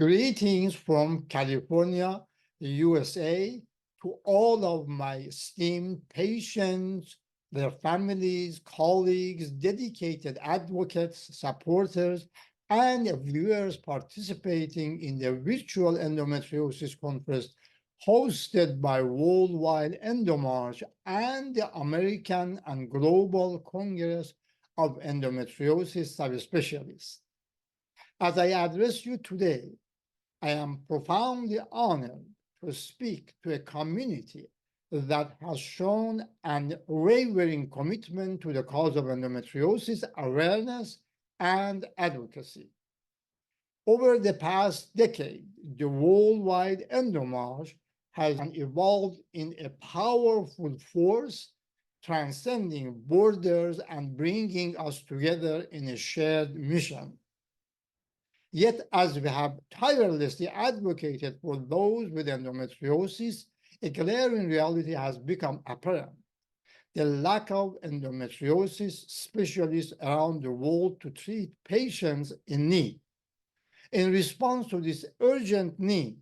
Greetings from California, USA, to all of my esteemed patients, their families, colleagues, dedicated advocates, supporters, and viewers participating in the virtual endometriosis conference hosted by Worldwide EndoMarch and the American and Global Congress of Endometriosis Subspecialists. As I address you today, I am profoundly honored to speak to a community that has shown an unwavering commitment to the cause of endometriosis awareness and advocacy. Over the past decade, the worldwide EndoMarch has evolved in a powerful force, transcending borders and bringing us together in a shared mission. Yet, as we have tirelessly advocated for those with endometriosis, a glaring reality has become apparent: the lack of endometriosis specialists around the world to treat patients in need. In response to this urgent need,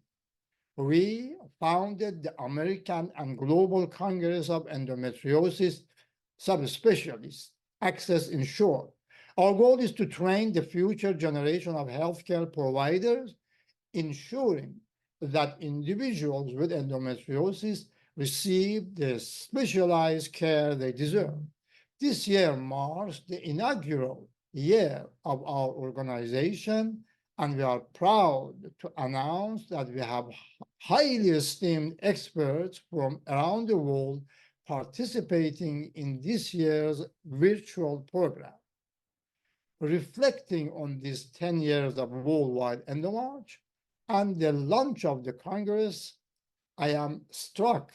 we founded the American and Global Congress of Endometriosis Subspecialists, ACCESS in short. Our goal is to train the future generation of healthcare providers, ensuring that individuals with endometriosis receive the specialized care they deserve. This year marks the inaugural year of our organization, and we are proud to announce that we have highly esteemed experts from around the world participating in this year's virtual program. Reflecting on these 10 years of worldwide EndoMarch and the launch of the Congress, I am struck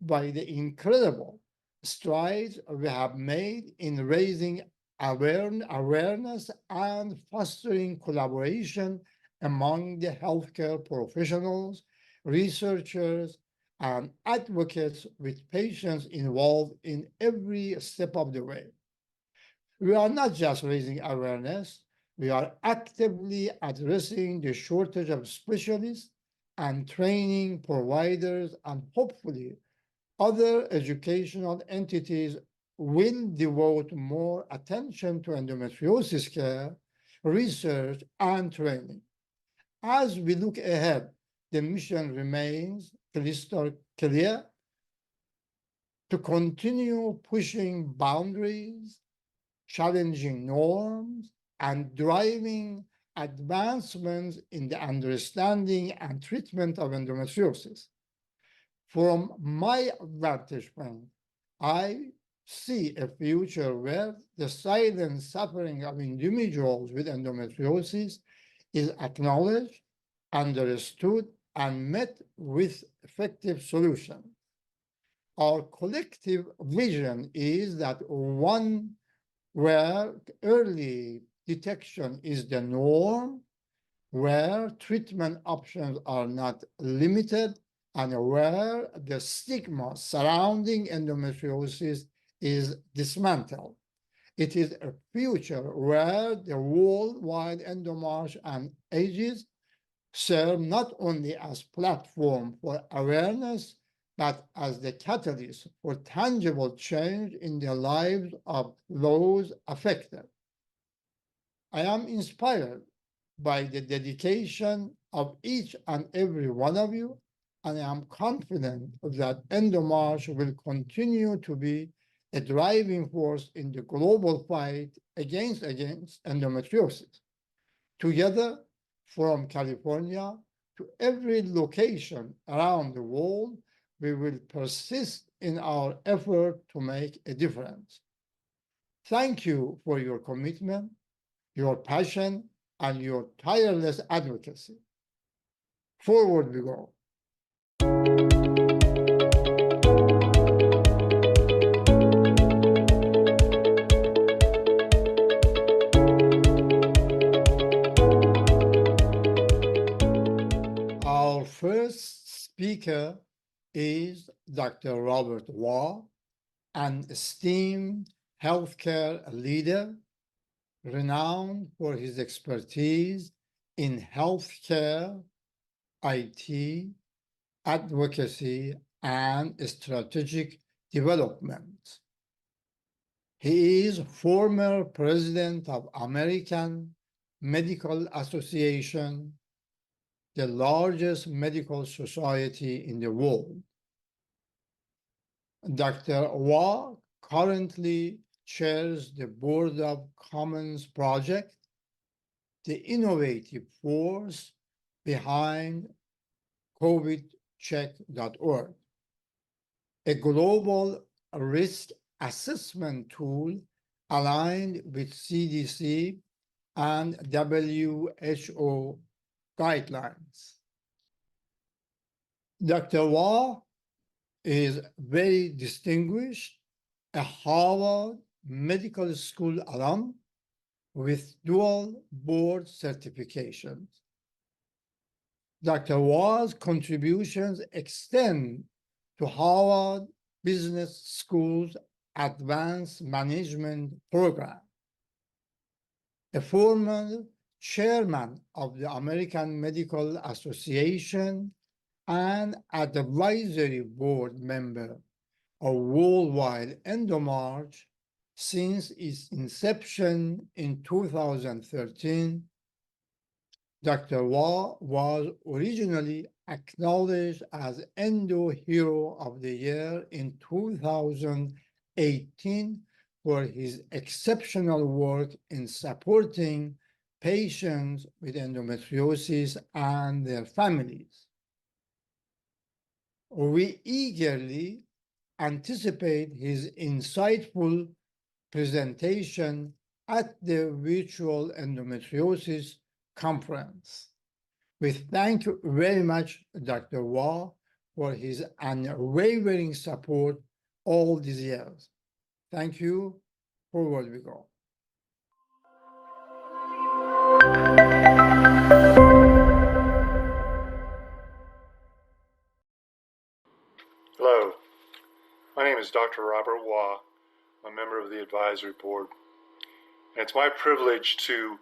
by the incredible strides we have made in raising awareness and fostering collaboration among the healthcare professionals, researchers, and advocates with patients involved in every step of the way. We are not just raising awareness, we are actively addressing the shortage of specialists and training providers, and hopefully other educational entities will devote more attention to endometriosis care, research, and training. As we look ahead, the mission remains crystal clear: to continue pushing boundaries, challenging norms, and driving advancements in the understanding and treatment of endometriosis. From my vantage point, I see a future where the silent suffering of individuals with endometriosis is acknowledged, understood, and met with effective solutions. Our collective vision is that one where early detection is the norm, where treatment options are not limited, and where the stigma surrounding endometriosis is dismantled. It is a future where the worldwide EndoMarch and AGES serve not only as platform for awareness, but as the catalyst for tangible change in the lives of those affected. I am inspired by the dedication of each and every one of you, and I am confident that EndoMarch will continue to be a driving force in the global fight against endometriosis. Together, from California to every location around the world, we will persist in our effort to make a difference. Thank you for your commitment, your passion, and your tireless advocacy. Forward we go. Our first speaker is Dr. Robert Waugh, an esteemed healthcare leader, renowned for his expertise in healthcare, IT, advocacy, and strategic development. He is former president of American Medical Association, the largest medical society in the world. Dr. Wa currently chairs the Board of Commons Project, the innovative force behind covidcheck.org, a global risk assessment tool aligned with CDC and WHO guidelines. Dr. Wa is very distinguished, a Harvard Medical School alum with dual board certifications. Dr. Wa's contributions extend to Harvard Business School's Advanced Management Program. A former chairman of the American Medical Association and advisory board member of Worldwide EndoMarch since its inception in 2013, Dr. Wa was originally acknowledged as Endo Hero of the Year in 2018 for his exceptional work in supporting patients with endometriosis and their families. We eagerly anticipate his insightful presentation at the virtual endometriosis conference. We thank you very much, Dr. Wa, for his unwavering support all these years. Thank you. Forward we go. Hello, my name is Dr. Robert Wa, a member of the advisory board, and it's my privilege to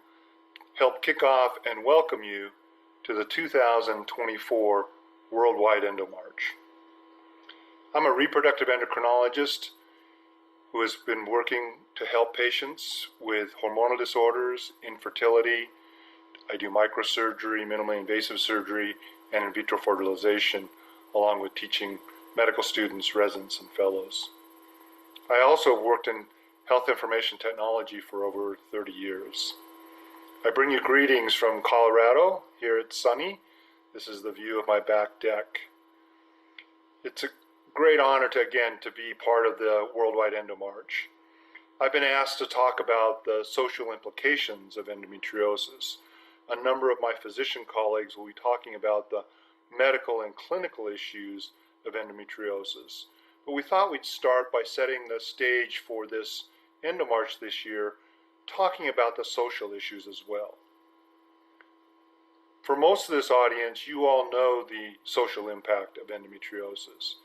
help kick off and welcome you to the 2024 Worldwide EndoMarch. I'm a reproductive endocrinologist who has been working to help patients with hormonal disorders, infertility. I do microsurgery, minimally invasive surgery, and in vitro fertilization, along with teaching medical students, residents, and fellows. I also worked in health information technology for over 30 years. I bring you greetings from Colorado. Here it's sunny. This is the view of my back deck. It's a great honor to be part of the Worldwide EndoMarch. I've been asked to talk about the social implications of endometriosis. A number of my physician colleagues will be talking about the medical and clinical issues of endometriosis. But we thought we'd start by setting the stage for this EndoMarch this year, talking about the social issues as well. For most of this audience, you all know the social impact of endometriosis.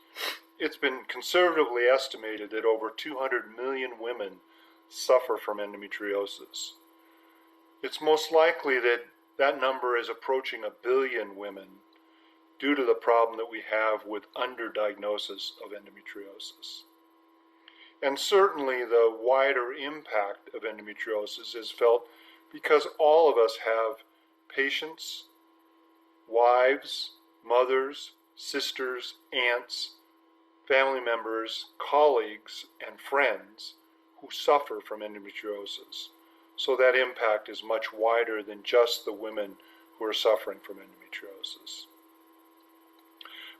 It's been conservatively estimated that over 200 million women suffer from endometriosis. It's most likely that that number is approaching 1 billion women due to the problem that we have with underdiagnosis of endometriosis. And certainly the wider impact of endometriosis is felt because all of us have patients, wives, mothers, sisters, aunts, family members, colleagues, and friends who suffer from endometriosis. So that impact is much wider than just the women who are suffering from endometriosis.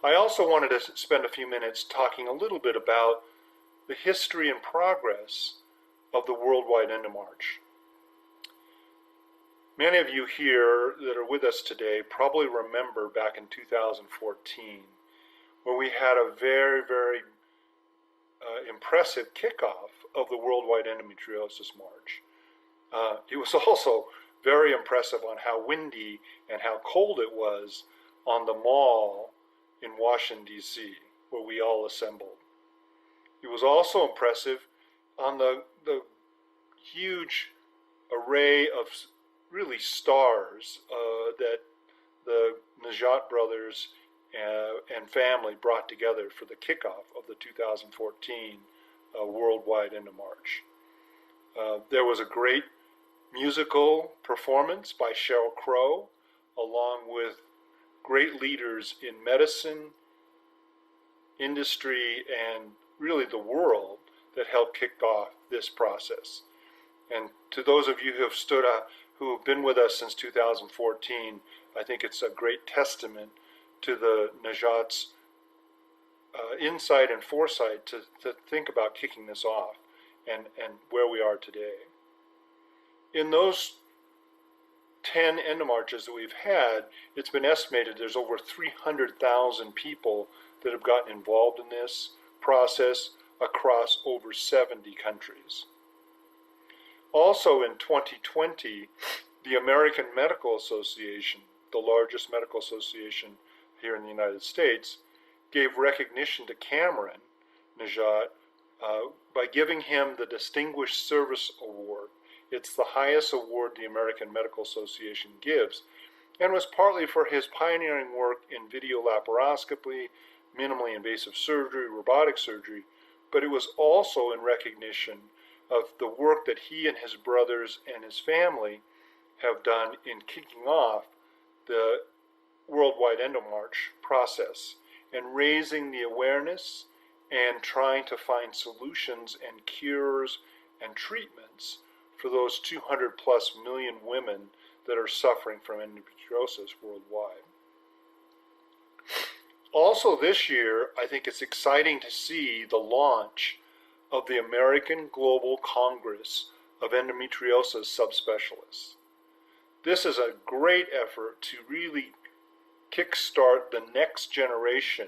I also wanted to spend a few minutes talking a little bit about the history and progress of the Worldwide EndoMarch. Many of you here that are with us today probably remember back in 2014 when we had a very, very impressive kickoff of the Worldwide Endometriosis March. It was also very impressive on how windy and how cold it was on the mall in Washington, D.C., where we all assembled. It was also impressive on the huge array of really stars that the Najat brothers and family brought together for the kickoff of the 2014 worldwide EndoMarch. There was a great musical performance by Sheryl Crow, along with great leaders in medicine, industry, and really the world that helped kick off this process. And to those of you who have who have been with us since 2014, I think it's a great testament to the Najat's insight and foresight to think about kicking this off and where we are today. In those 10 EndoMarches that we've had, it's been estimated there's over 300,000 people that have gotten involved in this process across over 70 countries. Also in 2020, the American Medical Association, the largest medical association here in the United States, gave recognition to Cameron Najat by giving him the Distinguished Service Award. It's the highest award the American Medical Association gives, and was partly for his pioneering work in video laparoscopy, minimally invasive surgery, robotic surgery, but it was also in recognition of the work that he and his brothers and his family have done in kicking off the worldwide EndoMarch process and raising the awareness and trying to find solutions and cures and treatments for those 200 plus million women that are suffering from endometriosis worldwide. Also this year, I think it's exciting to see the launch of the American Global Congress of Endometriosis Subspecialists. This is a great effort to really kickstart the next generation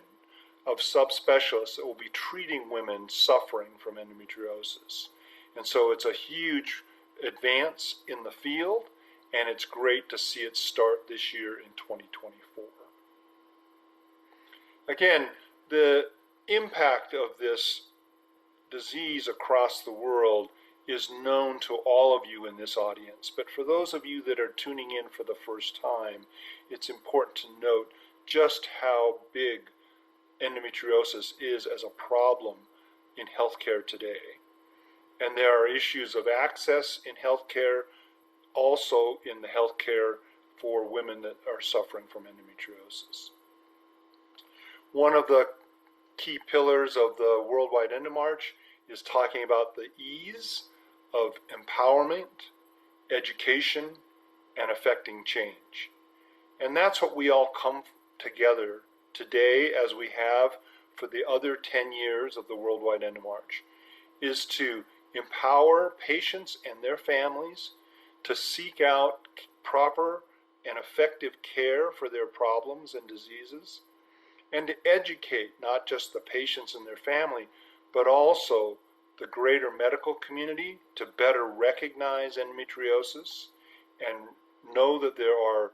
of subspecialists that will be treating women suffering from endometriosis. And so it's a huge advance in the field, and it's great to see it start this year in 2024. Again, the impact of this disease across the world is known to all of you in this audience, but for those of you that are tuning in for the first time, it's important to note just how big endometriosis is as a problem in healthcare today. And there are issues of access in healthcare, also in the healthcare for women that are suffering from endometriosis. One of the key pillars of the Worldwide EndoMarch is talking about the ease of empowerment, education, and affecting change. And that's what we all come together today, as we have for the other 10 years of the Worldwide EndoMarch, is to empower patients and their families to seek out proper and effective care for their problems and diseases, and to educate not just the patients and their family, but also the greater medical community to better recognize endometriosis and know that there are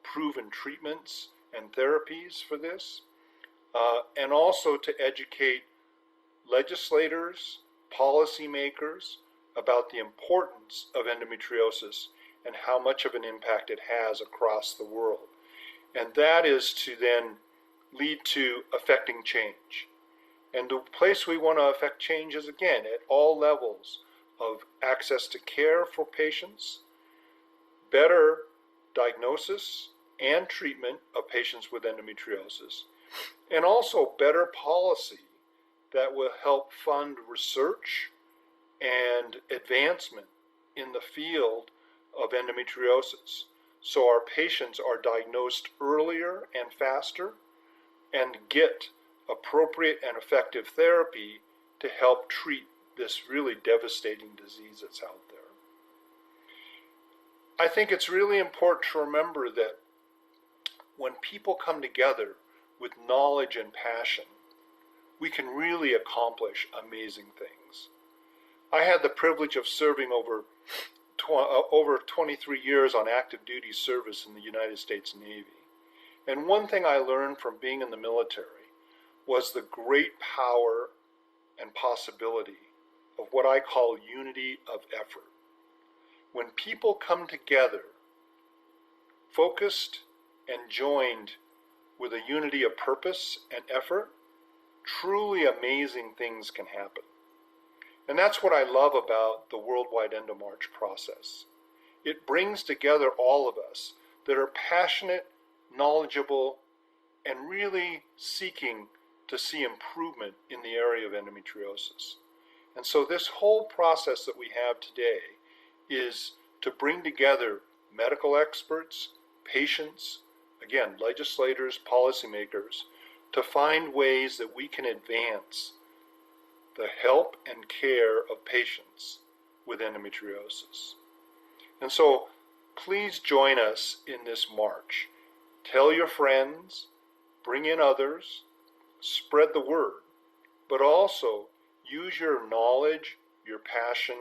proven treatments and therapies for this, and also to educate legislators, policymakers about the importance of endometriosis and how much of an impact it has across the world. And that is to then lead to affecting change. And the place we want to affect change is, again, at all levels of access to care for patients, better diagnosis and treatment of patients with endometriosis, and also better policy that will help fund research and advancement in the field of endometriosis, so our patients are diagnosed earlier and faster and get appropriate and effective therapy to help treat this really devastating disease that's out there. I think it's really important to remember that when people come together with knowledge and passion, we can really accomplish amazing things. I had the privilege of serving over 23 years on active duty service in the United States Navy. And one thing I learned from being in the military was the great power and possibility of what I call unity of effort. When people come together focused and joined with a unity of purpose and effort, truly amazing things can happen. And that's what I love about the worldwide EndoMarch process. It brings together all of us that are passionate, knowledgeable, and really seeking to see improvement in the area of endometriosis. And so this whole process that we have today is to bring together medical experts, patients, again, legislators, policymakers, to find ways that we can advance the help and care of patients with endometriosis. And so please join us in this march. Tell your friends, bring in others, spread the word, but also use your knowledge, your passion,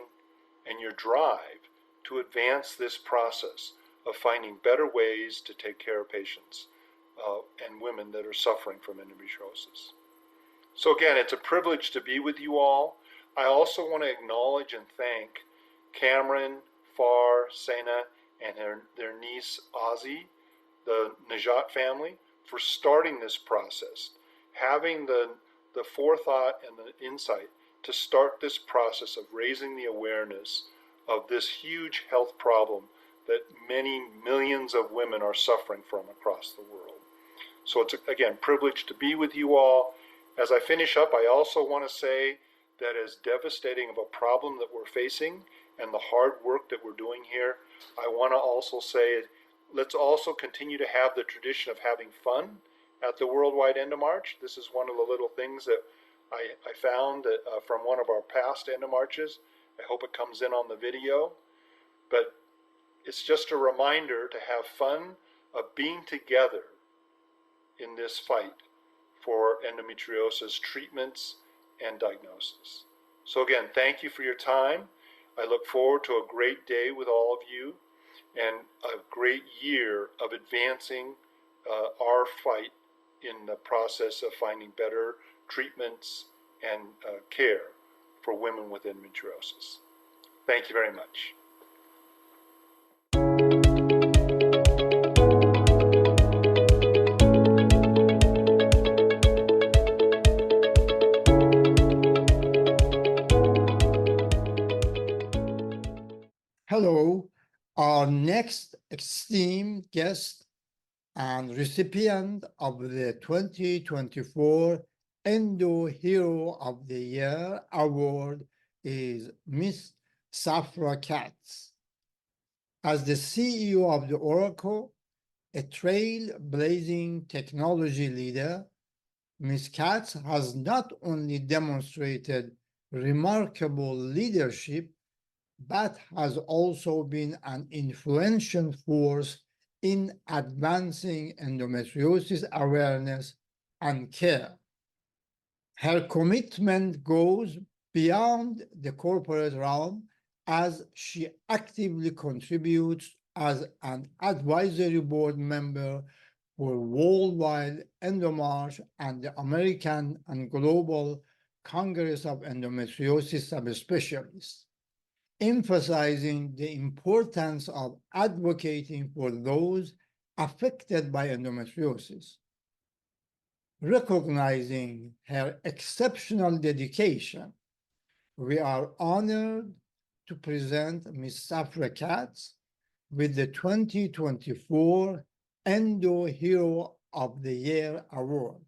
and your drive to advance this process of finding better ways to take care of patients and women that are suffering from endometriosis. So again, it's a privilege to be with you all. I also want to acknowledge and thank Cameron, Far, Sena, and their niece Ozzy, the Najat family, for starting this process, having the forethought and the insight to start this process of raising the awareness of this huge health problem that many millions of women are suffering from across the world. So it's, again, privileged to be with you all. As I finish up, I also want to say that as devastating of a problem that we're facing and the hard work that we're doing here, I want to also say, let's also continue to have the tradition of having fun at the Worldwide EndoMarch. This is one of the little things that I found that, from one of our past EndoMarches. I hope it comes in on the video. But it's just a reminder to have fun of being together in this fight for endometriosis treatments and diagnosis. So again, thank you for your time. I look forward to a great day with all of you and a great year of advancing our fight in the process of finding better treatments and care for women with endometriosis. Thank you very much. Hello, our next esteemed guest and recipient of the 2024 Endo Hero of the Year award is Miss Safra Katz. As the CEO of the Oracle, a trailblazing technology leader, Ms. Katz has not only demonstrated remarkable leadership, but has also been an influential force in advancing endometriosis awareness and care. Her commitment goes beyond the corporate realm as she actively contributes as an advisory board member for Worldwide EndoMarch and the American and Global Congress of Endometriosis Subspecialists, emphasizing the importance of advocating for those affected by endometriosis. Recognizing her exceptional dedication, we are honored to present Ms. Safra Katz with the 2024 Endo Hero of the Year Award.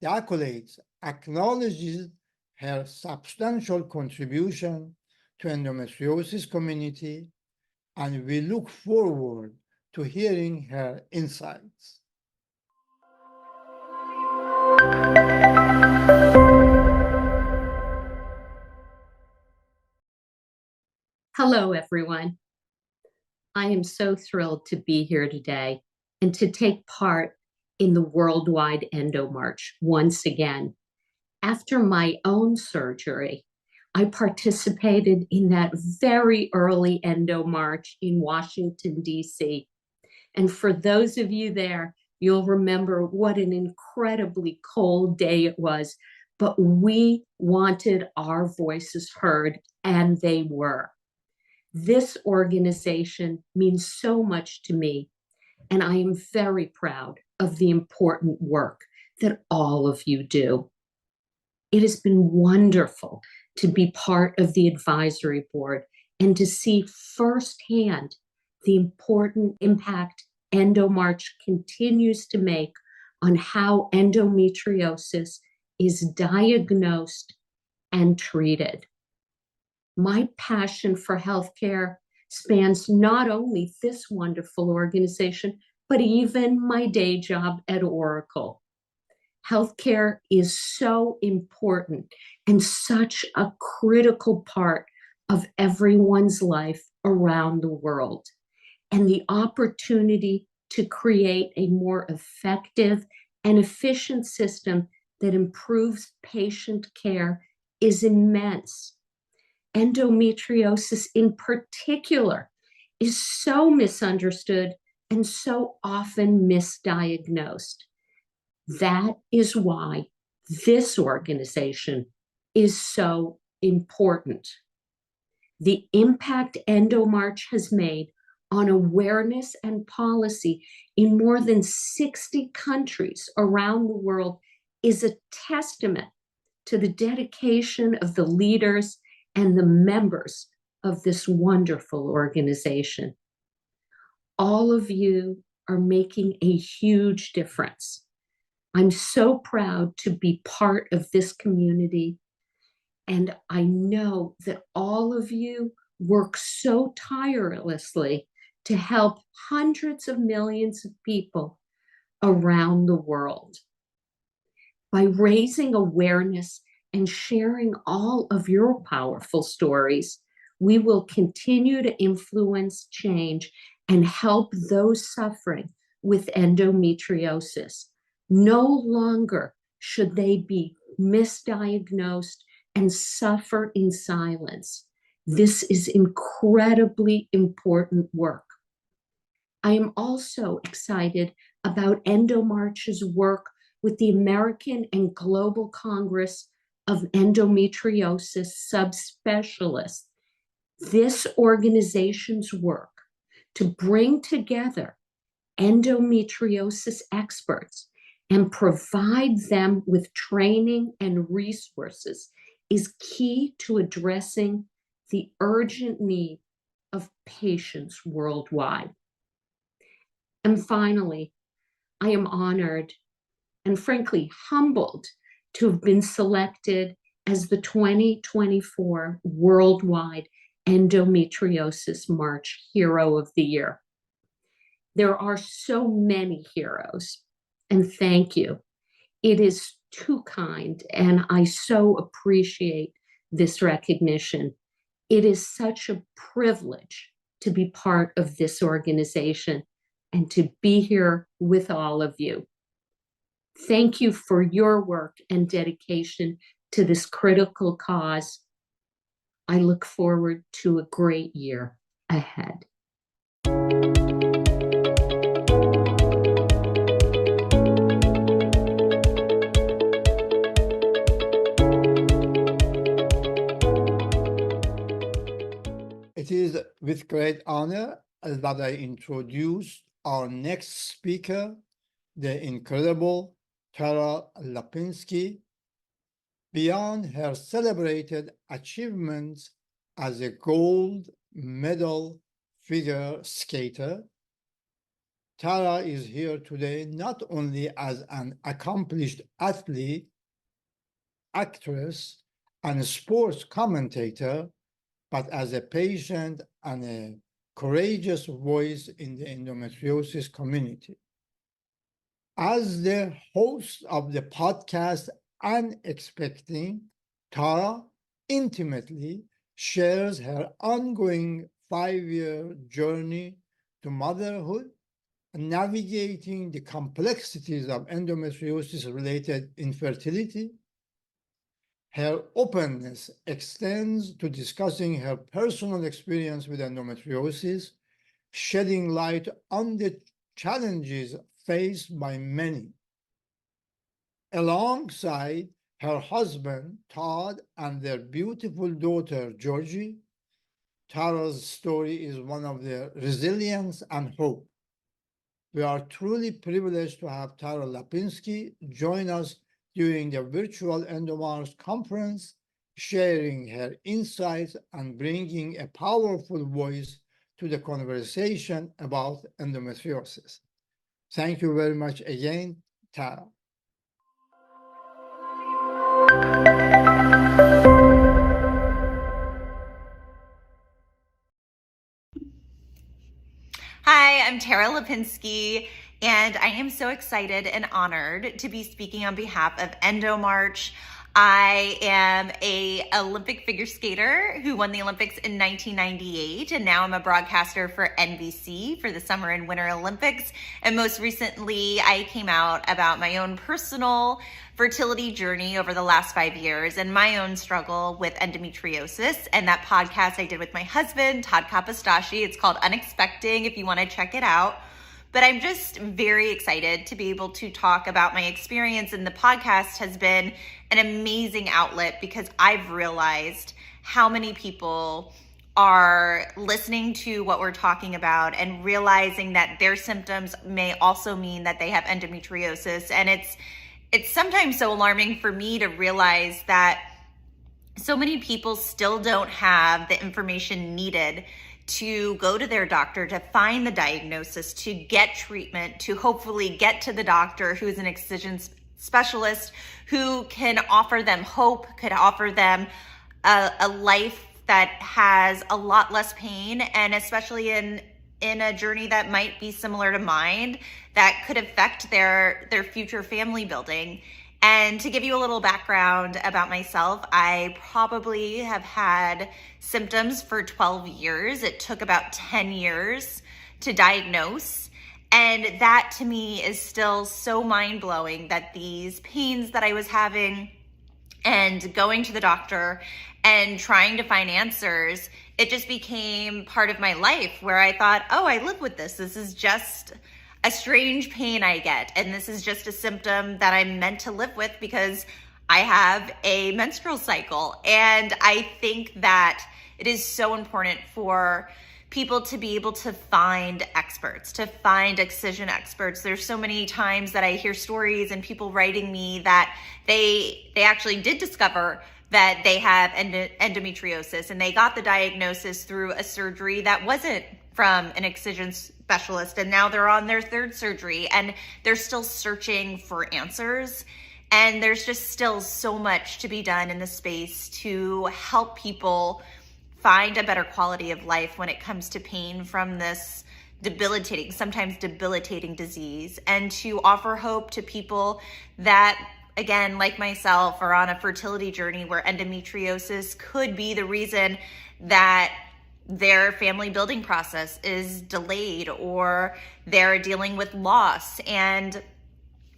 The accolades acknowledges her substantial contribution to endometriosis community, and we look forward to hearing her insights. Hello, everyone. I am so thrilled to be here today and to take part in the Worldwide EndoMarch once again. After my own surgery, I participated in that very early EndoMarch in Washington, D.C. And for those of you there, you'll remember what an incredibly cold day it was, but we wanted our voices heard, and they were. This organization means so much to me, and I am very proud of the important work that all of you do. It has been wonderful to be part of the advisory board and to see firsthand the important impact EndoMarch continues to make on how endometriosis is diagnosed and treated. My passion for healthcare spans not only this wonderful organization, but even my day job at Oracle. Healthcare is so important and such a critical part of everyone's life around the world. And the opportunity to create a more effective and efficient system that improves patient care is immense. Endometriosis, in particular, is so misunderstood and so often misdiagnosed. That is why this organization is so important. The impact EndoMarch has made on awareness and policy in more than 60 countries around the world is a testament to the dedication of the leaders and the members of this wonderful organization. All of you are making a huge difference. I'm so proud to be part of this community, and I know that all of you work so tirelessly to help hundreds of millions of people around the world. By raising awareness and sharing all of your powerful stories, we will continue to influence change and help those suffering with endometriosis. No longer should they be misdiagnosed and suffer in silence. This is incredibly important work. I am also excited about EndoMarch's work with the American and Global Congress of Endometriosis Subspecialists. This organization's work to bring together endometriosis experts and provide them with training and resources is key to addressing the urgent need of patients worldwide. And finally, I am honored and frankly humbled to have been selected as the 2024 Worldwide Endometriosis March Hero of the Year. There are so many heroes, and thank you. It is too kind, and I so appreciate this recognition. It is such a privilege to be part of this organization and to be here with all of you. Thank you for your work and dedication to this critical cause. I look forward to a great year ahead. It is with great honor that I introduce our next speaker, the incredible Tara Lipinski. Beyond her celebrated achievements as a gold medal figure skater, Tara is here today not only as an accomplished athlete, actress, and sports commentator, but as a patient and a courageous voice in the endometriosis community. As the host of the podcast Unexpecting, Tara intimately shares her ongoing 5-year journey to motherhood, navigating the complexities of endometriosis-related infertility. Her openness extends to discussing her personal experience with endometriosis, shedding light on the challenges faced by many. Alongside her husband, Todd, and their beautiful daughter, Georgie, Tara's story is one of the resilience and hope. We are truly privileged to have Tara Lipinski join us during the virtual EndoMarch conference, sharing her insights and bringing a powerful voice to the conversation about endometriosis. Thank you very much again, Tara. Hi, I'm Tara Lipinski, and I am so excited and honored to be speaking on behalf of EndoMarch. I am an Olympic figure skater who won the Olympics in 1998, and now I'm a broadcaster for NBC for the Summer and Winter Olympics. And most recently, I came out about my own personal fertility journey over the last 5 years and my own struggle with endometriosis. And that podcast I did with my husband, Todd Capastaci, it's called Unexpecting if you want to check it out. But I'm just very excited to be able to talk about my experience, and the podcast has been an amazing outlet because I've realized how many people are listening to what we're talking about and realizing that their symptoms may also mean that they have endometriosis. And it's sometimes so alarming for me to realize that so many people still don't have the information needed to go to their doctor, to find the diagnosis, to get treatment, to hopefully get to the doctor who's an excision specialist who can offer them hope, could offer them a life that has a lot less pain, and especially in a journey that might be similar to mine that could affect their future family building. And to give you a little background about myself, I probably have had symptoms for 12 years. It took about 10 years to diagnose. And that to me is still so mind-blowing that these pains that I was having and going to the doctor and trying to find answers, it just became part of my life where I thought, oh, I live with this. This is just a strange pain I get. And this is just a symptom that I'm meant to live with because I have a menstrual cycle. And I think that it is so important for people to be able to find experts, to find excision experts. There's so many times that I hear stories and people writing me that they actually did discover that they have endometriosis, and they got the diagnosis through a surgery that wasn't from an excision specialist, and now they're on their third surgery and they're still searching for answers. And there's just still so much to be done in the space to help people find a better quality of life when it comes to pain from this debilitating, sometimes debilitating disease, and to offer hope to people that, again, like myself, are on a fertility journey where endometriosis could be the reason that their family building process is delayed or they're dealing with loss. And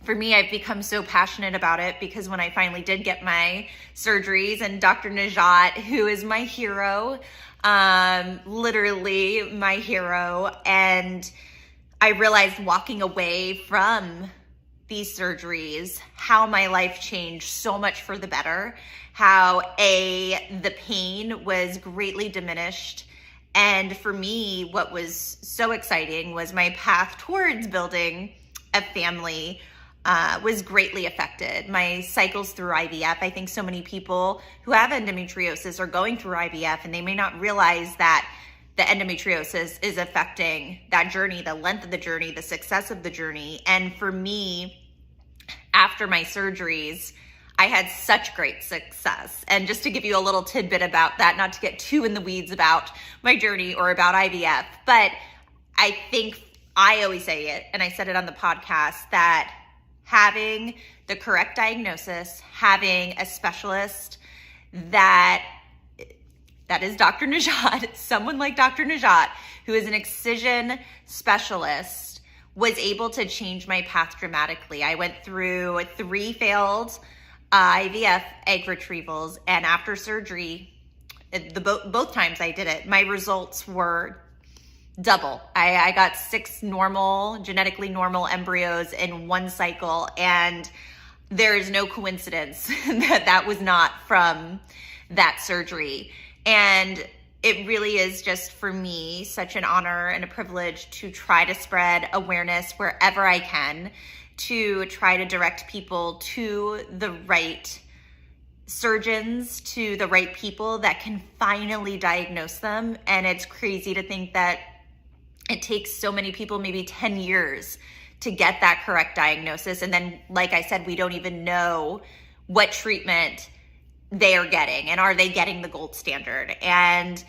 for me, I've become so passionate about it because when I finally did get my surgeries, and Dr. Najat, who is my hero, literally my hero, and I realized walking away from these surgeries, how my life changed so much for the better, how the pain was greatly diminished. And for me, what was so exciting was my path towards building a family was greatly affected. My cycles through IVF, I think so many people who have endometriosis are going through IVF and they may not realize that the endometriosis is affecting that journey, the length of the journey, the success of the journey. And for me, after my surgeries, I had such great success. And just to give you a little tidbit about that, not to get too in the weeds about my journey or about IVF, but I think I always say it, and I said it on the podcast, that having the correct diagnosis, having a specialist that is Dr. Najat, someone like Dr. Najat, who is an excision specialist, was able to change my path dramatically. I went through 3 failed IVF egg retrievals, and after surgery, both times I did it, my results were double. I got 6 genetically normal embryos in 1 cycle, and there is no coincidence that was not from that surgery. And it really is just for me such an honor and a privilege to try to spread awareness wherever I can, to try to direct people to the right surgeons, to the right people that can finally diagnose them. And it's crazy to think that it takes so many people, maybe 10 years, to get that correct diagnosis. And then, like I said, we don't even know what treatment they are getting, and are they getting the gold standard? And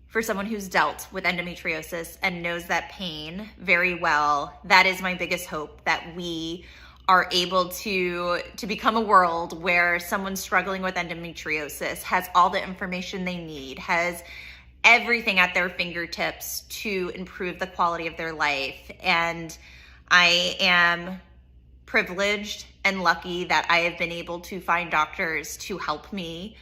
for someone who's dealt with endometriosis and knows that pain very well, that is my biggest hope, that we are able to become a world where someone struggling with endometriosis has all the information they need, has everything at their fingertips to improve the quality of their life. And I am privileged and lucky that I have been able to find doctors to help me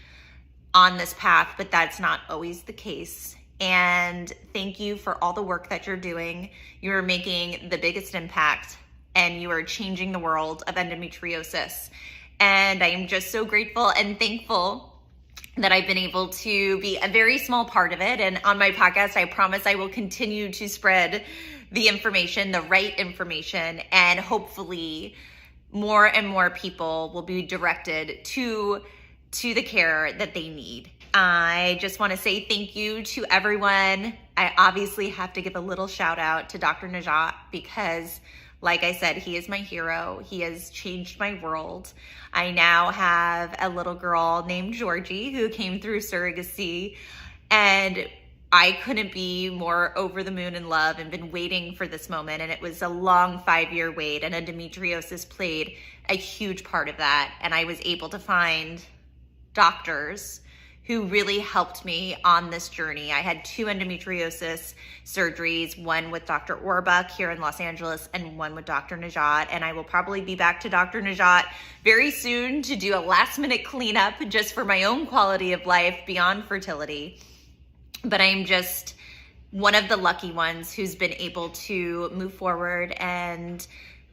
on this path, but that's not always the case. And thank you for all the work that you're doing. You're making the biggest impact, and you are changing the world of endometriosis. And I am just so grateful and thankful that I've been able to be a very small part of it. And on my podcast, I promise I will continue to spread the information, the right information, and hopefully more and more people will be directed to the care that they need. I just want to say thank you to everyone. I obviously have to give a little shout out to Dr. Najat, because like I said, he is my hero. He has changed my world. I now have a little girl named Georgie who came through surrogacy, and I couldn't be more over the moon in love and been waiting for this moment. And it was a long 5-year wait, and endometriosis played a huge part of that. And I was able to find doctors who really helped me on this journey. I had 2 endometriosis surgeries, one with Dr. Orbuck here in Los Angeles and one with Dr. Najat. And I will probably be back to Dr. Najat very soon to do a last minute cleanup just for my own quality of life beyond fertility. But I'm just one of the lucky ones who's been able to move forward, and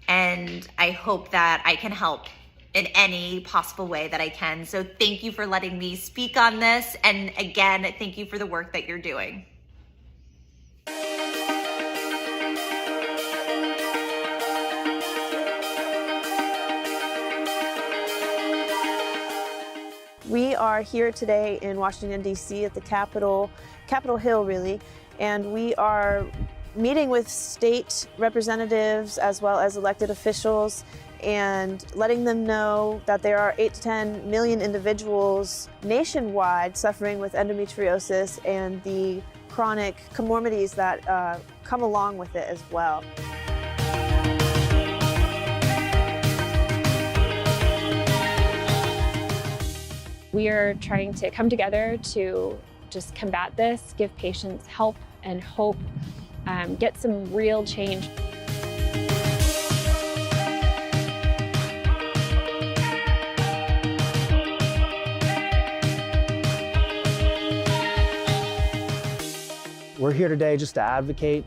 I hope that I can help in any possible way that I can. So thank you for letting me speak on this. And again, thank you for the work that you're doing. We are here today in Washington, D.C. at the Capitol Hill, really, and we are meeting with state representatives as well as elected officials and letting them know that there are 8 to 10 million individuals nationwide suffering with endometriosis and the chronic comorbidities that come along with it as well. We are trying to come together to just combat this, give patients help and hope, get some real change. We're here today just to advocate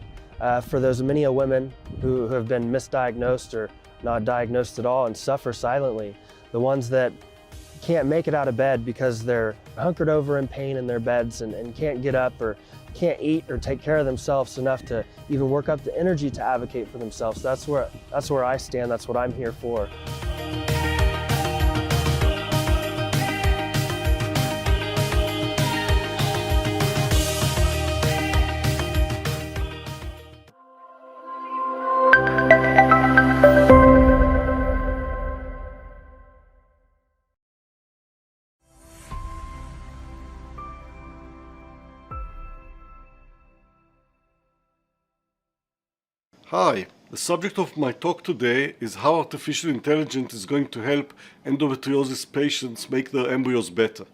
for those many women who have been misdiagnosed or not diagnosed at all and suffer silently. The ones that can't make it out of bed because they're hunkered over in pain in their beds and can't get up or can't eat or take care of themselves enough to even work up the energy to advocate for themselves. That's where I stand. That's what I'm here for. Hi, the subject of my talk today is how artificial intelligence is going to help endometriosis patients make their embryos better.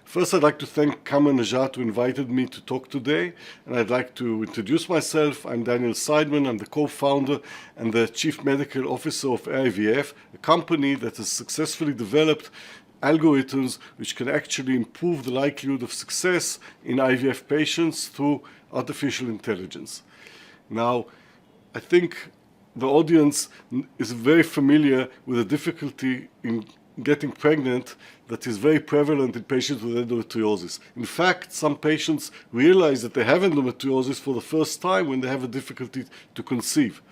First, I'd like to thank Kamer Najat who invited me to talk today, and I'd like to introduce myself. I'm Daniel Seidman. I'm the co-founder and the chief medical officer of IVF, a company that has successfully developed algorithms which can actually improve the likelihood of success in IVF patients through artificial intelligence. Now, I think the audience is very familiar with the difficulty in getting pregnant that is very prevalent in patients with endometriosis. In fact, some patients realize that they have endometriosis for the first time when they have a difficulty to conceive.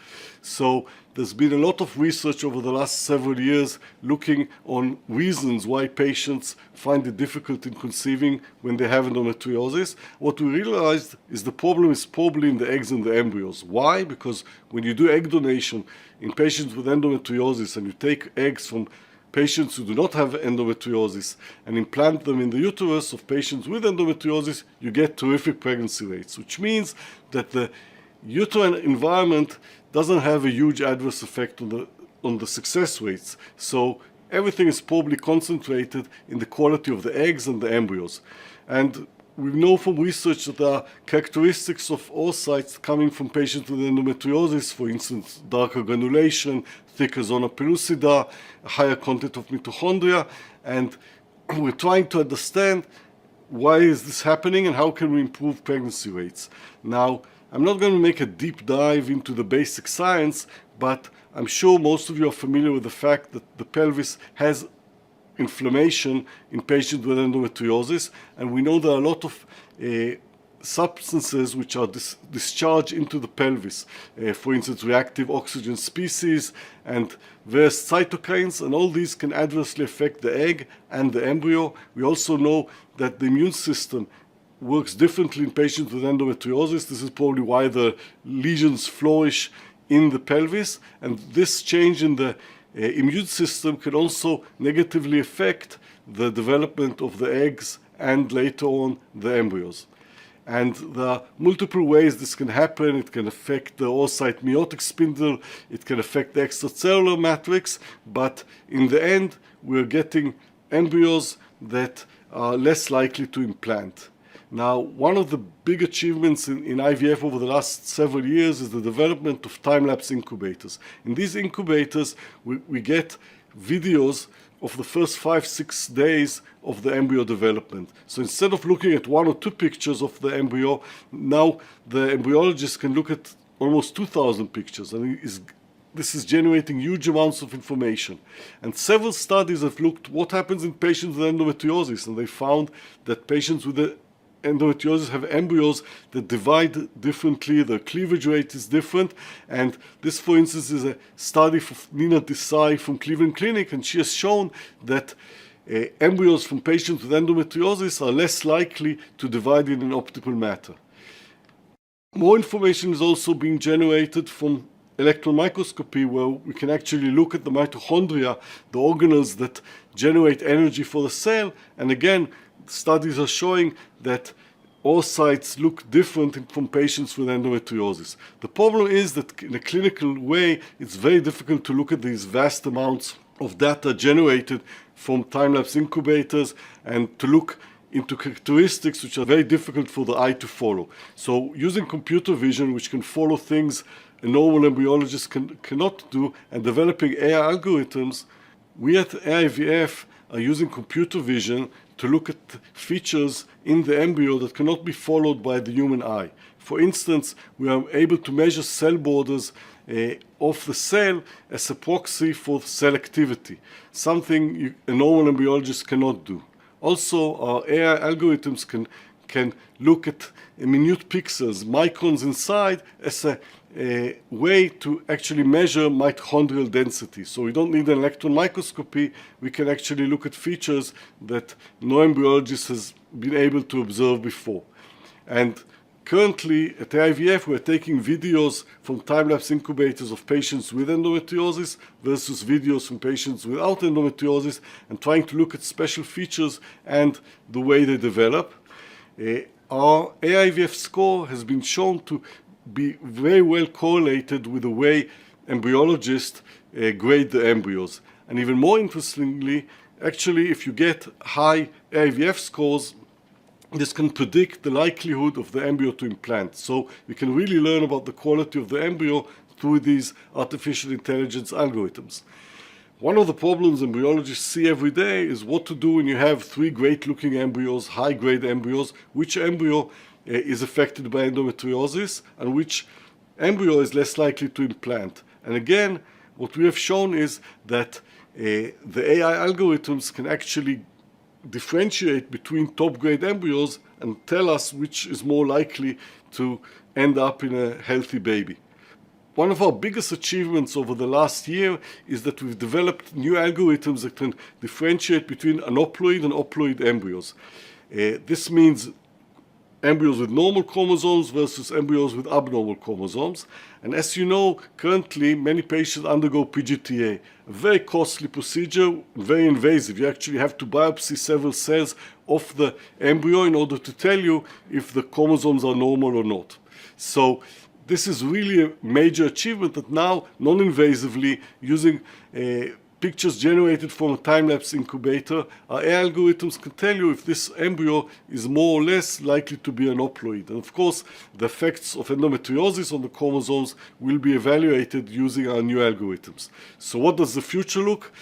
So there's been a lot of research over the last several years looking on reasons why patients find it difficult in conceiving when they have endometriosis. What we realized is the problem is probably in the eggs and the embryos. Why? Because when you do egg donation in patients with endometriosis and you take eggs from patients who do not have endometriosis and implant them in the uterus of patients with endometriosis, you get terrific pregnancy rates, which means that the uterine environment doesn't have a huge adverse effect on the success rates. So everything is probably concentrated in the quality of the eggs and the embryos. And we know from research that there are characteristics of oocytes coming from patients with endometriosis, for instance, darker granulation, thicker zona pellucida, a higher content of mitochondria, and we're trying to understand why is this happening and how can we improve pregnancy rates. Now, I'm not going to make a deep dive into the basic science, but I'm sure most of you are familiar with the fact that the pelvis has inflammation in patients with endometriosis, and we know there are a lot of substances which are discharged into the pelvis, for instance, reactive oxygen species and various cytokines, and all these can adversely affect the egg and the embryo. We also know that the immune system works differently in patients with endometriosis. This is probably why the lesions flourish in the pelvis, and this change in the immune system can also negatively affect the development of the eggs and later on the embryos. And there are multiple ways this can happen. It can affect the oocyte meiotic spindle, it can affect the extracellular matrix, but in the end, we're getting embryos that are less likely to implant. Now, one of the big achievements in IVF over the last several years is the development of time-lapse incubators. In these incubators, we get videos of the first 5-6 days of the embryo development. So instead of looking at 1 or 2 pictures of the embryo, now the embryologist can look at almost 2,000 pictures, and this is generating huge amounts of information. And several studies have looked what happens in patients with endometriosis, and they found that patients with endometriosis have embryos that divide differently, the cleavage rate is different, and this, for instance, is a study from Nina Desai from Cleveland Clinic, and she has shown that embryos from patients with endometriosis are less likely to divide in an optimal manner. More information is also being generated from electron microscopy, where we can actually look at the mitochondria, the organelles that generate energy for the cell, and again, studies are showing that oocytes look different from patients with endometriosis. The problem is that in a clinical way, it's very difficult to look at these vast amounts of data generated from time-lapse incubators and to look into characteristics which are very difficult for the eye to follow. So using computer vision, which can follow things a normal embryologist cannot do, and developing AI algorithms, we at AIVF are using computer vision to look at features in the embryo that cannot be followed by the human eye. For instance, we are able to measure cell borders of the cell as a proxy for cell activity, something a normal embryologist cannot do. Also, our AI algorithms can look at minute pixels, microns inside, as a way to actually measure mitochondrial density. So we don't need an electron microscopy. We can actually look at features that no embryologist has been able to observe before. And currently at IVF, we're taking videos from time-lapse incubators of patients with endometriosis versus videos from patients without endometriosis, and trying to look at special features and the way they develop. Our AIVF score has been shown to be very well correlated with the way embryologists grade the embryos. And even more interestingly, actually, if you get high AIVF scores, this can predict the likelihood of the embryo to implant. So we can really learn about the quality of the embryo through these artificial intelligence algorithms. One of the problems embryologists see every day is what to do when you have 3 great-looking embryos, high-grade embryos, which embryo is affected by endometriosis and which embryo is less likely to implant. And again, what we have shown is that the AI algorithms can actually differentiate between top-grade embryos and tell us which is more likely to end up in a healthy baby. One of our biggest achievements over the last year is that we've developed new algorithms that can differentiate between aneuploid and euploid embryos. This means embryos with normal chromosomes versus embryos with abnormal chromosomes. And as you know, currently many patients undergo PGTA, a very costly procedure, very invasive. You actually have to biopsy several cells of the embryo in order to tell you if the chromosomes are normal or not. So this is really a major achievement that now, non-invasively, using pictures generated from a time-lapse incubator, our AI algorithms can tell you if this embryo is more or less likely to be an euploid. And of course, the effects of endometriosis on the chromosomes will be evaluated using our new algorithms. So what does the future look?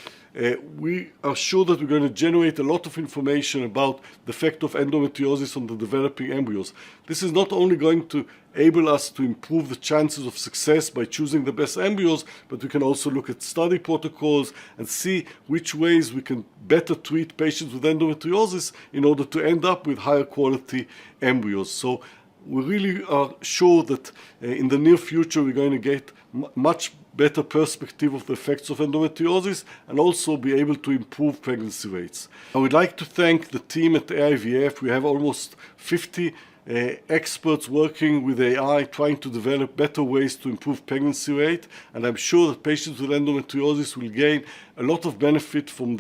We are sure that we're going to generate a lot of information about the effect of endometriosis on the developing embryos. This is not only going to enable us to improve the chances of success by choosing the best embryos, but we can also look at study protocols and see which ways we can better treat patients with endometriosis in order to end up with higher quality embryos. So we really are sure that in the near future we're going to get much better perspective of the effects of endometriosis and also be able to improve pregnancy rates. I would like to thank the team at IVF. We have almost 50 experts working with AI trying to develop better ways to improve pregnancy rate, and I'm sure that patients with endometriosis will gain a lot of benefit from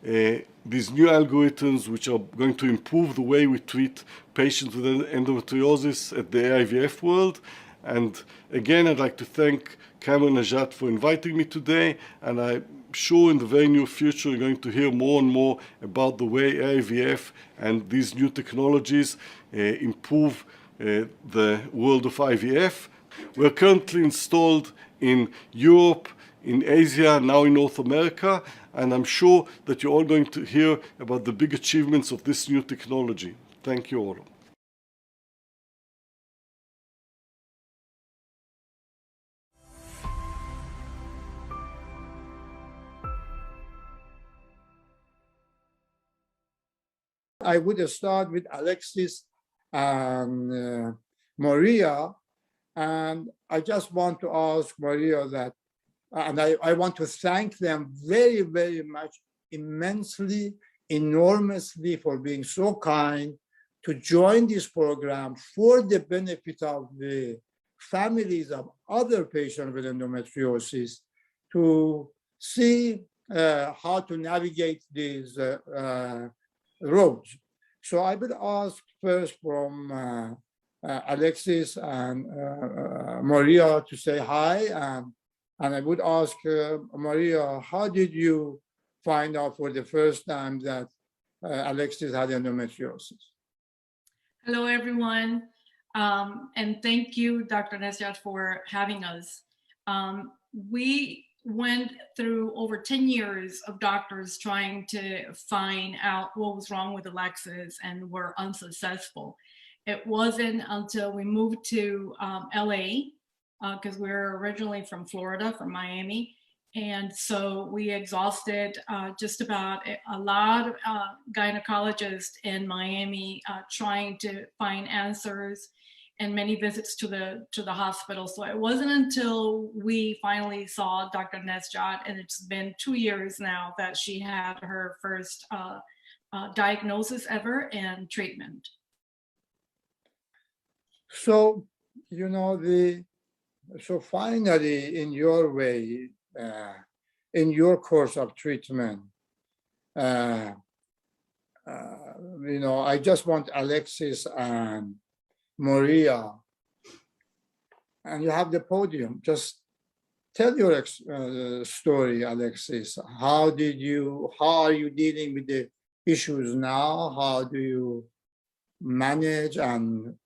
these new algorithms which are going to improve the way we treat patients with endometriosis at the IVF world. And again, I'd like to thank Cameron Najat for inviting me today, and I'm sure in the very near future you're going to hear more and more about the way IVF and these new technologies improve the world of IVF. We're currently installed in Europe, in Asia, now in North America, and I'm sure that you're all going to hear about the big achievements of this new technology. Thank you all. I would start with Alexis and Maria, and I just want to ask Maria that, and I want to thank them very, very much, immensely, enormously for being so kind to join this program for the benefit of the families of other patients with endometriosis to see how to navigate these roads. So I would ask first from Alexis and Maria to say hi, and I would ask Maria, how did you find out for the first time that Alexis had endometriosis? Hello, everyone, and thank you, Dr. Nesjat, for having us. We went through over 10 years of doctors trying to find out what was wrong with Alexis and were unsuccessful. It wasn't until we moved to LA, because we were originally from Florida, from Miami. And so we exhausted just about a lot of gynecologists in Miami trying to find answers, and many visits to the hospital. So it wasn't until we finally saw Dr. Nesjat, and it's been 2 years now that she had her first diagnosis ever and treatment. So, you know, so finally, in your way, in your course of treatment, you know, I just want Alexis and Maria, and you have the podium. Just tell your story, Alexis. How are you dealing with the issues now? How do you manage, and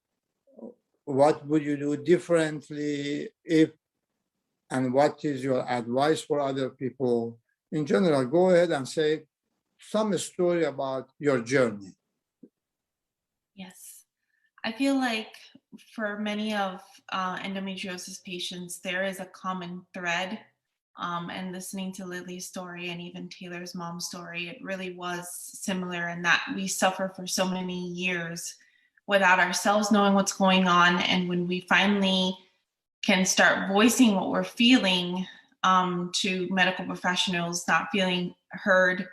what would you do differently and what is your advice for other people? In general, go ahead and say some story about your journey. Yes. I feel like for many of endometriosis patients, there is a common thread And listening to Lily's story and even Taylor's mom's story, it really was similar in that we suffer for so many years without ourselves knowing what's going on. And when we finally can start voicing what we're feeling to medical professionals, not feeling heard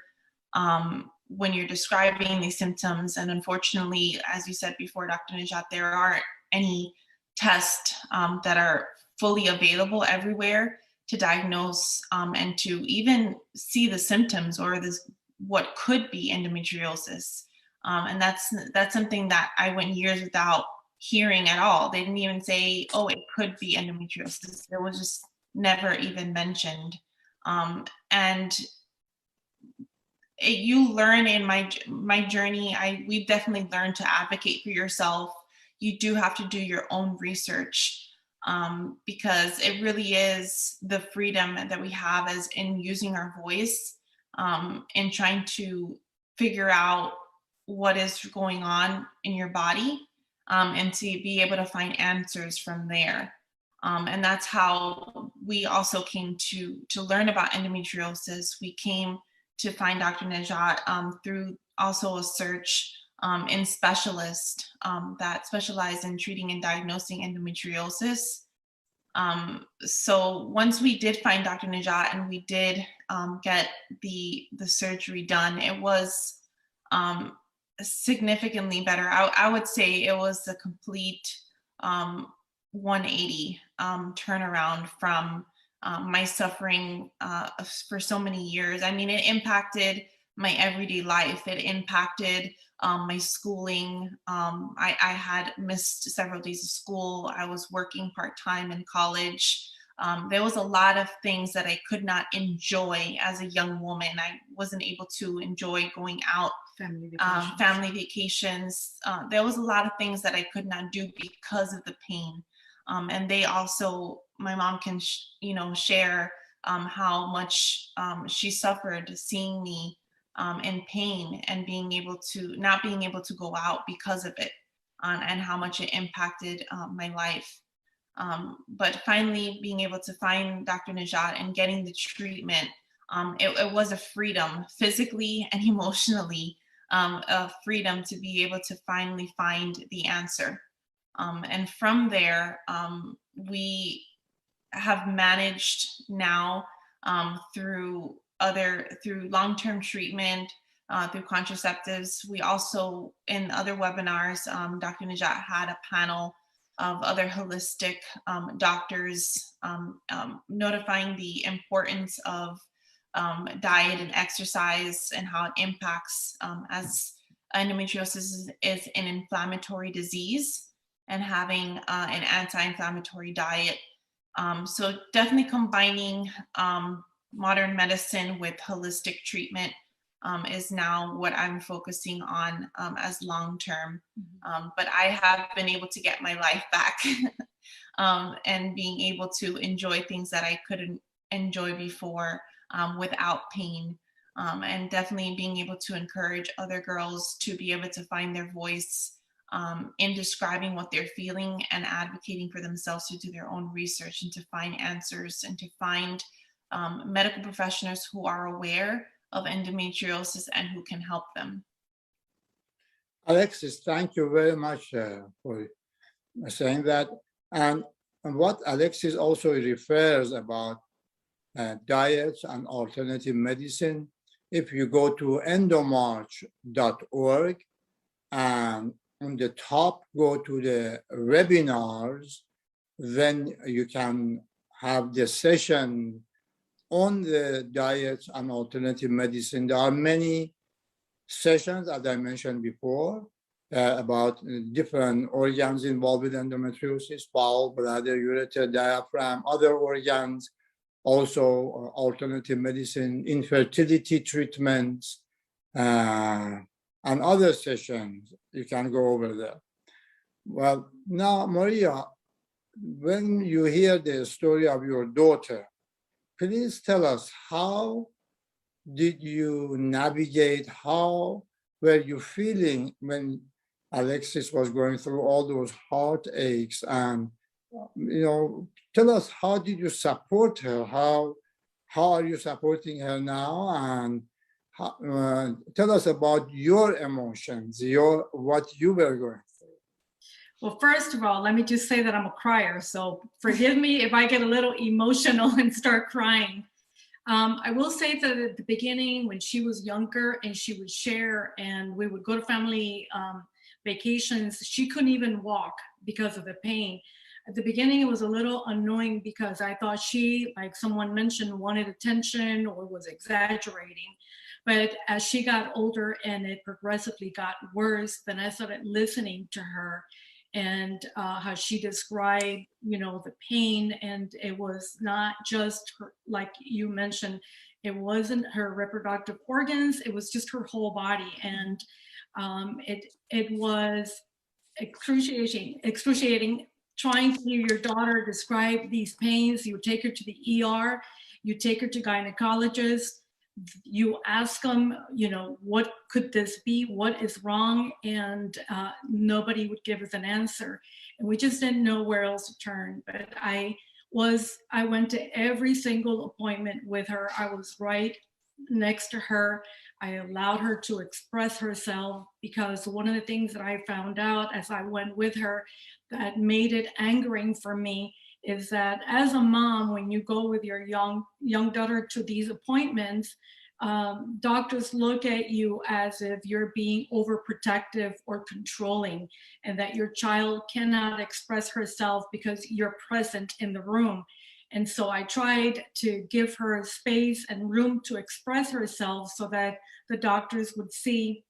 when you're describing these symptoms. And unfortunately, as you said before, Dr. Najat, there aren't any tests that are fully available everywhere to diagnose and to even see the symptoms or this what could be endometriosis. And that's something that I went years without hearing at all. They didn't even say, oh, it could be endometriosis. It was just never even mentioned. And you learn in my journey, we definitely learned to advocate for yourself. You do have to do your own research because it really is the freedom that we have as in using our voice and trying to figure out what is going on in your body and to be able to find answers from there. And that's how we also came to learn about endometriosis. We came to find Dr. Najat through also a search in specialists that specialize in treating and diagnosing endometriosis. So once we did find Dr. Najat and we did get the surgery done, it was significantly better. I would say it was a complete 180 turnaround from my suffering for so many years. I mean, it impacted my everyday life. It impacted my schooling. I had missed several days of school. I was working part-time in college. There was a lot of things that I could not enjoy as a young woman. I wasn't able to enjoy going out, family vacations. There was a lot of things that I could not do because of the pain. And they also, my mom can, share how much she suffered seeing me in pain and not being able to go out because of it, and how much it impacted my life. But finally being able to find Dr. Najat and getting the treatment, it was a freedom physically and emotionally, a freedom to be able to finally find the answer. And from there, we have managed now through long-term treatment, through contraceptives. We also, in other webinars, Dr. Najat had a panel of other holistic doctors notifying the importance of diet and exercise and how it impacts, as endometriosis is an inflammatory disease, and having an anti-inflammatory diet. So definitely combining modern medicine with holistic treatment is now what I'm focusing on as long-term. But I have been able to get my life back and being able to enjoy things that I couldn't enjoy before without pain. And definitely being able to encourage other girls to be able to find their voice in describing what they're feeling and advocating for themselves to do their own research and to find answers and to find medical professionals who are aware of endometriosis and who can help them. Alexis, thank you very much for saying that. And what Alexis also refers about diets and alternative medicine, if you go to endomarch.org and on the top go to the webinars, then you can have the session on the diets and alternative medicine. There are many sessions, as I mentioned before, about different organs involved with endometriosis: bowel, bladder, ureter, diaphragm, other organs, also alternative medicine, infertility treatments, and other sessions. You can go over there. Well, now, Maria, when you hear the story of your daughter, please tell us, how did you navigate? How were you feeling when Alexis was going through all those heartaches? And, tell us, how did you support her? How how are you supporting her now? And tell us about your emotions, what you were going through. Well, first of all, let me just say that I'm a crier, so forgive me if I get a little emotional and start crying. I will say that at the beginning, when she was younger and she would share and we would go to family vacations, she couldn't even walk because of the pain. At the beginning, it was a little annoying because I thought she, like someone mentioned, wanted attention or was exaggerating. But as she got older and it progressively got worse, then I started listening to her and how she described, the pain. And it was not just her, like you mentioned, it wasn't her reproductive organs, it was just her whole body. And it was excruciating trying to hear your daughter describe these pains. You take her to the ER, you take her to gynecologists, you ask them, what could this be? What is wrong? And nobody would give us an answer. And we just didn't know where else to turn. But I went to every single appointment with her. I was right next to her. I allowed her to express herself, because one of the things that I found out as I went with her that made it angering for me is that as a mom, when you go with your young daughter to these appointments, doctors look at you as if you're being overprotective or controlling, and that your child cannot express herself because you're present in the room. And so I tried to give her space and room to express herself so that the doctors would see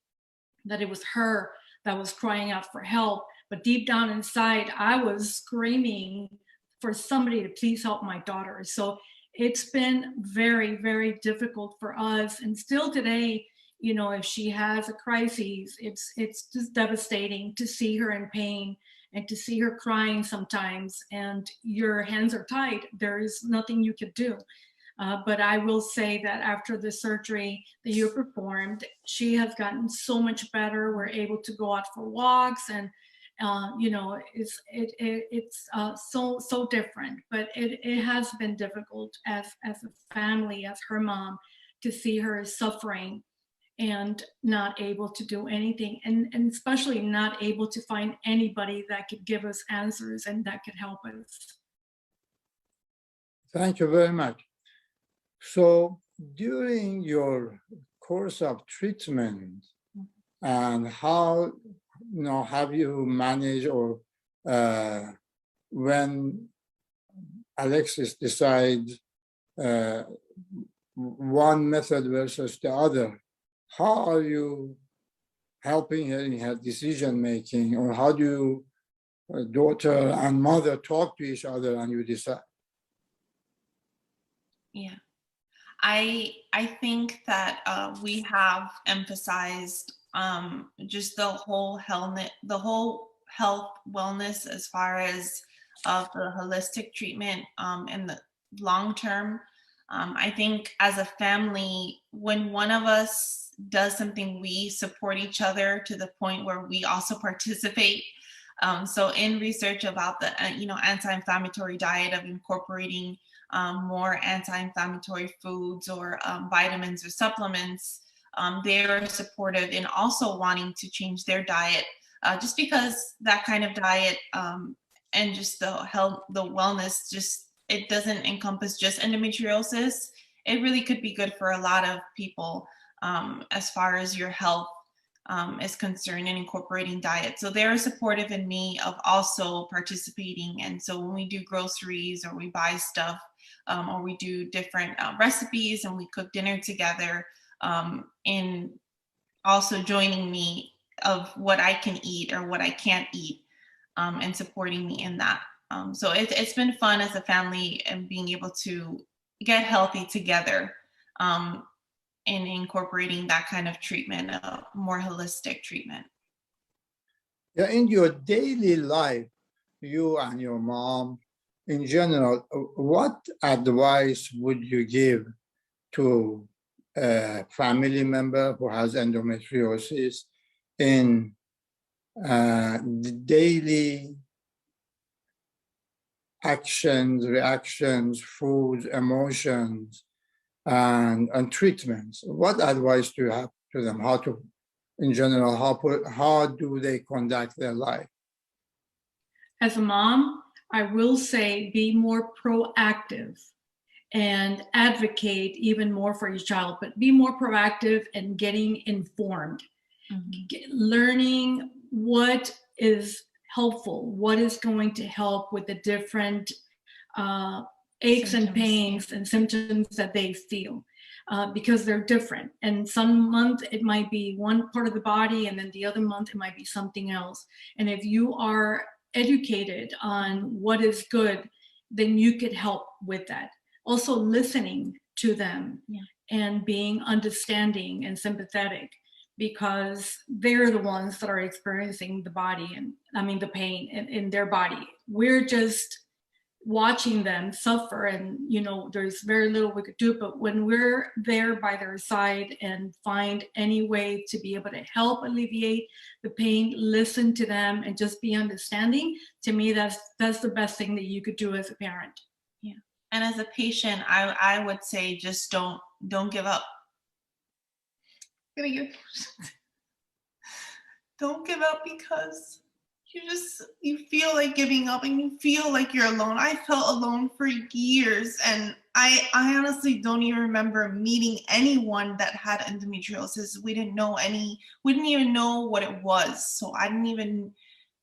that it was her that was crying out for help. But deep down inside, I was screaming for somebody to please help my daughter. So it's been very, very difficult for us. And still today, if she has a crisis, it's just devastating to see her in pain and to see her crying sometimes, and your hands are tied. There is nothing you could do. But I will say that after the surgery that you performed, she has gotten so much better. We're able to go out for walks, and it's so different. But it has been difficult as a family, as her mom, to see her suffering and not able to do anything, and especially not able to find anybody that could give us answers and that could help us. Thank you very much. So during your course of treatment, and how have you managed, or when Alexis decides one method versus the other, how are you helping her in her decision making, or how do daughter and mother talk to each other and you decide? Yeah, I think that we have emphasized just the whole health wellness, as far as the holistic treatment in the long term. I think as a family, when one of us does something, we support each other to the point where we also participate. So in research about the anti-inflammatory diet, of incorporating more anti-inflammatory foods or vitamins or supplements, they are supportive in also wanting to change their diet, just because that kind of diet and just the health, the wellness, just it doesn't encompass just endometriosis. It really could be good for a lot of people as far as your health is concerned, and incorporating diet. So they're supportive in me of also participating. And so when we do groceries, or we buy stuff, or we do different recipes, and we cook dinner together, in also joining me of what I can eat or what I can't eat, and supporting me in that. So it's been fun as a family, and being able to get healthy together, in incorporating that kind of treatment, more holistic treatment. Yeah, in your daily life, you and your mom, in general, what advice would you give to a family member who has endometriosis in the daily actions, reactions, foods, emotions, and treatments. What advice do you have to them? How to, in general, how do they conduct their life? As a mom, I will say be more proactive and advocate even more for your child, but be more proactive and getting informed, learning what is helpful, what is going to help with the different aches and pains and symptoms that they feel, because they're different. And some month it might be one part of the body, and then the other month it might be something else. And if you are educated on what is good, then you could help with that. Also listening to them and being understanding and sympathetic, because they're the ones that are experiencing the body and the pain in their body. We're just watching them suffer, and there's very little we could do. But when we're there by their side and find any way to be able to help alleviate the pain, listen to them, and just be understanding, to me that's the best thing that you could do as a parent. And as a patient, I would say just don't give up. Don't give up, because you feel like giving up and you feel like you're alone. I felt alone for years, and I honestly don't even remember meeting anyone that had endometriosis. We didn't even know what it was. So I didn't even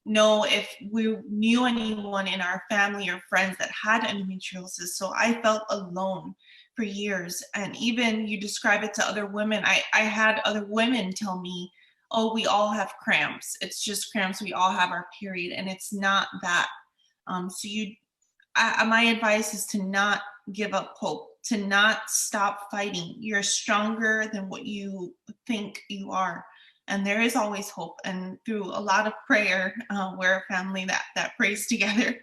know if we knew anyone in our family or friends that had endometriosis. So I felt alone for years. And even you describe it to other women. I had other women tell me, oh, we all have cramps. It's just cramps. We all have our period. And it's not that. My advice is to not give up hope, to not stop fighting. You're stronger than what you think you are. And there is always hope. And through a lot of prayer, we're a family that prays together.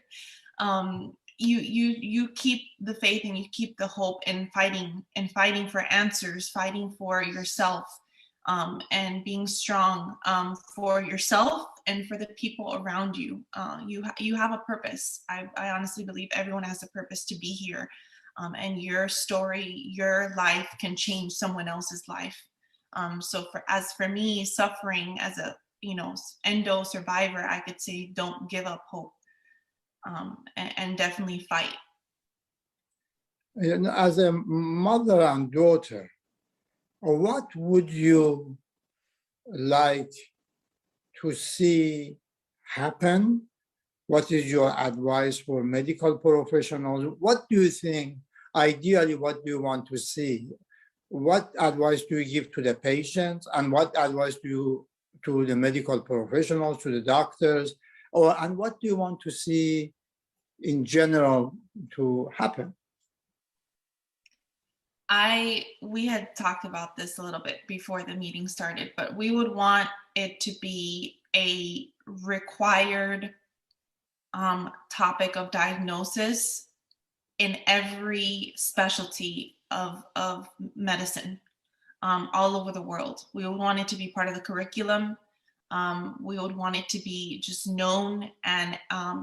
You keep the faith and you keep the hope in fighting for answers, fighting for yourself, and being strong for yourself and for the people around you. You have a purpose. I honestly believe everyone has a purpose to be here, and your story, your life can change someone else's life. So for me, suffering as a endo survivor, I could say don't give up hope, and definitely fight. As a mother and daughter, what would you like to see happen? What is your advice for medical professionals? What do you think, ideally, what do you want to see? What advice do you give to the patients, and what advice do you to the medical professionals, to the doctors, and what do you want to see in general to happen? We had talked about this a little bit before the meeting started, but we would want it to be a required topic of diagnosis in every specialty of medicine, all over the world. We would want it to be part of the curriculum. We would want it to be just known and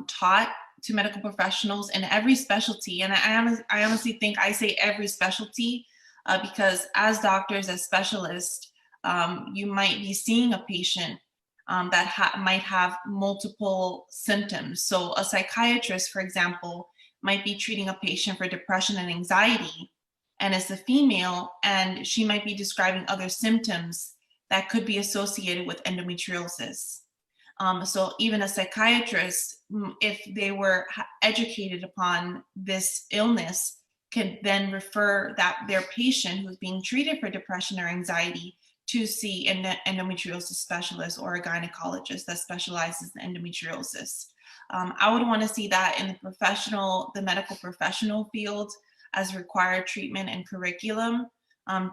taught to medical professionals in every specialty. And I honestly think I say every specialty because as doctors, as specialists, you might be seeing a patient that might have multiple symptoms. So a psychiatrist, for example, might be treating a patient for depression and anxiety, and it's a female, and she might be describing other symptoms that could be associated with endometriosis. So even a psychiatrist, if they were educated upon this illness, could then refer their patient who's being treated for depression or anxiety to see an endometriosis specialist or a gynecologist that specializes in endometriosis. I would want to see that in the medical professional field as required treatment and curriculum,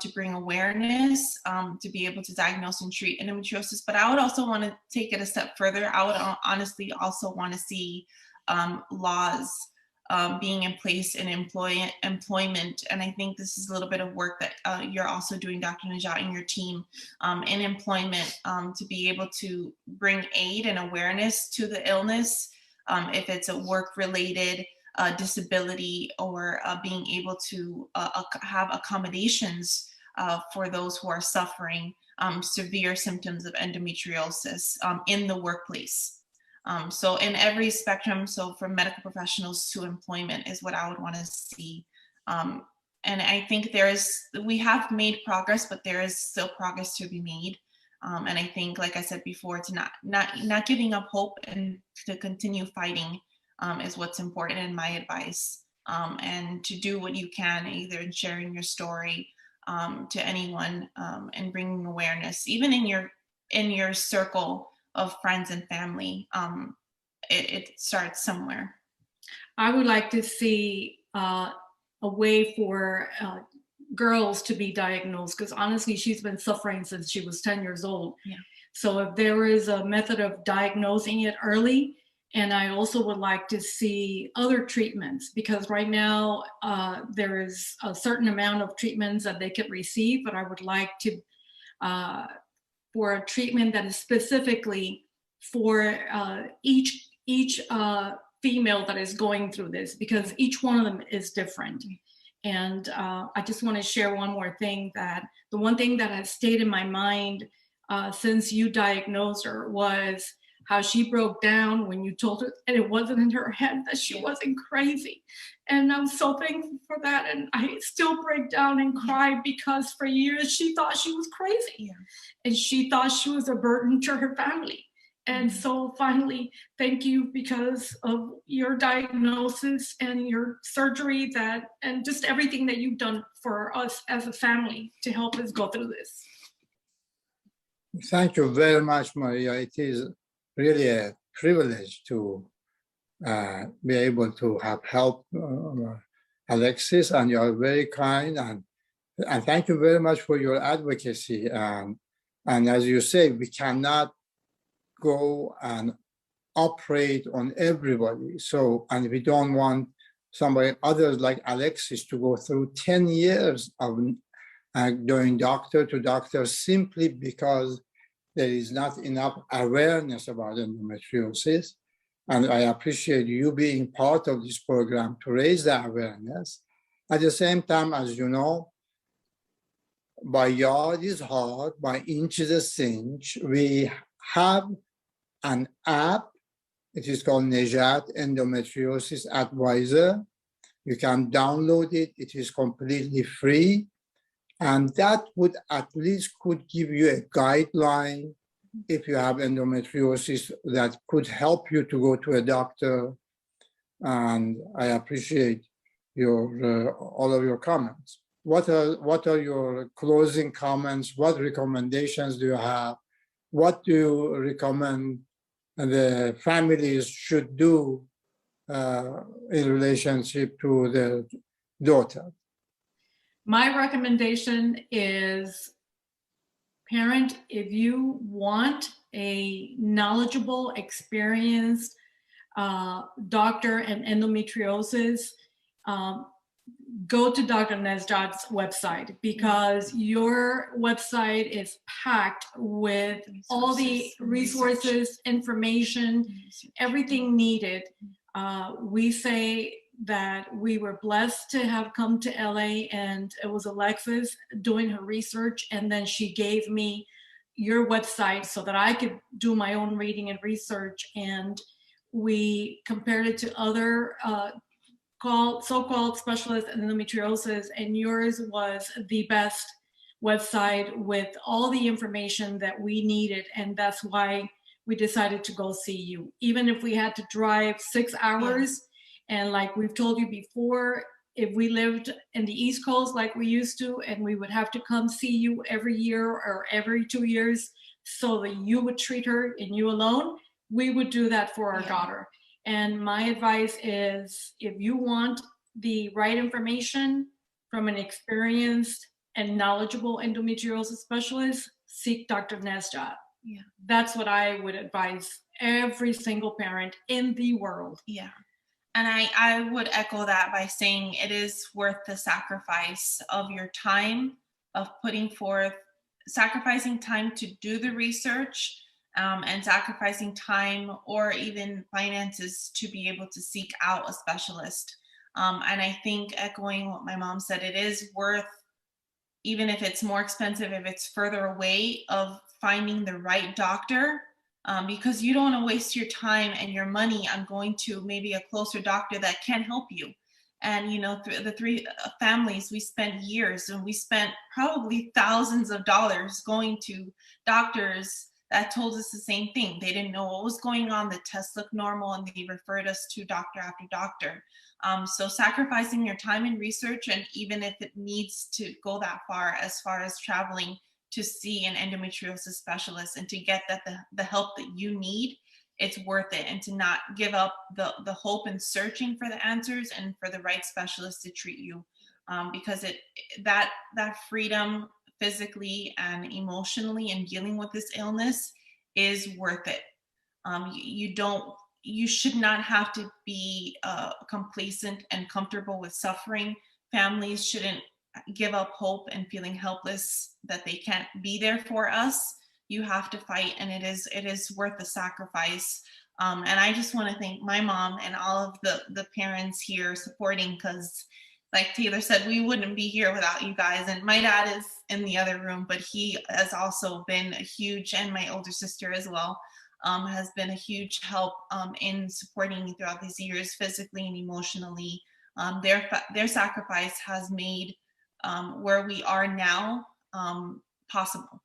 to bring awareness, to be able to diagnose and treat endometriosis. But I would also want to take it a step further. I would honestly also want to see laws being in place in employment. And I think this is a little bit of work that you're also doing, Dr. Najat, and your team in employment, to be able to bring aid and awareness to the illness. If it's a work-related disability or being able to have accommodations for those who are suffering severe symptoms of endometriosis in the workplace. So in every spectrum, so from medical professionals to employment is what I would want to see. And I think we have made progress, but there is still progress to be made. And I think, like I said before, to not giving up hope and to continue fighting is what's important in my advice. And to do what you can, either in sharing your story to anyone and bringing awareness, even in your circle of friends and family. It starts somewhere. I would like to see a way for girls to be diagnosed, because honestly, she's been suffering since she was 10 years old. Yeah. So if there is a method of diagnosing it early, and I also would like to see other treatments, because right now there is a certain amount of treatments that they could receive, but I would like to for a treatment that is specifically for each female that is going through this, because each one of them is different. And I just want to share one more thing, that the one thing that has stayed in my mind since you diagnosed her was how she broke down when you told her, and it wasn't in her head, that she wasn't crazy. And I'm so thankful for that. And I still break down and cry, because for years she thought she was crazy. And she thought she was a burden to her family. And so finally, thank you, because of your diagnosis and your surgery, and just everything that you've done for us as a family to help us go through this. Thank you very much, Maria. It is really a privilege to be able to have helped Alexis, and you are very kind, and thank you very much for your advocacy. And as you say, we cannot go and operate on everybody. So, and we don't want others like Alexis to go through 10 years of going doctor to doctor simply because there is not enough awareness about endometriosis. And I appreciate you being part of this program to raise the awareness. At the same time, as you know, by yard is hard, by inch is a cinch. We have an app. It is called Nejat Endometriosis Advisor. You can download it. It is completely free. And that would at least could give you a guideline if you have endometriosis that could help you to go to a doctor. And I appreciate your all of your comments. What are your closing comments? What recommendations do you have? What do you recommend the families should do in relationship to their daughter? My recommendation is, parent, if you want a knowledgeable, experienced doctor in endometriosis, go to Dr. Nesjad's website, because your website is packed with all the resources, information, everything needed. We say that we were blessed to have come to LA, and it was Alexis doing her research, and then she gave me your website so that I could do my own reading and research, and we compared it to other so-called specialists in endometriosis, and yours was the best website with all the information that we needed, and that's why we decided to go see you. Even if we had to drive 6 hours, and like we've told you before, if we lived in the East Coast like we used to, and we would have to come see you every year or every 2 years so that you would treat her and you alone, we would do that for our daughter. And my advice is, if you want the right information from an experienced and knowledgeable endometriosis specialist, seek Dr. Nesjad. Yeah. That's what I would advise every single parent in the world. Yeah. And I would echo that by saying it is worth the sacrifice of your time, of putting forth, sacrificing time to do the research, and sacrificing time or even finances to be able to seek out a specialist. And I think, echoing what my mom said, it is worth, even if it's more expensive, if it's further away, of finding the right doctor, because you don't want to waste your time and your money on going to maybe a closer doctor that can't help you. And the three families, we spent years, and we spent probably thousands of dollars going to doctors that told us the same thing. They didn't know what was going on. The tests looked normal, and they referred us to doctor after doctor. So sacrificing your time and research, and even if it needs to go that far as traveling to see an endometriosis specialist and to get the help that you need, it's worth it. And to not give up the hope in searching for the answers and for the right specialist to treat you, because that freedom physically and emotionally in dealing with this illness is worth it. You should not have to be complacent and comfortable with suffering. Families shouldn't give up hope and feeling helpless that they can't be there for us. You have to fight, and it is worth the sacrifice. And I just want to thank my mom and all of the parents here supporting, because like Taylor said, we wouldn't be here without you guys. And my dad is in the other room, but he has also been a huge, and my older sister as well, has been a huge help in supporting me throughout these years, physically and emotionally. Their sacrifice has made where we are now possible.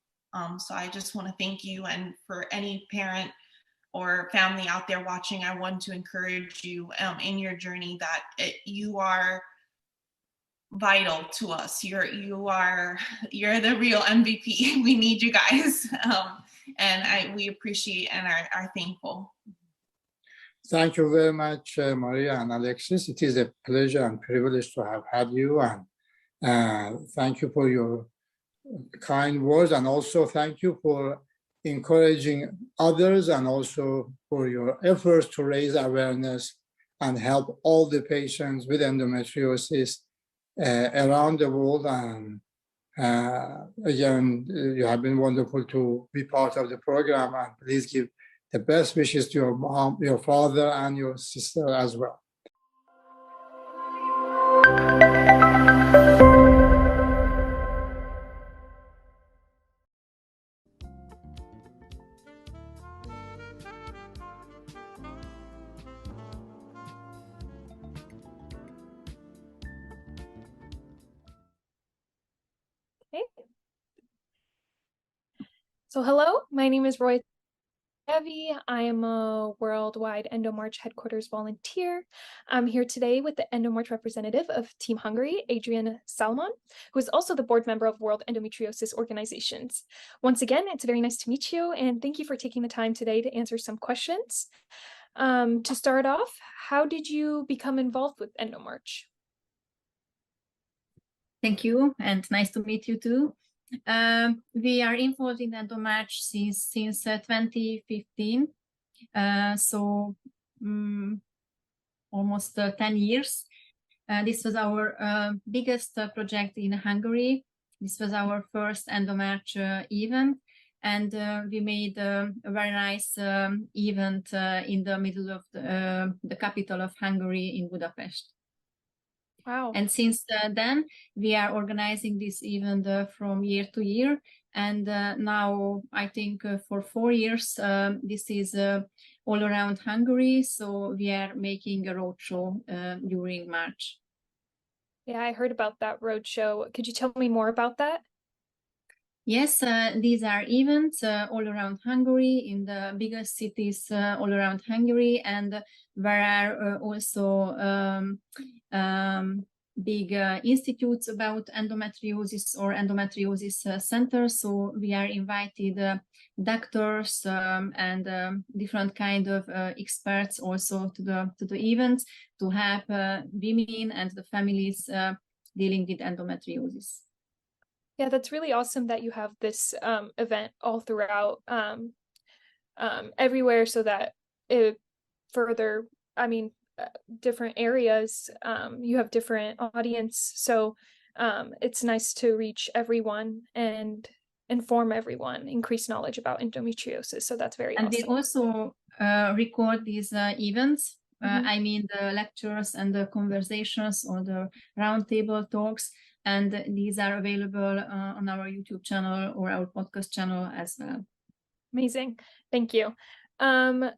So I just want to thank you. And for any parent or family out there watching, I want to encourage you in your journey that you are vital to us. You're the real MVP. We need you guys. And we appreciate and are thankful. Thank you very much, Maria and Alexis. It is a pleasure and privilege to have had you, and thank you for your kind words, and also thank you for encouraging others, and also for your efforts to raise awareness and help all the patients with endometriosis around the world. And again, you have been wonderful to be part of the program, and please give the best wishes to your mom, your father, and your sister as well. Okay. So hello, my name is Roy. I am a worldwide EndoMarch headquarters volunteer. I'm here today with the EndoMarch representative of Team Hungary, Adrian Salmon, who is also the board member of World Endometriosis Organizations. Once again, it's very nice to meet you, and thank you for taking the time today to answer some questions. To start off, how did you become involved with EndoMarch? Thank you, and nice to meet you too. We are involved in EndoMarch since 2015, so almost 10 years. This was our biggest project in Hungary. This was our first EndoMarch event, and we made a very nice event in the middle of the capital of Hungary, in Budapest. Wow. And since then, we are organizing this event from year to year. And now, I think for 4 years, this is all around Hungary. So we are making a roadshow during March. Yeah, I heard about that roadshow. Could you tell me more about that? Yes, these are events all around Hungary, in the biggest cities all around Hungary, and there are also big institutes about endometriosis or endometriosis centers. So we are invited doctors and different kind of experts also to the events to help women and the families dealing with endometriosis. Yeah, that's really awesome that you have this event all throughout everywhere, so that it further, different areas, you have different audience. So it's nice to reach everyone. And inform everyone, increase knowledge about endometriosis. So that's very And awesome. we also record these events. I mean, the lectures and the conversations or the roundtable talks. And these are available on our YouTube channel or our podcast channel as well. Amazing. Thank you. Along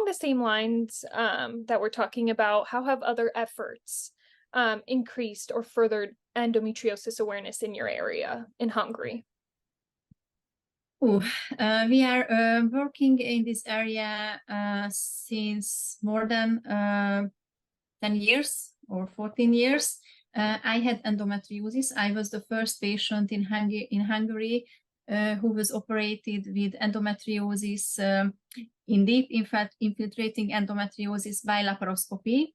the same lines that we're talking about, how have other efforts increased or furthered endometriosis awareness in your area in Hungary? We are working in this area since more than 10 years or 14 years. I had endometriosis. I was the first patient in Hungary who was operated with endometriosis, in deep infiltrating endometriosis by laparoscopy.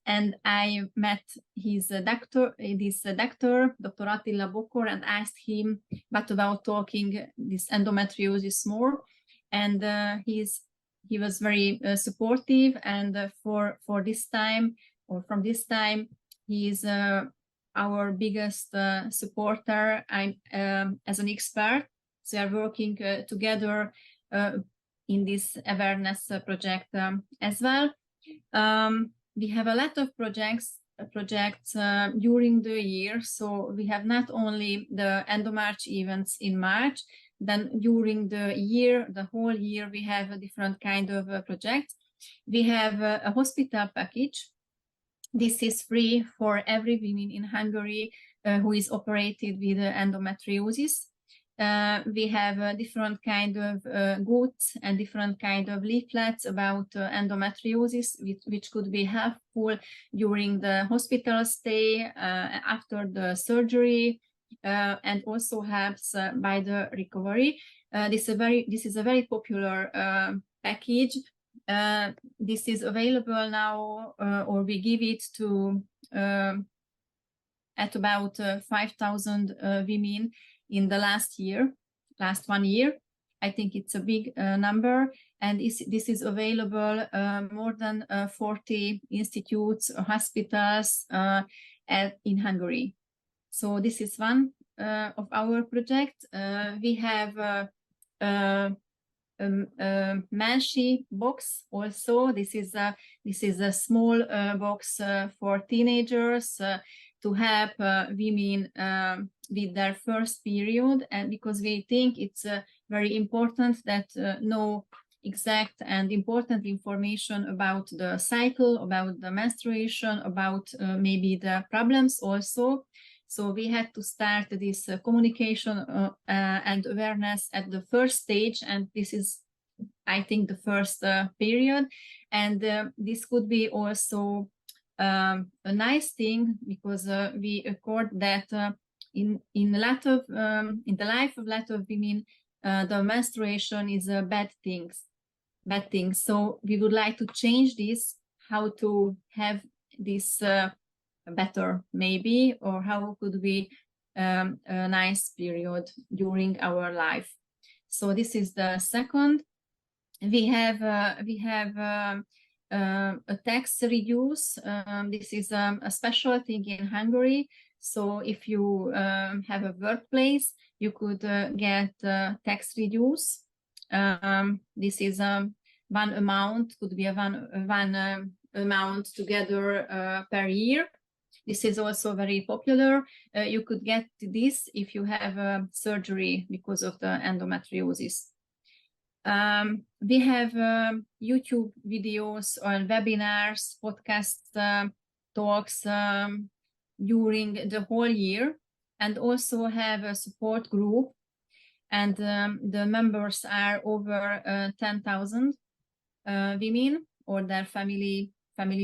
And I met Dr. Attila Bokor, and asked him about talking this endometriosis more. And he was very supportive. And for this time, or from this time, he is our biggest supporter. I'm as an expert. So we are working together in this awareness project as well. We have a lot of projects during the year. So we have not only the EndoMarch events in March, then during the year, the whole year, we have a different kind of projects. We have a hospital package. This is free for every woman in Hungary who is operated with endometriosis. We have different kind of goods and different kind of leaflets about endometriosis, which could be helpful during the hospital stay, after the surgery, and also helps by the recovery. This is a very popular package. This is available now, or we give it to at about 5,000 women in the last 1 year. I think it's a big number, and this is available more than 40 institutes or hospitals in Hungary. So this is one of our projects. We have Manshi box also. This is a small box for teenagers to help women with their first period, and because we think it's very important that know exact and important information about the cycle, about the menstruation, about maybe the problems also. So we had to start this communication and awareness at the first stage, and this is, I think, the first period. And this could be also a nice thing, because we record that in the life of a lot of women, the menstruation is a bad thing. So we would like to change this, how to have this better maybe, or how could we a nice period during our life. So this is the second. We have a tax reduce. This is a special thing in Hungary. So if you have a workplace, you could get tax reduce. This is one amount, could be one amount together per year. This is also very popular. You could get this if you have a surgery because of the endometriosis. We have YouTube videos or webinars, podcast talks during the whole year, and also have a support group. And the members are over 10,000 women or their family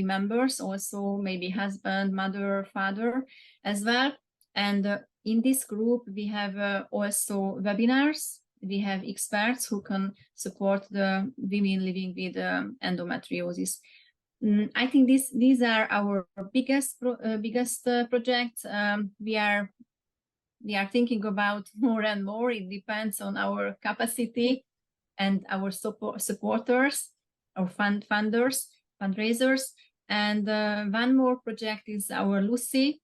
members, also maybe husband, mother, father as well. And in this group, we have also webinars. We have experts who can support the women living with endometriosis. I think these are our biggest projects. We are thinking about more and more. It depends on our capacity and our supporters or fundraisers. And one more project is our Lucy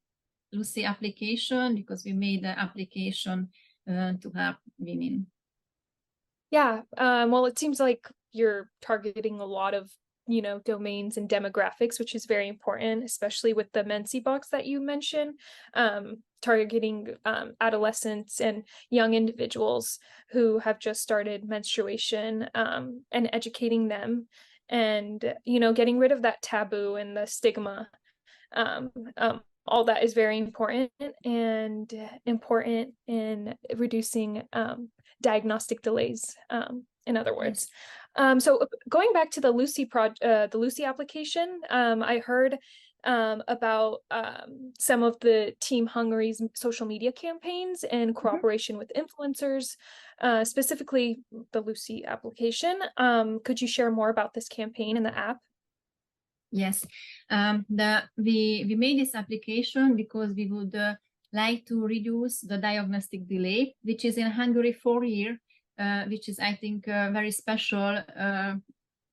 application, because we made the application to help women. Yeah, well, it seems like you're targeting a lot of, domains and demographics, which is very important, especially with the Mensi box that you mentioned, targeting adolescents and young individuals who have just started menstruation, and educating them, and, getting rid of that taboo and the stigma. Um, all that is very important, and important in reducing diagnostic delays, in other words. So going back to the Lucy application, I heard about some of the Team Hungary's social media campaigns in cooperation with influencers, specifically the Lucy application. Could you share more about this campaign and the app? Yes, we made this application because we would like to reduce the diagnostic delay, which is in Hungary 4 years, which is, I think, very special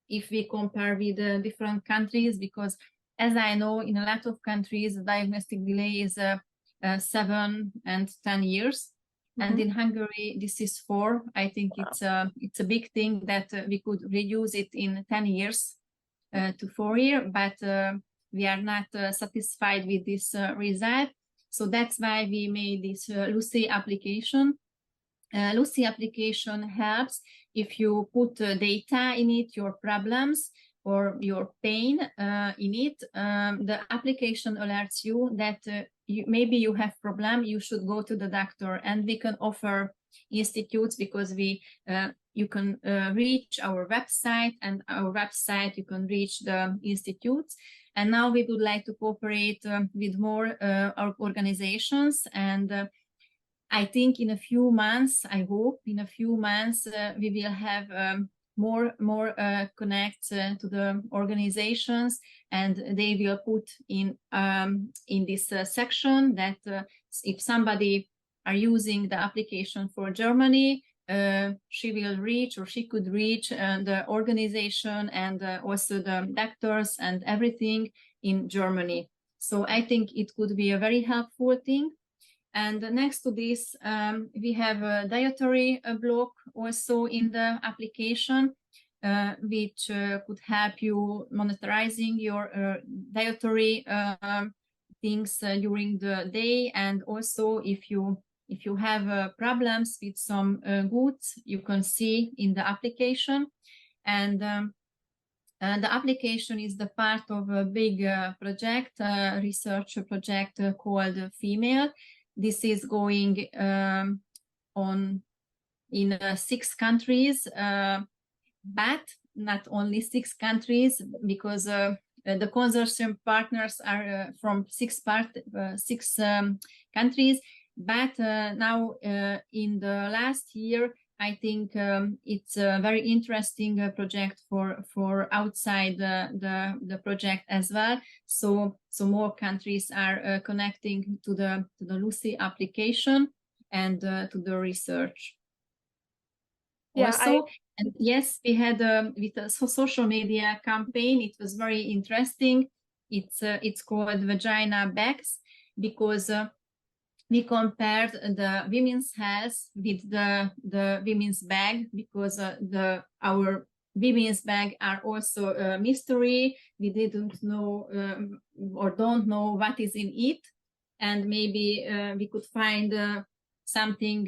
if we compare with different countries, because as I know, in a lot of countries, the diagnostic delay is 7 and 10 years. And in Hungary, this is 4. I think it's a big thing that we could reduce it in 10 years. To 4 years, but we are not satisfied with this result. So that's why we made this Lucy application. Lucy application helps if you put data in it, your problems or your pain in it. The application alerts you that maybe you have problem, you should go to the doctor, and we can offer institutes because you can reach our website, and our website you can reach the institutes. And now we would like to cooperate with more organizations, and I think in a few months, I hope in a few months we will have more connect to the organizations, and they will put in this section that if somebody are using the application for Germany, she will reach, or she could reach the organization and also the doctors and everything in Germany. So I think it could be a very helpful thing. And next to this, we have a dietary block also in the application, which could help you monitoring your dietary things during the day. And also if you have problems with some goods, you can see in the application. And the application is the part of a big project, research project called Female. This is going on in 6 countries, but not only 6 countries, because the consortium partners are from 6 countries. But now in the last year, I think it's a very interesting project for outside the project as well. So more countries are connecting to the Lucy application and to the research. Yeah, also, and yes, we had with a social media campaign. It was very interesting. It's called Vagina Bags, because we compared the women's health with the women's bag, because our women's bag are also a mystery. We didn't know or don't know what is in it, and maybe we could find something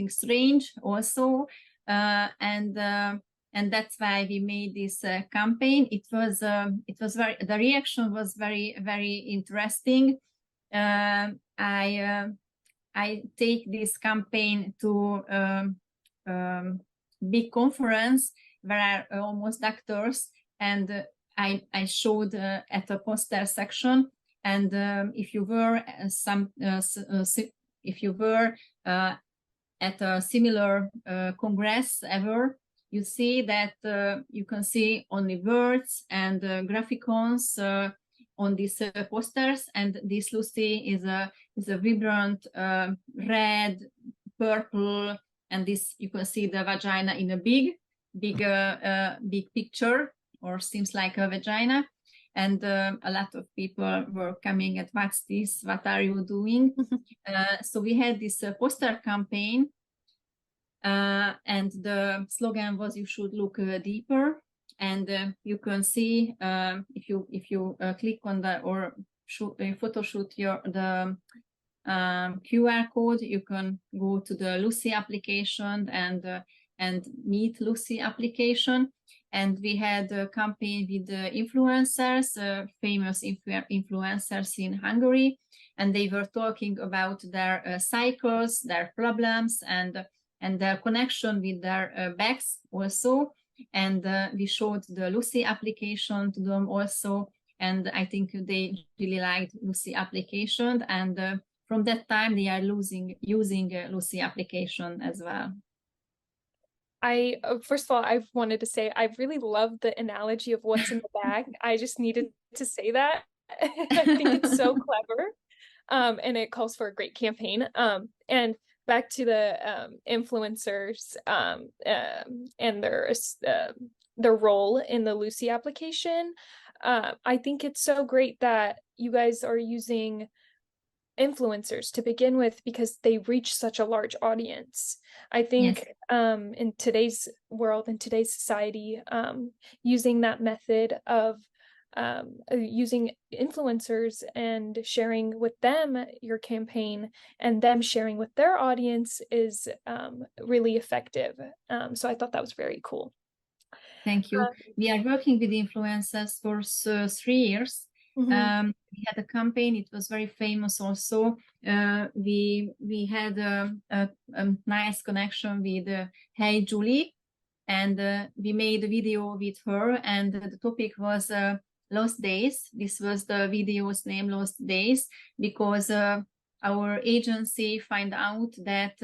strange also, and that's why we made this campaign. It was the reaction was very interesting. I take this campaign to big conference where are almost doctors, and I showed at a poster section. And if you were at a similar congress ever, you see that you can see only words and graphicons on these posters, and this Lucy is a vibrant red, purple, and this you can see the vagina in a big picture, or seems like a vagina. and a lot of people were coming at what's this, what are you doing? So we had this poster campaign, and the slogan was, you should look deeper. And you can see if you click on the or photo shoot the QR code, you can go to the Lucy application and meet Lucy application. And we had a campaign with influencers, famous influencers in Hungary, and they were talking about their cycles, their problems, and their connection with their backs also. And we showed the Lucy application to them also, and I think they really liked Lucy application. And from that time, they are using Lucy application as well. First of all, I wanted to say I really love the analogy of what's in the bag. I just needed to say that. I think it's so clever, and it calls for a great campaign. And back to the influencers and their role in the Lucy application. I think it's so great that you guys are using influencers to begin with, because they reach such a large audience. I think in today's world, in today's society, using that method of using influencers and sharing with them your campaign and them sharing with their audience is really effective. So I thought that was very cool. Thank you. We are working with influencers for 3 years. Mm-hmm. We had a campaign, it was very famous also. We had a nice connection with Hey Julie, and we made a video with her, and the topic was Lost Days. This was the video's name, Lost Days, because our agency find out that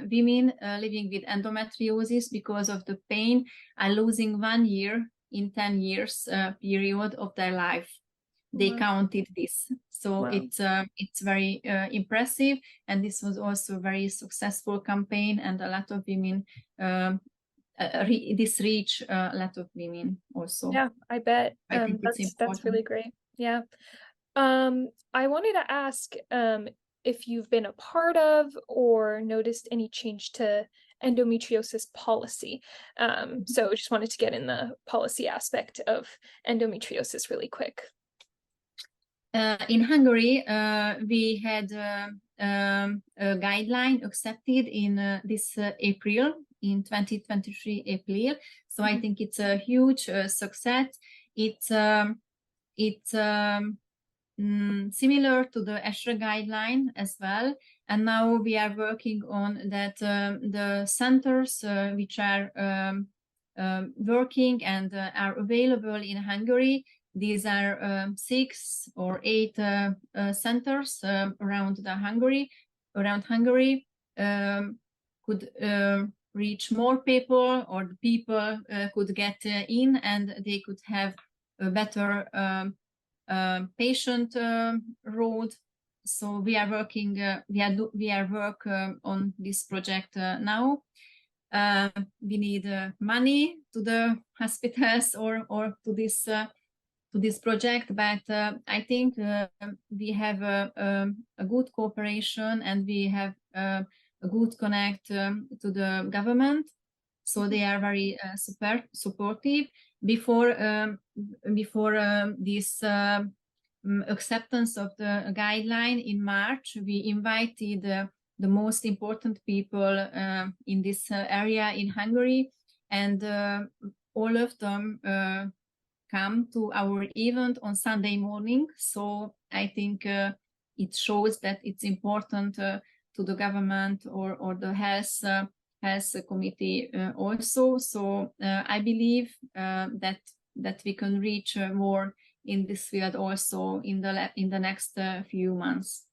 women living with endometriosis, because of the pain, are losing 1 year in 10 years period of their life. They counted this, so it's very impressive, and this was also a very successful campaign, and a lot of women this reach a lot of women also. Yeah, I bet. I think it's important. That's really great. Yeah. I wanted to ask if you've been a part of or noticed any change to endometriosis policy. So just wanted to get in the policy aspect of endometriosis really quick. In Hungary, we had a guideline accepted in this April, in 2023 April. So I think it's a huge success. It's similar to the ESHRE guideline as well. And now we are working on that the centers which are working and are available in Hungary. These are 6 or 8 centers around Hungary, could reach more people, or the people could get in, and they could have a better patient road. So we are working, we are work on this project now. We need money to the hospitals or to this project, but I think we have a good cooperation, and we have a good connect to the government, so they are very supportive. Before this acceptance of the guideline in March, we invited the most important people in this area in Hungary, and all of them come to our event on Sunday morning. So I think it shows that it's important to the government or the health committee also. So I believe that we can reach more in this field also in the next few months.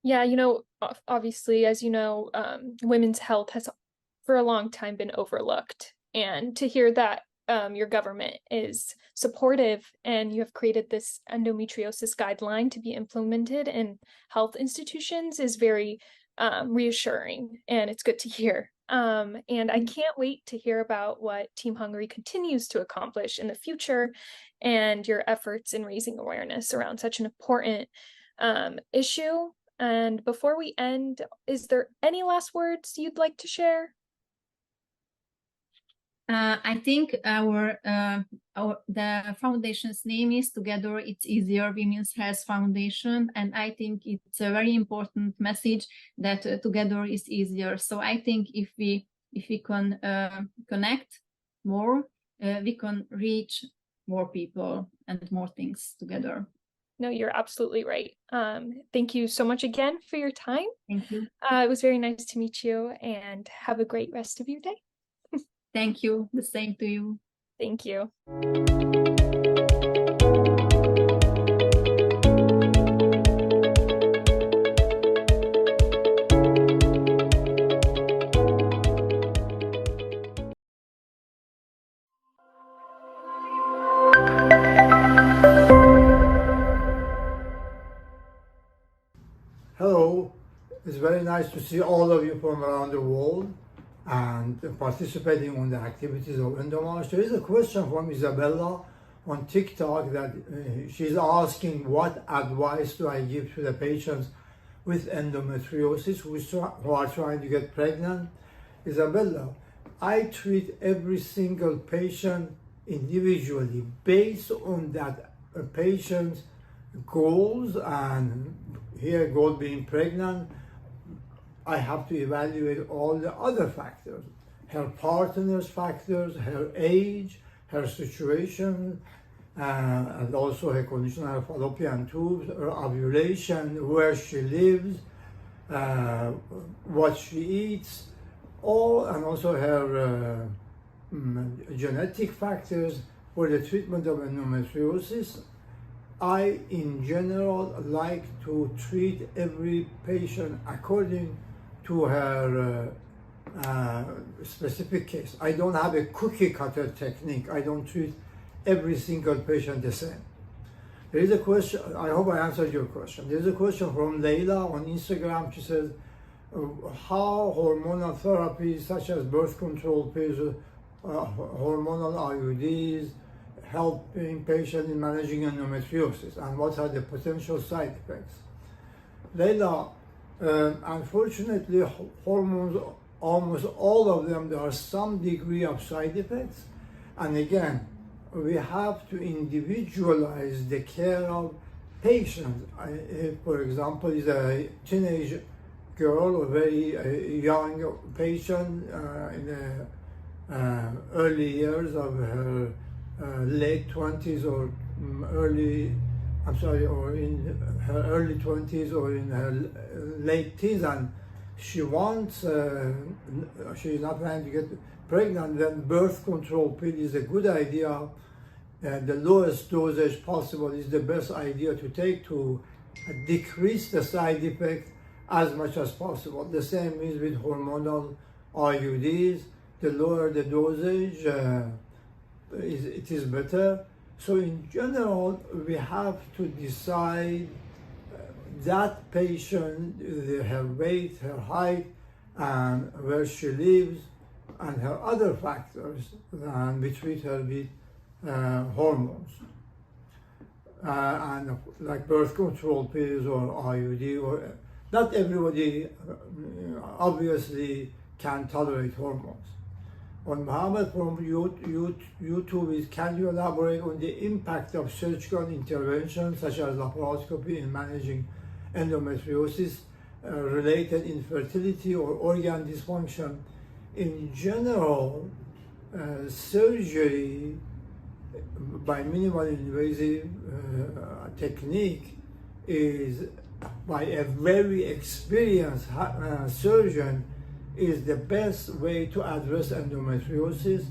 Yeah, you know, obviously, as you know, women's health has for a long time been overlooked, and to hear that your government is supportive and you have created this endometriosis guideline to be implemented in health institutions is very reassuring, and it's good to hear. And I can't wait to hear about what Team Hungary continues to accomplish in the future and your efforts in raising awareness around such an important issue. And before we end, is there any last words you'd like to share? I think the foundation's name is Together It's Easier Women's Health Foundation, and I think it's a very important message that together is easier. So I think if we can connect more, we can reach more people and more things together. No, you're absolutely right. Thank you so much again for your time. Thank you. It was very nice to meet you, and have a great rest of your day. Thank you. The same to you. Thank you. Hello, it's very nice to see all of you from around the world and participating on the activities of EndoMarch. There is a question from Isabella on TikTok that she's asking, what advice do I give to the patients with endometriosis who are trying to get pregnant? Isabella, I treat every single patient individually based on that patient's goals, and here goal being pregnant. I have to evaluate all the other factors, her partner's factors, her age, her situation, and also her condition, her fallopian tubes, her ovulation, where she lives, what she eats, and also her genetic factors for the treatment of endometriosis. I, in general, like to treat every patient according to her specific case. I don't have a cookie cutter technique. I don't treat every single patient the same. There is a question, I hope I answered your question. There's a question from Leila on Instagram. She says, how hormonal therapies such as birth control pills, hormonal IUDs, helping patients in managing endometriosis, and what are the potential side effects? Leila, unfortunately, hormones, almost all of them, there are some degree of side effects. And again, we have to individualize the care of patients. For example, is a teenage girl, a very young patient in the early years of her late 20s or or in her early 20s or in her late teens, and she wants, she's not planning to get pregnant, then birth control pill is a good idea. The lowest dosage possible is the best idea to take to decrease the side effect as much as possible. The same is with hormonal IUDs. The lower the dosage, it is better. So in general, we have to decide that patient, her weight, her height, and where she lives, and her other factors, and we treat her with hormones. And like birth control pills or IUD, or not everybody obviously can tolerate hormones. On Mohammed from YouTube is, can you elaborate on the impact of surgical interventions such as laparoscopy in managing endometriosis, related infertility or organ dysfunction? In general, surgery by minimally invasive technique is, by a very experienced surgeon, is the best way to address endometriosis,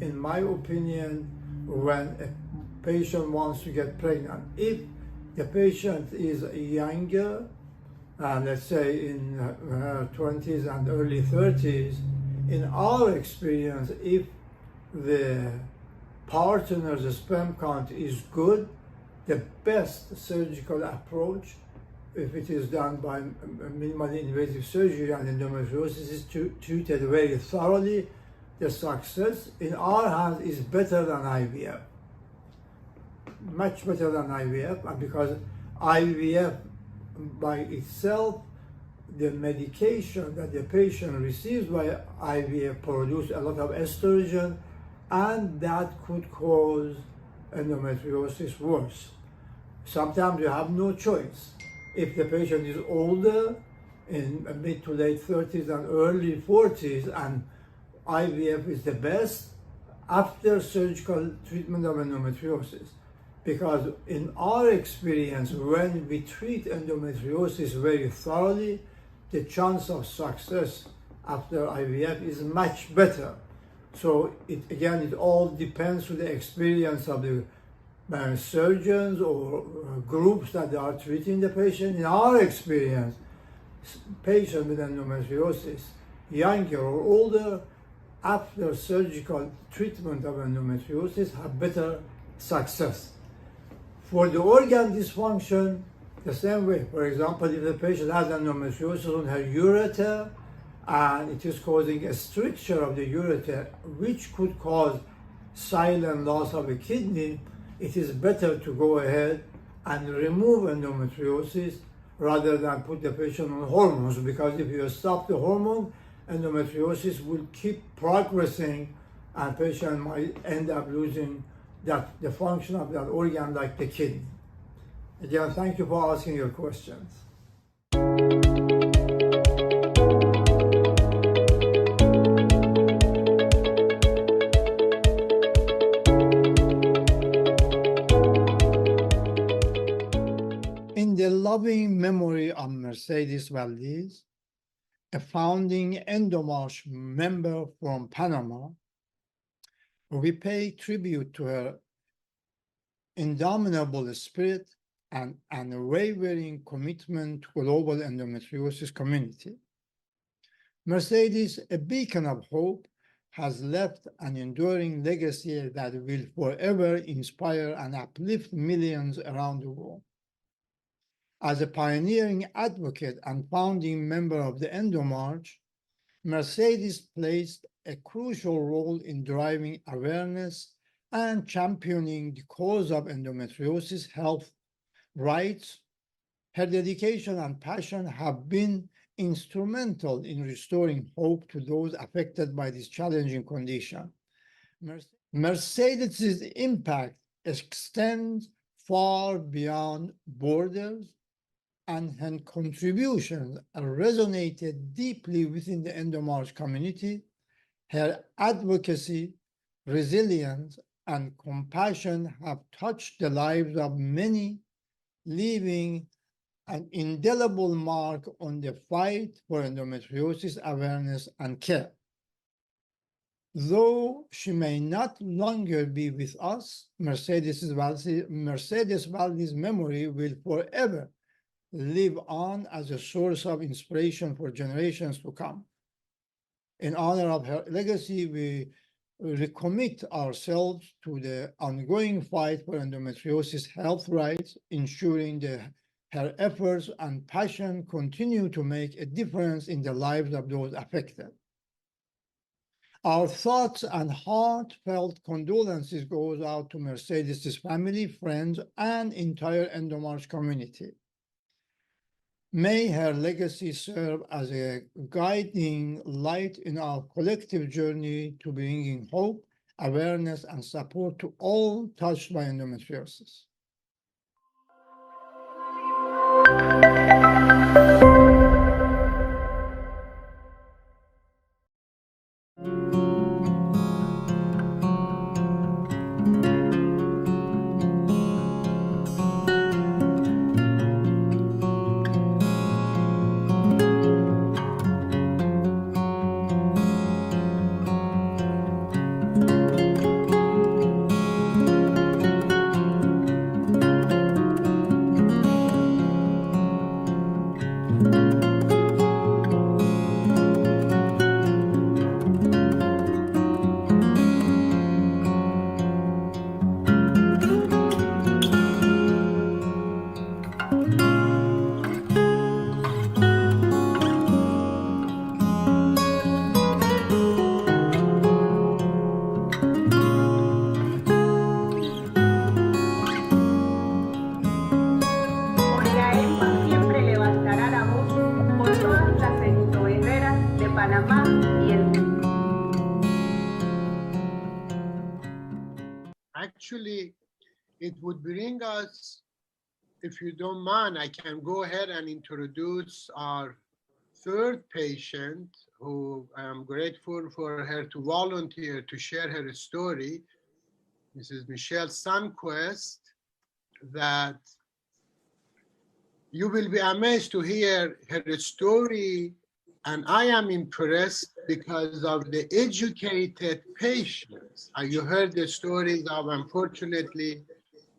in my opinion, when a patient wants to get pregnant. If the patient is younger, let's say in her 20s and early 30s, in our experience, if the partner's sperm count is good, the best surgical approach if it is done by minimally invasive surgery and endometriosis is treated very thoroughly, the success in our hands is better than IVF, much better than IVF, and because IVF by itself, the medication that the patient receives by IVF produce a lot of estrogen, and that could cause endometriosis worse. Sometimes you have no choice. If the patient is older, in mid to late 30s and early 40s, and IVF is the best after surgical treatment of endometriosis. Because in our experience, when we treat endometriosis very thoroughly, the chance of success after IVF is much better. So it all depends on the experience of the surgeons or groups that are treating the patient. In our experience, patients with endometriosis, younger or older, after surgical treatment of endometriosis have better success. For the organ dysfunction, the same way. For example, if the patient has endometriosis on her ureter and it is causing a stricture of the ureter, which could cause silent loss of a kidney, it is better to go ahead and remove endometriosis rather than put the patient on hormones, because if you stop the hormone, endometriosis will keep progressing and patient might end up losing the function of that organ like the kidney. Again, thank you for asking your questions. In the loving memory of Mercedes Valdez, a founding EndoMarch member from Panama, we pay tribute to her indomitable spirit and unwavering commitment to global endometriosis community. Mercedes, a beacon of hope, has left an enduring legacy that will forever inspire and uplift millions around the world. As a pioneering advocate and founding member of the EndoMarch, Mercedes played a crucial role in driving awareness and championing the cause of endometriosis health rights. Her dedication and passion have been instrumental in restoring hope to those affected by this challenging condition. Mercedes' impact extends far beyond borders, and her contributions resonated deeply within the EndoMarch community. Her advocacy, resilience, and compassion have touched the lives of many, leaving an indelible mark on the fight for endometriosis awareness and care. Though she may not longer be with us, Mercedes Valdez's memory will forever live on as a source of inspiration for generations to come. In honor of her legacy, we recommit ourselves to the ongoing fight for endometriosis health rights, ensuring that her efforts and passion continue to make a difference in the lives of those affected. Our thoughts and heartfelt condolences goes out to Mercedes' family, friends, and entire EndoMarch community. May her legacy serve as a guiding light in our collective journey to bringing hope, awareness, and support to all touched by endometriosis. actually, it would bring us, if you don't mind, I can go ahead and introduce our third patient, who I'm grateful for her to volunteer to share her story. Mrs. Michelle Sunquest, that you will be amazed to hear her story, and I am impressed because of the educated patients. You heard the stories of, unfortunately,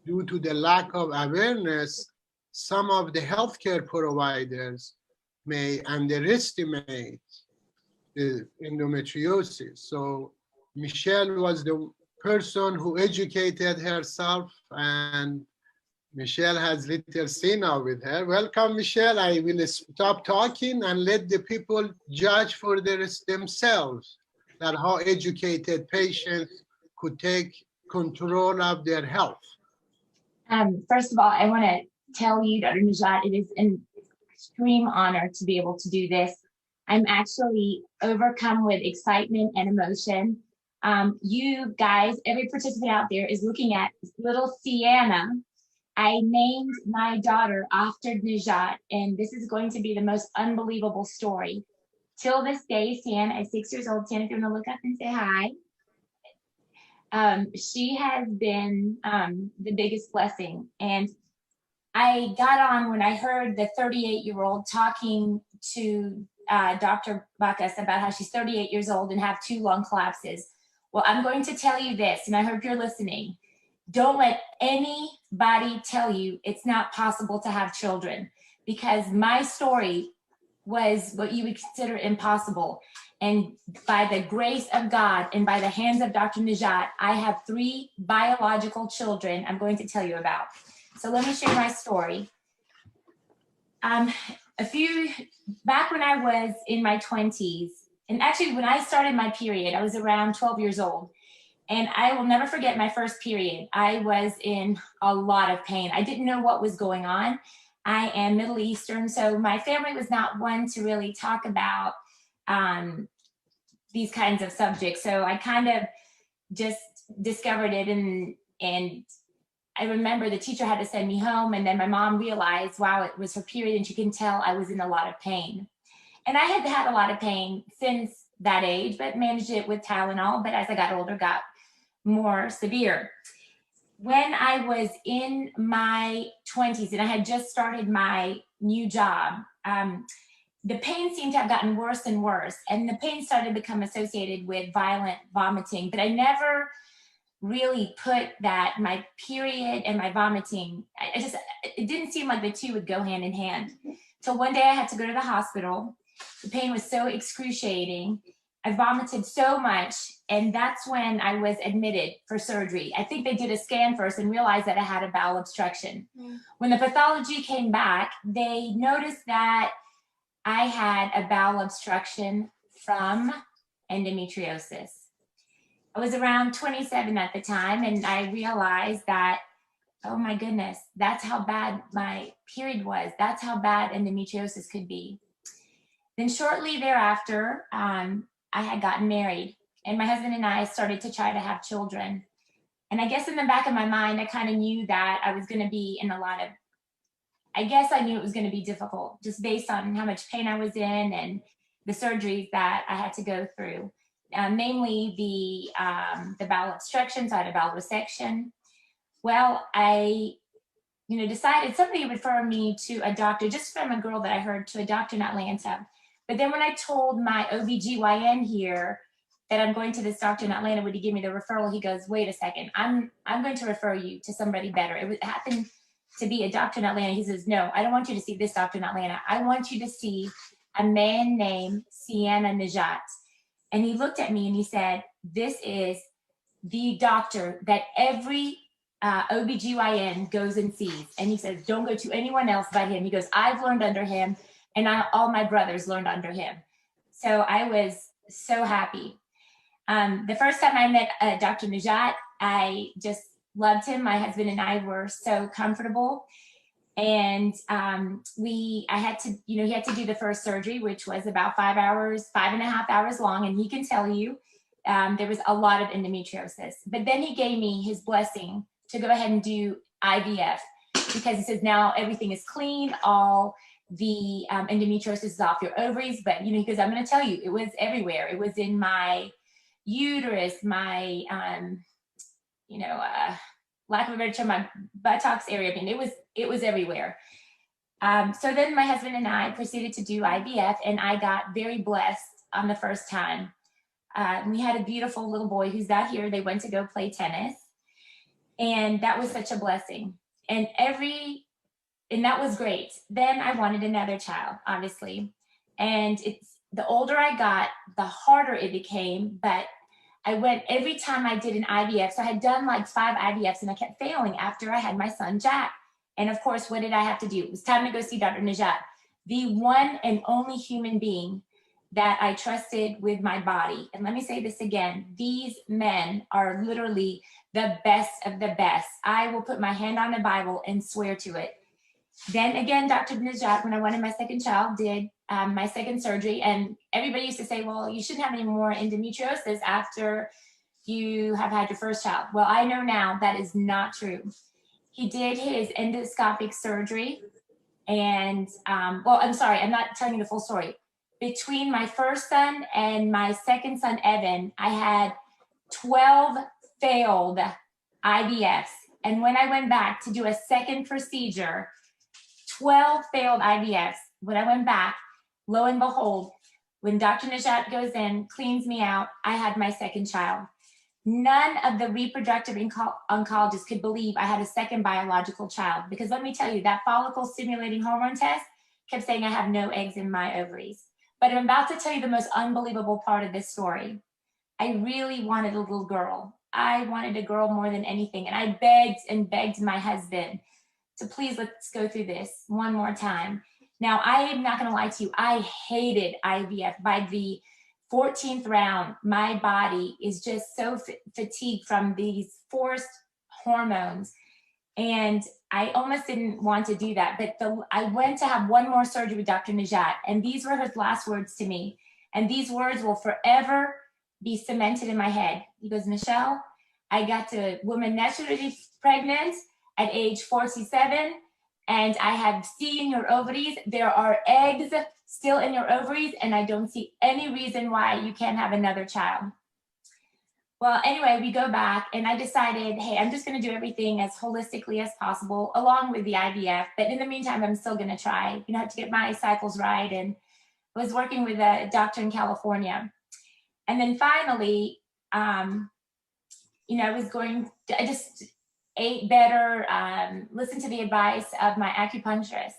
due to the lack of awareness, some of the healthcare providers may underestimate the endometriosis. So Michelle was the person who educated herself, and Michelle has little Sina with her. Welcome, Michelle. I will stop talking and let the people judge for themselves that how educated patients could take control of their health. First of all, I want to tell you, Dr. Najat, it is an extreme honor to be able to do this. I'm actually overcome with excitement and emotion. You guys, every participant out there is looking at little Sienna. I named my daughter after Najat, and this is going to be the most unbelievable story. Till this day, Sienna is 6 years old. Sienna, if you want to look up and say hi. She has been the biggest blessing. And I got on when I heard the 38-year-old talking to Dr. Bacchus about how she's 38 years old and have 2 lung collapses. Well, I'm going to tell you this, and I hope you're listening. Don't let anybody tell you it's not possible to have children, because my story was what you would consider impossible. And by the grace of God and by the hands of Dr. Najat, I have 3 biological children I'm going to tell you about. So let me share my story. Back when I was in my 20s, and actually when I started my period, I was around 12 years old. And I will never forget my first period. I was in a lot of pain. I didn't know what was going on. I am Middle Eastern, so my family was not one to really talk about these kinds of subjects. So I kind of just discovered it, and I remember the teacher had to send me home, and then my mom realized, wow, it was her period, and she can tell I was in a lot of pain. And I had had a lot of pain since that age, but managed it with Tylenol, but as I got older, got more severe. When I was in my 20s and I had just started my new job, the pain seemed to have gotten worse and worse, and the pain started to become associated with violent vomiting, but I never really put that my period and my vomiting, it didn't seem like the 2 would go hand in hand. Till one day I had to go to the hospital. The pain was so excruciating. I vomited so much, and that's when I was admitted for surgery. I think they did a scan first and realized that I had a bowel obstruction. When the pathology came back, they noticed that I had a bowel obstruction from endometriosis. I was around 27 at the time, and I realized that, oh my goodness, that's how bad my period was. That's how bad endometriosis could be. Then shortly thereafter, I had gotten married, and my husband and I started to try to have children. And I guess in the back of my mind, I kind of knew that I was going to be in a lot of, I guess I knew it was going to be difficult just based on how much pain I was in and the surgeries that I had to go through, namely the bowel obstruction. So I had a bowel resection. Well, I decided somebody would refer me to a doctor, just from a girl that I heard, to a doctor in Atlanta. But then when I told my OBGYN here that I'm going to this doctor in Atlanta, would he give me the referral? He goes, wait a second, I'm going to refer you to somebody better. It happened to be a doctor in Atlanta. He says, no, I don't want you to see this doctor in Atlanta. I want you to see a man named Sienna Najat. And he looked at me and he said, this is the doctor that every OBGYN goes and sees. And he says, don't go to anyone else but him. He goes, I've learned under him, and all my brothers learned under him. So I was so happy. The first time I met Dr. Najat, I just loved him. My husband and I were so comfortable. And he had to do the first surgery, which was about 5.5 hours long. And he can tell you, there was a lot of endometriosis. But then he gave me his blessing to go ahead and do IVF, because he says now everything is clean, all the endometriosis is off your ovaries. But you know, because I'm going to tell you, it was everywhere. It was in my uterus, my lack of a better term, my buttocks area. I mean, it was everywhere. So then my husband and I proceeded to do IVF, and I got very blessed on the first time. We had a beautiful little boy who's not here. They went to go play tennis, and that was such a blessing. And that was great. Then I wanted another child, obviously. And the older I got, the harder it became. But I went every time I did an IVF. So I had done like 5 IVFs, and I kept failing after I had my son, Jack. And of course, what did I have to do? It was time to go see Dr. Najat, the one and only human being that I trusted with my body. And let me say this again, these men are literally the best of the best. I will put my hand on the Bible and swear to it. Then again, Dr. Najat, when I wanted my second child, did my second surgery. And everybody used to say, well, you shouldn't have any more endometriosis after you have had your first child. Well, I know now that is not true. He did his endoscopic surgery. And, well, I'm sorry, I'm not telling you the full story. Between my first son and my second son, Evan, I had 12 failed IVFs. And when I went back to do a second procedure, 12 failed IVFs. When I went back, lo and behold, when Dr. Najat goes in, cleans me out, I had my second child. None of the reproductive oncologists could believe I had a second biological child, because let me tell you, that follicle stimulating hormone test kept saying I have no eggs in my ovaries. But I'm about to tell you the most unbelievable part of this story. I really wanted a little girl. I wanted a girl more than anything. And I begged and begged my husband to please, let's go through this one more time. Now, I am not going to lie to you. I hated IVF. By the 14th round, my body is just so fatigued from these forced hormones. And I almost didn't want to do that. But I went to have one more surgery with Dr. Najat. And these were his last words to me. And these words will forever be cemented in my head. He goes, Michelle, I got a woman naturally pregnant at age 47, and I have C in your ovaries. There are eggs still in your ovaries, and I don't see any reason why you can't have another child. Well, anyway, we go back, and I decided, hey, I'm just going to do everything as holistically as possible, along with the IVF. But in the meantime, I'm still going to try, to get my cycles right, and was working with a doctor in California. And then finally, I just ate better, listened to the advice of my acupuncturist.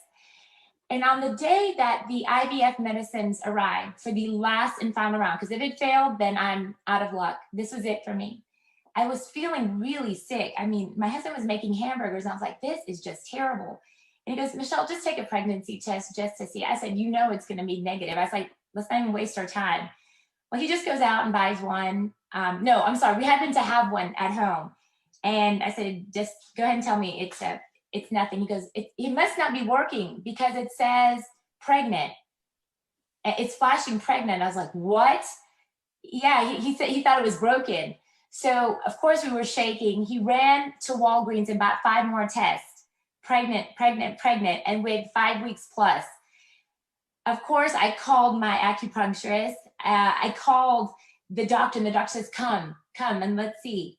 And on the day that the IVF medicines arrived for the last and final round, because if it failed, then I'm out of luck. This was it for me. I was feeling really sick. I mean, my husband was making hamburgers, and I was like, this is just terrible. And he goes, Michelle, just take a pregnancy test just to see. I said, it's going to be negative. I was like, let's not even waste our time. Well, he just goes out and buys one. No, I'm sorry. We happened to have one at home. And I said, just go ahead and tell me it's nothing. He goes, it must not be working because it says pregnant. It's flashing pregnant. I was like, what? Yeah, he said he thought it was broken. So of course we were shaking. He ran to Walgreens and bought 5 more tests. Pregnant. And with 5 weeks plus. Of course, I called my acupuncturist. I called the doctor, and the doctor says, come and let's see.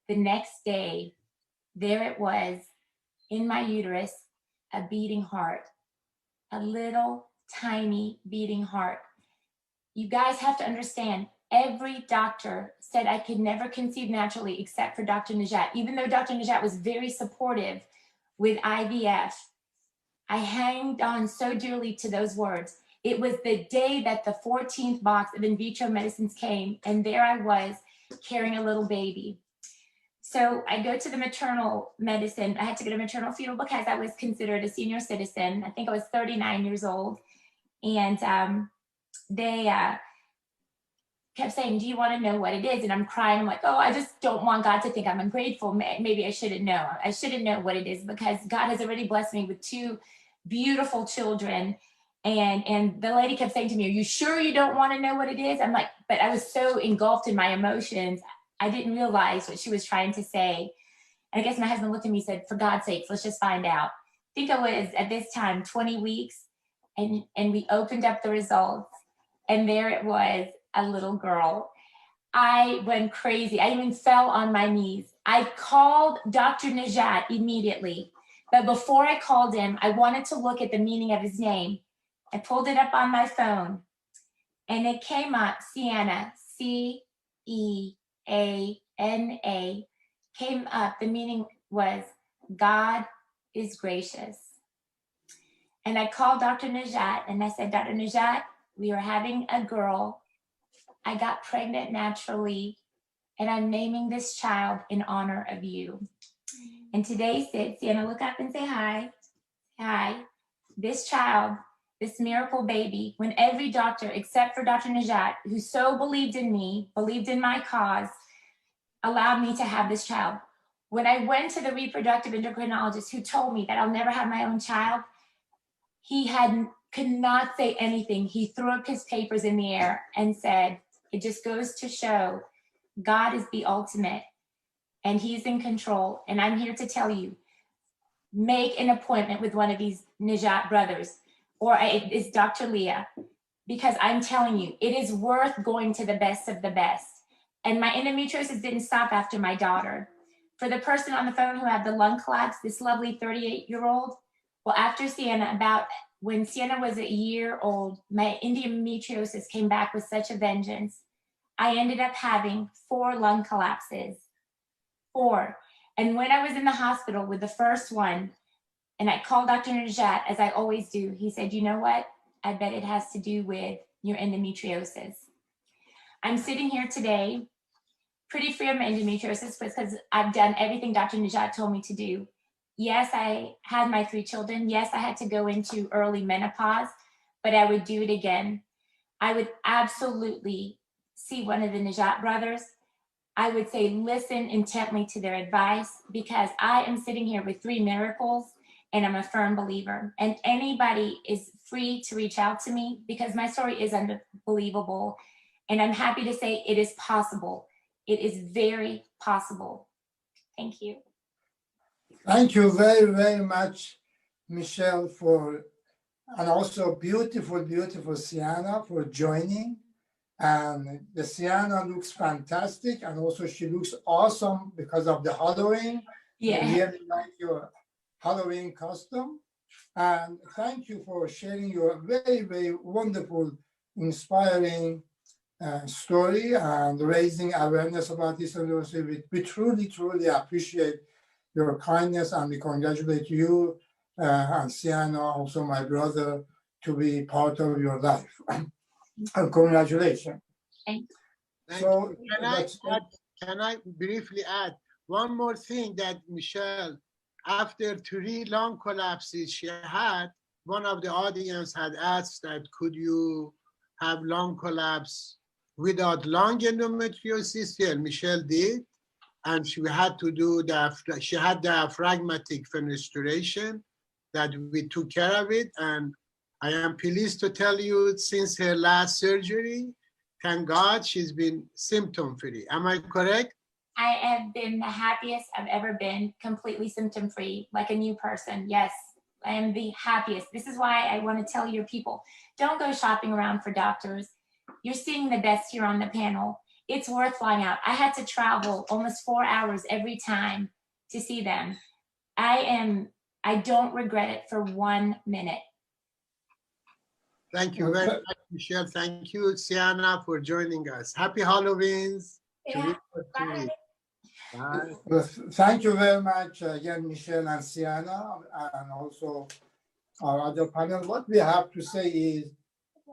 The next day, there it was in my uterus, a beating heart, a little tiny beating heart. You guys have to understand, every doctor said I could never conceive naturally except for Dr. Najat. Even though Dr. Najat was very supportive with IVF, I hanged on so dearly to those words. It was the day that the 14th box of in vitro medicines came, and there I was carrying a little baby. So I go to the maternal medicine. I had to get a maternal fetal because I was considered a senior citizen. I think I was 39 years old. And they kept saying, do you want to know what it is? And I'm crying. I'm like, oh, I just don't want God to think I'm ungrateful. Maybe I shouldn't know. I shouldn't know what it is because God has already blessed me with 2 beautiful children. And the lady kept saying to me, "Are you sure you don't want to know what it is?" I'm like, but I was so engulfed in my emotions, I didn't realize what she was trying to say. And I guess my husband looked at me and said, "For God's sakes, let's just find out." I think I was at this time 20 weeks, and we opened up the results, and there it was, a little girl. I went crazy. I even fell on my knees. I called Dr. Najat immediately. But before I called him, I wanted to look at the meaning of his name. I pulled it up on my phone, and it came up, Sienna, C-E-A-N-A, came up. The meaning was God is gracious. And I called Dr. Najat, and I said, "Dr. Najat, we are having a girl. I got pregnant naturally, and I'm naming this child in honor of you." And today, Sienna, look up and say hi. Hi. This child, this miracle baby, when every doctor, except for Dr. Najat, who so believed in me, believed in my cause, allowed me to have this child. When I went to the reproductive endocrinologist who told me that I'll never have my own child, he could not say anything. He threw up his papers in the air and said, "It just goes to show God is the ultimate, and he's in control. And I'm here to tell you, make an appointment with one of these Najat brothers, or it's Dr. Leah, because I'm telling you, it is worth going to the best of the best." And my endometriosis didn't stop after my daughter. For the person on the phone who had the lung collapse, this lovely 38-year-old, well, after Sienna, when Sienna was a year old, my endometriosis came back with such a vengeance. I ended up having 4 lung collapses. 4. And when I was in the hospital with the first one, and I called Dr. Najat, as I always do, he said, "You know what? I bet it has to do with your endometriosis." I'm sitting here today, pretty free of my endometriosis, because I've done everything Dr. Najat told me to do. Yes, I had my 3 children. Yes, I had to go into early menopause, but I would do it again. I would absolutely see one of the Najat brothers. I would say listen intently to their advice, because I am sitting here with 3 miracles, and I'm a firm believer. And anybody is free to reach out to me, because my story is unbelievable. And I'm happy to say it is possible. It is very possible. Thank you. Thank you very, very much, Michelle, and also beautiful Sienna for joining. And the Sienna looks fantastic, and also she looks awesome because of the Halloween. Yeah. I really like your Halloween costume. And thank you for sharing your very, very wonderful, inspiring story and raising awareness about this. We truly, truly appreciate your kindness, and we congratulate you and Sienna, also my brother, to be part of your life. And congratulations. Thank Thank So you. Can I briefly add one more thing, that Michelle, after 3 lung collapses she had, one of the audience had asked that, could you have lung collapse without lung endometriosis? Yeah, Michelle did. And she had to do she had diaphragmatic fenestration, that we took care of it. And I am pleased to tell you, since her last surgery, thank God, she's been symptom free. Am I correct? I have been the happiest I've ever been, completely symptom free, like a new person. Yes, I am the happiest. This is why I want to tell your people, don't go shopping around for doctors. You're seeing the best here on the panel. It's worth flying out. I had to travel almost 4 hours every time to see them. I don't regret it for 1 minute. Thank you very much, Michelle. Thank you, Sienna, for joining us. Happy Halloweens. Yeah. Bye. Bye. Well, thank you very much again, Michelle and Sienna, and also our other panel. What we have to say is,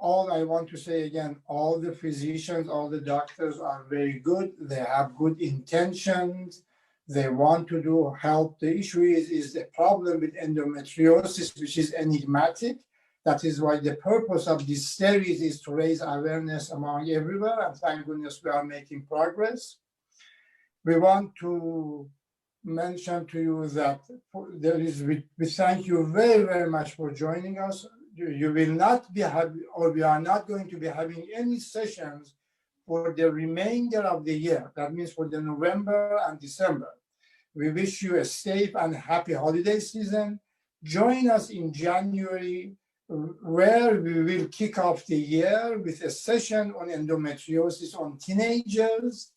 I want to say again, all the physicians, all the doctors are very good. They have good intentions. They want to help. The issue is the problem with endometriosis, which is enigmatic. That is why the purpose of this series is to raise awareness among everyone, and thank goodness we are making progress. We want to mention to you that we thank you very, very much for joining us. you will not be having, or we are not going to be having any sessions for the remainder of the year. That means for the November and December. We wish you a safe and happy holiday season. Join us in January, where we will kick off the year with a session on endometriosis on teenagers.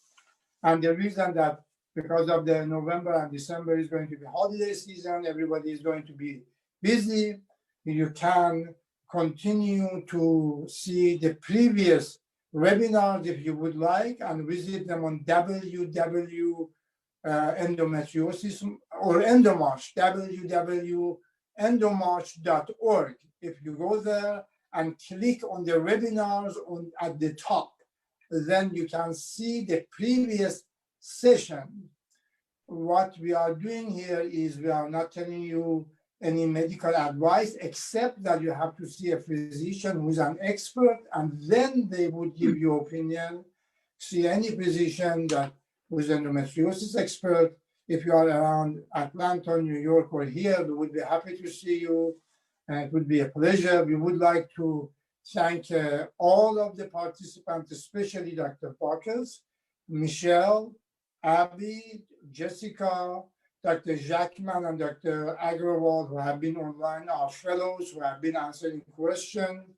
And the reason that because of the November and December is going to be holiday season, everybody is going to be busy. You can continue to see the previous webinars if you would like, and visit them on endometriosis or EndoMarch, www.endomarch.org. If you go there and click on the webinars at the top, then you can see the previous session. What we are doing here is we are not telling you any medical advice, except that you have to see a physician who's an expert, and then they would give you opinion. See any physician that who's an endometriosis expert. If you are around Atlanta, New York, or here, we would be happy to see you. And it would be a pleasure. We would like to thank all of the participants, especially Dr. Parkers, Michelle, Abby, Jessica, Dr. Jackman, and Dr. Agrawal, who have been online, our fellows who have been answering questions,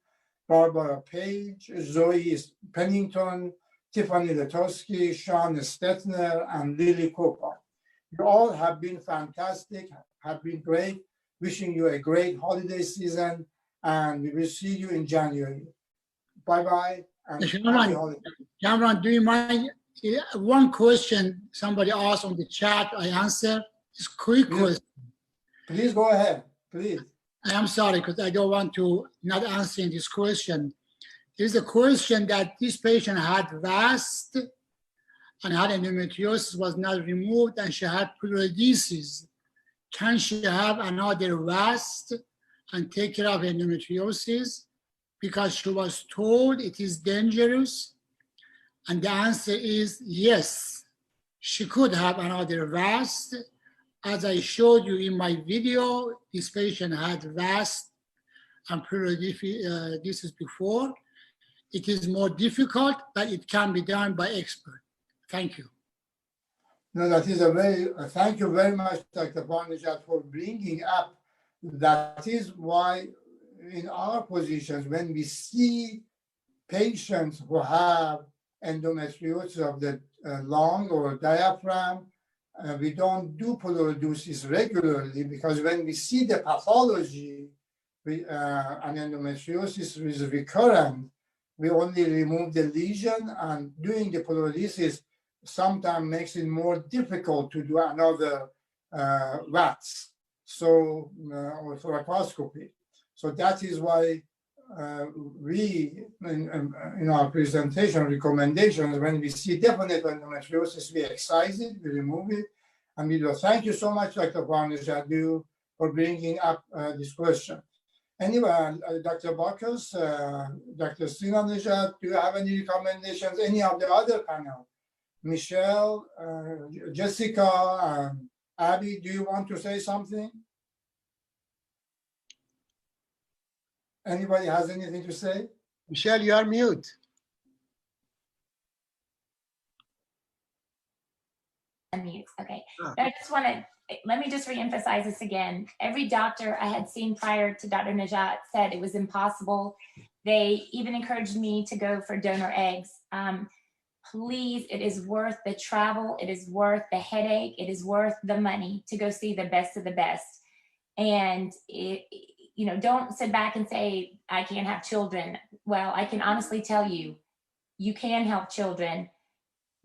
Barbara Page, Zoe Pennington, Tiffany Letowski, Sean Stetner, and Lily Cooper. You all have been fantastic, have been great. Wishing you a great holiday season, and we will see you in January. Bye-bye. Cameron, do you mind? One question somebody asked on the chat, I answer. Just quick question. Please go ahead, please. I'm sorry, because I don't want to not answering this question. There's a question that this patient had VAST and had endometriosis, was not removed, and she had pleurodesis. Can she have another VAST and take care of endometriosis? Because she was told it is dangerous. And the answer is yes, she could have another VAST. As I showed you in my video, this patient had VAST and pleurodesis before. It is more difficult, but it can be done by expert. Thank you. No, that is a very, thank you very much, Dr. Parnijat, for bringing up. That is why in our positions, when we see patients who have endometriosis of the lung or diaphragm, we don't do pleurodesis regularly, because when we see the pathology, an endometriosis is recurrent, we only remove the lesion, and doing the pleurodesis sometimes makes it more difficult to do another VATS, or thoracoscopy. So that is why we, in our presentation recommendations, when we see definite endometriosis, we excise it, we remove it, and we do. Thank you so much, Dr. Parnijat, for bringing up this question. Anyway, Dr. Barkers, Dr. Sinanijat, do you have any recommendations? Any of the other panel? Michelle, Jessica, Abby, do you want to say something? Anybody has anything to say? Michelle, you are mute. Unmute. Okay. I just want to, let me just reemphasize this again. Every doctor I had seen prior to Dr. Najat said it was impossible. They even encouraged me to go for donor eggs. Please, it is worth the travel. It is worth the headache. It is worth the money to go see the best of the best. And don't sit back and say, I can't have children. Well, I can honestly tell you, you can help children.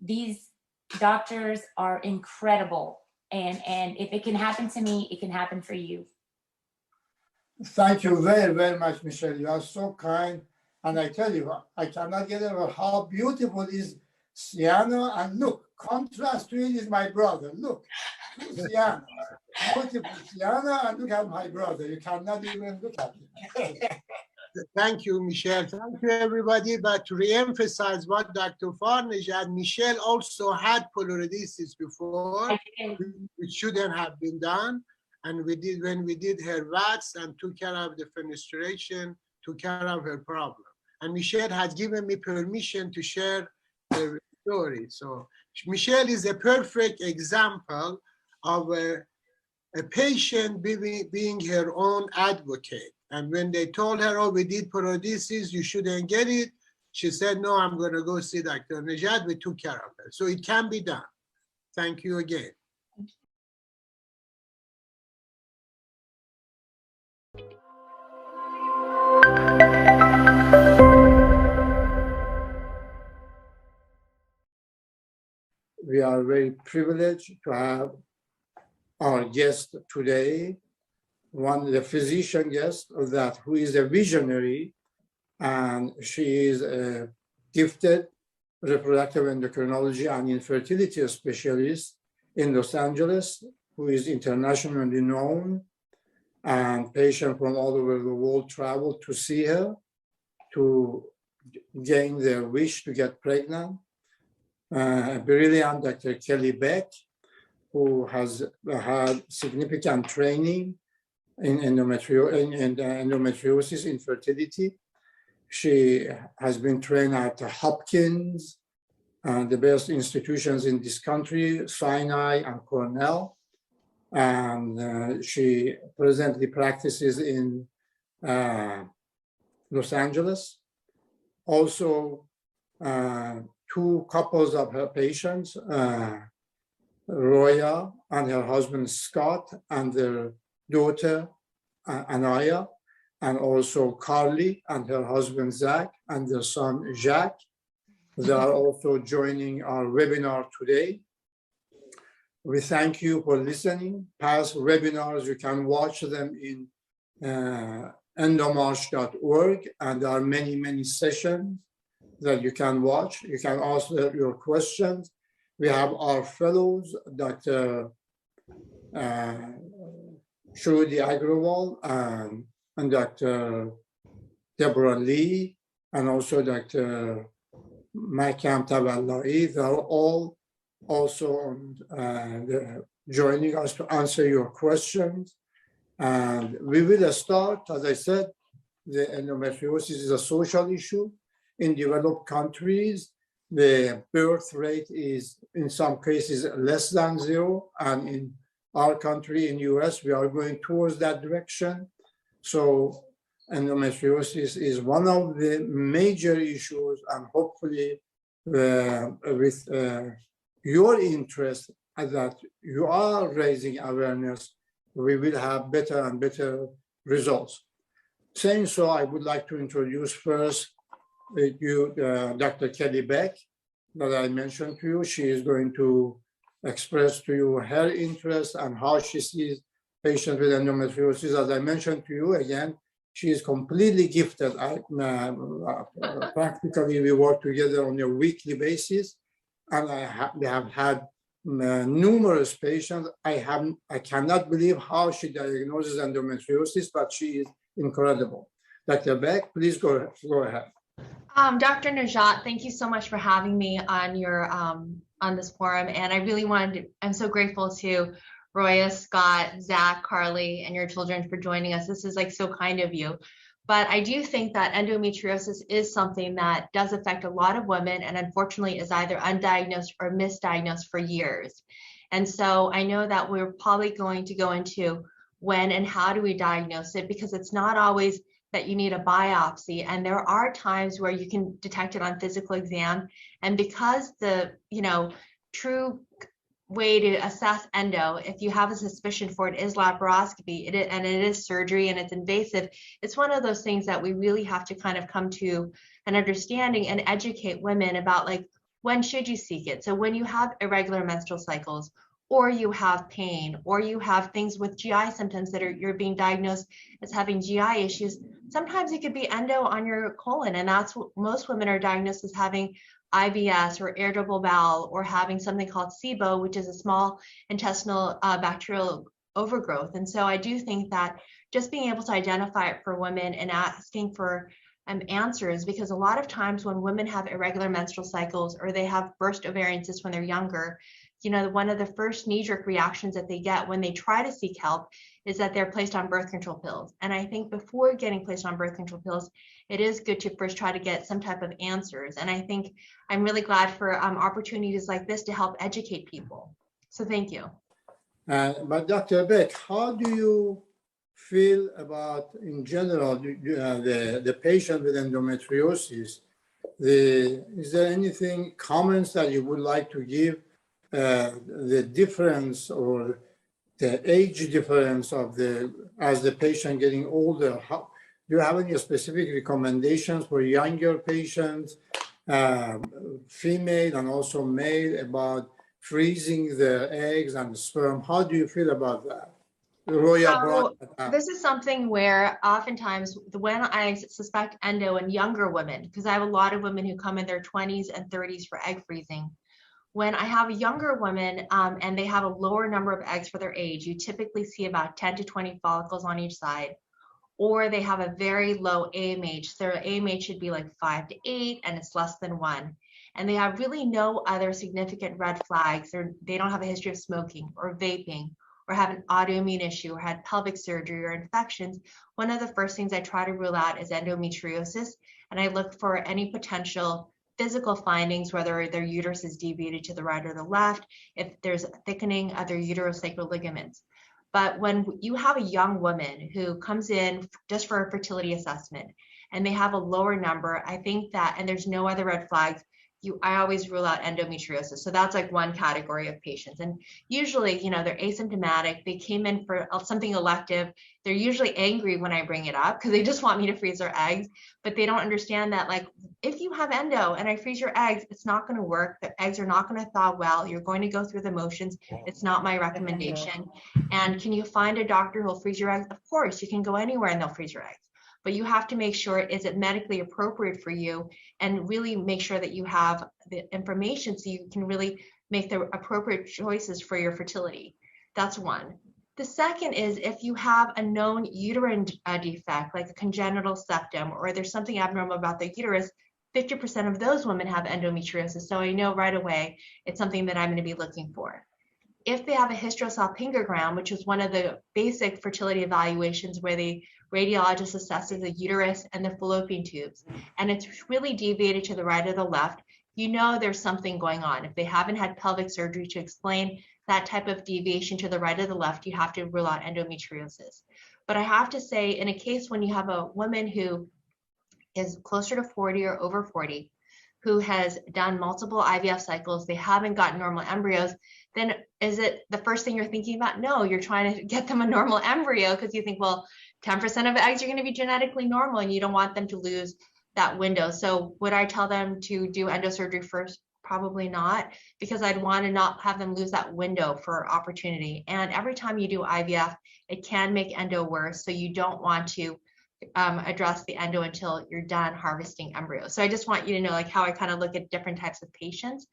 These doctors are incredible. And if it can happen to me, it can happen for you. Thank you very, very much, Michelle. You are so kind. And I tell you, I cannot get over how beautiful is Sienna. And look, contrast to it is my brother. Look, Sienna. Beautiful Sienna, and look at my brother. You cannot even look at him. Thank you, Michelle. Thank you, everybody. But to re-emphasize what Dr. Farnijat, Michelle also had pleurodesis before, which shouldn't have been done. And when we did her VATS and took care of the fenestration, took care of her problem. And Michelle has given me permission to share her story. So Michelle is a perfect example of a patient being her own advocate. And when they told her, oh, we did paralysis, you shouldn't get it, she said, no, I'm going to go see Dr. Nejad. We took care of her. So it can be done. Thank you again. We are very privileged to have our guest today, the physician guest of that, who is a visionary, and she is a gifted reproductive endocrinology and infertility specialist in Los Angeles, who is internationally known, and patients from all over the world travel to see her to gain their wish to get pregnant. Brilliant Dr. Kelly Beck, who has had significant training in endometriosis, infertility. She has been trained at Hopkins, the best institutions in this country, Sinai and Cornell. And she presently practices in Los Angeles. Also, two couples of her patients, Roya and her husband Scott, and their daughter Anaya, and also Carly and her husband Zach and their son Jacques. They are also joining our webinar today. We thank you for listening. Past webinars, you can watch them in endomarch.org, and there are many, many sessions that you can watch. You can ask your questions. We have our fellows, Dr. Shruti Agrawal and Dr. Deborah Lee, and also Dr. Makam Tavallai. They are all also joining us to answer your questions. And we will start, as I said, the endometriosis is a social issue. In developed countries, the birth rate is in some cases less than 0. And in our country, in US, we are going towards that direction. So endometriosis is one of the major issues, and hopefully with your interest that you are raising awareness, we will have better and better results. Saying so, I would like to introduce first Dr. Kelly Beck, that I mentioned to you. She is going to express to you her interest and how she sees patients with endometriosis. As I mentioned to you again, she is completely gifted. Practically, we work together on a weekly basis, and they have had numerous patients. I cannot believe how she diagnoses endometriosis, but she is incredible. Dr. Beck, please go ahead. Dr. Najat, thank you so much for having me on your on this forum, and I really I'm so grateful to Roya, Scott, Zach, Carly, and your children for joining us. This is like so kind of you. But I do think that endometriosis is something that does affect a lot of women, and unfortunately is either undiagnosed or misdiagnosed for years. And so I know that we're probably going to go into when and how do we diagnose it, because it's not always that you need a biopsy, and there are times where you can detect it on physical exam. And because the true way to assess endo, if you have a suspicion for it, is laparoscopy, and it is surgery, and it's invasive. It's one of those things that we really have to kind of come to an understanding and educate women about, like, when should you seek it? So when you have irregular menstrual cycles, or you have pain, or you have things with GI symptoms that you're being diagnosed as having GI issues, sometimes it could be endo on your colon, and that's what most women are diagnosed as having IBS or irritable bowel, or having something called SIBO, which is a small intestinal bacterial overgrowth. And so I do think that just being able to identify it for women and asking for answers, because a lot of times when women have irregular menstrual cycles, or they have burst ovarian cysts when they're younger, one of the first knee-jerk reactions that they get when they try to seek help is that they're placed on birth control pills. And I think before getting placed on birth control pills, it is good to first try to get some type of answers. And I think I'm really glad for opportunities like this to help educate people. So thank you. But Dr. Beck, how do you feel about, in general, the patient with endometriosis? Is there anything, comments that you would like to give, the difference or the age difference of as the patient getting older? Do you have any specific recommendations for younger patients, female and also male, about freezing the eggs and the sperm? How do you feel about that? Roya brought that up. This is something where oftentimes when I suspect endo in younger women, because I have a lot of women who come in their 20s and 30s for egg freezing. When I have a younger woman and they have a lower number of eggs for their age, you typically see about 10 to 20 follicles on each side, or they have a very low AMH. Their AMH should be like 5 to 8 and it's less than 1. And they have really no other significant red flags. They don't have a history of smoking or vaping, or have an autoimmune issue, or had pelvic surgery or infections. One of the first things I try to rule out is endometriosis, and I look for any potential physical findings, whether their uterus is deviated to the right or the left, if there's thickening of their uterosacral ligaments. But when you have a young woman who comes in just for a fertility assessment and they have a lower number, I think that, and there's no other red flags, I always rule out endometriosis. So that's like one category of patients. And usually, they're asymptomatic. They came in for something elective. They're usually angry when I bring it up because they just want me to freeze their eggs, but they don't understand that, like, if you have endo and I freeze your eggs, it's not going to work. The eggs are not going to thaw well. You're going to go through the motions. It's not my recommendation. And can you find a doctor who'll freeze your eggs? Of course, you can go anywhere and they'll freeze your eggs. But you have to make sure, is it medically appropriate for you, and really make sure that you have the information so you can really make the appropriate choices for your fertility. That's one. The second is if you have a known uterine defect, like a congenital septum, or there's something abnormal about the uterus, 50% of those women have endometriosis. So I know right away it's something that I'm going to be looking for. If they have a hysterosalpingogram, which is one of the basic fertility evaluations where the radiologist assesses the uterus and the fallopian tubes, and it's really deviated to the right or the left, there's something going on. If they haven't had pelvic surgery to explain that type of deviation to the right or the left, you have to rule out endometriosis. But I have to say, in a case when you have a woman who is closer to 40 or over 40, who has done multiple IVF cycles, they haven't gotten normal embryos, then is it the first thing you're thinking about? No, you're trying to get them a normal embryo because you think, well, 10% of eggs are going to be genetically normal and you don't want them to lose that window. So would I tell them to do endosurgery first? Probably not, because I'd want to not have them lose that window for opportunity. And every time you do IVF, it can make endo worse. So you don't want to address the endo until you're done harvesting embryos. So I just want you to know like how I kind of look at different types of patients.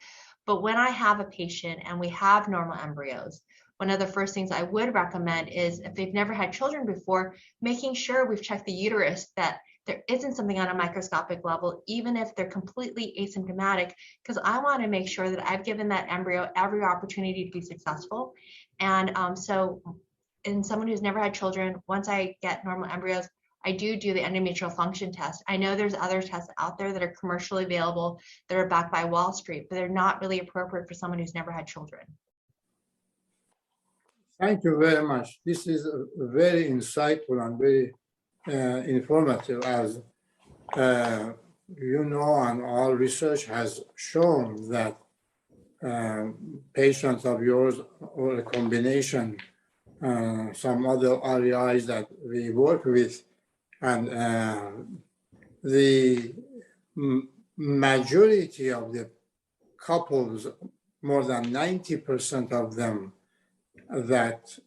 But when I have a patient and we have normal embryos, one of the first things I would recommend is, if they've never had children before, making sure we've checked the uterus, that there isn't something on a microscopic level, even if they're completely asymptomatic, because I want to make sure that I've given that embryo every opportunity to be successful. And so in someone who's never had children, once I get normal embryos, I do the endometrial function test. I know there's other tests out there that are commercially available that are backed by Wall Street, but they're not really appropriate for someone who's never had children. Thank you very much. This is very insightful and very informative, as and all research has shown that patients of yours, or a combination, some other REIs that we work with, and the majority of the couples, more than 90% of them that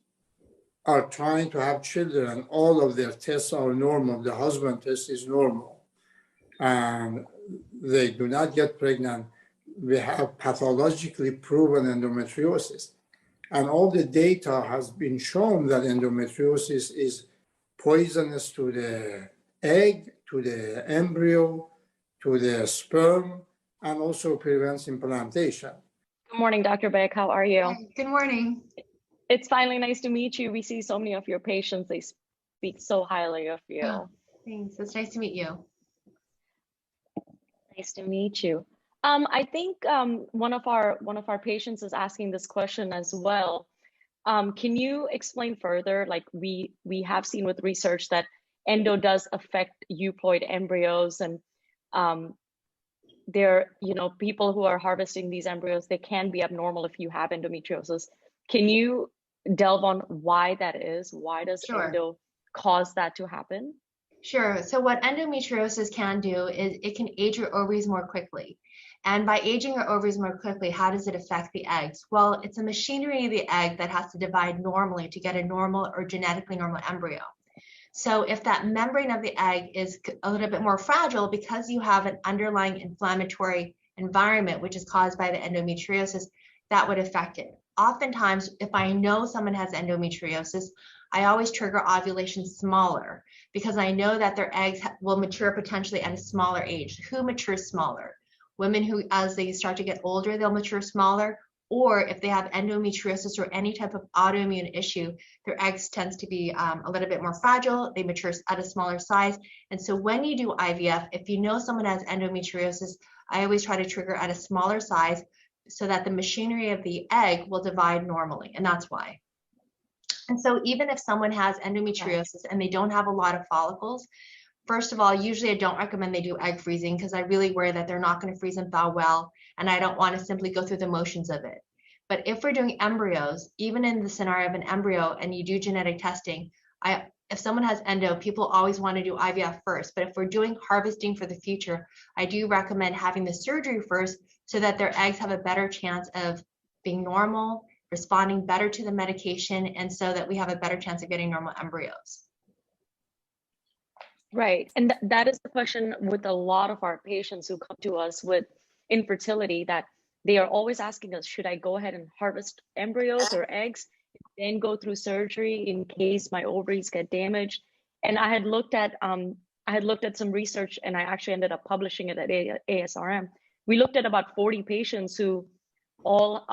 are trying to have children, all of their tests are normal. The husband test is normal, and they do not get pregnant. We have pathologically proven endometriosis. And all the data has been shown that endometriosis is poisonous to the egg, to the embryo, to the sperm, and also prevents implantation. Good morning, Dr. Beck. How are you? Hi, good morning. It's finally nice to meet you. We see so many of your patients. They speak so highly of you. Oh, thanks. It's nice to meet you. Nice to meet you. I think one of our patients is asking this question as well. Can you explain further? Like we have seen with research that endo does affect euploid embryos, and people who are harvesting these embryos, they can be abnormal if you have endometriosis. Can you delve on why that is? Why does endo cause that to happen? Sure. So what endometriosis can do is it can age your ovaries more quickly. And by aging your ovaries more quickly, how does it affect the eggs? Well, it's a machinery of the egg that has to divide normally to get a normal or genetically normal embryo. So if that membrane of the egg is a little bit more fragile because you have an underlying inflammatory environment, which is caused by the endometriosis, that would affect it. Oftentimes, if I know someone has endometriosis, I always trigger ovulation smaller because I know that their eggs will mature potentially at a smaller age. Who matures smaller? Women who, as they start to get older, they'll mature smaller, or if they have endometriosis or any type of autoimmune issue, their eggs tends to be a little bit more fragile. They mature at a smaller size. And so when you do IVF, if you know someone has endometriosis, I always try to trigger at a smaller size so that the machinery of the egg will divide normally, and that's why. And so even if someone has endometriosis and they don't have a lot of follicles, first of all, usually I don't recommend they do egg freezing because I really worry that they're not going to freeze and thaw well, and I don't want to simply go through the motions of it. But if we're doing embryos, even in the scenario of an embryo and you do genetic testing, if someone has endo, people always want to do IVF first. But if we're doing harvesting for the future, I do recommend having the surgery first so that their eggs have a better chance of being normal, responding better to the medication, and so that we have a better chance of getting normal embryos. Right. And that is the question with a lot of our patients who come to us with infertility, that they are always asking us, should I go ahead and harvest embryos or eggs, then go through surgery in case my ovaries get damaged? And I had looked at some research, and I actually ended up publishing it at ASRM. We looked at about 40 patients who all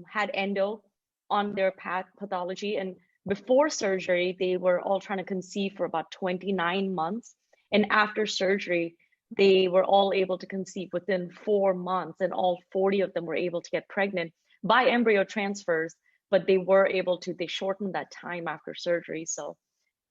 had endo on their pathology, and before surgery, they were all trying to conceive for about 29 months. And after surgery, they were all able to conceive within 4 months, and all 40 of them were able to get pregnant by embryo transfers, but they shortened that time after surgery. So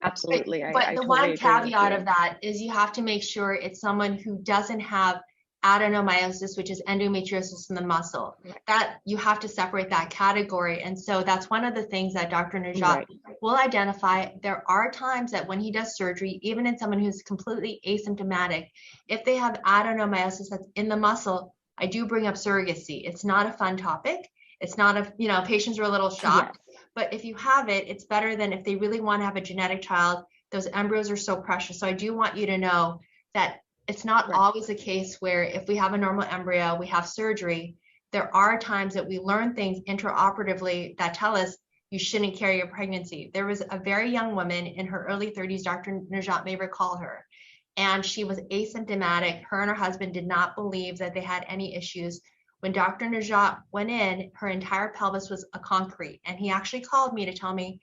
absolutely, but I the totally one caveat agree of that is you have to make sure it's someone who doesn't have adenomyosis, which is endometriosis in the muscle. That you have to separate that category. And so that's one of the things that Dr. Najat will identify. There are times that when he does surgery, even in someone who's completely asymptomatic, if they have adenomyosis that's in the muscle, I do bring up surrogacy. It's not a fun topic. It's not patients are a little shocked, but if you have it, it's better than if they really want to have a genetic child. Those embryos are so precious. So I do want you to know that it's not always a case where if we have a normal embryo, we have surgery. There are times that we learn things intraoperatively that tell us you shouldn't carry a pregnancy. There was a very young woman in her early 30s, Dr. Najat may recall her, and she was asymptomatic. Her and her husband did not believe that they had any issues. When Dr. Najat went in, her entire pelvis was a concrete, and he actually called me to tell me,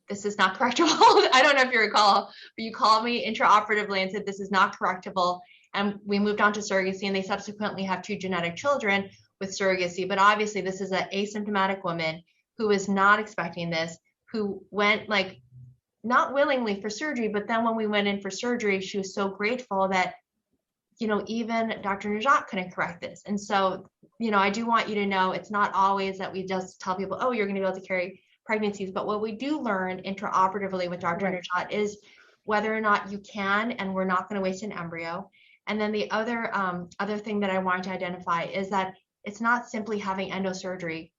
this is not correctable. I don't know if you recall, but you called me intraoperatively and said, this is not correctable. And we moved on to surrogacy, and they subsequently have 2 genetic children with surrogacy. But obviously this is an asymptomatic woman who is not expecting this, who went not willingly for surgery, but then when we went in for surgery, she was so grateful that, even Dr. Najat couldn't correct this. And so, I do want you to know it's not always that we just tell people, oh, you're going to be able to carry pregnancies, but what we do learn intraoperatively with Dr. Najat is whether or not you can, and we're not going to waste an embryo. And then the other thing that I want to identify is that it's not simply having endosurgery.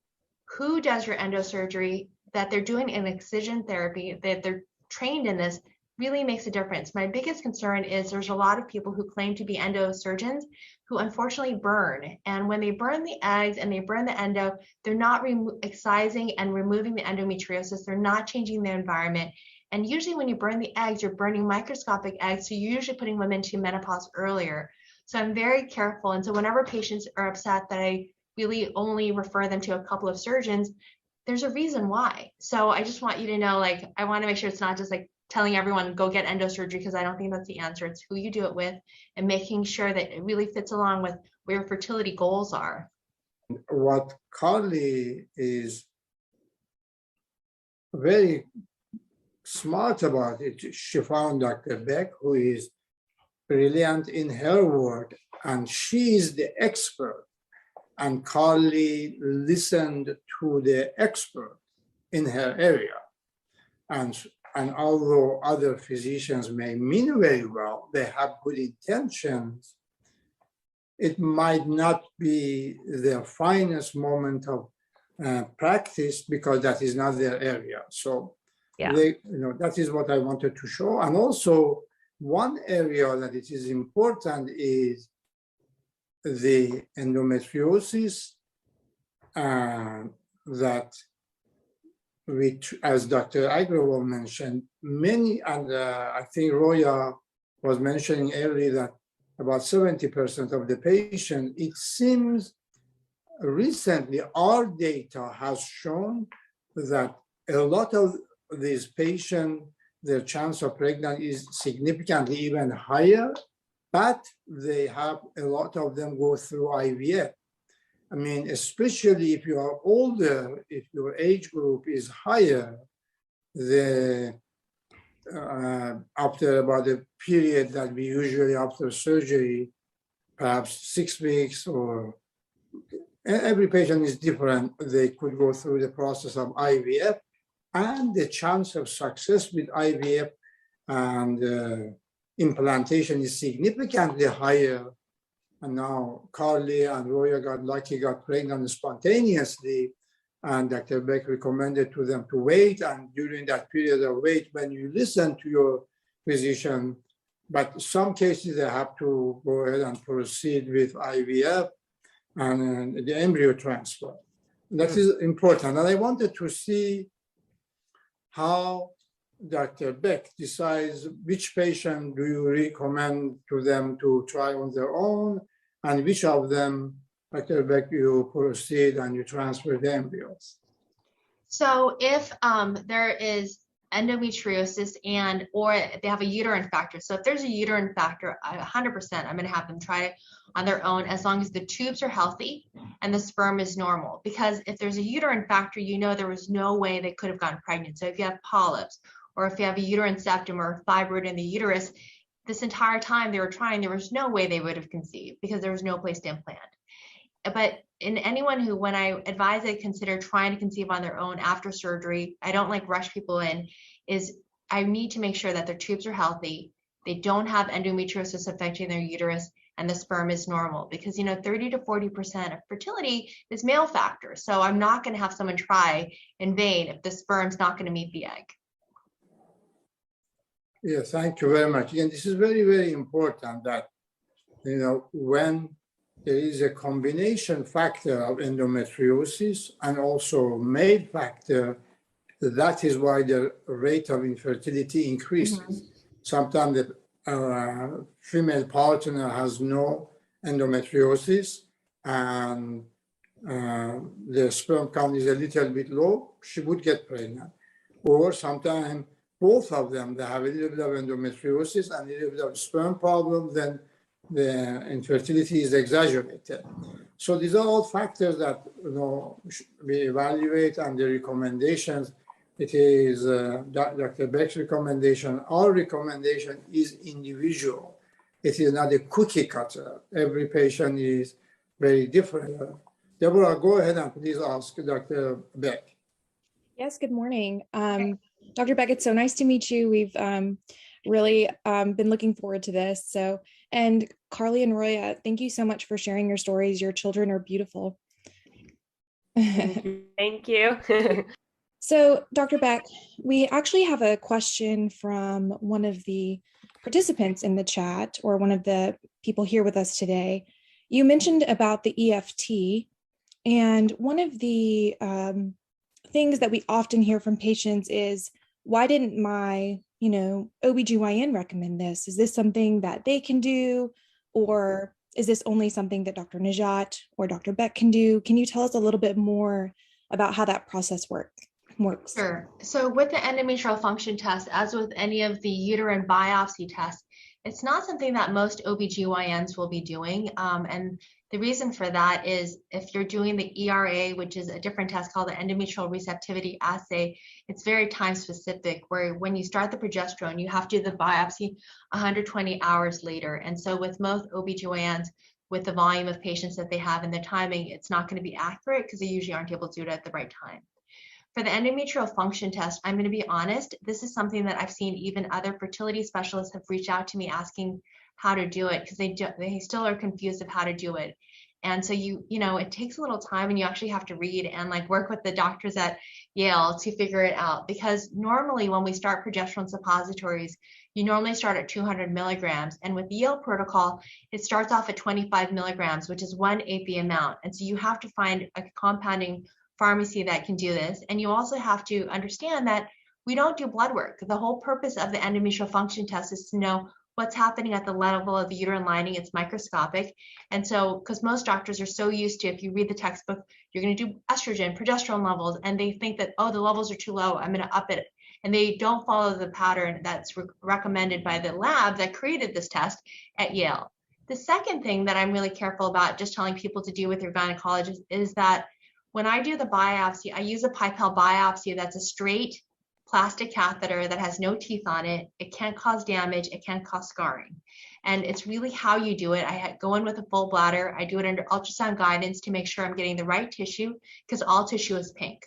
Who does your endosurgery? That they're doing an excision therapy, that they're trained in this, really makes a difference. My biggest concern is there's a lot of people who claim to be endosurgeons who unfortunately burn. And when they burn the eggs and they burn the endo, they're not excising and removing the endometriosis. They're not changing their environment. And usually when you burn the eggs, you're burning microscopic eggs. So you're usually putting women into menopause earlier. So I'm very careful. And so whenever patients are upset that I really only refer them to a couple of surgeons, there's a reason why. So I just want you to know, like, I want to make sure it's not just like telling everyone go get endosurgery, because I don't think that's the answer. It's who you do it with and making sure that it really fits along with where your fertility goals are. What Carly is very smart about it, she found Dr. Beck, who is brilliant in her work, and she is the expert. And Carly listened to the expert in her area. And although other physicians may mean very well, they have good intentions, it might not be their finest moment of practice, because that is not their area. So that is what I wanted to show. And also, one area that it is important is the endometriosis, that which, as Dr. Agrawal mentioned, many, and I think Roya was mentioning earlier that about 70% of the patient, it seems recently our data has shown that a lot of these patients, their chance of pregnancy is significantly even higher, but they have a lot of them go through IVF. I mean, especially if you are older, if your age group is higher, after about a period that we usually after surgery, perhaps 6 weeks, or every patient is different, they could go through the process of IVF, and the chance of success with IVF and implantation is significantly higher. And now Carly and Roya got lucky, got pregnant spontaneously, and Dr. Beck recommended to them to wait. And during that period of wait, when you listen to your physician, but some cases they have to go ahead and proceed with IVF and the embryo transfer. That is important. And I wanted to see how Dr. Beck decides which patient do you recommend to them to try on their own, and which of them, Dr. Beck, you proceed and you transfer the embryos. So if there is endometriosis or they have a uterine factor. So if there's a uterine factor, 100%, I'm going to have them try it on their own, as long as the tubes are healthy and the sperm is normal. Because if there's a uterine factor, there was no way they could have gotten pregnant. So if you have polyps, or if you have a uterine septum or a fibroid in the uterus, this entire time they were trying, there was no way they would have conceived, because there was no place to implant. But in anyone who, when I advise they consider trying to conceive on their own after surgery, I don't like rush people in, is I need to make sure that their tubes are healthy, they don't have endometriosis affecting their uterus, and the sperm is normal. Because 30 to 40% of fertility is male factor. So I'm not going to have someone try in vain if the sperm's not going to meet the egg. Yeah, thank you very much. Again, this is very, very important that, when there is a combination factor of endometriosis and also male factor, that is why the rate of infertility increases. Mm-hmm. Sometimes the female partner has no endometriosis and the sperm count is a little bit low, she would get pregnant. Or sometimes both of them, they have a little bit of endometriosis and a little bit of sperm problem, then the infertility is exaggerated. So these are all factors that we evaluate, and the recommendations, it is Dr. Beck's recommendation. Our recommendation is individual. It is not a cookie cutter. Every patient is very different. Deborah, go ahead and please ask Dr. Beck. Yes, good morning. Dr. Beck, it's so nice to meet you. We've really been looking forward to this. And Carly and Roya, thank you so much for sharing your stories. Your children are beautiful. Thank you. So, Dr. Beck, we actually have a question from one of the participants in the chat, or one of the people here with us today. You mentioned about the EFT, and one of the things that we often hear from patients is, why didn't my OBGYN recommend this? Is this something that they can do? Or is this only something that Dr. Najat or Dr. Beck can do? Can you tell us a little bit more about how that process works? Sure. So with the endometrial function test, as with any of the uterine biopsy tests, it's not something that most OBGYNs will be doing. And the reason for that is if you're doing the ERA, which is a different test called the endometrial receptivity assay, it's very time specific, where when you start the progesterone, you have to do the biopsy 120 hours later. And so with most OBGYNs, with the volume of patients that they have and their timing, it's not going to be accurate because they usually aren't able to do it at the right time. For the endometrial function test, I'm going to be honest, this is something that I've seen even other fertility specialists have reached out to me asking how to do it because they still are confused of how to do it. And so you know, it takes a little time and you actually have to read and like work with the doctors at Yale to figure it out. Because normally when we start progesterone suppositories, you normally start at 200 milligrams. And with the Yale protocol, it starts off at 25 milligrams, which is 1/8 the amount. And so you have to find a compounding pharmacy that can do this. And you also have to understand that we don't do blood work. The whole purpose of the endometrial function test is to know what's happening at the level of the uterine lining. It's microscopic. And so, because most doctors are so used to, if you read the textbook, you're going to do estrogen, progesterone levels, and they think that, oh, the levels are too low, I'm going to up it. And they don't follow the pattern that's recommended by the lab that created this test at Yale. The second thing that I'm really careful about just telling people to do with their gynecologist is that when I do the biopsy, I use a Pipel biopsy that's a straight plastic catheter that has no teeth on it. It can't cause damage. It can't cause scarring. And it's really how you do it. I go in with a full bladder. I do it under ultrasound guidance to make sure I'm getting the right tissue because all tissue is pink.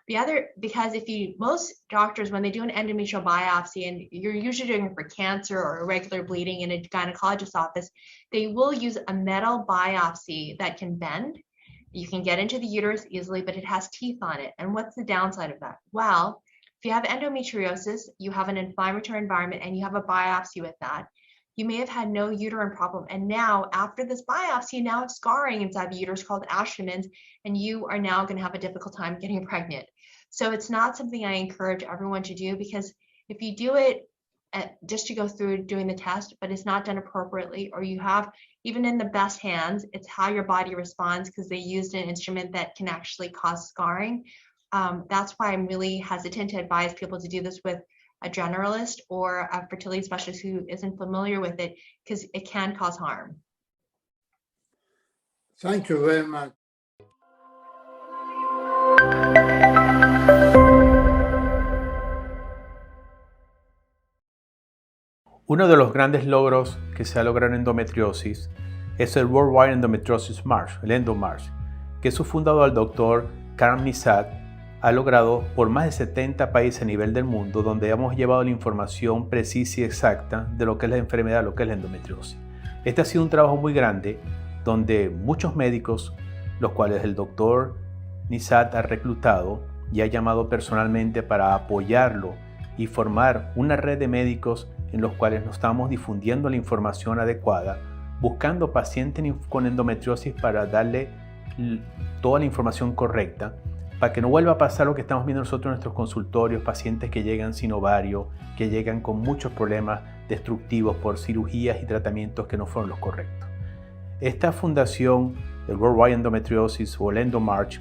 Because most doctors, when they do an endometrial biopsy, and you're usually doing it for cancer or irregular bleeding in a gynecologist's office, they will use a metal biopsy that can bend. You can get into the uterus easily, but it has teeth on it. And what's the downside of that? Well, if you have endometriosis, you have an inflammatory environment, and you have a biopsy with that, you may have had no uterine problem. And now, after this biopsy, you now have scarring inside the uterus called Asherman's, and you are now going to have a difficult time getting pregnant. So it's not something I encourage everyone to do, because if you do it just to go through doing the test, but it's not done appropriately, or you have, even in the best hands, it's how your body responds because they used an instrument that can actually cause scarring. That's why I'm really hesitant to advise people to do this with a generalist or a fertility specialist who isn't familiar with it, because it can cause harm. Thank you very much. Uno de los grandes logros que se ha logrado en endometriosis es el Worldwide Endometriosis March, el EndoMarch, que su fundador, el doctor Karam Nizat, ha logrado por más de 70 países a nivel del mundo, donde hemos llevado la información precisa y exacta de lo que es la enfermedad, lo que es la endometriosis. Este ha sido un trabajo muy grande, donde muchos médicos, los cuales el doctor Nizat ha reclutado y ha llamado personalmente para apoyarlo y formar una red de médicos en los cuales nos estamos difundiendo la información adecuada, buscando pacientes con endometriosis para darle toda la información correcta, para que no vuelva a pasar lo que estamos viendo nosotros en nuestros consultorios, pacientes que llegan sin ovario, que llegan con muchos problemas destructivos por cirugías y tratamientos que no fueron los correctos. Esta fundación, el Worldwide Endometriosis o el EndoMarch,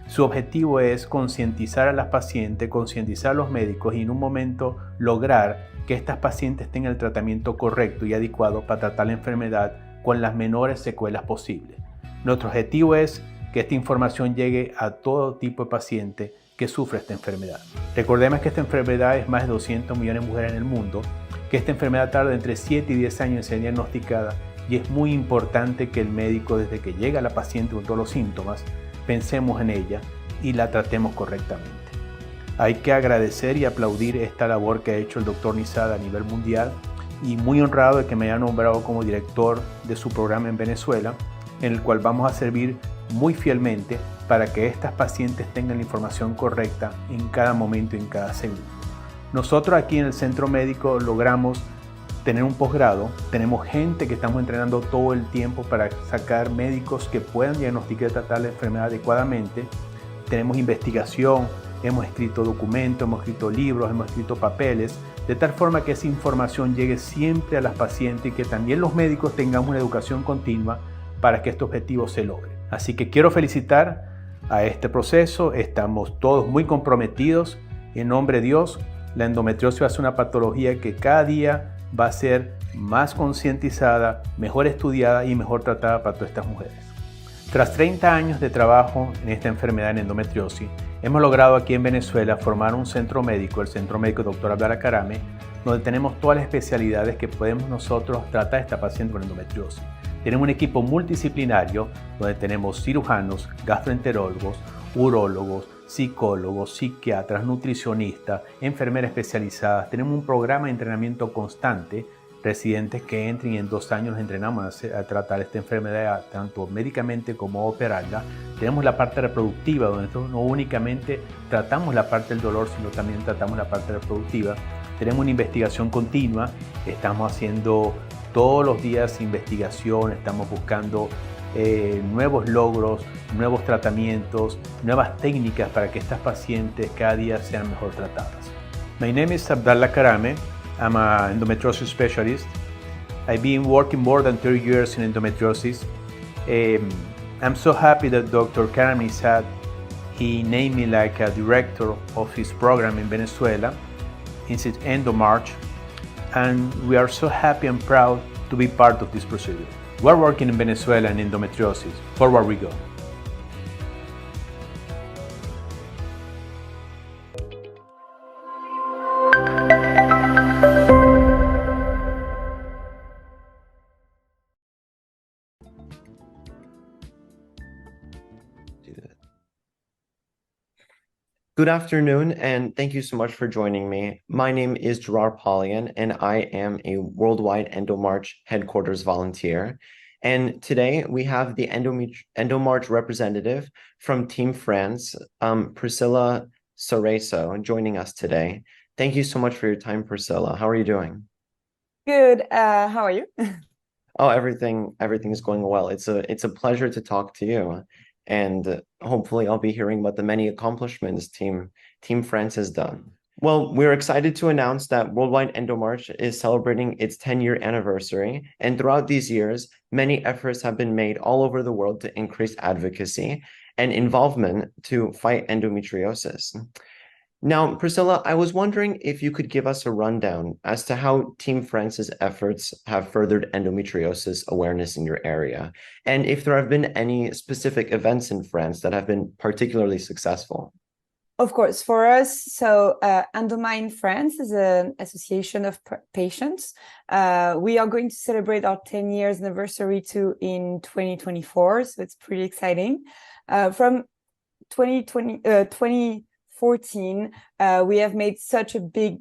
su objetivo es concientizar a las pacientes, concientizar a los médicos y en un momento lograr que estas pacientes tengan el tratamiento correcto y adecuado para tratar la enfermedad con las menores secuelas posibles. Nuestro objetivo es que esta información llegue a todo tipo de paciente que sufre esta enfermedad. Recordemos que esta enfermedad es más de 200 millones de mujeres en el mundo, que esta enfermedad tarda entre 7 y 10 años en ser diagnosticada y es muy importante que el médico, desde que llega la paciente con todos los síntomas, pensemos en ella y la tratemos correctamente. Hay que agradecer y aplaudir esta labor que ha hecho el doctor Nizat a nivel mundial y muy honrado de que me haya nombrado como director de su programa en Venezuela, en el cual vamos a servir muy fielmente para que estas pacientes tengan la información correcta en cada momento y en cada segundo. Nosotros aquí en el centro médico logramos tener un posgrado, tenemos gente que estamos entrenando todo el tiempo para sacar médicos que puedan diagnosticar y tratar la enfermedad adecuadamente, tenemos investigación hemos escrito documentos, hemos escrito libros, hemos escrito papeles, de tal forma que esa información llegue siempre a las pacientes y que también los médicos tengamos una educación continua para que este objetivo se logre. Así que quiero felicitar a este proceso, estamos todos muy comprometidos. En nombre de Dios, la endometriosis va a ser una patología que cada día va a ser más concientizada, mejor estudiada y mejor tratada para todas estas mujeres. Tras 30 años de trabajo en esta enfermedad en endometriosis, hemos logrado aquí en Venezuela formar un centro médico, el Centro Médico Dr. Abdala Karame, donde tenemos todas las especialidades que podemos nosotros tratar a esta paciente con endometriosis. Tenemos un equipo multidisciplinario donde tenemos cirujanos, gastroenterólogos, urólogos, psicólogos, psiquiatras, nutricionistas, enfermeras especializadas. Tenemos un programa de entrenamiento constante, residentes que entren y en 2 años entrenamos a tratar esta enfermedad tanto médicamente como operarla. Tenemos la parte reproductiva, donde nosotros no únicamente tratamos la parte del dolor, sino también tratamos la parte reproductiva. Tenemos una investigación continua, estamos haciendo todos los días investigación, estamos buscando nuevos logros, nuevos tratamientos, nuevas técnicas para que estas pacientes cada día sean mejor tratadas. My name is Abdallah Karame. I'm an endometriosis specialist. I've been working more than 30 years in endometriosis. I'm so happy that Dr. Karame said he named me like a director of his program in Venezuela. It's EndoMarch, and we are so happy and proud to be part of this procedure. We're working in Venezuela in endometriosis. Forward we go. Good afternoon, and thank you so much for joining me. My name is Gerard Polian, and I am a worldwide EndoMarch headquarters volunteer. And today we have the EndoMarch representative from Team France, Priscilla Soreso, joining us today. Thank you so much for your time, Priscilla. How are you doing? Good. How are you? Oh, everything is going well. It's a pleasure to talk to you. And hopefully I'll be hearing about the many accomplishments Team France has done. Well, we're excited to announce that Worldwide EndoMarch is celebrating its 10-year anniversary. And throughout these years, many efforts have been made all over the world to increase advocacy and involvement to fight endometriosis. Now, Priscilla, I was wondering if you could give us a rundown as to how Team France's efforts have furthered endometriosis awareness in your area, and if there have been any specific events in France that have been particularly successful. Of course, for us, so Endomine France is an association of patients. We are going to celebrate our 10 years anniversary too in 2024, so it's pretty exciting. From 2014, we have made such a big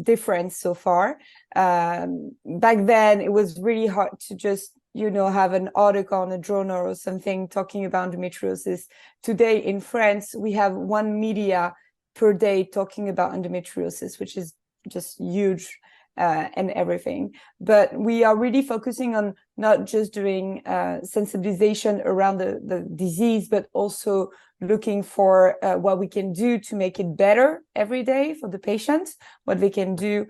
difference so far. Back then, it was really hard to just, have an article on a journal or something talking about endometriosis. Today in France, we have 1 media per day talking about endometriosis, which is just huge and everything. But we are really focusing on not just doing sensibilization around the disease, but also looking for what we can do to make it better every day for the patients, what they can do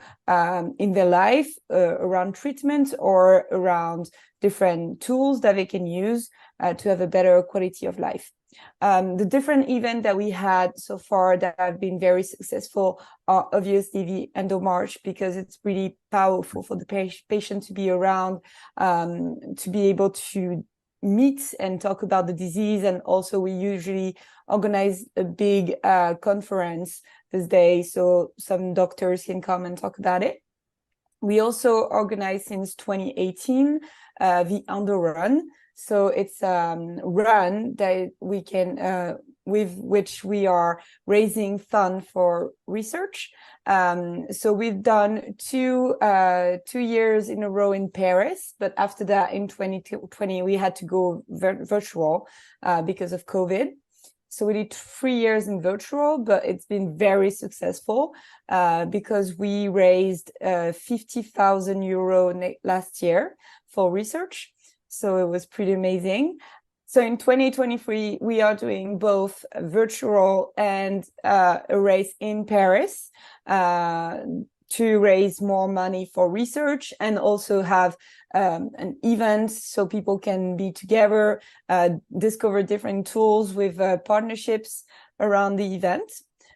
in their life around treatment or around different tools that they can use to have a better quality of life. The different events that we had so far that have been very successful are obviously the EndoMarch, because it's really powerful for the patient to be around, to be able to meet and talk about the disease. And also we usually organize a big conference this day, so some doctors can come and talk about it. We also organize since 2018 the Endo Run. So it's a run that we can, with which we are raising funds for research. So we've done two years in a row in Paris, but after that in 2020, we had to go virtual because of COVID. So we did 3 years in virtual, but it's been very successful because we raised 50,000 euro last year for research. So it was pretty amazing. So in 2023, we are doing both virtual and a race in Paris to raise more money for research, and also have an event so people can be together, discover different tools with partnerships around the event.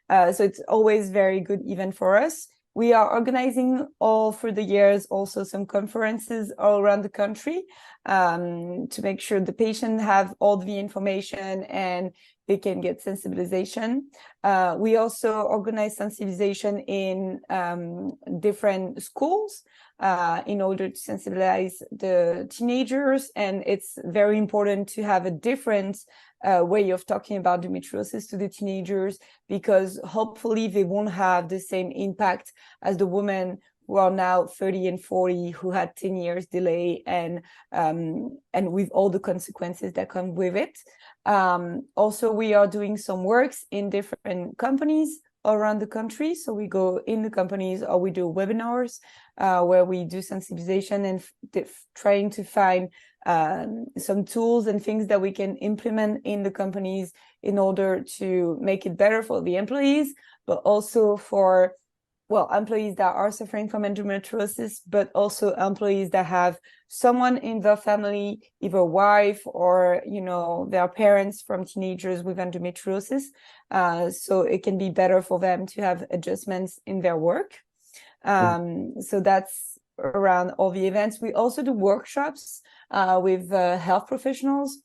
So it's always very good event for us. We are organizing all through the years also some conferences all around the country to make sure the patient have all the information and they can get sensibilization. We also organize sensibilization in different schools in order to sensibilize the teenagers. And it's very important to have a different way of talking about endometriosis to the teenagers, because hopefully they won't have the same impact as the women who are now 30 and 40 who had 10 years delay and with all the consequences that come with it. Also, we are doing some works in different companies around the country. So we go in the companies, or we do webinars where we do sensibilization and trying to find some tools and things that we can implement in the companies in order to make it better for the employees, but also for, well, employees that are suffering from endometriosis, but also employees that have someone in their family, either wife or, you know, their parents from teenagers with endometriosis. So it can be better for them to have adjustments in their work. So that's around all the events. We also do workshops with health professionals,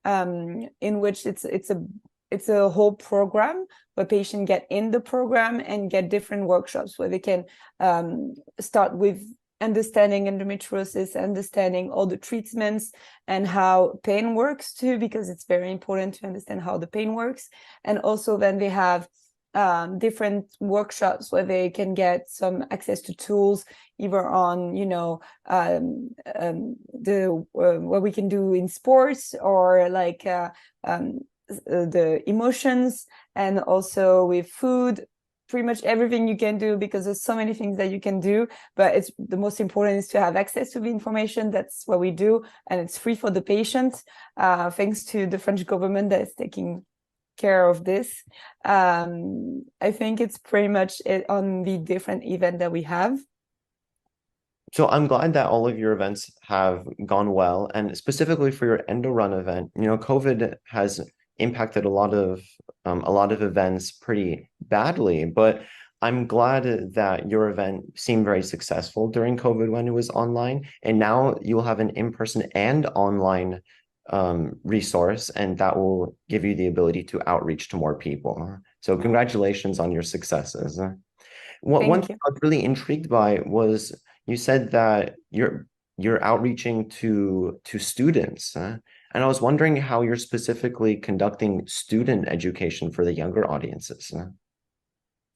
in which it's a whole program where patients get in the program and get different workshops where they can start with understanding endometriosis, understanding all the treatments and how pain works too, because it's very important to understand how the pain works. And also then they have different workshops where they can get some access to tools, either on, you know, what we can do in sports, or like the emotions, and also with food, pretty much everything you can do, because there's so many things that you can do, but it's the most important is to have access to the information. That's what we do, and it's free for the patient, thanks to the French government that is taking care of this. I think it's pretty much it on the different event that we have. So I'm glad that all of your events have gone well, and specifically for your Endo Run event, you know, COVID has impacted a lot of events pretty badly, but I'm glad that your event seemed very successful during COVID when it was online, and now you'll have an in-person and online resource, and that will give you the ability to outreach to more people. So congratulations on your successes. One thing I was really intrigued by was you said that you're outreaching to students, and I was wondering how you're specifically conducting student education for the younger audiences.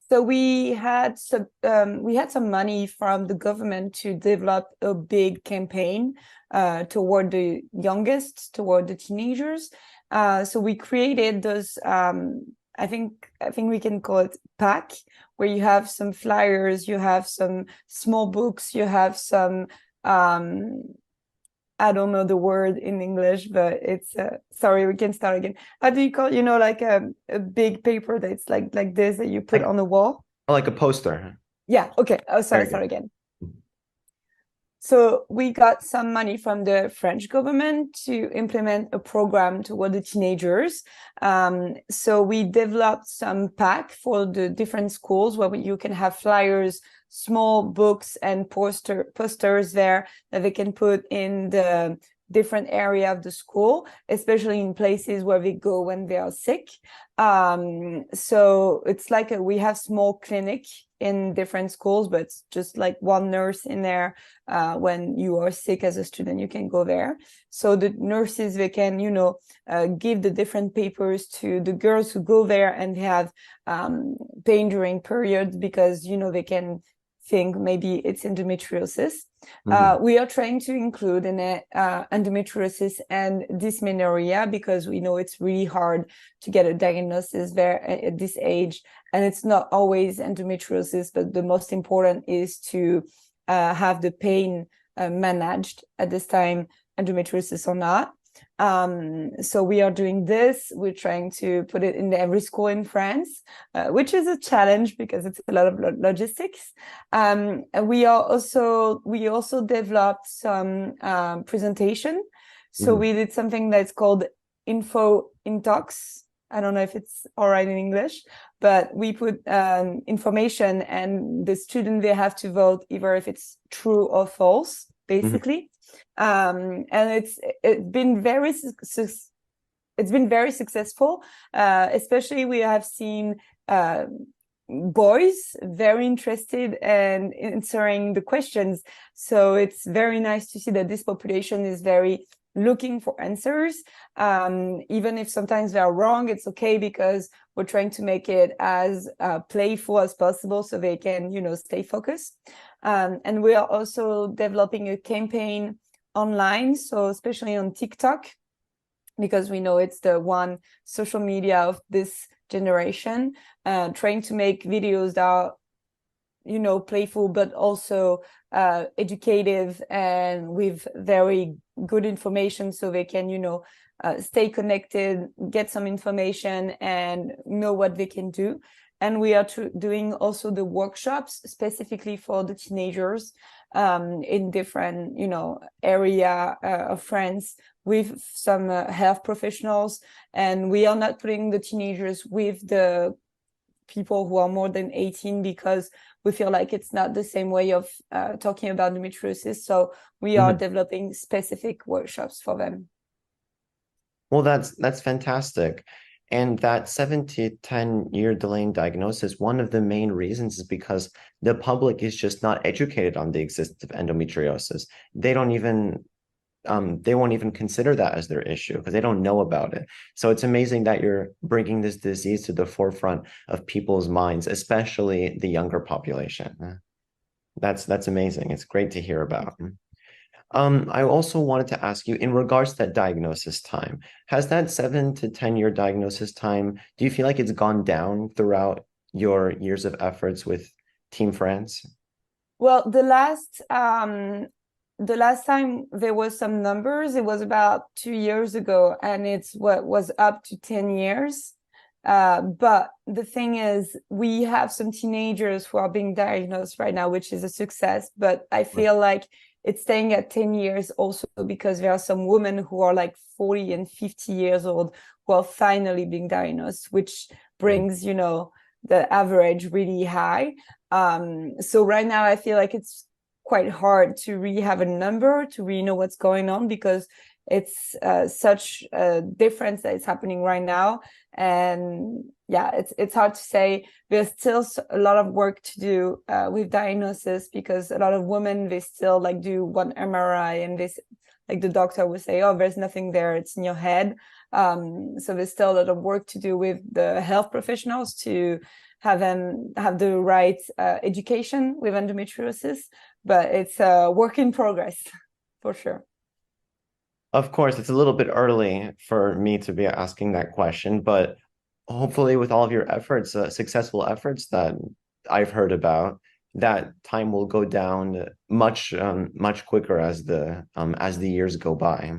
So we had some money from the government to develop a big campaign toward the youngest, toward the teenagers. So we created those. I think we can call it pack, where you have some flyers, you have some small books, you have some I don't know the word in English, but it's sorry, we can start again. How do you call it? You know, like a big paper that's like this that you put on the wall? Like a poster. Yeah, okay. Oh, sorry, start again. So we got some money from the French government to implement a program toward the teenagers. So we developed some pack for the different schools where you can have flyers, small books, and posters there that they can put in the different area of the school, especially in places where they go when they are sick. So it's like we have small clinic in different schools, but it's just like one nurse in there. When you are sick as a student, you can go there. So the nurses, they can, you know, give the different papers to the girls who go there and have pain during periods, because, you know, they can think maybe it's endometriosis. We are trying to include in it endometriosis and dysmenorrhea, because we know it's really hard to get a diagnosis there at this age, and it's not always endometriosis, but the most important is to have the pain managed at this time, endometriosis or not. So we are doing this. We're trying to put it in every school in France, which is a challenge because it's a lot of logistics. And we also developed some presentation. So we did something that's called info in talks. I don't know if it's all right in English, but we put information, and the student, they have to vote either if it's true or false, basically. And it's been very successful. Especially we have seen boys very interested in answering the questions. So it's very nice to see that this population is very looking for answers. Even if sometimes they are wrong, it's okay, because we're trying to make it as playful as possible so they can, stay focused. And we are also developing a campaign online, so especially on TikTok, because we know it's the one social media of this generation, trying to make videos that are, playful, but also educative and with very good information, so they can, stay connected, get some information, and know what they can do. And we are doing also the workshops specifically for the teenagers in different, area of France, with some health professionals. And we are not putting the teenagers with the people who are more than 18, because we feel like it's not the same way of talking about endometriosis. So we are developing specific workshops for them. Well, that's fantastic. And that 7 to 10 year delay in diagnosis, one of the main reasons is because the public is just not educated on the existence of endometriosis. They won't even consider that as their issue because they don't know about it. So it's amazing that you're bringing this disease to the forefront of people's minds, especially the younger population. That's amazing. It's great to hear about. I also wanted to ask you, in regards to that diagnosis time, has that 7 to 10 year diagnosis time, do you feel like it's gone down throughout your years of efforts with Team France? Well, the last time there was some numbers, it was about 2 years ago, and it's what was up to 10 years. But the thing is, we have some teenagers who are being diagnosed right now, which is a success. But I feel like it's staying at 10 years also because there are some women who are like 40 and 50 years old who are finally being diagnosed, which brings, the average really high. So right now I feel like it's quite hard to really have a number to really know what's going on, because it's such a difference that is happening right now. And yeah, it's hard to say. There's still a lot of work to do with diagnosis, because a lot of women, they still do one MRI, and this, the doctor will say, oh, there's nothing there, it's in your head. So there's still a lot of work to do with the health professionals to have them have the right education with endometriosis, but it's a work in progress for sure. Of course, it's a little bit early for me to be asking that question, but hopefully with all of your efforts, successful efforts that I've heard about, that time will go down much quicker as the years go by.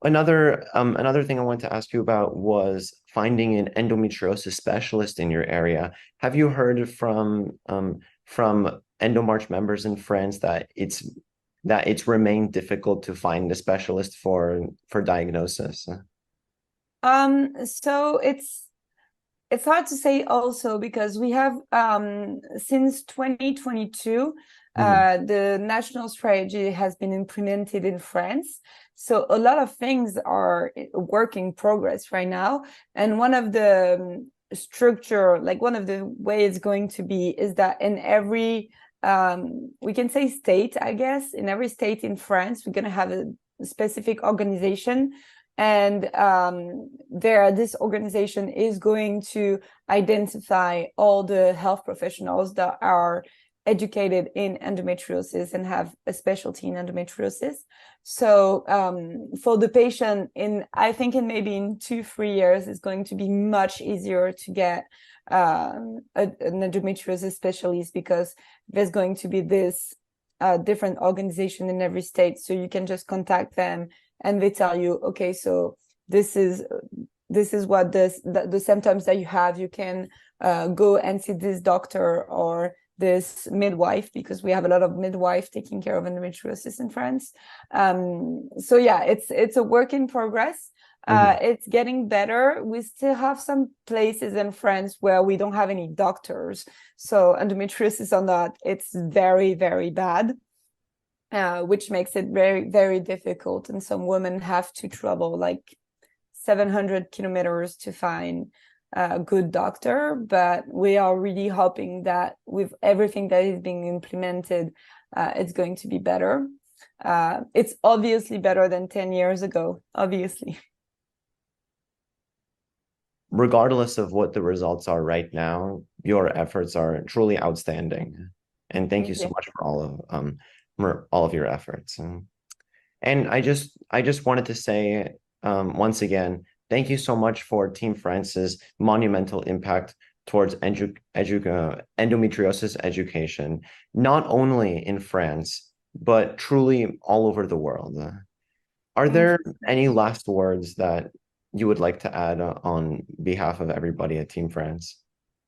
Another thing I wanted to ask you about was finding an endometriosis specialist in your area. Have you heard from EndoMarch members in France that it's remained difficult to find a specialist for diagnosis? So it's hard to say also, because we have since 2022 the national strategy has been implemented in France. So a lot of things are a work in progress right now. And one of the structure, one of the way it's going to be, is that in every we can say state, I guess, in every state in France, we're going to have a specific organization. And this organization is going to identify all the health professionals that are educated in endometriosis and have a specialty in endometriosis. So for the patient, I think in maybe in 2-3 years, it's going to be much easier to get an endometriosis specialist, because there's going to be this different organization in every state. So you can just contact them and they tell you, okay, so this is what the symptoms that you have. You can go and see this doctor or this midwife, because we have a lot of midwife taking care of endometriosis in France. So yeah, it's a work in progress. It's getting better. We still have some places in France where we don't have any doctors. So endometriosis on that, it's very, very bad, which makes it very, very difficult. And some women have to travel like 700 kilometers to find a good doctor. But we are really hoping that with everything that is being implemented, it's going to be better. It's obviously better than 10 years ago, obviously. Regardless of what the results are right now, your efforts are truly outstanding. And thank you so much for all of your efforts. And I just wanted to say once again, thank you so much for Team France's monumental impact towards endometriosis education, not only in France, but truly all over the world. Are there any last words that you would like to add on behalf of everybody at Team France?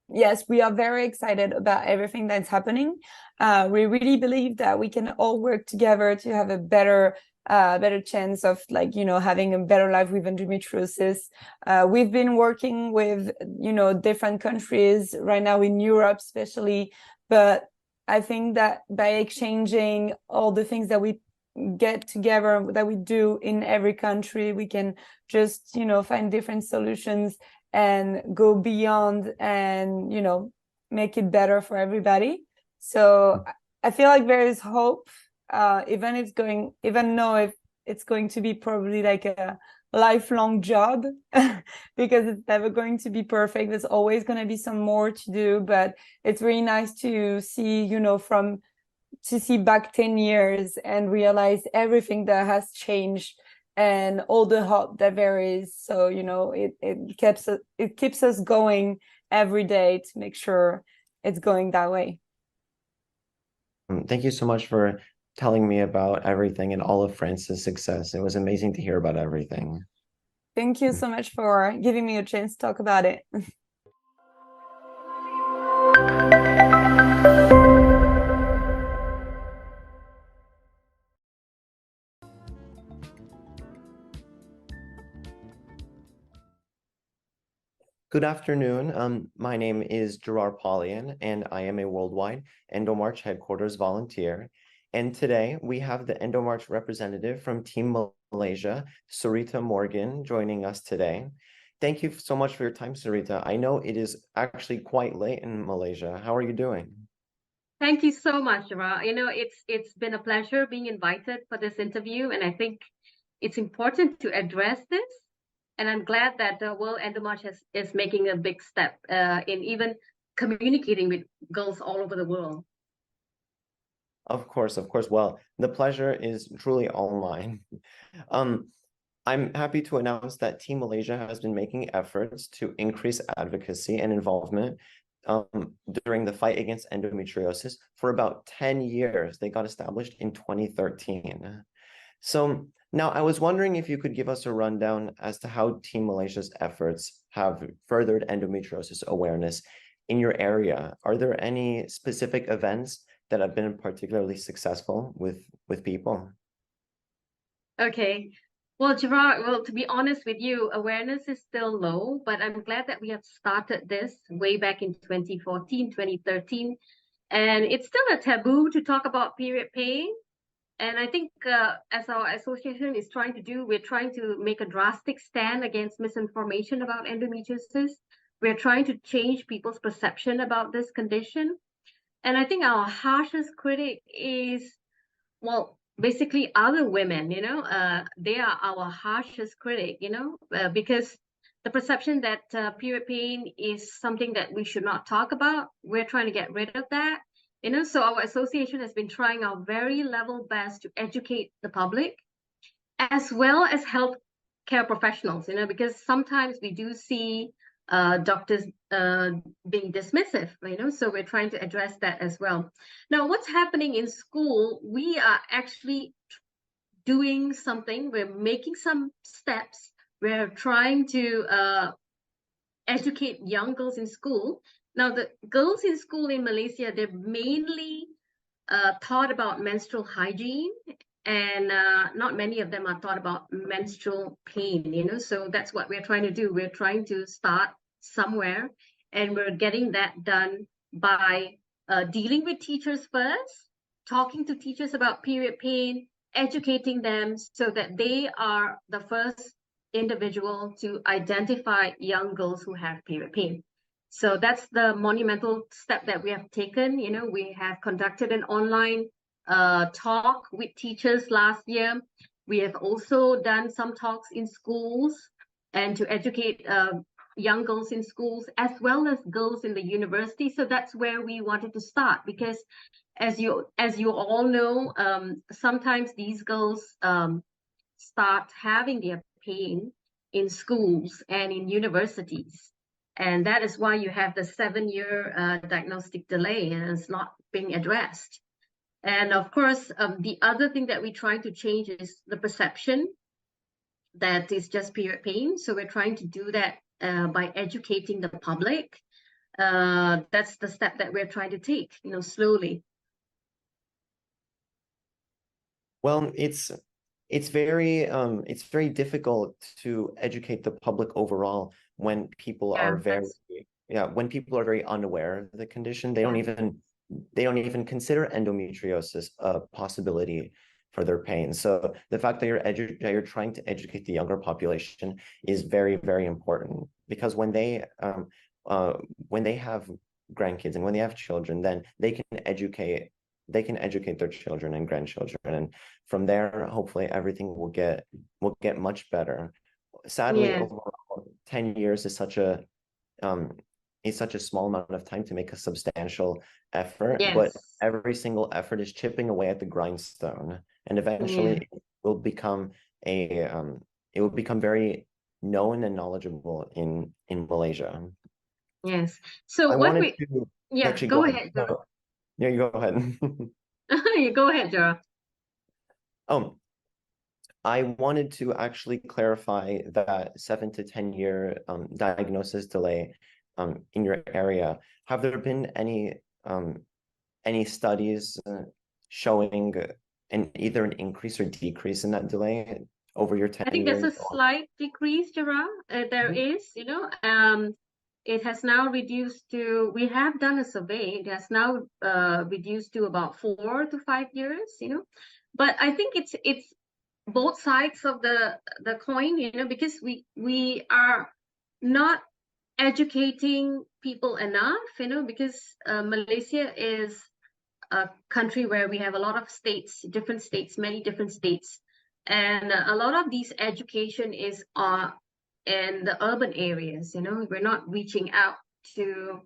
Yes, we are very excited about everything that's happening. We really believe that we can all work together to have a better chance of, like, having a better life with endometriosis. We've been working with, different countries right now in Europe, especially, but I think that by exchanging all the things that we get together, that we do in every country, we can just, find different solutions and go beyond and, make it better for everybody. So I feel like there is hope, even though if it's going to be probably like a lifelong job, because it's never going to be perfect. There's always going to be some more to do, but it's really nice to see, to see back 10 years and realize everything that has changed and all the hope that there is. So, it keeps us going every day to make sure it's going that way. Thank you so much for telling me about everything and all of France's success. It was amazing to hear about everything. Thank you so much for giving me a chance to talk about it. Good afternoon. My name is Gerard Paulian, and I am a worldwide EndoMarch headquarters volunteer. And today we have the EndoMarch representative from Team Malaysia, Sarita Morgan, joining us today. Thank you so much for your time, Sarita. I know it is actually quite late in Malaysia. How are you doing? Thank you so much, Gerard. It's been a pleasure being invited for this interview, and I think it's important to address this. And I'm glad that World EndoMarch is making a big step in even communicating with girls all over the world. Of course. Well, the pleasure is truly all mine. I'm happy to announce that Team Malaysia has been making efforts to increase advocacy and involvement during the fight against endometriosis for about 10 years. They got established in 2013. So now I was wondering if you could give us a rundown as to how Team Malaysia's efforts have furthered endometriosis awareness in your area. Are there any specific events that have been particularly successful with people? Okay. Well, Gerard, to be honest with you, awareness is still low, but I'm glad that we have started this way back in 2014, 2013. And it's still a taboo to talk about period pain. And I think as our association is trying to do, we're trying to make a drastic stand against misinformation about endometriosis. We're trying to change people's perception about this condition. And I think our harshest critic is, well, basically other women, they are our harshest critic, because the perception that period pain is something that we should not talk about, we're trying to get rid of that. So our association has been trying our very level best to educate the public as well as healthcare professionals, because sometimes we do see doctors being dismissive, so we're trying to address that as well. Now, what's happening in school, we are actually doing something. We're making some steps. We're trying to educate young girls in school. Now, the girls in school in Malaysia, they're mainly taught about menstrual hygiene, and not many of them are taught about menstrual pain, you know. So that's what we're trying to do. We're trying to start somewhere, and we're getting that done by dealing with teachers first, talking to teachers about period pain, educating them so that they are the first individual to identify young girls who have period pain. So that's the monumental step that we have taken. You know, we have conducted an online talk with teachers last year. We have also done some talks in schools and to educate young girls in schools as well as girls in the university. So that's where we wanted to start, because as you all know, sometimes these girls start having their pain in schools and in universities. And that is why you have the 7-year diagnostic delay, and it's not being addressed. And of course, the other thing that we try to change is the perception that it's just period pain. So we're trying to do that by educating the public. That's the step that we're trying to take, you know, slowly. Well, it's very difficult to educate the public overall when people are when people are very unaware of the condition. They don't even consider endometriosis a possibility for their pain. So the fact that you're trying to educate the younger population is very, very important, because when they have grandkids and when they have children, then they can educate their children and grandchildren, and from there, hopefully, everything will get much better. Sadly, overall, 10 years is such a small amount of time to make a substantial effort, but every single effort is chipping away at the grindstone, and eventually it will become very known and knowledgeable in Malaysia. Yes. So go ahead. Yeah, you go ahead. You go ahead, Jara. I wanted to actually clarify that 7 to 10 year diagnosis delay in your area. Have there been any studies showing either an increase or decrease in that delay over your 10 years? I think there's a slight decrease, Jara. There is, you know. It has now reduced to, we have done a survey, it has now reduced to about 4 to 5 years, you know. But I think it's both sides of the coin, you know, because we are not educating people enough, you know, because Malaysia is a country where we have a lot of states, many different states. And a lot of these education is in the urban areas, you know. We're not reaching out to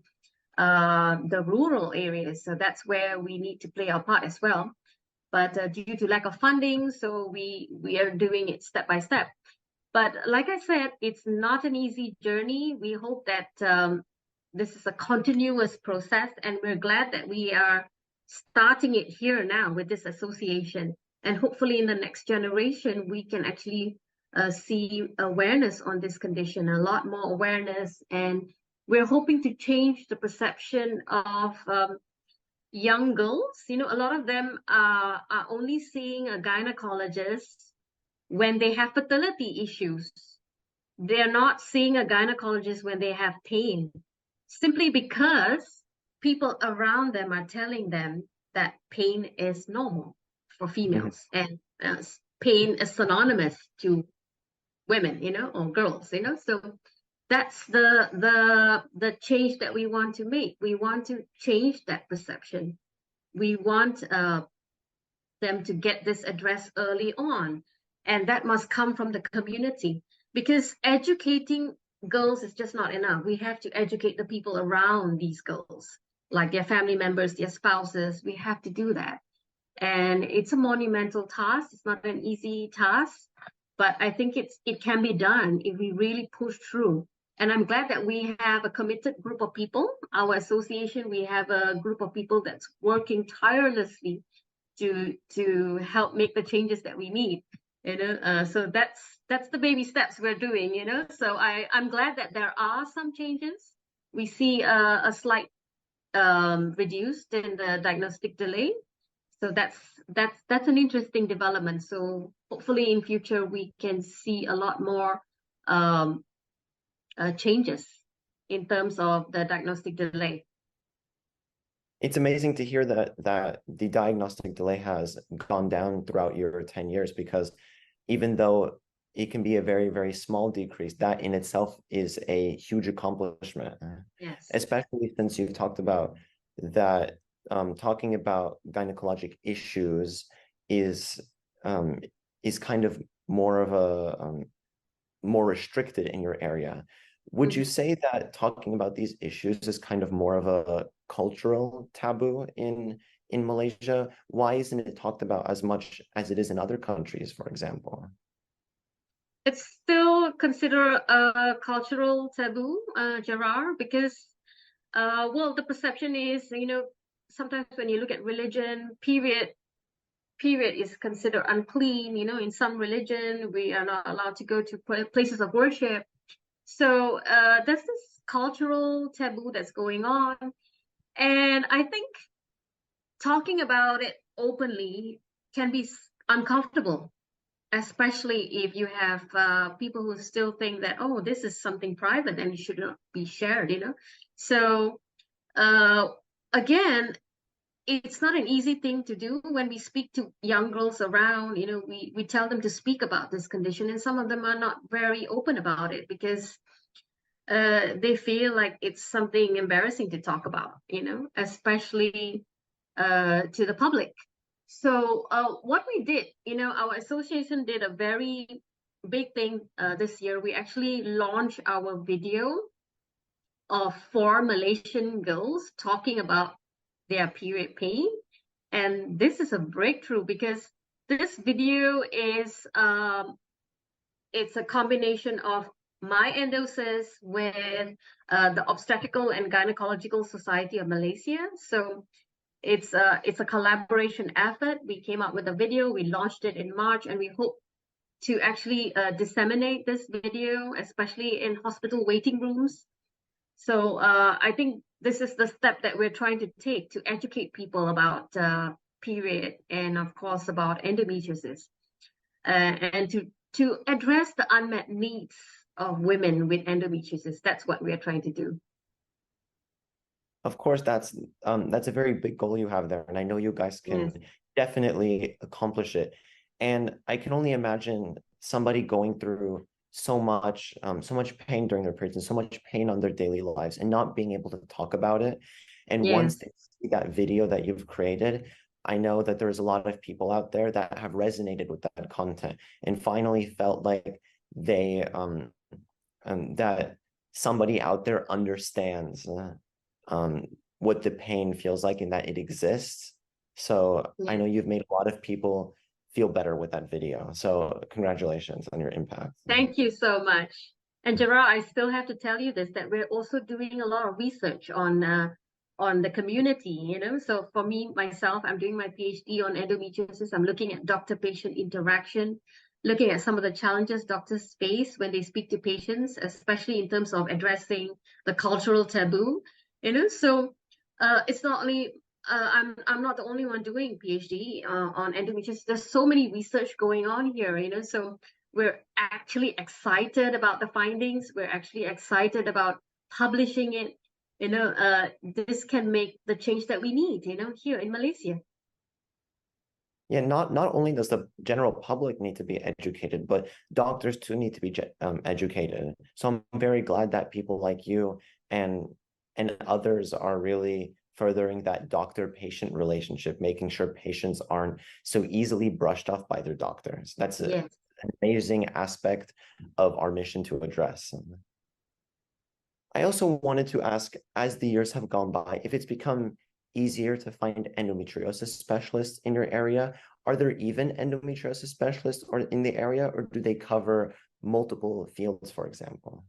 the rural areas. So that's where we need to play our part as well. But due to lack of funding, so we are doing it step by step. But like I said, it's not an easy journey. We hope that this is a continuous process, and we're glad that we are starting it here now with this association. And hopefully in the next generation, we can actually see awareness on this condition, a lot more awareness. And we're hoping to change the perception of young girls. You know, a lot of them are only seeing a gynecologist when they have fertility issues. They're not seeing a gynecologist when they have pain, simply because people around them are telling them that pain is normal for females, and pain is synonymous to women, you know, or girls, you know. So that's the change that we want to make. We want to change that perception. We want them to get this addressed early on, and that must come from the community, because educating girls is just not enough. We have to educate the people around these girls, like their family members, their spouses. We have to do that, and it's a monumental task. It's not an easy task, but I think it can be done if we really push through. And I'm glad that we have a committed group of people. Our association, we have a group of people that's working tirelessly to help make the changes that we need. So that's the baby steps we're doing. So I'm glad that there are some changes. We see a slight reduced in the diagnostic delay. So that's an interesting development. So hopefully in future we can see a lot more changes in terms of the diagnostic delay. It's amazing to hear that the diagnostic delay has gone down throughout your 10 years, because even though it can be a very, very small decrease, that in itself is a huge accomplishment. Yes. Especially since you've talked about that, talking about gynecologic issues is kind of more of a more restricted in your area. Would you say that talking about these issues is kind of more of a cultural taboo in Malaysia? Why isn't it talked about as much as it is in other countries, for example? It's still considered a cultural taboo, Gerard, because well, the perception is, sometimes when you look at religion, period is considered unclean. In some religion, we are not allowed to go to places of worship. So there's this cultural taboo that's going on. And I think talking about it openly can be uncomfortable, especially if you have people who still think that, oh, this is something private and it should not be shared, So again, it's not an easy thing to do. When we speak to young girls around, we tell them to speak about this condition, and some of them are not very open about it because they feel like it's something embarrassing to talk about, especially to the public. So what we did, our association did a very big thing this year. We actually launched our video of 4 Malaysian girls talking about their period pain. And this is a breakthrough because this video is it's a combination of my endosis with the Obstetrical and Gynecological Society of Malaysia. So it's a collaboration effort. We came up with a video, we launched it in March, and we hope to actually disseminate this video, especially in hospital waiting rooms. So I think this is the step that we're trying to take to educate people about period and of course about endometriosis and to address the unmet needs of women with endometriosis. That's what we are trying to do. Of course, that's a very big goal you have there, and I know you guys can definitely accomplish it. And I can only imagine somebody going through so much pain during their periods and so much pain on their daily lives and not being able to talk about it. And once they see that video that you've created, I know that there's a lot of people out there that have resonated with that content and finally felt like they that somebody out there understands what the pain feels like and that it exists. So I know you've made a lot of people feel better with that video. So congratulations on your impact. Thank you so much. And Gerard, I still have to tell you this, that we're also doing a lot of research on the community, So for me, myself, I'm doing my PhD on endometriosis. I'm looking at doctor-patient interaction, looking at some of the challenges doctors face when they speak to patients, especially in terms of addressing the cultural taboo, So it's not only I'm not the only one doing PhD on endometriosis. There's so many research going on here, So we're actually excited about the findings. We're actually excited about publishing it. This can make the change that we need, here in Malaysia. Yeah, not only does the general public need to be educated, but doctors too need to be educated. So I'm very glad that people like you and others are really furthering that doctor-patient relationship, making sure patients aren't so easily brushed off by their doctors. That's an amazing aspect of our mission to address. I also wanted to ask, as the years have gone by, if it's become easier to find endometriosis specialists in your area. Are there even endometriosis specialists in the area, or do they cover multiple fields, for example?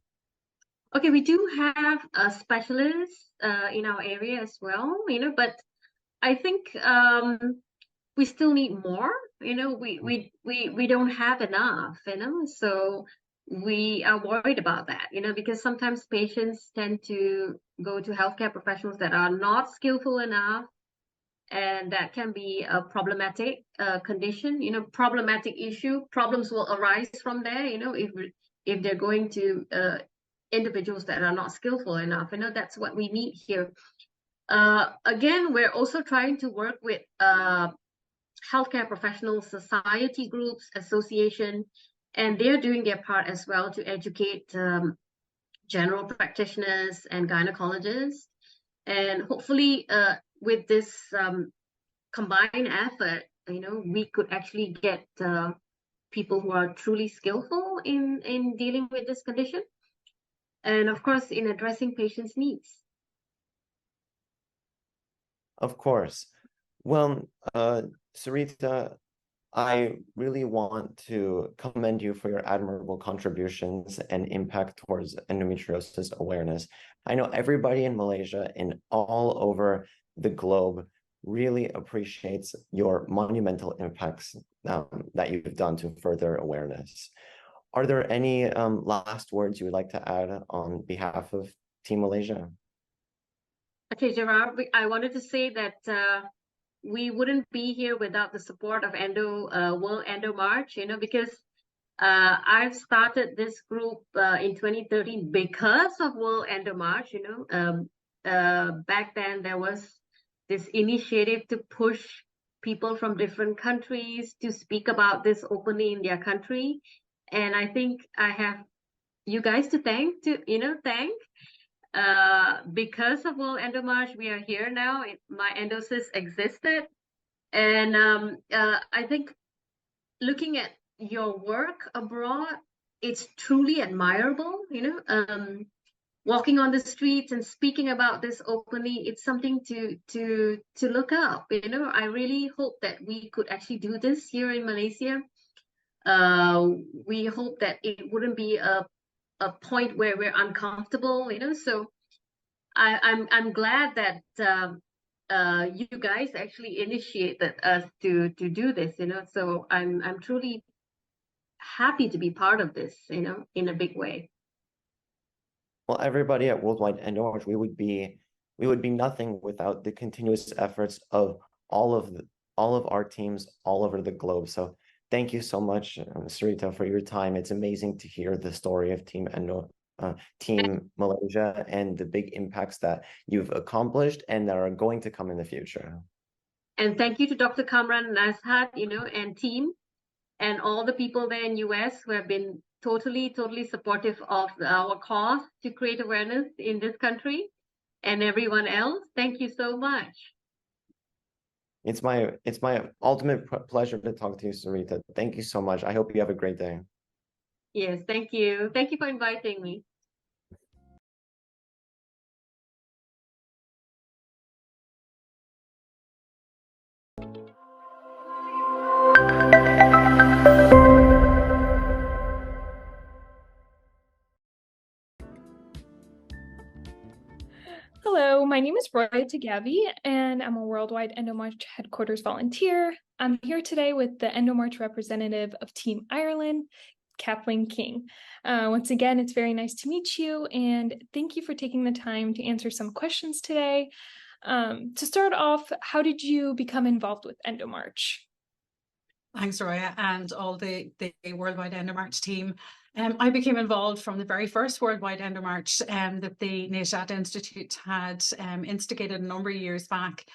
Okay, we do have a specialist in our area as well, but I think we still need more. We don't have enough. So we are worried about that. Because sometimes patients tend to go to healthcare professionals that are not skillful enough, and that can be a problematic condition. Problematic issue. Problems will arise from there. If they're going to individuals that are not skillful enough. That's what we need here. Again, we're also trying to work with healthcare professional society groups, association, and they're doing their part as well to educate general practitioners and gynecologists. And hopefully with this combined effort, we could actually get people who are truly skillful in dealing with this condition. And of course, in addressing patients' needs. Of course. Well, Sarita, I really want to commend you for your admirable contributions and impact towards endometriosis awareness. I know everybody in Malaysia and all over the globe really appreciates your monumental impacts that you've done to further awareness. Are there any last words you would like to add on behalf of Team Malaysia? Okay, Gerard, I wanted to say that we wouldn't be here without the support of World EndoMarch, because I've started this group in 2013 because of World EndoMarch. Back then there was this initiative to push people from different countries to speak about this openly in their country, and I think I have you guys to thank. Because of World EndoMarch, we are here now. My endocyst existed. And I think looking at your work abroad, it's truly admirable. Walking on the streets and speaking about this openly, it's something to look up. I really hope that we could actually do this here in Malaysia. We hope that it wouldn't be a point where we're uncomfortable. So I'm glad that you guys actually initiated us to do this. So I'm truly happy to be part of this, in a big way. Well, everybody at Worldwide EndoMarch, we would be nothing without the continuous efforts of all of our teams all over the globe. So thank you so much, Sarita, for your time. It's amazing to hear the story of Team Malaysia and the big impacts that you've accomplished and that are going to come in the future. And thank you to Dr. Kamran Nazhat, and team, and all the people there in US who have been totally supportive of our cause to create awareness in this country, and everyone else. Thank you so much. It's my ultimate pleasure to talk to you, Sarita. Thank you so much. I hope you have a great day. Yes, thank you. Thank you for inviting me. Hello, my name is Roy Tagavi, and I'm a Worldwide EndoMarch Headquarters volunteer. I'm here today with the EndoMarch representative of Team Ireland, Kathleen King. Once again, it's very nice to meet you, and thank you for taking the time to answer some questions today. To start off, how did you become involved with EndoMarch? Thanks, Roya, and all the Worldwide EndoMarch team. I became involved from the very first Worldwide EndoMarch that the Nejat Institute had instigated a number of years back.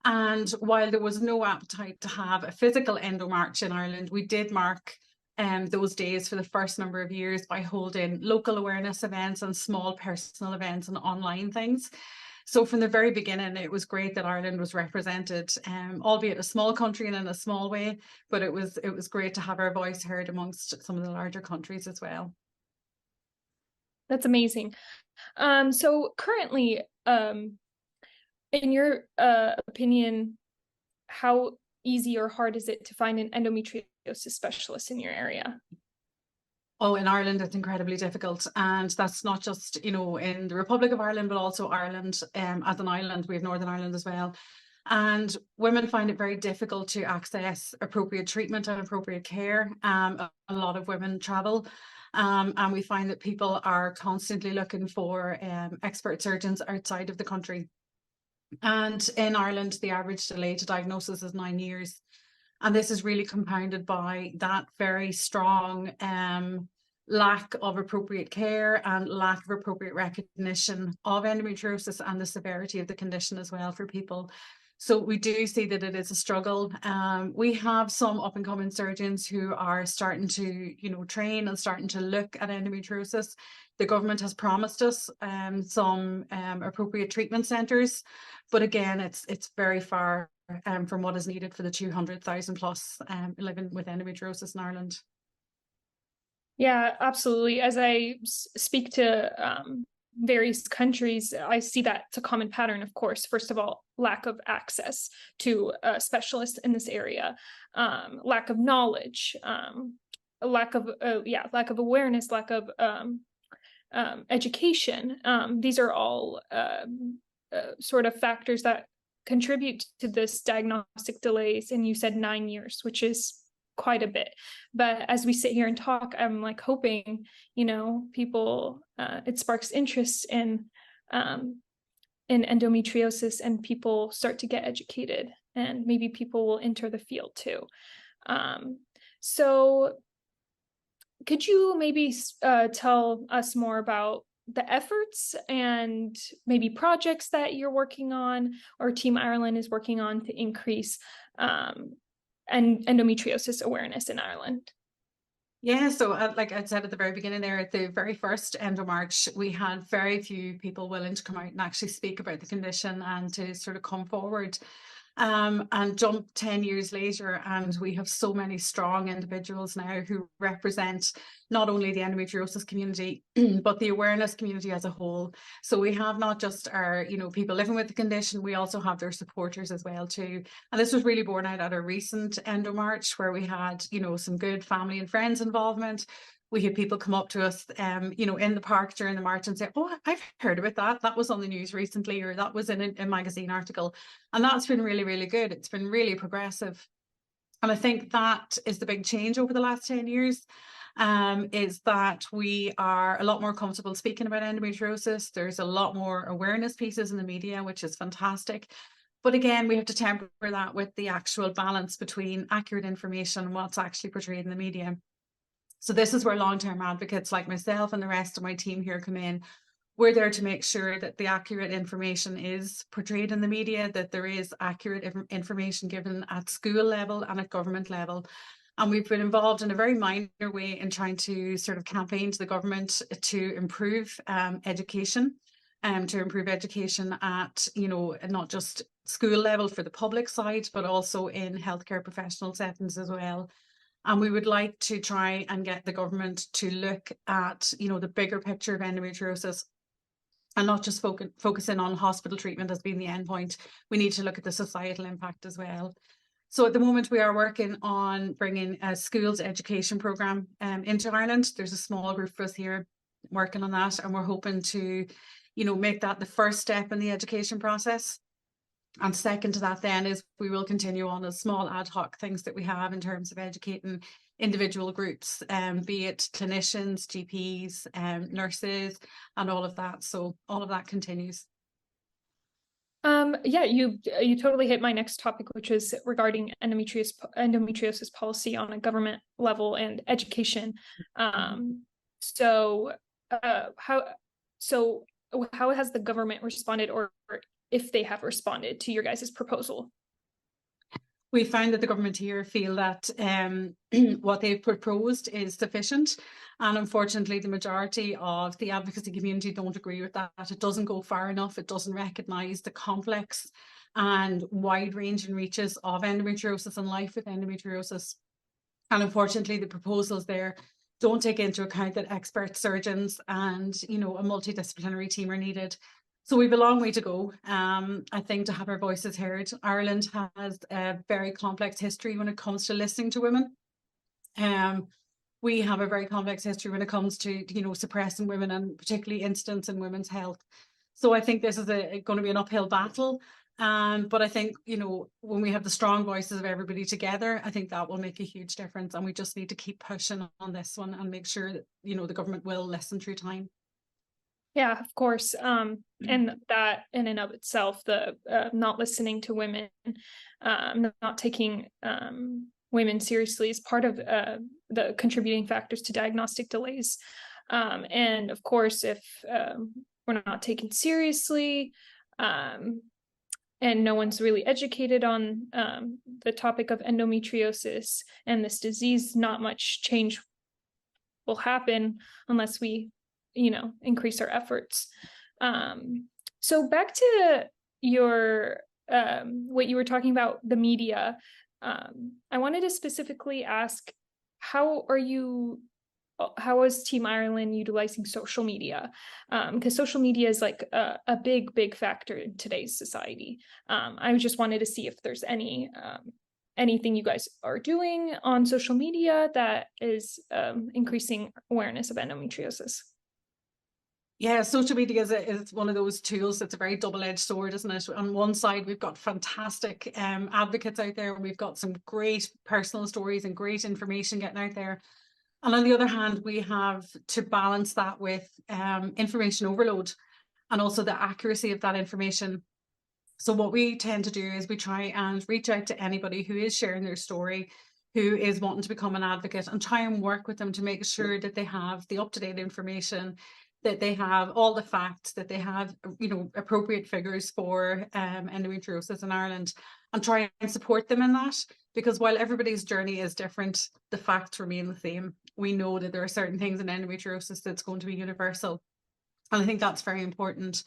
And while there was no appetite to have a physical EndoMarch in Ireland, we did mark those days for the first number of years by holding local awareness events and small personal events and online things. So from the very beginning, it was great that Ireland was represented, albeit a small country and in a small way, but it was great to have our voice heard amongst some of the larger countries as well. That's amazing. So currently, in your opinion, how easy or hard is it to find an endometriosis specialist in your area? Oh, in Ireland, it's incredibly difficult. And that's not just, in the Republic of Ireland, but also Ireland as an island. We have Northern Ireland as well. And women find it very difficult to access appropriate treatment and appropriate care. A lot of women travel, and we find that people are constantly looking for expert surgeons outside of the country. And in Ireland, the average delay to diagnosis is 9 years. And this is really compounded by that very strong lack of appropriate care and lack of appropriate recognition of endometriosis and the severity of the condition as well for people. So we do see that it is a struggle. We have some up and coming surgeons who are starting to, train and starting to look at endometriosis. The government has promised us some appropriate treatment centres, but again, it's very far from what is needed for the 200,000 plus living with endometriosis in Ireland. Yeah, absolutely. As I speak to various countries, I see that it's a common pattern, of course. First of all, lack of access to specialists in this area, lack of knowledge, lack of awareness, lack of education. These are all sort of factors that contribute to this diagnostic delays. And you said 9 years, which is quite a bit. But as we sit here and talk, I'm like hoping, people, it sparks interest in endometriosis and people start to get educated, and maybe people will enter the field too. So could you maybe tell us more about the efforts and maybe projects that you're working on or Team Ireland is working on to increase and endometriosis awareness in Ireland? Yeah, so like I said at the very beginning there, at the very first EndoMarch, we had very few people willing to come out and actually speak about the condition and to sort of come forward. And jump 10 years later, and we have so many strong individuals now who represent not only the endometriosis community, but the awareness community as a whole. So we have not just our, people living with the condition, we also have their supporters as well too. And this was really borne out at our recent EndoMarch, where we had, some good family and friends involvement. We had people come up to us, in the park during the march and say, "Oh, I've heard about that. That was on the news recently," or "That was in a magazine article." And that's been really, really good. It's been really progressive. And I think that is the big change over the last 10 years, is that we are a lot more comfortable speaking about endometriosis. There's a lot more awareness pieces in the media, which is fantastic. But again, we have to temper that with the actual balance between accurate information and what's actually portrayed in the media. So this is where long-term advocates like myself and the rest of my team here come in. We're there to make sure that the accurate information is portrayed in the media, that there is accurate information given at school level and at government level. And we've been involved in a very minor way in trying to sort of campaign to the government to improve education, to improve education at, not just school level for the public side, but also in healthcare professional settings as well. And we would like to try and get the government to look at, the bigger picture of endometriosis and not just focusing on hospital treatment as being the end point. We need to look at the societal impact as well. So at the moment, we are working on bringing a schools education programme into Ireland. There's a small group of us here working on that, and we're hoping to, make that the first step in the education process. And second to that then is we will continue on as small ad hoc things that we have in terms of educating individual groups, be it clinicians, GPs, nurses, and all of that. So all of that continues. Yeah, you totally hit my next topic, which is regarding endometriosis policy on a government level and education. So how has the government responded, or if they have responded to your guys' proposal? We found that the government here feel that what they've proposed is sufficient. And unfortunately, the majority of the advocacy community don't agree with that. It doesn't go far enough. It doesn't recognise the complex and wide-ranging reaches of endometriosis and life with endometriosis. And unfortunately, the proposals there don't take into account that expert surgeons and, a multidisciplinary team are needed. So we've a long way to go, I think, to have our voices heard. Ireland has a very complex history when it comes to listening to women. We have a very complex history when it comes to, suppressing women and particularly incidents in women's health. So I think this is going to be an uphill battle. But I think, when we have the strong voices of everybody together, I think that will make a huge difference. And we just need to keep pushing on this one and make sure that, the government will listen through time. Yeah, of course. And that in and of itself, the not listening to women, not taking women seriously is part of the contributing factors to diagnostic delays. And of course, if we're not taken seriously, and no one's really educated on the topic of endometriosis and this disease, not much change will happen unless we increase our efforts. So back to your what you were talking about, the media. I wanted to specifically ask, how is Team Ireland utilizing social media? Because social media is like a big factor in today's society. I just wanted to see if there's anything you guys are doing on social media that is increasing awareness of endometriosis. Yeah, social media is one of those tools that's a very double-edged sword, isn't it? On one side, we've got fantastic advocates out there. We've got some great personal stories and great information getting out there. And on the other hand, we have to balance that with information overload and also the accuracy of that information. So what we tend to do is we try and reach out to anybody who is sharing their story, who is wanting to become an advocate, and try and work with them to make sure that they have the up-to-date information, that they have all the facts, that they have, appropriate figures for endometriosis in Ireland, and try and support them in that. Because while everybody's journey is different, the facts remain the same. We know that there are certain things in endometriosis that's going to be universal. And I think that's very important.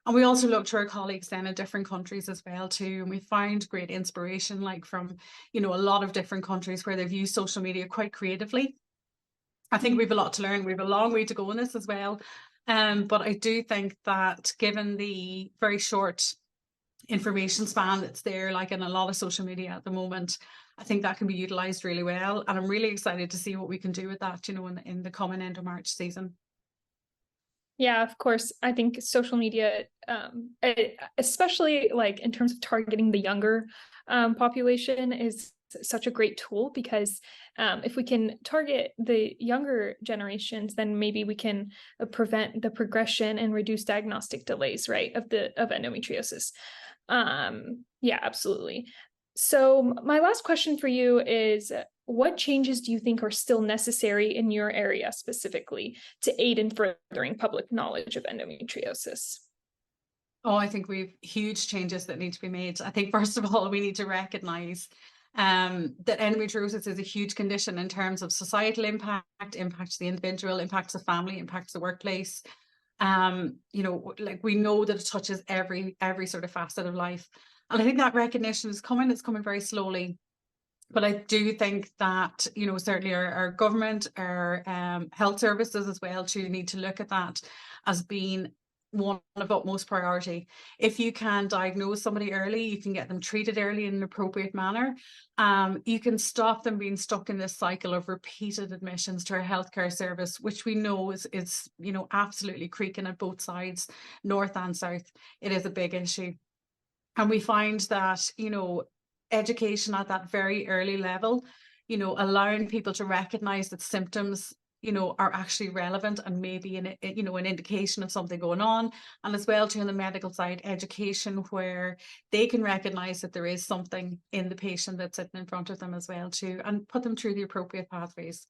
And we also look to our colleagues then in different countries as well too. And we find great inspiration, like from, a lot of different countries where they've used social media quite creatively. I think we have a lot to learn. We have a long way to go in this as well. But I do think that given the very short information span that's there, like in a lot of social media at the moment, I think that can be utilized really well. And I'm really excited to see what we can do with that, in the coming EndoMarch season. Yeah, of course. I think social media, especially like in terms of targeting the younger population, is such a great tool, because if we can target the younger generations, then maybe we can prevent the progression and reduce diagnostic delays, right, of endometriosis. Yeah, absolutely. So my last question for you is, what changes do you think are still necessary in your area specifically to aid in furthering public knowledge of endometriosis? Oh, I think we've huge changes that need to be made. I think, first of all, we need to recognize that endometriosis is a huge condition in terms of societal impact, impacts the individual, impacts the family, impacts the workplace. Like we know that it touches every sort of facet of life. And I think that recognition is coming. It's coming very slowly. But I do think that, certainly our government, our health services as well too, need to look at that as being one of utmost priority. If you can diagnose somebody early, you can get them treated early in an appropriate manner. You can stop them being stuck in this cycle of repeated admissions to our healthcare service, which we know is absolutely creaking at both sides, north and south. It is a big issue. And we find that, education at that very early level, allowing people to recognize that symptoms, are actually relevant and maybe an indication of something going on. And as well too, on the medical side, education where they can recognize that there is something in the patient that's sitting in front of them as well too, and put them through the appropriate pathways.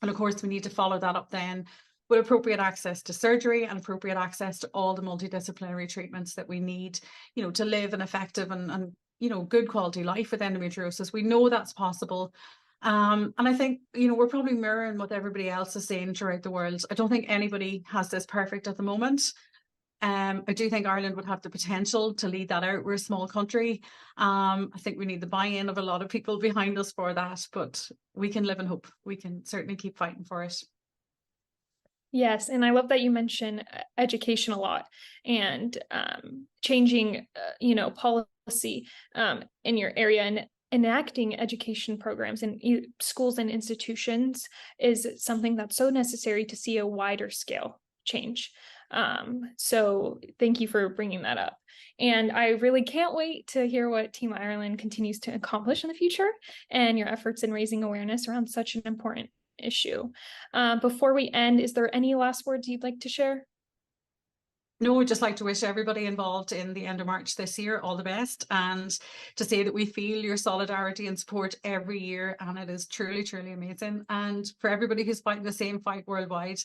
And of course, we need to follow that up then with appropriate access to surgery and appropriate access to all the multidisciplinary treatments that we need, to live an effective and good quality life with endometriosis. We know that's possible. And I think, we're probably mirroring what everybody else is saying throughout the world. I don't think anybody has this perfect at the moment. I do think Ireland would have the potential to lead that out. We're a small country. I think we need the buy-in of a lot of people behind us for that, but we can live in hope. We can certainly keep fighting for it. Yes, and I love that you mention education a lot and changing, policy in your area, and enacting education programs in schools and institutions is something that's so necessary to see a wider scale change. So thank you for bringing that up. And I really can't wait to hear what Team Ireland continues to accomplish in the future and your efforts in raising awareness around such an important issue. Before we end, is there any last words you'd like to share? No, we'd just like to wish everybody involved in the EndoMarch this year all the best, and to say that we feel your solidarity and support every year, and it is truly, truly amazing. And for everybody who's fighting the same fight worldwide,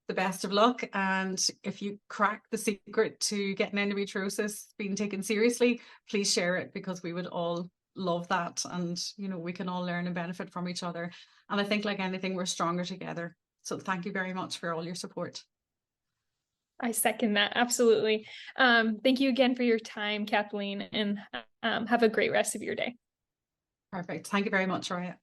the best of luck. And if you crack the secret to getting endometriosis being taken seriously, please share it, because we would all love that. And, you know, we can all learn and benefit from each other. And I think, like anything, we're stronger together. So thank you very much for all your support. I second that, absolutely. Thank you again for your time, Kathleen, and have a great rest of your day. Perfect. Thank you very much, Raya.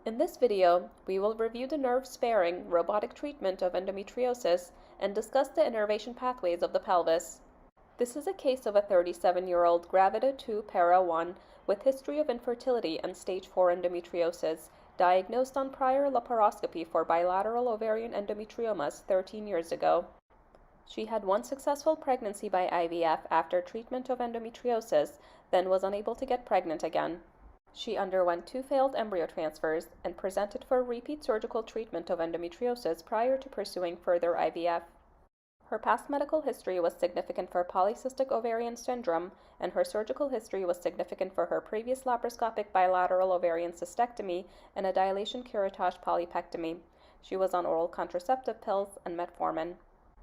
In this video, we will review the nerve-sparing robotic treatment of endometriosis and discuss the innervation pathways of the pelvis. This is a case of a 37-year-old Gravida 2 Para 1 with history of infertility and stage 4 endometriosis, diagnosed on prior laparoscopy for bilateral ovarian endometriomas 13 years ago. She had one successful pregnancy by IVF after treatment of endometriosis, then was unable to get pregnant again. She underwent 2 failed embryo transfers and presented for repeat surgical treatment of endometriosis prior to pursuing further IVF. Her past medical history was significant for polycystic ovarian syndrome, and her surgical history was significant for her previous laparoscopic bilateral ovarian cystectomy and a dilation curettage polypectomy. She was on oral contraceptive pills and metformin.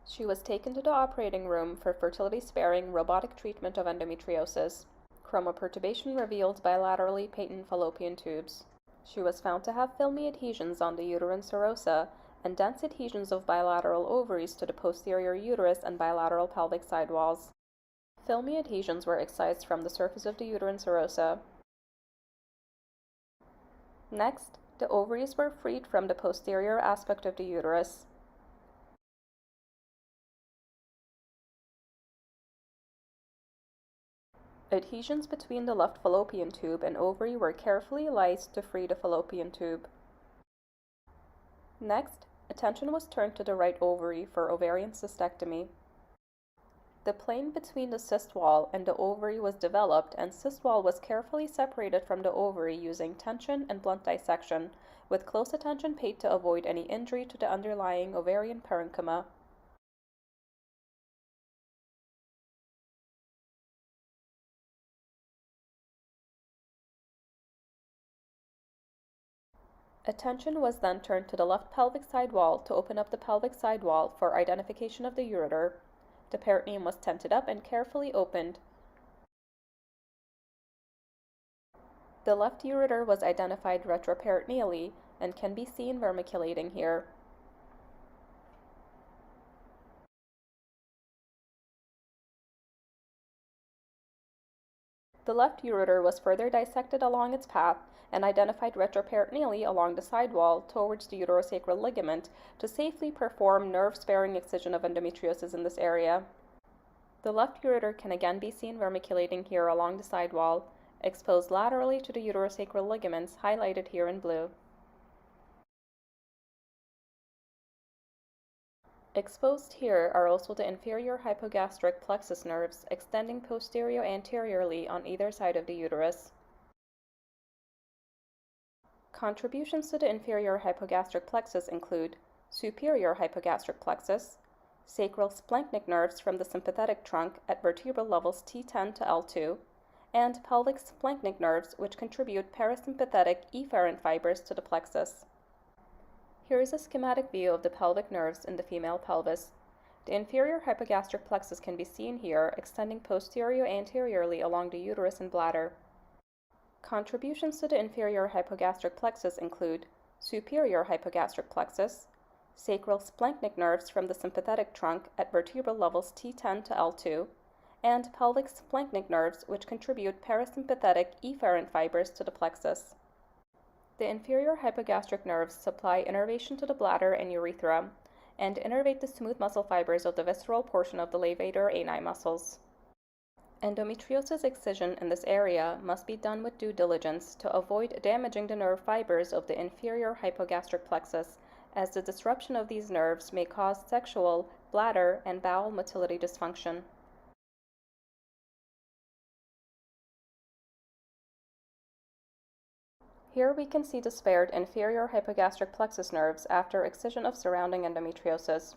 She was taken to the operating room for fertility-sparing robotic treatment of endometriosis. Chromoperturbation revealed bilaterally patent fallopian tubes. She was found to have filmy adhesions on the uterine serosa and dense adhesions of bilateral ovaries to the posterior uterus and bilateral pelvic side walls. Filmy adhesions were excised from the surface of the uterine serosa. Next, the ovaries were freed from the posterior aspect of the uterus. Adhesions between the left fallopian tube and ovary were carefully lysed to free the fallopian tube. Next, attention was turned to the right ovary for ovarian cystectomy. The plane between the cyst wall and the ovary was developed, and cyst wall was carefully separated from the ovary using tension and blunt dissection, with close attention paid to avoid any injury to the underlying ovarian parenchyma. Attention was then turned to the left pelvic side wall to open up the pelvic side wall for identification of the ureter. The peritoneum was tented up and carefully opened. The left ureter was identified retroperitoneally and can be seen vermiculating here. The left ureter was further dissected along its path and identified retroperitoneally along the side wall towards the uterosacral ligament to safely perform nerve-sparing excision of endometriosis in this area. The left ureter can again be seen vermiculating here along the side wall, exposed laterally to the uterosacral ligaments highlighted here in blue. Exposed here are also the inferior hypogastric plexus nerves extending posterior-anteriorly on either side of the uterus. Contributions to the inferior hypogastric plexus include superior hypogastric plexus, sacral splanchnic nerves from the sympathetic trunk at vertebral levels T10 to L2, and pelvic splanchnic nerves which contribute parasympathetic efferent fibers to the plexus. Here is a schematic view of the pelvic nerves in the female pelvis. The inferior hypogastric plexus can be seen here, extending posterior-anteriorly along the uterus and bladder. Contributions to the inferior hypogastric plexus include superior hypogastric plexus, sacral splanchnic nerves from the sympathetic trunk at vertebral levels T10 to L2, and pelvic splanchnic nerves which contribute parasympathetic efferent fibers to the plexus. The inferior hypogastric nerves supply innervation to the bladder and urethra, and innervate the smooth muscle fibers of the visceral portion of the levator ani muscles. Endometriosis excision in this area must be done with due diligence to avoid damaging the nerve fibers of the inferior hypogastric plexus, as the disruption of these nerves may cause sexual, bladder, and bowel motility dysfunction. Here we can see the spared inferior hypogastric plexus nerves after excision of surrounding endometriosis.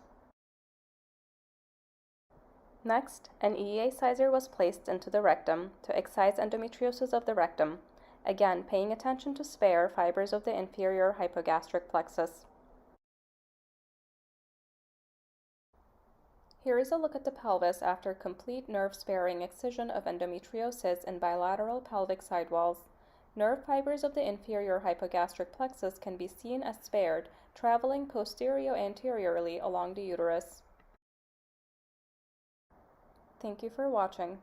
Next, an EEA sizer was placed into the rectum to excise endometriosis of the rectum, again paying attention to spare fibers of the inferior hypogastric plexus. Here is a look at the pelvis after complete nerve-sparing excision of endometriosis in bilateral pelvic sidewalls. Nerve fibers of the inferior hypogastric plexus can be seen as spared, traveling posterior-anteriorly along the uterus. Thank you for watching.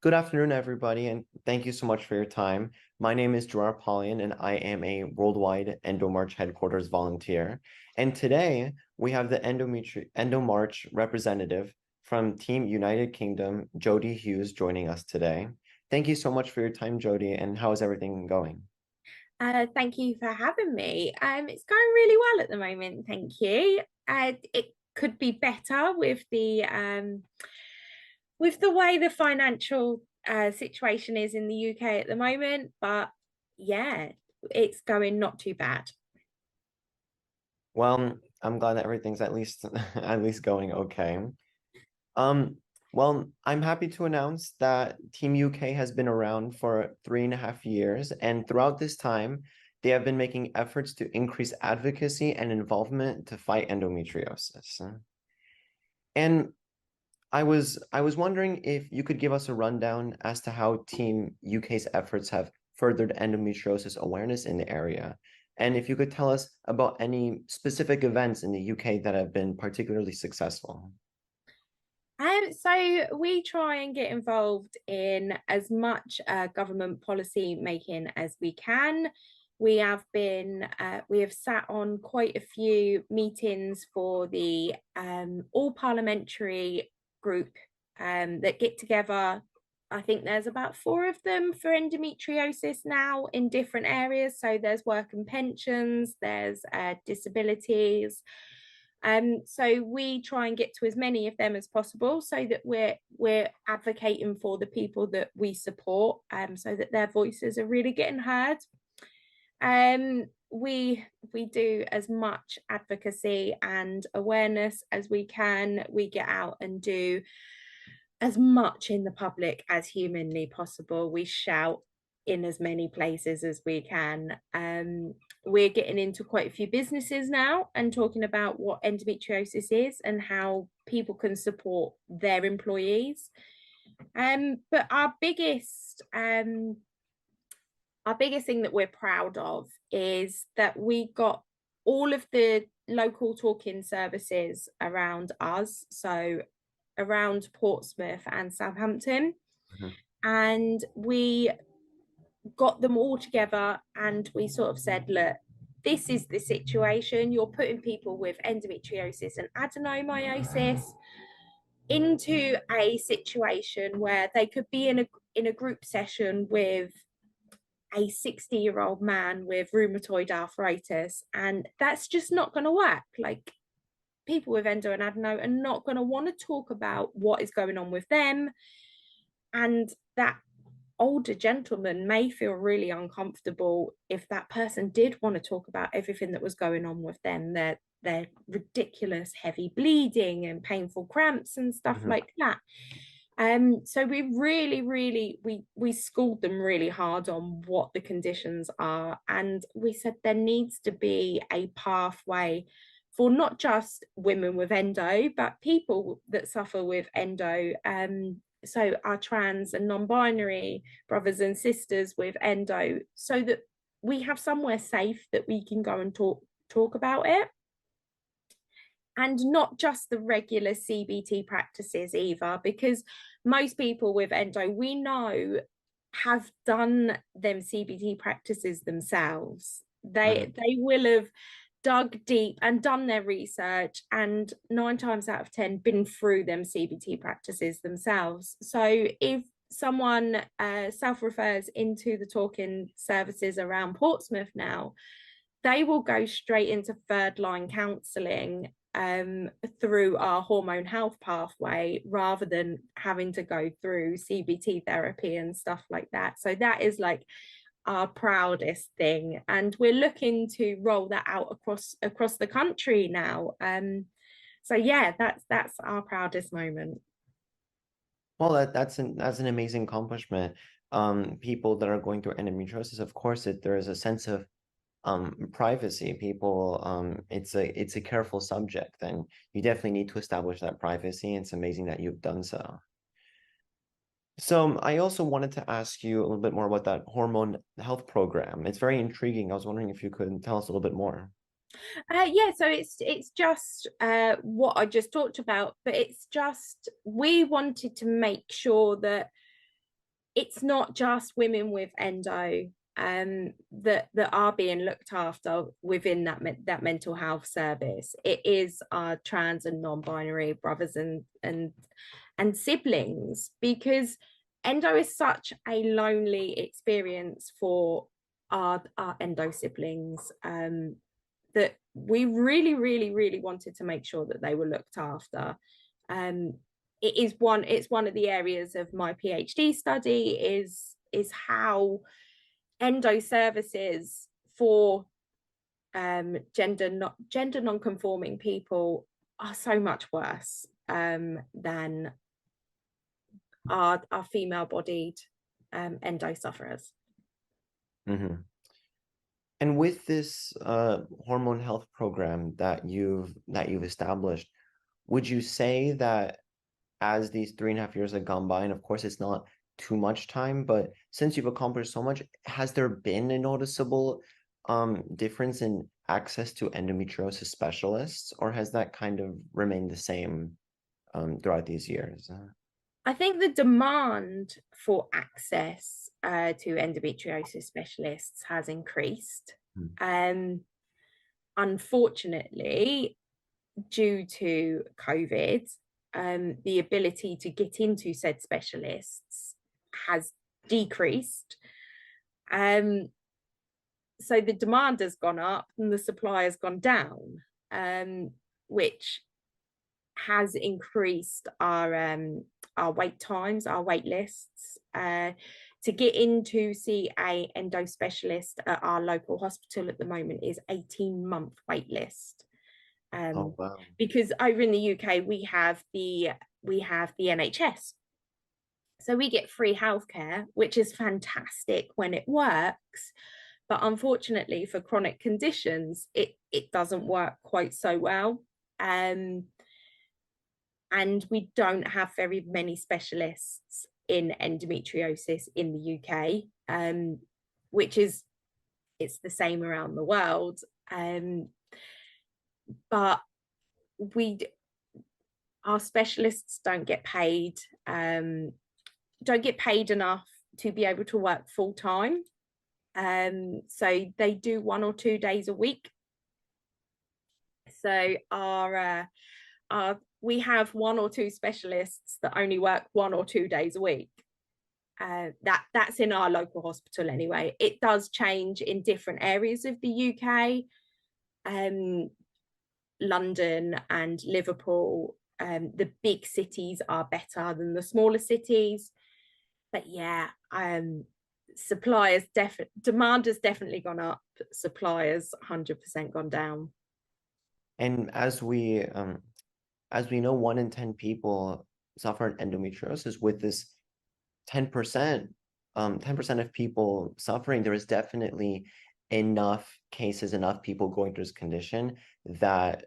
Good afternoon, everybody, and thank you so much for your time. My name is Gerard Paulian, and I am a worldwide EndoMarch headquarters volunteer. And today, we have the EndoMarch representative from Team United Kingdom, Jody Hughes, joining us today. Thank you so much for your time, Jody, and how is everything going? Thank you for having me. It's going really well at the moment, thank you. It could be better with the way the financial situation is in the UK at the moment, but yeah, it's going not too bad. Well, I'm glad that everything's at least going okay. Well, I'm happy to announce that Team UK has been around for 3.5 years, and throughout this time, they have been making efforts to increase advocacy and involvement to fight endometriosis. And I was wondering if you could give us a rundown as to how Team UK's efforts have furthered endometriosis awareness in the area, and if you could tell us about any specific events in the UK that have been particularly successful. So we try and get involved in as much government policy making as we can. We have sat on quite a few meetings for the all parliamentary group that get together. I think there's about 4 of them for endometriosis now in different areas. So there's work and pensions, there's disabilities. So we try and get to as many of them as possible so that we're advocating for the people that we support, so that their voices are really getting heard. We do as much advocacy and awareness as we can. We get out and do as much in the public as humanly possible. We shout in as many places as we can. We're getting into quite a few businesses now and talking about what endometriosis is and how people can support their employees. But our biggest thing that we're proud of is that we got all of the local talking services around us, so around Portsmouth and Southampton. And we got them all together and we sort of said, look, this is the situation. You're putting people with endometriosis and adenomyosis into a situation where they could be in a group session with a 60-year-old man with rheumatoid arthritis, and that's just not going to work. Like, people with endo and adeno are not going to want to talk about what is going on with them, and that older gentleman may feel really uncomfortable if that person did want to talk about everything that was going on with them, their ridiculous heavy bleeding and painful cramps and stuff like that. So we really we schooled them really hard on what the conditions are, and we said there needs to be a pathway for not just women with endo, but people that suffer with endo. So our trans and non-binary brothers and sisters with endo, so that we have somewhere safe that we can go and talk about it. And not just the regular CBT practices either, because most people with endo, we know, have done them CBT practices themselves. They will have dug deep and done their research, and 9 times out of 10 been through them CBT practices themselves. So if someone self-refers into the talking services around Portsmouth now, they will go straight into third line counselling through our hormone health pathway, rather than having to go through CBT therapy and stuff like that. So that is like our proudest thing, and we're looking to roll that out across the country now. So yeah, that's our proudest moment. Well, that's an amazing accomplishment. People that are going through endometriosis, of course, there is a sense of privacy. People, it's a careful subject, and you definitely need to establish that privacy. It's amazing that you've done so. So I also wanted to ask you a little bit more about that hormone health program. It's very intriguing. I was wondering if you could tell us a little bit more. Yeah, so it's just what I just talked about, but it's just, we wanted to make sure that it's not just women with endo that are being looked after within that mental health service. It is our trans and non-binary brothers and siblings, because endo is such a lonely experience for our endo siblings, that we really wanted to make sure that they were looked after. It's one of the areas of my PhD study is how endo services for gender non-conforming people are so much worse than our female-bodied endo sufferers. Mm-hmm. And with this hormone health program that you've established, would you say that as these 3.5 years have gone by, and of course it's not too much time, but since you've accomplished so much, has there been a noticeable difference in access to endometriosis specialists, or has that kind of remained the same throughout these years? I think the demand for access to endometriosis specialists has increased. Unfortunately, due to COVID, the ability to get into said specialists has decreased. So the demand has gone up and the supply has gone down, which has increased our wait times, our wait lists. To get in to see a endo specialist at our local hospital at the moment is 18-month wait list. Oh, wow. Because over in the UK we have the NHS, so we get free healthcare, which is fantastic when it works, but unfortunately for chronic conditions it doesn't work quite so well. And we don't have very many specialists in endometriosis in the UK, which is, it's the same around the world. But our specialists don't get paid enough to be able to work full time. So they do 1 or 2 days a week. So we have 1 or 2 specialists that only work 1 or 2 days a week. That's in our local hospital anyway. It does change in different areas of the UK. London and Liverpool, the big cities are better than the smaller cities. But yeah, demand has definitely gone up, supply has 100% gone down. And as we know, 1 in 10 people suffer endometriosis. With this 10% of people suffering, there is definitely enough cases, enough people going through this condition that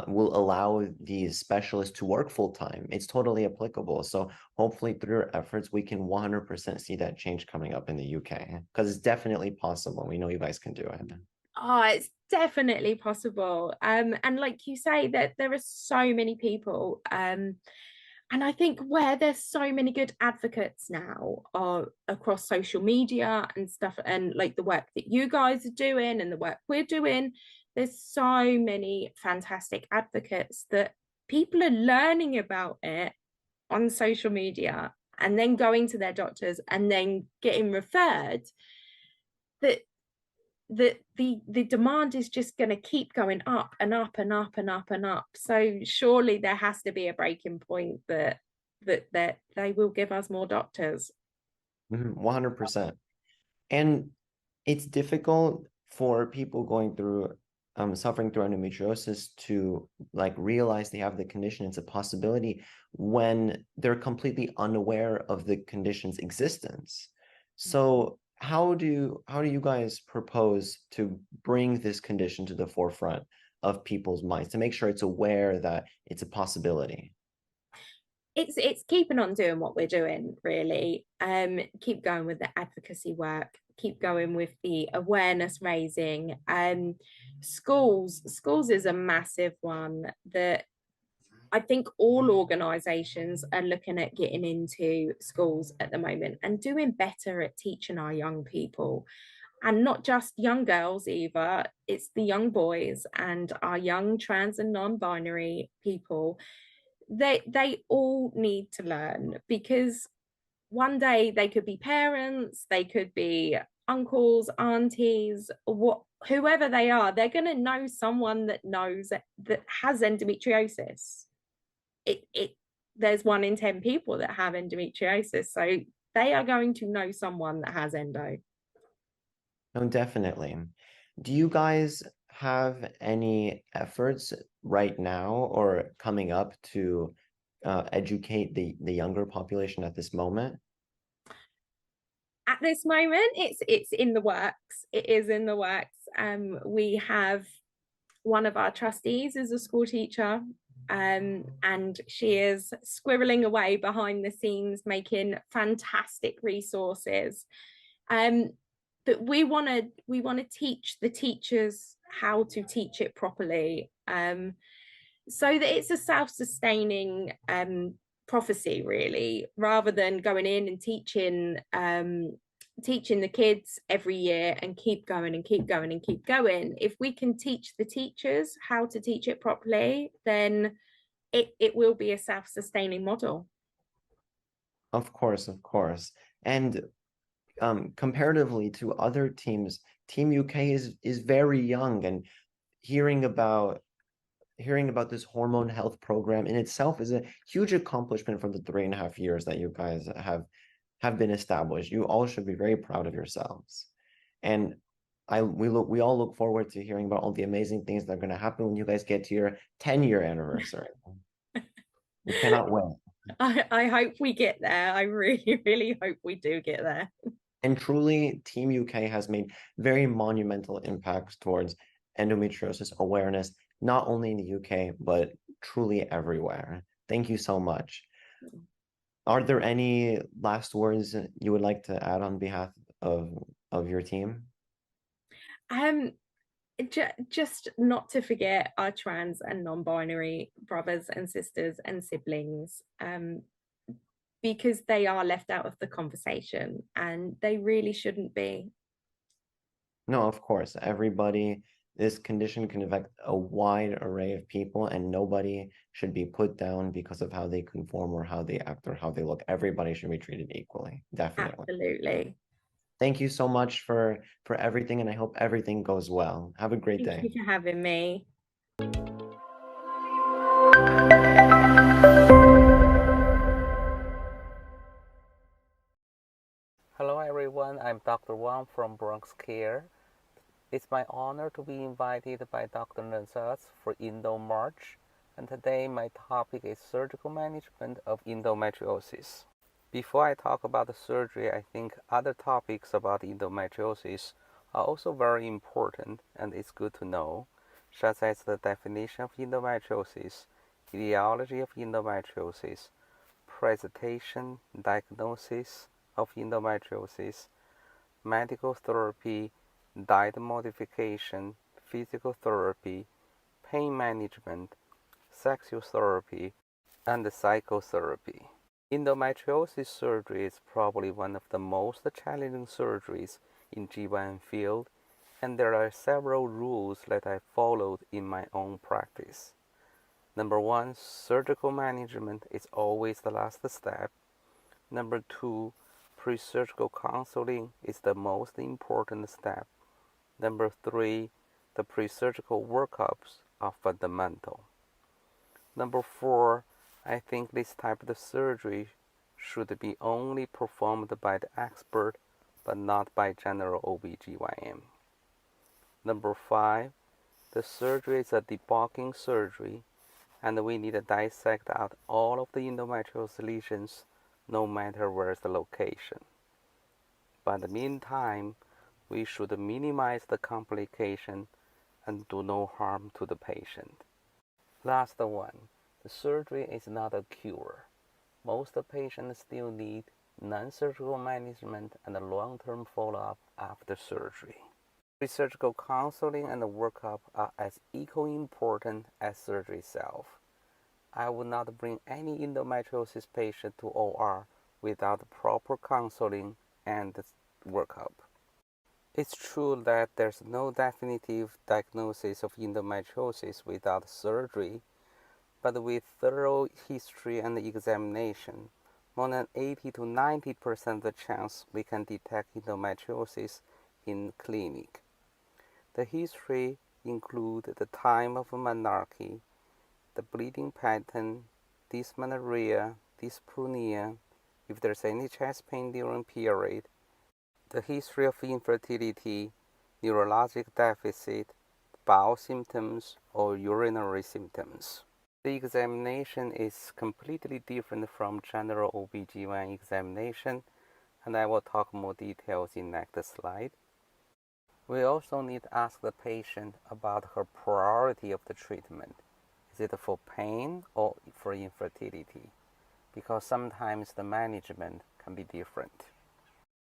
will allow these specialists to work full time. It's totally applicable. So hopefully through your efforts, we can 100% see that change coming up in the UK, because it's definitely possible. We know you guys can do it. Oh, it's definitely possible. And like you say, that there are so many people. And I think where there's so many good advocates now are across social media and stuff, and like the work that you guys are doing and the work we're doing, there's so many fantastic advocates that people are learning about it on social media and then going to their doctors and then getting referred, that the demand is just going to keep going up and up and up and up and up. So surely there has to be a breaking point that they will give us more doctors. 100%. And it's difficult for people going through suffering through endometriosis to like realize they have the condition. It's a possibility when they're completely unaware of the condition's existence. So how do you guys propose to bring this condition to the forefront of people's minds to make sure it's aware that it's a possibility? It's keeping on doing what we're doing, really. Keep going with the advocacy work, keep going with the awareness raising. Schools is a massive one that I think all organisations are looking at getting into schools at the moment and doing better at teaching our young people. And not just young girls either, it's the young boys and our young trans and non-binary people. They all need to learn, because one day they could be parents, they could be uncles, aunties, whoever they are, they're going to know someone that has endometriosis. There's 1 in 10 people that have endometriosis, so they are going to know someone that has endo. No, definitely. Do you guys have any efforts right now or coming up to educate the younger population at this moment? At this moment, it's in the works. It is in the works. We have one of our trustees is a school teacher, and she is squirreling away behind the scenes, making fantastic resources. But we want to teach the teachers how to teach it properly, so that it's a self-sustaining prophecy, really, rather than going in and teaching the kids every year and keep going and keep going and keep going. If we can teach the teachers how to teach it properly, then it will be a self-sustaining model. Of course. And comparatively to other teams, Team UK is very young, and hearing about this hormone health program in itself is a huge accomplishment from the 3.5 years that you guys have been established. You all should be very proud of yourselves. And we all look forward to hearing about all the amazing things that are going to happen when you guys get to your 10-year anniversary. We cannot wait. I hope we get there. I really, really hope we do get there. And truly, Team UK has made very monumental impacts towards endometriosis awareness, not only in the UK, but truly everywhere. Thank you so much. Are there any last words you would like to add on behalf of your team? Just not to forget our trans and non-binary brothers and sisters and siblings, because they are left out of the conversation and they really shouldn't be. No, of course, everybody, this condition can affect a wide array of people, and nobody should be put down because of how they conform or how they act or how they look. Everybody should be treated equally, definitely. Absolutely. Thank you so much for everything, and I hope everything goes well. Have a great day. Thank you for having me. Hello everyone, I'm Dr. Wang from Bronx Care. It's my honor to be invited by Dr. Nezat for EndoMarch, and today my topic is surgical management of endometriosis. Before I talk about the surgery, I think other topics about endometriosis are also very important and it's good to know. such as the definition of endometriosis, etiology of endometriosis, presentation, diagnosis of endometriosis, medical therapy, diet modification, physical therapy, pain management, sexual therapy, and psychotherapy. Endometriosis surgery is probably one of the most challenging surgeries in GYN field, and there are several rules that I followed in my own practice. Number 1, surgical management is always the last step. Number 2, pre-surgical counseling is the most important step. Number 3, the pre-surgical workups are fundamental. Number 4, I think this type of surgery should be only performed by the expert but not by general OB/GYN. Number 5, the surgery is a debulking surgery and we need to dissect out all of the endometriosis lesions no matter where is the location. But in the meantime, we should minimize the complication and do no harm to the patient. Last one, the surgery is not a cure. Most patients still need non-surgical management and long-term follow-up after surgery. Pre-surgical counseling and workup are as equally important as surgery itself. I would not bring any endometriosis patient to OR without proper counseling and workup. It's true that there's no definitive diagnosis of endometriosis without surgery, but with thorough history and examination, more than 80 to 90% of the chance we can detect endometriosis in clinic. The history includes the time of menarche, the bleeding pattern, dysmenorrhea, dyspnea, if there's any chest pain during period, the history of infertility, neurologic deficit, bowel symptoms, or urinary symptoms. The examination is completely different from general OB/GYN examination, and I will talk more details in next slide. We also need to ask the patient about her priority of the treatment. Is it for pain or for infertility? Because sometimes the management can be different.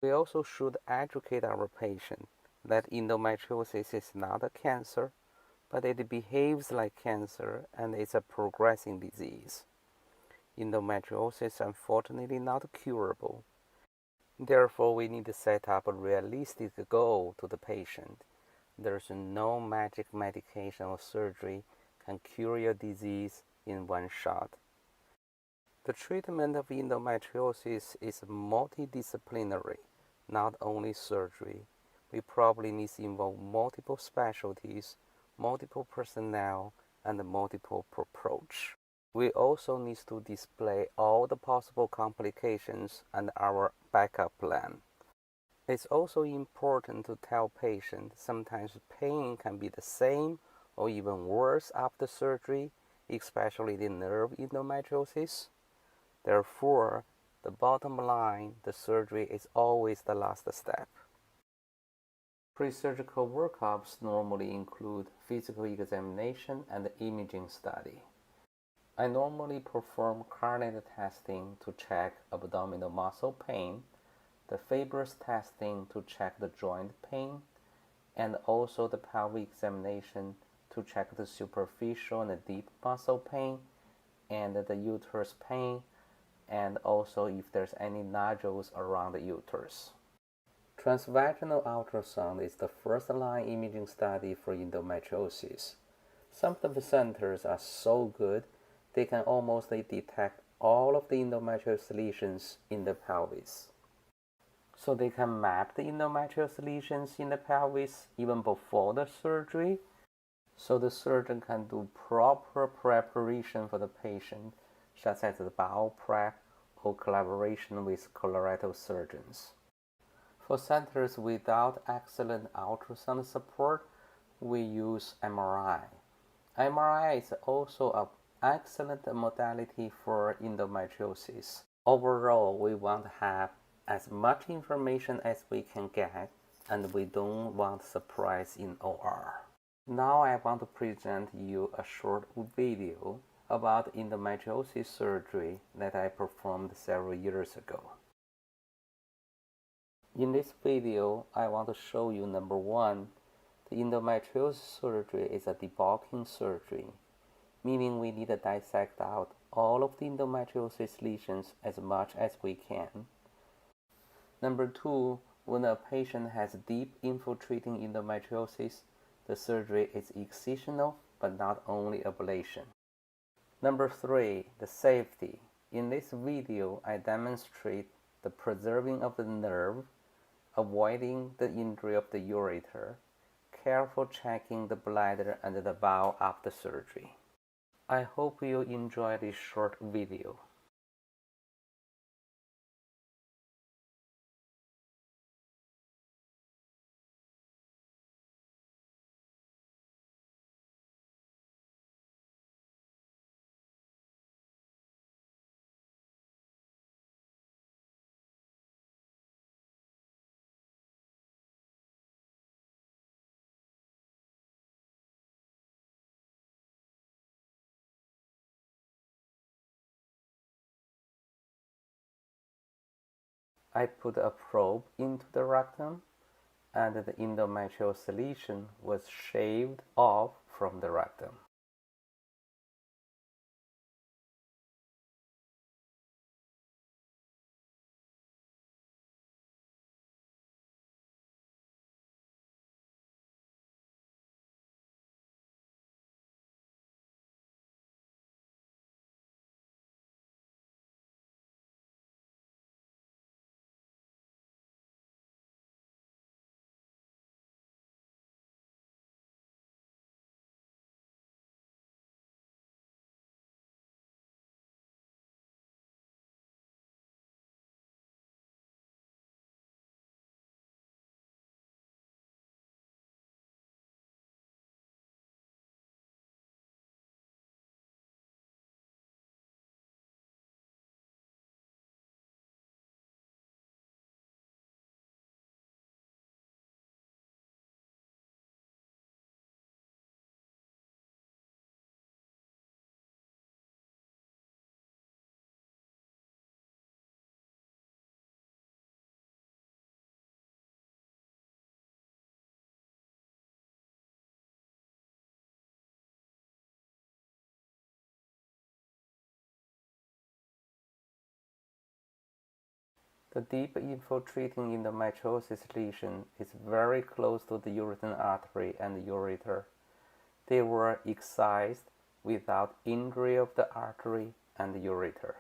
We also should educate our patient that endometriosis is not a cancer, but it behaves like cancer and it's a progressing disease. Endometriosis is unfortunately not curable. Therefore, we need to set up a realistic goal to the patient. There's no magic medication or surgery can cure your disease in one shot. The treatment of endometriosis is multidisciplinary, not only surgery. We probably need to involve multiple specialties, multiple personnel, and multiple approach. We also need to display all the possible complications and our backup plan. It's also important to tell patients sometimes pain can be the same or even worse after surgery, especially the nerve endometriosis. Therefore, the bottom line, the surgery is always the last step. Pre-surgical workups normally include physical examination and imaging study. I normally perform cardiac testing to check abdominal muscle pain, the fibrous testing to check the joint pain, and also the pelvic examination to check the superficial and deep muscle pain, and the uterus pain, and also if there's any nodules around the uterus. Transvaginal ultrasound is the first-line imaging study for endometriosis. Some of the centers are so good they can almost detect all of the endometriosis lesions in the pelvis. So they can map the endometriosis lesions in the pelvis even before the surgery, so the surgeon can do proper preparation for the patient, such as the bowel prep or collaboration with colorectal surgeons. For centers without excellent ultrasound support, we use MRI. MRI is also an excellent modality for endometriosis. Overall, we want to have as much information as we can get, and we don't want surprise in OR. Now I want to present you a short video about endometriosis surgery that I performed several years ago. In this video, I want to show you number one, the endometriosis surgery is a debulking surgery, meaning we need to dissect out all of the endometriosis lesions as much as we can. Number two, when a patient has deep infiltrating endometriosis, the surgery is excisional but not only ablation. Number three, the safety. In this video, I demonstrate the preserving of the nerve, avoiding the injury of the ureter, careful checking the bladder and the bowel after surgery. I hope you enjoy this short video. I put a probe into the rectum and the endometriosis lesion was shaved off from the rectum. The deep infiltrating endometriosis lesion is very close to the ureter artery and the ureter. They were excised without injury of the artery and the ureter.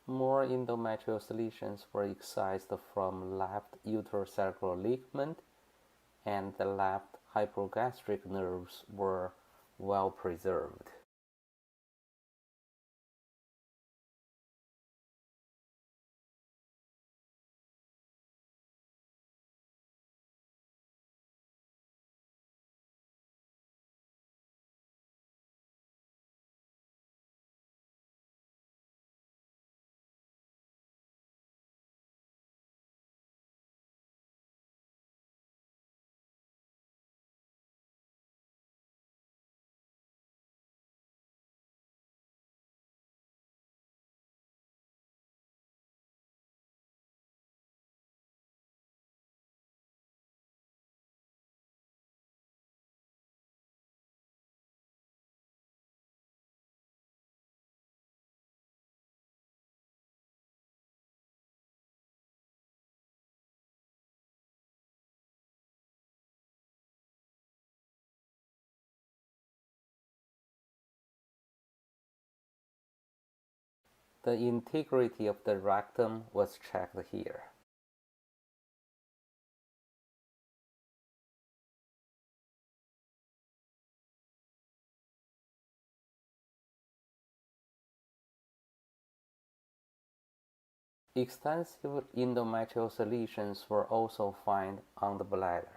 More endometriosis lesions were excised from left uterosacral ligament, and the left hypogastric nerves were well preserved. The integrity of the rectum was checked here. Extensive endometriosis lesions were also found on the bladder.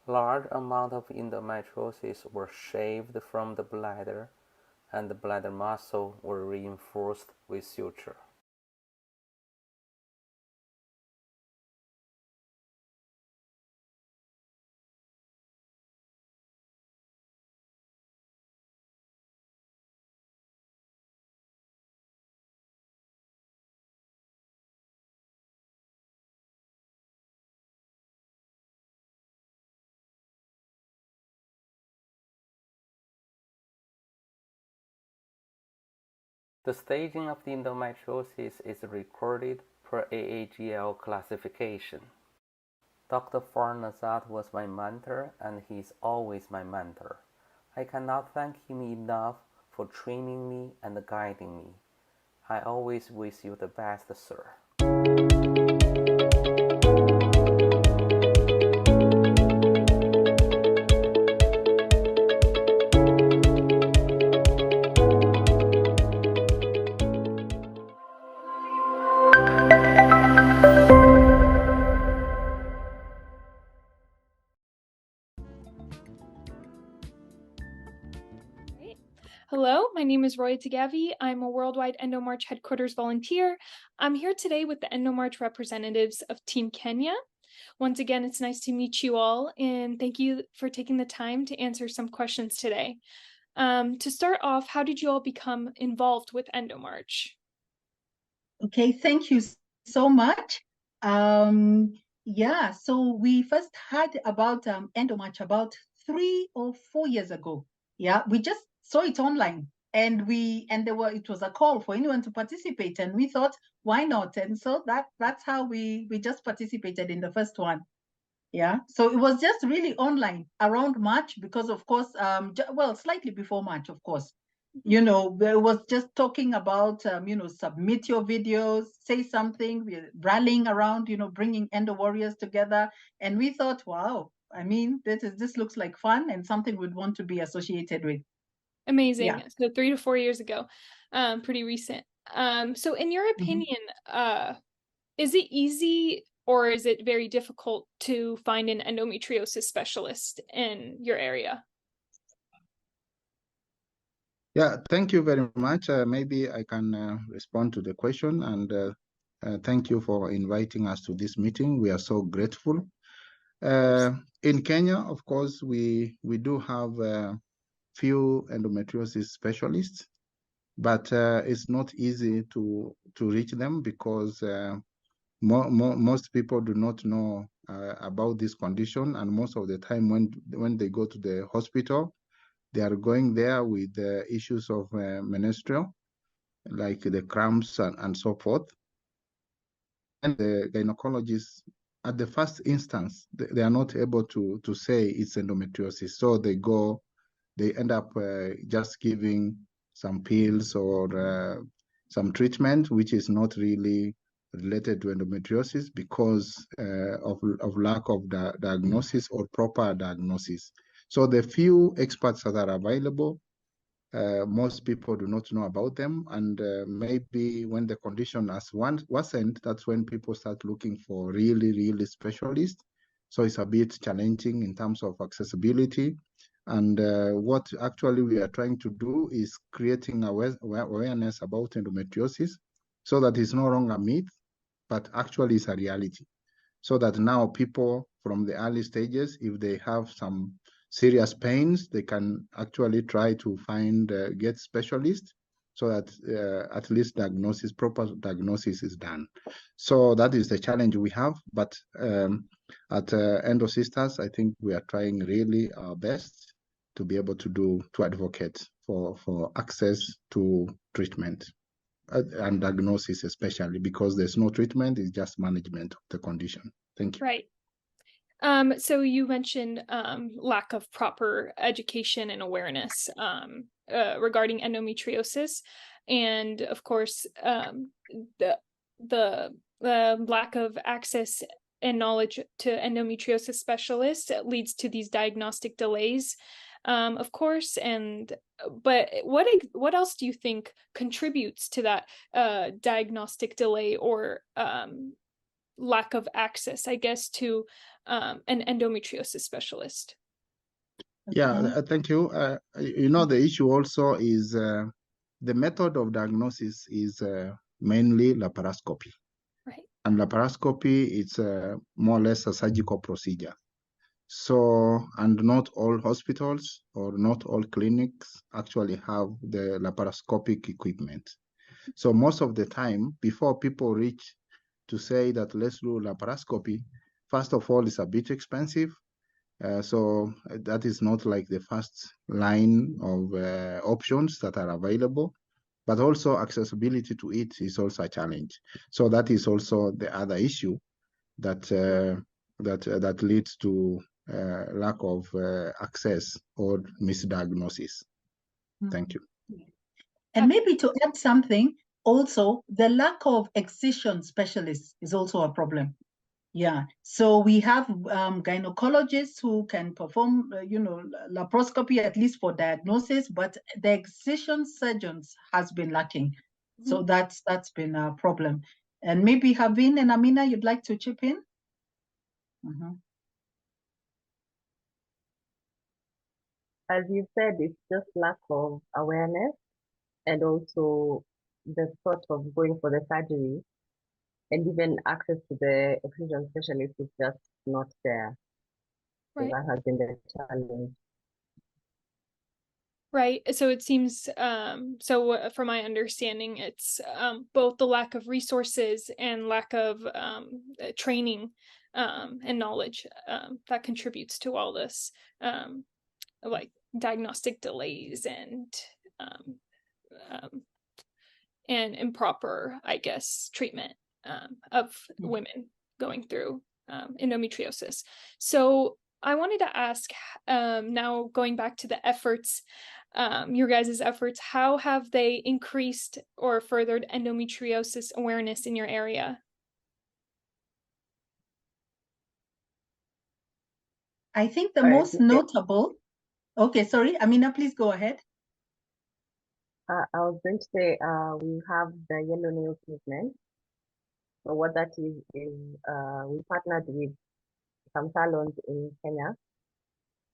Large amount of endometriosis were shaved from the bladder, and the bladder muscle were reinforced with suture. The staging of the endometriosis is recorded per AAGL classification. Dr. Farnazat was my mentor, and he is always my mentor. I cannot thank him enough for training me and guiding me. I always wish you the best, sir. Hello, my name is Roya Tagavi. I'm a Worldwide EndoMarch Headquarters volunteer. I'm here today with the EndoMarch representatives of Team Kenya. Once again, it's nice to meet you all, and thank you for taking the time to answer some questions today. To start off, how did you all become involved with EndoMarch? Okay, thank you so much. Yeah, so we first heard about EndoMarch about 3 or 4 years ago. Yeah, we just saw it online, and it was a call for anyone to participate, and we thought, why not? And so that's how we just participated in the first one. Yeah, so it was just really online around March, because of course, well, slightly before March, of course. It was just talking about, submit your videos, say something, we're rallying around, bringing Endo warriors together. And we thought, wow, I mean, this looks like fun and something we'd want to be associated with. Amazing. Yeah. So 3 to 4 years ago, pretty recent. So in your opinion, is it easy or is it very difficult to find an endometriosis specialist in your area? Yeah, thank you very much. Maybe I can respond to the question, and thank you for inviting us to this meeting. We are so grateful. In Kenya, of course, we do have a few endometriosis specialists, but it's not easy to reach them because most people do not know about this condition, and most of the time when they go to the hospital, they are going there with issues of menstrual, like the cramps and so forth. And the gynecologists, at the first instance, they are not able to say it's endometriosis. So they end up just giving some pills or some treatment which is not really related to endometriosis because of lack of diagnosis or proper diagnosis. So the few experts that are available, most people do not know about them, and maybe when the condition has worsened, that's when people start looking for really specialists. So it's a bit challenging in terms of accessibility. And what actually we are trying to do is creating awareness about endometriosis so that it's no longer a myth, but actually it's a reality. So that now people from the early stages, if they have some serious pains, they can actually try to find, get specialists so that at least proper diagnosis is done. So that is the challenge we have. But at Endo Sisters, I think we are trying really our best to be able to advocate for access to treatment and diagnosis, especially because there's no treatment, it's just management of the condition. Thank you. Right. So you mentioned lack of proper education and awareness regarding endometriosis, and of course the lack of access and knowledge to endometriosis specialists leads to these diagnostic delays, of course. But what else do you think contributes to that diagnostic delay or lack of access, I guess, to an endometriosis specialist? Yeah, thank you. You know, the issue also is the method of diagnosis is mainly laparoscopy. Right. And laparoscopy, it's more or less a surgical procedure. So, and not all hospitals or not all clinics actually have the laparoscopic equipment. So most of the time, before people reach to say that let's do laparoscopy, first of all, it's a bit expensive. So that is not like the first line of options that are available, but also accessibility to it is also a challenge. So that is also the other issue that that leads to lack of access or misdiagnosis. Thank you. And maybe to add something, also the lack of excision specialists is also a problem. Yeah, so we have gynecologists who can perform, laparoscopy at least for diagnosis, but the excision surgeons has been lacking. So that's been a problem. And maybe Havin and Amina, you'd like to chip in? As you said, it's just lack of awareness and also the thought of going for the surgery, and even access to the excision specialist is just not there. Right. So that has been the challenge. Right. So it seems, from my understanding, it's both the lack of resources and lack of training and knowledge that contributes to all this, like diagnostic delays and improper, I guess, treatment of women going through endometriosis. So I wanted to ask, now going back to the efforts, your guys' efforts, how have they increased or furthered endometriosis awareness in your area? I think the most notable, okay, sorry, Amina, please go ahead. I was going to say we have the yellow nail movement. So what that is we partnered with some salons in Kenya,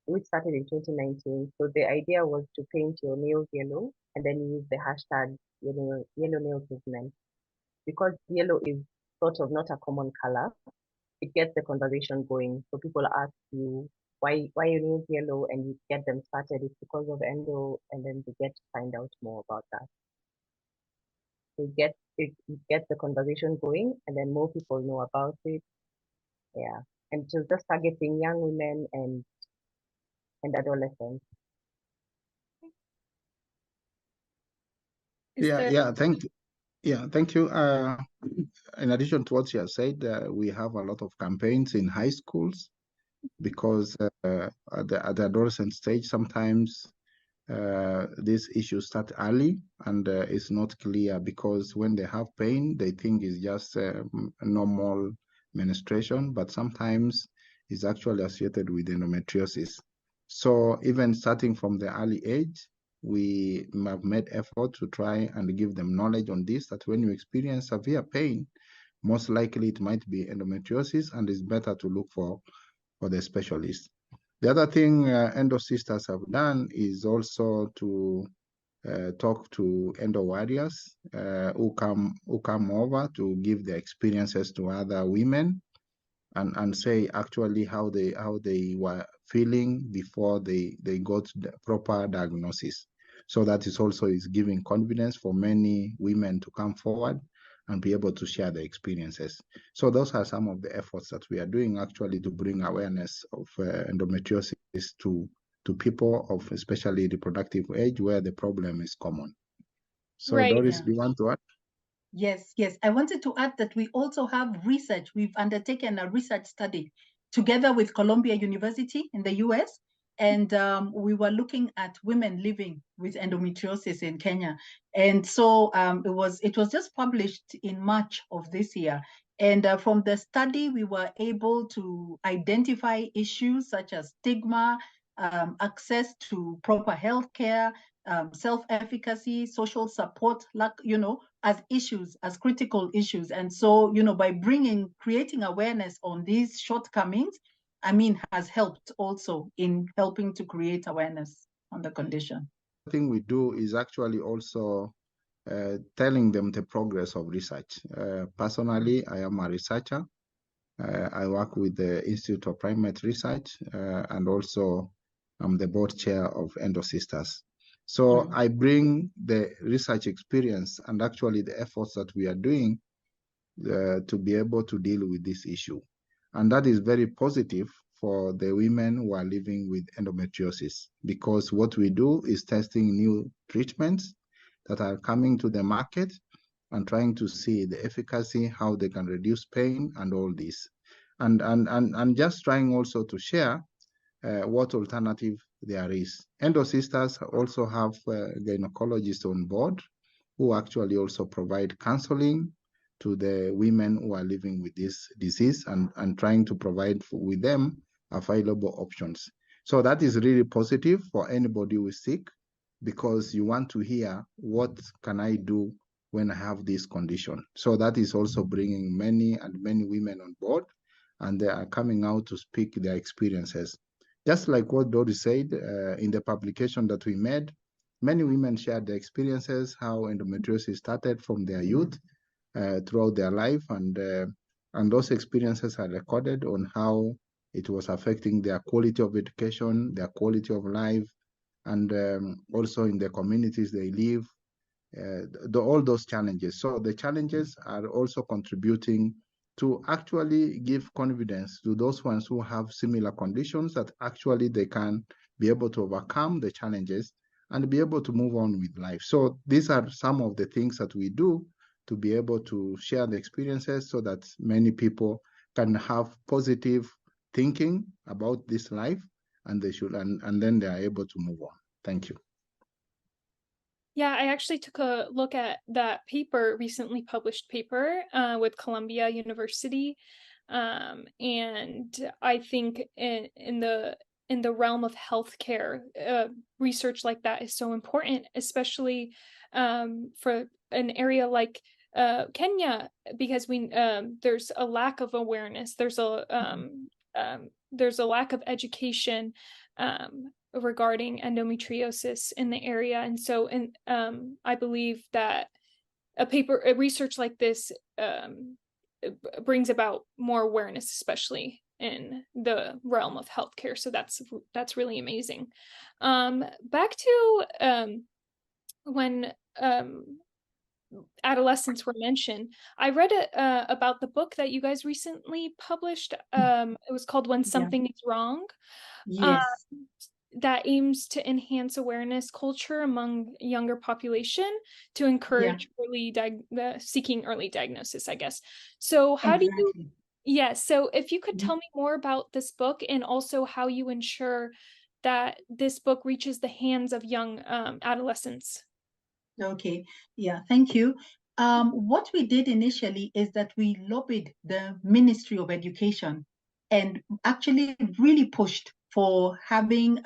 which started in 2019. So the idea was to paint your nails yellow and then use the hashtag yellow nail movement. Because yellow is sort of not a common color, it gets the conversation going. So people ask you why your nails yellow, and you get them started. It's because of endo, and then they get to find out more about that. So it gets the conversation going, and then more people know about it. Yeah, and so just targeting young women and adolescents. Thank you. In addition to what you have said, we have a lot of campaigns in high schools because at the adolescent stage, sometimes these issues start early, and it's not clear because when they have pain, they think it's just a normal menstruation, but sometimes it's actually associated with endometriosis. So even starting from the early age, we have made effort to try and give them knowledge on this, that when you experience severe pain, most likely it might be endometriosis, and it's better to look for the specialist. The other thing Endo Sisters have done is also to talk to Endo warriors who come over to give their experiences to other women, and say actually how they were feeling before they got the proper diagnosis. So that is also is giving confidence for many women to come forward and be able to share their experiences. So those are some of the efforts that we are doing actually to bring awareness of endometriosis to people of especially reproductive age where the problem is common. So Right. Doris, Yeah. do you want to add? Yes, yes. I wanted to add that we also have research. We've undertaken a research study together with Columbia University in the US. And we were looking at women living with endometriosis in Kenya. And so it was just published in March of this year. And from the study, we were able to identify issues such as stigma, access to proper healthcare, self-efficacy, social support, as issues, as critical issues. And so, by creating awareness on these shortcomings, has helped also in helping to create awareness on the condition. The thing we do is actually also telling them the progress of research. Personally, I am a researcher. I work with the Institute of Primate Research, and also I'm the board chair of Endo Sisters. So I bring the research experience and actually the efforts that we are doing to be able to deal with this issue. And that is very positive for the women who are living with endometriosis, because what we do is testing new treatments that are coming to the market and trying to see the efficacy, how they can reduce pain and all this. And just trying also to share what alternative there is. Endo Sisters also have gynecologists on board who actually also provide counseling to the women who are living with this disease, and trying to provide with them available options. So that is really positive for anybody who is sick, because you want to hear, what can I do when I have this condition? So that is also bringing many women on board, and they are coming out to speak their experiences. Just like what Doris said, in the publication that we made, many women shared their experiences, how endometriosis started from their youth throughout their life, and those experiences are recorded on how it was affecting their quality of education, their quality of life, and also in the communities they live, all those challenges. So the challenges are also contributing to actually give confidence to those ones who have similar conditions, that actually they can be able to overcome the challenges and be able to move on with life. So these are some of the things that we do to be able to share the experiences, so that many people can have positive thinking about this life, and they should, and then they are able to move on. Thank you. Yeah, I actually took a look at that recently published paper with Columbia University. And I think in the realm of healthcare, research like that is so important, especially for an area like Kenya, because there's a lack of awareness. There's a lack of education regarding endometriosis in the area. And so I believe that a research like this brings about more awareness, especially in the realm of healthcare. So that's really amazing. Back to when adolescents were mentioned, I read about the book that you guys recently published. It was called When Something is Wrong. Yes. That aims to enhance awareness culture among younger population to encourage seeking early diagnosis, I guess. So how do you, so if you could tell me more about this book, and also how you ensure that this book reaches the hands of young adolescents? Okay, yeah, thank you. What we did initially is that we lobbied the Ministry of Education and actually really pushed for having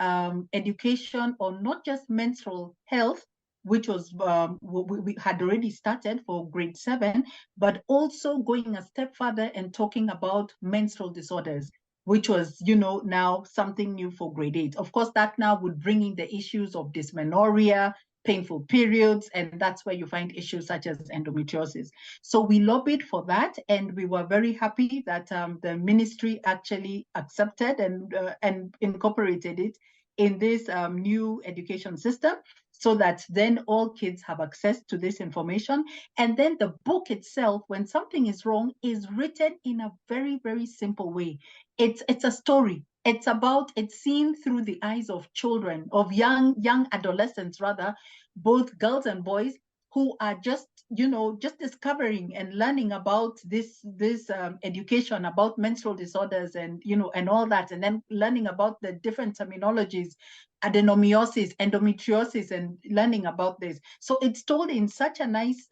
education on not just menstrual health, which was we had already started for grade 7, but also going a step further and talking about menstrual disorders, which was, now something new for grade 8. Of course, that now would bring in the issues of dysmenorrhea, painful periods, and that's where you find issues such as endometriosis. So we lobbied for that, and we were very happy that the ministry actually accepted and incorporated it in this new education system, so that then all kids have access to this information. And then the book itself, when something is wrong, is written in a very, very simple way. It's a story. It's seen through the eyes of children, of young adolescents rather, both girls and boys, who are just discovering and learning about this education about menstrual disorders and all that, and then learning about the different terminologies, adenomyosis, endometriosis, and learning about this. So it's told in such a nice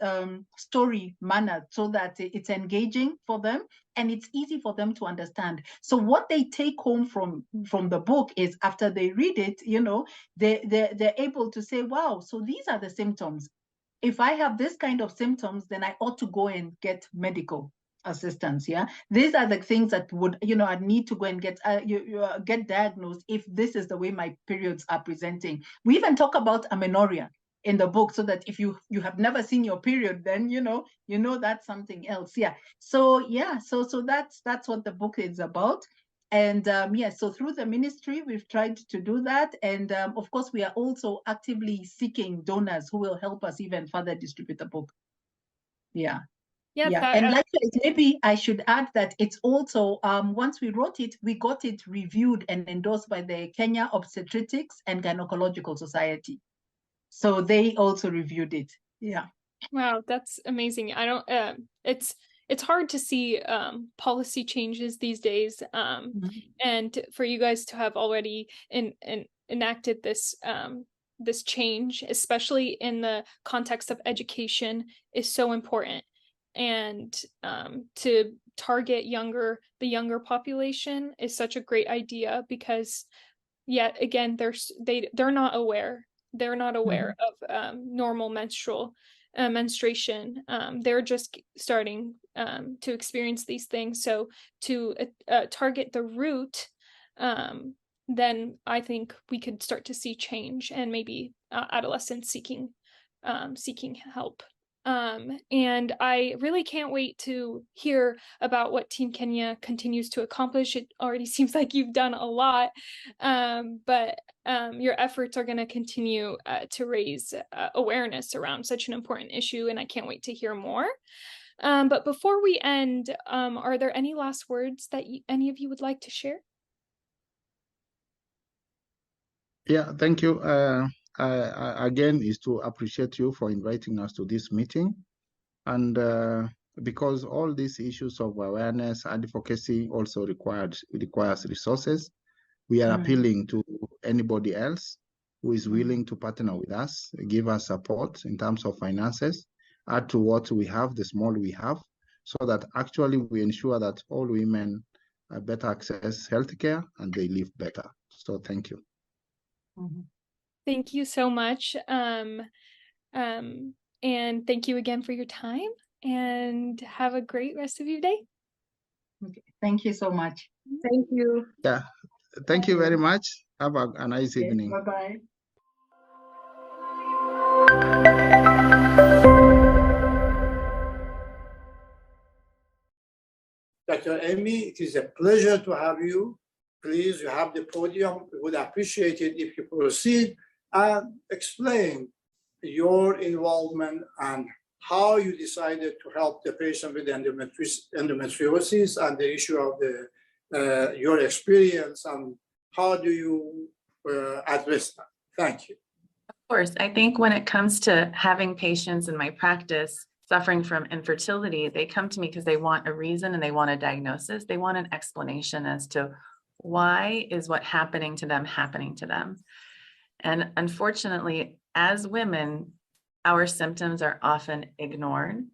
story manner, so that it's engaging for them and it's easy for them to understand. So what they take home from the book is, after they read it, they're able to say, wow, so these are the symptoms. If I have this kind of symptoms, then I ought to go and get medical assistance. Yeah, these are the things that would, I need to go and get diagnosed if this is the way my periods are presenting. We even talk about amenorrhea in the book, so that if you have never seen your period, then that's something else. Yeah. So that's what the book is about. And so through the ministry, we've tried to do that. And of course, we are also actively seeking donors who will help us even further distribute the book. Yeah. Yeah. And likewise, maybe I should add that it's also, once we wrote it, we got it reviewed and endorsed by the Kenya Obstetrics and Gynecological Society. So they also reviewed it. Yeah. Wow, that's amazing. I don't it's hard to see policy changes these days, and for you guys to have already enacted this this change, especially in the context of education, is so important. And to target the younger population is such a great idea, because yet again they're not aware. They're not aware of normal menstruation. They're just starting to experience these things. So to target the root, then I think we could start to see change, and maybe adolescents seeking help. And I really can't wait to hear about what Team Kenya continues to accomplish. It already seems like you've done a lot, but your efforts are going to continue to raise awareness around such an important issue, and I can't wait to hear more. But before we end, are there any last words that any of you would like to share? Yeah, thank you. Again, is to appreciate you for inviting us to this meeting. And because all these issues of awareness, advocacy also requires resources, we are appealing to anybody else who is willing to partner with us, give us support in terms of finances, add to what we have, the small we have, so that actually we ensure that all women better access healthcare and they live better. So thank you. Thank you so much. And thank you again for your time, and have a great rest of your day. Okay. Thank you so much. Thank you. Yeah, thank you very much. Have a nice evening. Bye-bye. Dr. Amy, it is a pleasure to have you. Please, you have the podium. We would appreciate it if you proceed and explain your involvement and how you decided to help the patient with endometriosis and the issue of your experience, and how do you address that? Thank you. Of course, I think when it comes to having patients in my practice suffering from infertility, they come to me because they want a reason and they want a diagnosis. They want an explanation as to Why is what happening to them? And unfortunately, as women, our symptoms are often ignored,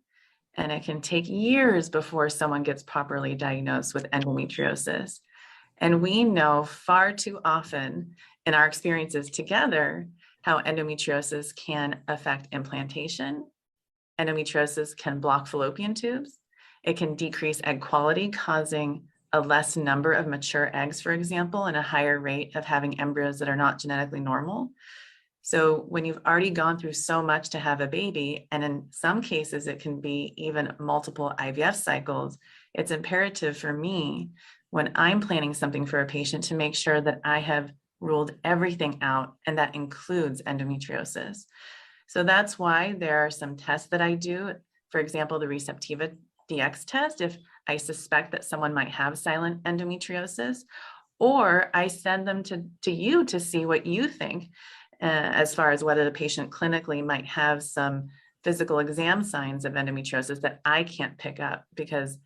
and it can take years before someone gets properly diagnosed with endometriosis. And we know far too often in our experiences together how endometriosis can affect implantation. Endometriosis can block fallopian tubes. It can decrease egg quality, causing a less number of mature eggs, for example, and a higher rate of having embryos that are not genetically normal. So when you've already gone through so much to have a baby, and in some cases it can be even multiple IVF cycles, it's imperative for me when I'm planning something for a patient to make sure that I have ruled everything out, and that includes endometriosis. So that's why there are some tests that I do. For example, the Receptiva DX test, if I suspect that someone might have silent endometriosis, or I send them to you to see what you think as far as whether the patient clinically might have some physical exam signs of endometriosis that I can't pick up, because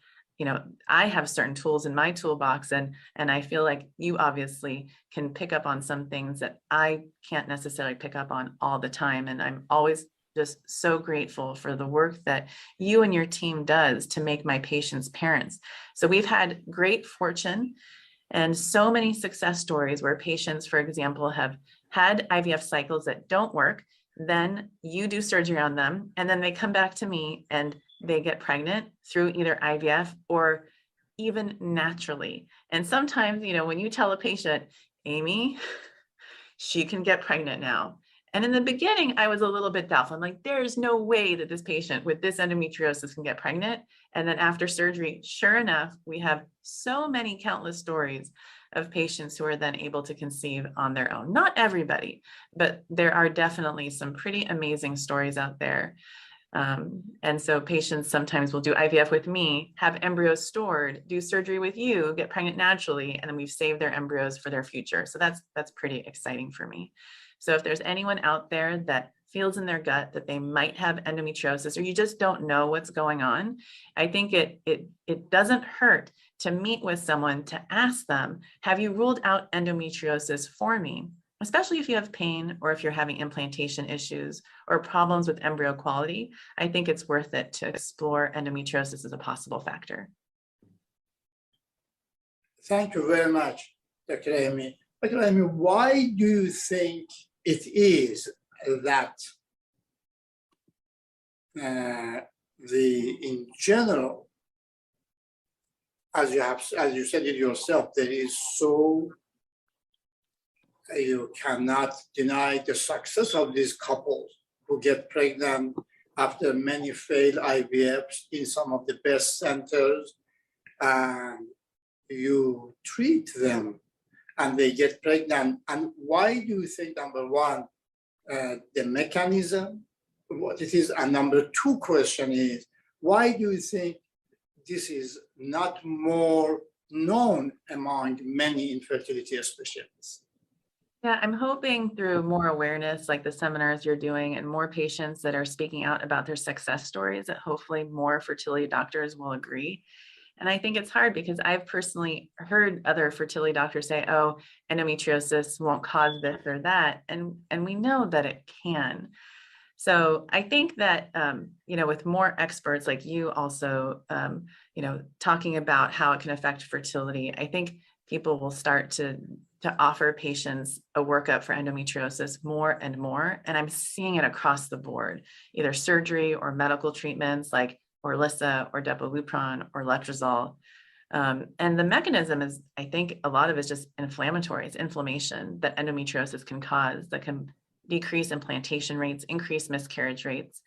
I have certain tools in my toolbox, and I feel like you obviously can pick up on some things that I can't necessarily pick up on all the time. And I'm always just so grateful for the work that you and your team does to make my patients parents. So we've had great fortune and so many success stories where patients, for example, have had IVF cycles that don't work. Then you do surgery on them, and then they come back to me and they get pregnant through either IVF or even naturally. And sometimes, when you tell a patient, Amy, she can get pregnant now. And in the beginning, I was a little bit doubtful. I'm like, there's no way that this patient with this endometriosis can get pregnant. And then after surgery, sure enough, we have so many countless stories of patients who are then able to conceive on their own. Not everybody, but there are definitely some pretty amazing stories out there. And so patients sometimes will do IVF with me, have embryos stored, do surgery with you, get pregnant naturally, and then we've saved their embryos for their future. So that's pretty exciting for me. So if there's anyone out there that feels in their gut that they might have endometriosis, or you just don't know what's going on, I think it doesn't hurt to meet with someone to ask them, have you ruled out endometriosis for me? Especially if you have pain, or if you're having implantation issues or problems with embryo quality, I think it's worth it to explore endometriosis as a possible factor. Thank you very much, Dr. Amy. Dr. Amy, why do you think it is that in general, as you said it yourself, there is you cannot deny the success of these couples who get pregnant after many failed IVFs in some of the best centers, and you treat them and they get pregnant. And why do you think, number one, the mechanism, what it is? And number two question is, why do you think this is not more known among many infertility specialists? Yeah, I'm hoping through more awareness, like the seminars you're doing, and more patients that are speaking out about their success stories, that hopefully more fertility doctors will agree. And I think it's hard because I've personally heard other fertility doctors say, oh, endometriosis won't cause this or that. And we know that it can. So I think that, with more experts like you also, talking about how it can affect fertility, I think people will start to offer patients a workup for endometriosis more and more. And I'm seeing it across the board, either surgery or medical treatments like Orlissa or Depo-Lupron or Letrozole. And the mechanism is, I think a lot of it's just inflammatory. It's inflammation that endometriosis can cause that can decrease implantation rates, increase miscarriage rates.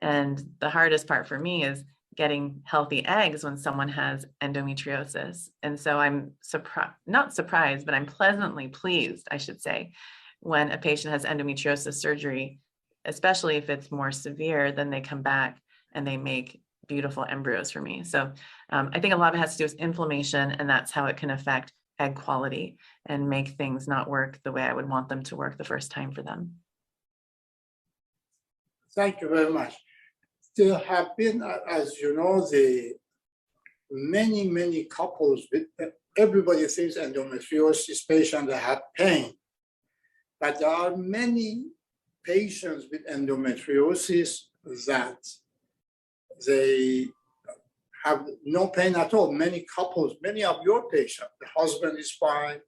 And the hardest part for me is getting healthy eggs when someone has endometriosis. And so I'm not surprised, but I'm pleasantly pleased, I should say, when a patient has endometriosis surgery, especially if it's more severe, then they come back and they make beautiful embryos for me. So I think a lot of it has to do with inflammation, and that's how it can affect egg quality and make things not work the way I would want them to work the first time for them. Thank you very much. There have been, as you know, the many couples with everybody thinks endometriosis patients that have pain, but there are many patients with endometriosis that they have no pain at all. Many couples, many of your patients, the husband is fine,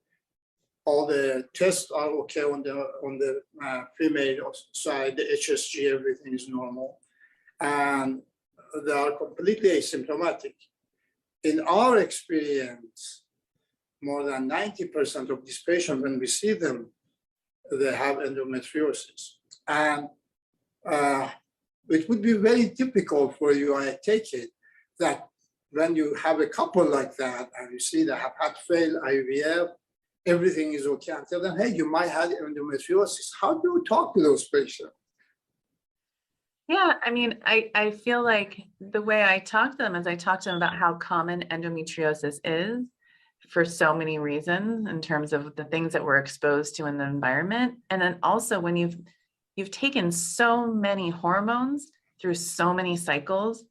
all the tests are okay on the female side, the HSG, everything is normal, and they are completely asymptomatic. In our experience, more than 90% of these patients, when we see them, they have endometriosis. And it would be very typical for you, I take it, that when you have a couple like that and you see they have had failed IVF, everything is okay, and tell them, hey, you might have endometriosis. How do you talk to those patients? Yeah, I mean, I feel like the way I talk to them is I talk to them about how common endometriosis is for so many reasons in terms of the things that we're exposed to in the environment. And then also when you've taken so many hormones through so many cycles,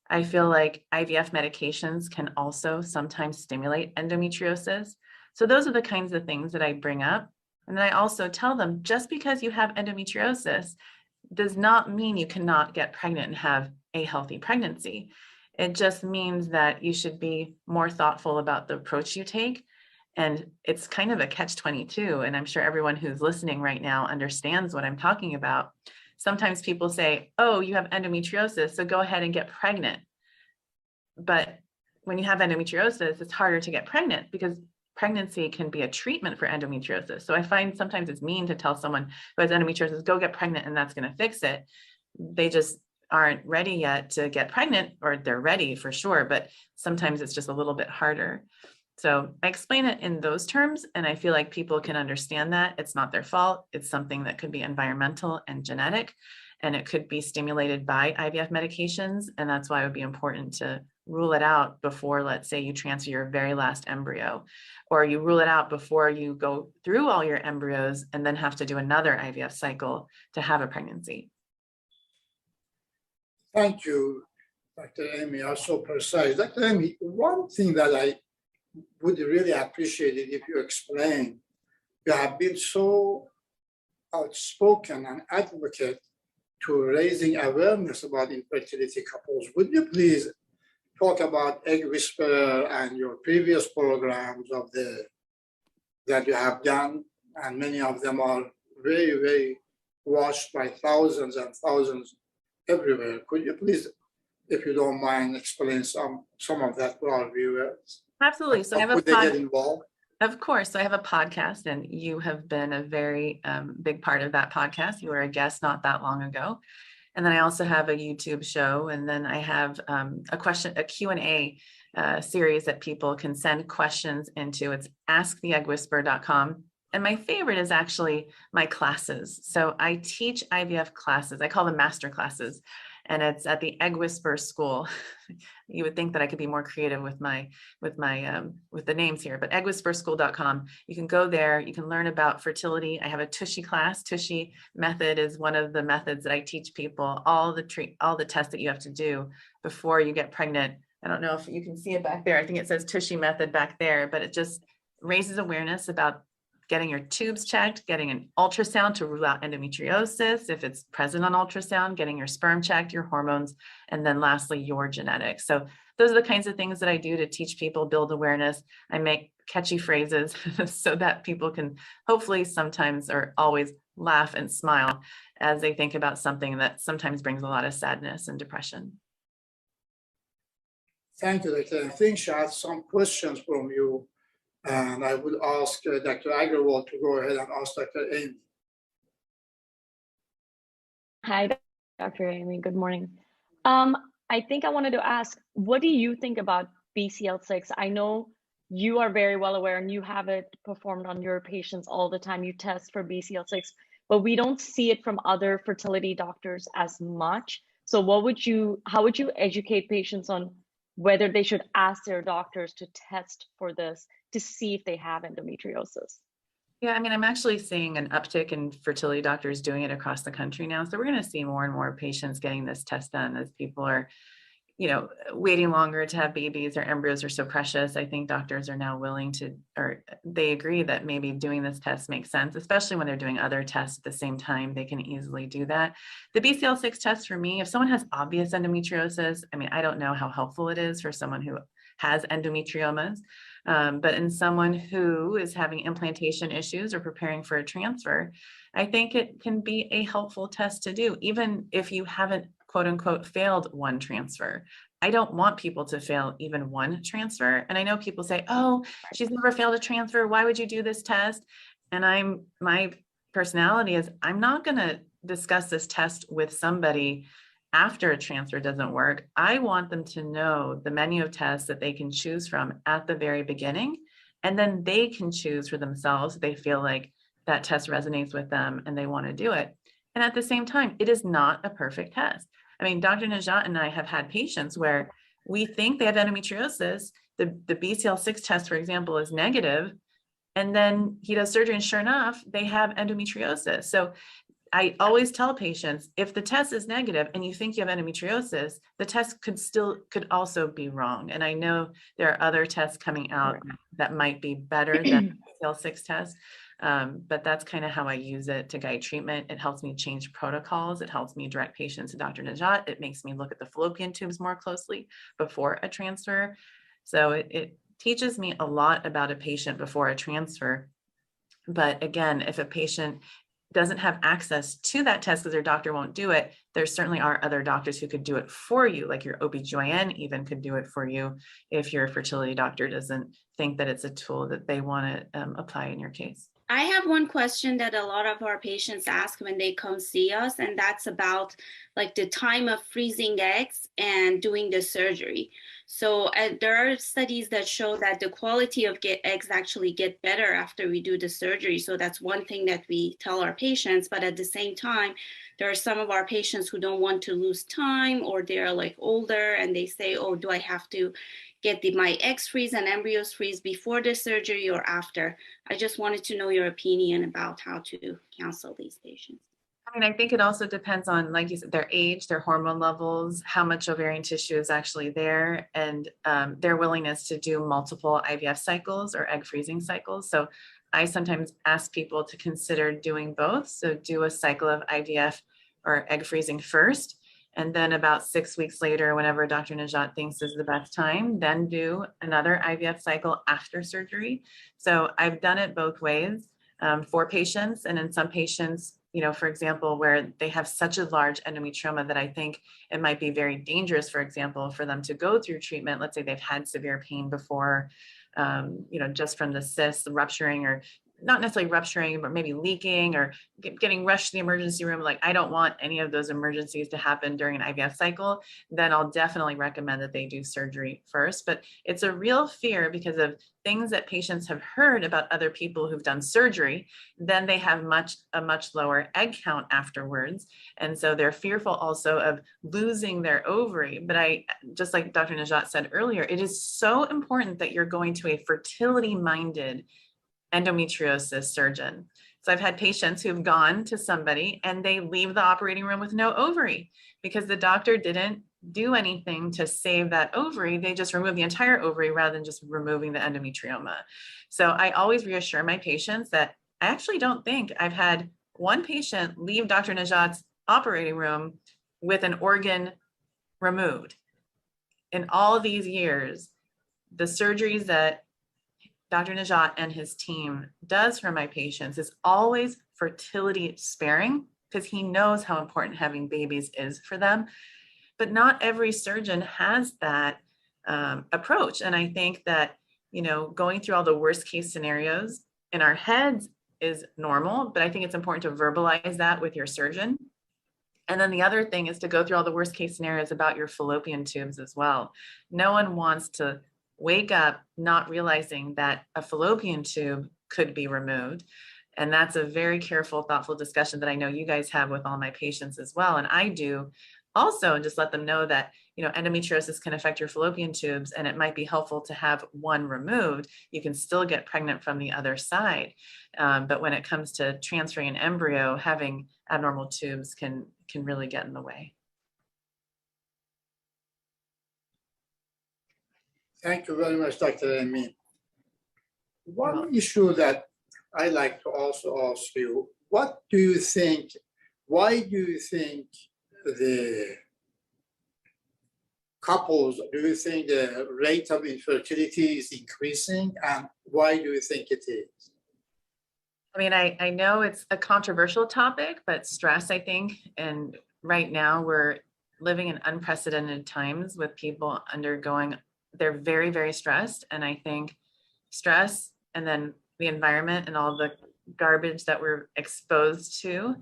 I feel like IVF medications can also sometimes stimulate endometriosis. So those are the kinds of things that I bring up. And then I also tell them, just because you have endometriosis does not mean you cannot get pregnant and have a healthy pregnancy. It just means that you should be more thoughtful about the approach you take. And it's kind of a catch-22. And I'm sure everyone who's listening right now understands what I'm talking about. Sometimes people say, oh, you have endometriosis, so go ahead and get pregnant. But when you have endometriosis, it's harder to get pregnant because pregnancy can be a treatment for endometriosis. So I find sometimes it's mean to tell someone who has endometriosis, go get pregnant and that's going to fix it. They just aren't ready yet to get pregnant, or they're ready for sure, but sometimes it's just a little bit harder. So I explain it in those terms, and I feel like people can understand that it's not their fault. It's something that could be environmental and genetic, and it could be stimulated by IVF medications. And that's why it would be important to rule it out before, let's say, you transfer your very last embryo, or you rule it out before you go through all your embryos and then have to do another IVF cycle to have a pregnancy. Thank you, Dr. Amy, you are so precise. Dr. Amy, one thing that I would really appreciate it if you explain, you have been so outspoken and advocate to raising awareness about infertility couples. Would you please talk about Egg Whisperer and your previous programs that you have done, and many of them are very, very watched by thousands and thousands everywhere. Could you please, if you don't mind, explain some of that for our viewers? Absolutely. So I have Would they get involved? Of course. So I have a podcast, and you have been a very big part of that podcast. You were a guest not that long ago. And then I also have a YouTube show, and then I have a Q&A series that people can send questions into. It's asktheeggwhisperer.com. And my favorite is actually my classes. So I teach IVF classes. I call them master classes, and it's at the Egg Whisperer School. You would think that I could be more creative with the names here, but eggwhispererschool.com. You can go there. You can learn about fertility. I have a Tushy class. Tushy method is one of the methods that I teach people. All the tests that you have to do before you get pregnant. I don't know if you can see it back there. I think it says Tushy method back there, but it just raises awareness about getting your tubes checked, getting an ultrasound to rule out endometriosis if it's present on ultrasound, getting your sperm checked, your hormones, and then lastly, your genetics. So those are the kinds of things that I do to teach people, build awareness. I make catchy phrases so that people can hopefully sometimes or always laugh and smile as they think about something that sometimes brings a lot of sadness and depression. Thank you, Dr. I think she has some questions from you. And I would ask Dr. Agrawal to go ahead and ask Dr. Amy. Hi, Dr. Amy. Good morning. I think I wanted to ask, what do you think about BCL6? I know you are very well aware and you have it performed on your patients all the time. You test for BCL6, but we don't see it from other fertility doctors as much. So how would you educate patients on whether they should ask their doctors to test for this to see if they have endometriosis? Yeah, I mean, I'm actually seeing an uptick in fertility doctors doing it across the country now. So we're going to see more and more patients getting this test done as people are waiting longer to have babies. Their embryos are so precious. I think doctors are now willing to, or they agree that maybe doing this test makes sense, especially when they're doing other tests at the same time. They can easily do that. The BCL6 test for me, if someone has obvious endometriosis, I mean, I don't know how helpful it is for someone who has endometriomas, but in someone who is having implantation issues or preparing for a transfer, I think it can be a helpful test to do, even if you haven't quote unquote failed one transfer. I don't want people to fail even one transfer. And I know people say, oh, she's never failed a transfer. Why would you do this test? And my personality is I'm not going to discuss this test with somebody after a transfer doesn't work. I want them to know the menu of tests that they can choose from at the very beginning. And then they can choose for themselves if they feel like that test resonates with them and they want to do it. And at the same time, it is not a perfect test. I mean, Dr. Najat and I have had patients where we think they have endometriosis. The BCL6 test, for example, is negative. And then he does surgery and sure enough, they have endometriosis. So I always tell patients, if the test is negative and you think you have endometriosis, the test could also be wrong. And I know there are other tests coming out that might be better than the BCL6 test. But that's kind of how I use it to guide treatment. It helps me change protocols. It helps me direct patients to Dr. Najat. It makes me look at the fallopian tubes more closely before a transfer. So it teaches me a lot about a patient before a transfer. But again, if a patient doesn't have access to that test because their doctor won't do it, there certainly are other doctors who could do it for you, like your OB/GYN even could do it for you if your fertility doctor doesn't think that it's a tool that they want to apply in your case. I have one question that a lot of our patients ask when they come see us, and that's about like the time of freezing eggs and doing the surgery. So there are studies that show that the quality of eggs actually get better after we do the surgery. So that's one thing that we tell our patients, but at the same time, there are some of our patients who don't want to lose time, or they're like older and they say, oh, do I have to get my eggs freeze and embryos freeze before the surgery or after? I just wanted to know your opinion about how to counsel these patients. I mean, I think it also depends on, like you said, their age, their hormone levels, how much ovarian tissue is actually there, and their willingness to do multiple IVF cycles or egg freezing cycles. So I sometimes ask people to consider doing both. So do a cycle of IVF or egg freezing first, and then about 6 weeks later, whenever Dr. Najat thinks is the best time, then do another IVF cycle after surgery. So I've done it both ways for patients. And in some patients, for example, where they have such a large endometrioma that I think it might be very dangerous, for example, for them to go through treatment. Let's say they've had severe pain before, just from the cyst rupturing, or not necessarily rupturing, but maybe leaking or getting rushed to the emergency room. Like, I don't want any of those emergencies to happen during an IVF cycle. Then I'll definitely recommend that they do surgery first. But it's a real fear because of things that patients have heard about other people who've done surgery. Then they have a much lower egg count afterwards. And so they're fearful also of losing their ovary. But just like Dr. Najat said earlier, it is so important that you're going to a fertility-minded endometriosis surgeon. So I've had patients who've gone to somebody and they leave the operating room with no ovary because the doctor didn't do anything to save that ovary. They just removed the entire ovary rather than just removing the endometrioma. So I always reassure my patients that I actually don't think I've had one patient leave Dr. Najat's operating room with an organ removed. In all these years, the surgeries that Dr. Najat and his team does for my patients is always fertility sparing because he knows how important having babies is for them. But not every surgeon has that approach. And I think that, going through all the worst case scenarios in our heads is normal, but I think it's important to verbalize that with your surgeon. And then the other thing is to go through all the worst case scenarios about your fallopian tubes as well. No one wants to wake up not realizing that a fallopian tube could be removed. And that's a very careful, thoughtful discussion that I know you guys have with all my patients as well. And I do also just let them know that, endometriosis can affect your fallopian tubes and it might be helpful to have one removed. You can still get pregnant from the other side. But when it comes to transferring an embryo, having abnormal tubes can really get in the way. Thank you very much, Dr. Amin. One issue that I like to also ask you, what do you think, why do you think the couples, do you think the rate of infertility is increasing, and why do you think it is? I mean, I know it's a controversial topic, but stress, I think, and right now we're living in unprecedented times with people undergoing, they're very, very stressed. And I think stress and then the environment and all the garbage that we're exposed to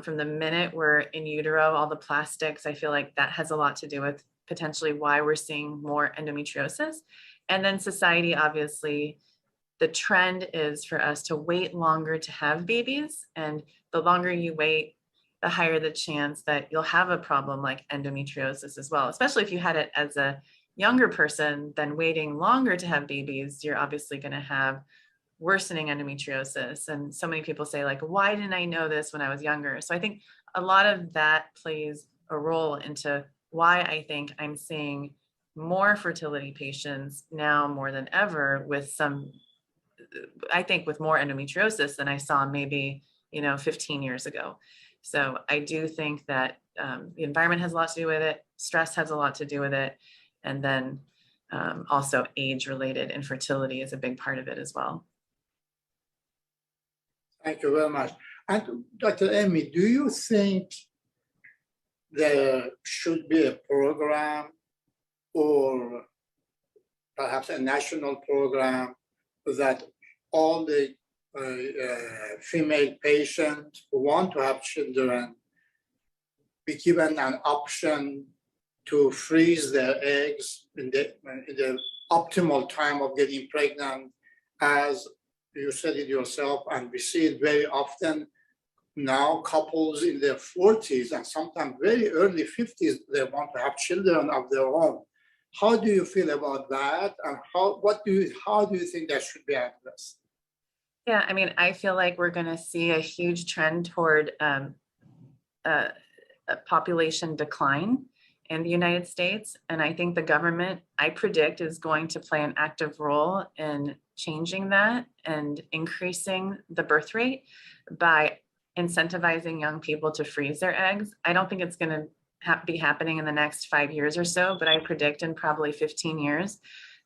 from the minute we're in utero, all the plastics, I feel like that has a lot to do with potentially why we're seeing more endometriosis. And then society, obviously, the trend is for us to wait longer to have babies. And the longer you wait, the higher the chance that you'll have a problem like endometriosis as well, especially if you had it as a younger person. Then waiting longer to have babies, you're obviously going to have worsening endometriosis. And so many people say, like, why didn't I know this when I was younger? So I think a lot of that plays a role into why I think I'm seeing more fertility patients now more than ever with some, I think with more endometriosis than I saw maybe, 15 years ago. So I do think that the environment has a lot to do with it. Stress has a lot to do with it. And then also age-related infertility is a big part of it as well. Thank you very much. And Dr. Amy, do you think there should be a program or perhaps a national program that all the female patients who want to have children be given an option to freeze their eggs in the optimal time of getting pregnant, as you said it yourself, and we see it very often now, couples in their 40s and sometimes very early 50s, they want to have children of their own. How do you feel about that? And how do you think that should be addressed? Yeah, I mean, I feel like we're going to see a huge trend toward a population decline in the United States. And I think the government, I predict, is going to play an active role in changing that and increasing the birth rate by incentivizing young people to freeze their eggs. I don't think it's going to be happening in the next 5 years or so, but I predict in probably 15 years,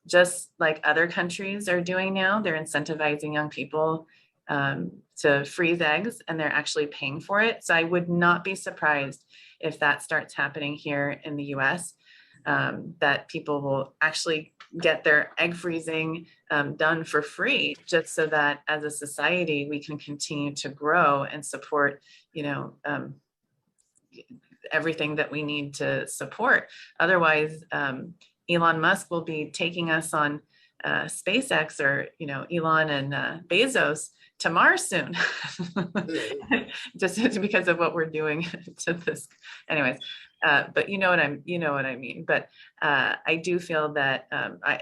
just like other countries are doing now, they're incentivizing young people to freeze eggs, and they're actually paying for it. So I would not be surprised if that starts happening here in the US, that people will actually get their egg freezing done for free, just so that as a society, we can continue to grow and support, everything that we need to support. Otherwise, Elon Musk will be taking us on SpaceX, or, Elon and Bezos to Mars soon, just because of what we're doing to this. Anyways, but you know what I mean. But I do feel that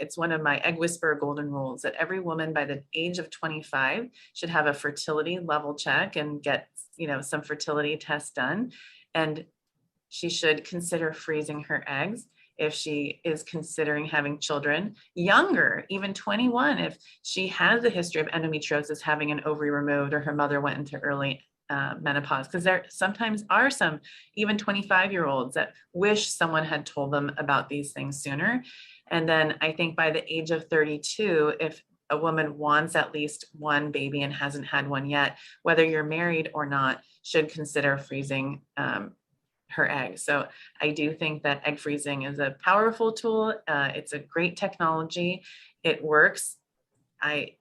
it's one of my egg whisperer golden rules that every woman by the age of 25 should have a fertility level check and get, some fertility tests done. And she should consider freezing her eggs if she is considering having children younger, even 21, if she has a history of endometriosis, having an ovary removed, or her mother went into early menopause, because there sometimes are some even 25-year-olds that wish someone had told them about these things sooner. And then I think by the age of 32, if a woman wants at least one baby and hasn't had one yet, whether you're married or not, should consider freezing her eggs. So I do think that egg freezing is a powerful tool. It's a great technology. It works. I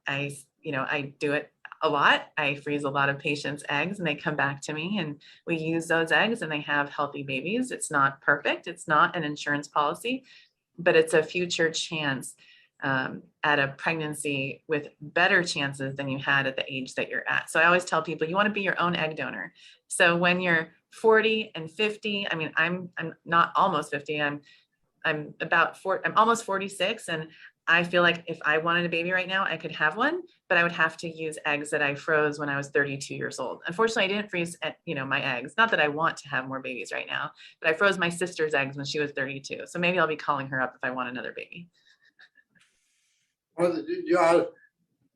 do it a lot. I freeze a lot of patients' eggs and they come back to me and we use those eggs and they have healthy babies. It's not perfect. It's not an insurance policy, but it's a future chance at a pregnancy with better chances than you had at the age that you're at. So I always tell people, you want to be your own egg donor. So when you're 40 and 50, I mean, I'm not almost 50, I'm almost 46. And I feel like if I wanted a baby right now, I could have one, but I would have to use eggs that I froze when I was 32 years old. Unfortunately, I didn't freeze, my eggs. Not that I want to have more babies right now, but I froze my sister's eggs when she was 32. So maybe I'll be calling her up if I want another baby. Well, you are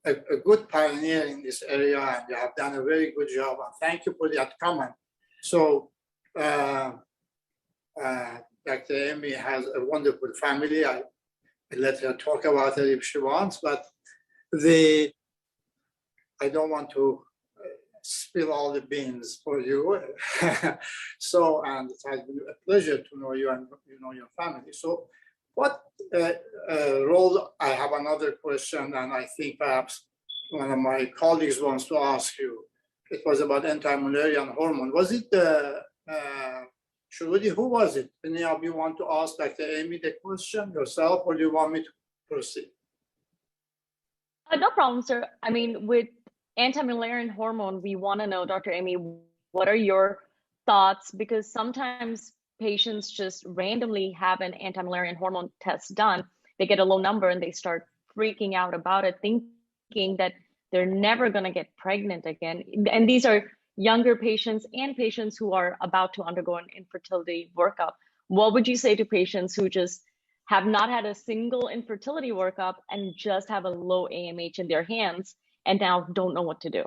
a good pioneer in this area, and you have done a very good job. And thank you for that comment. So, Dr. Amy has a wonderful family. I let her talk about it if she wants, but I don't want to spill all the beans for you. So, and it has been a pleasure to know you and your family. So, what role? I have another question, and I think perhaps one of my colleagues wants to ask you. It was about anti-Mullerian hormone. Was it Shruti? Who was it? Any of you want to ask Dr. Amy the question yourself, or do you want me to proceed? No problem, sir. I mean, with anti-Mullerian hormone, we want to know, Dr. Amy, what are your thoughts? Because sometimes patients just randomly have an anti-Mullerian hormone test done. They get a low number and they start freaking out about it, thinking that they're never going to get pregnant again. And these are younger patients and patients who are about to undergo an infertility workup. What would you say to patients who just have not had a single infertility workup and just have a low AMH in their hands and now don't know what to do?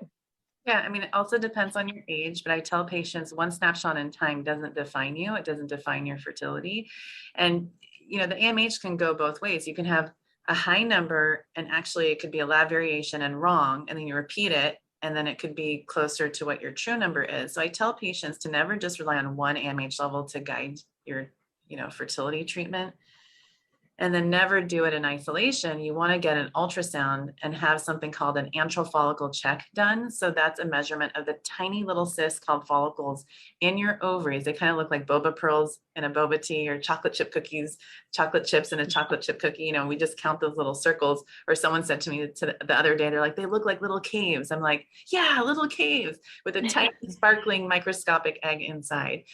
Yeah, I mean, it also depends on your age, but I tell patients one snapshot in time doesn't define you. It doesn't define your fertility. And, the AMH can go both ways. You can have a high number and actually it could be a lab variation and wrong, and then you repeat it, and then it could be closer to what your true number is. So I tell patients to never just rely on one AMH level to guide your, fertility treatment. And then never do it in isolation. You want to get an ultrasound and have something called an antral follicle check done. So that's a measurement of the tiny little cysts called follicles in your ovaries. They kind of look like boba pearls in a boba tea, or chocolate chip cookies, chocolate chips in a chocolate chip cookie. We just count those little circles. Or someone said to me the other day, they're like, they look like little caves. I'm like, yeah, little caves with a tiny sparkling microscopic egg inside.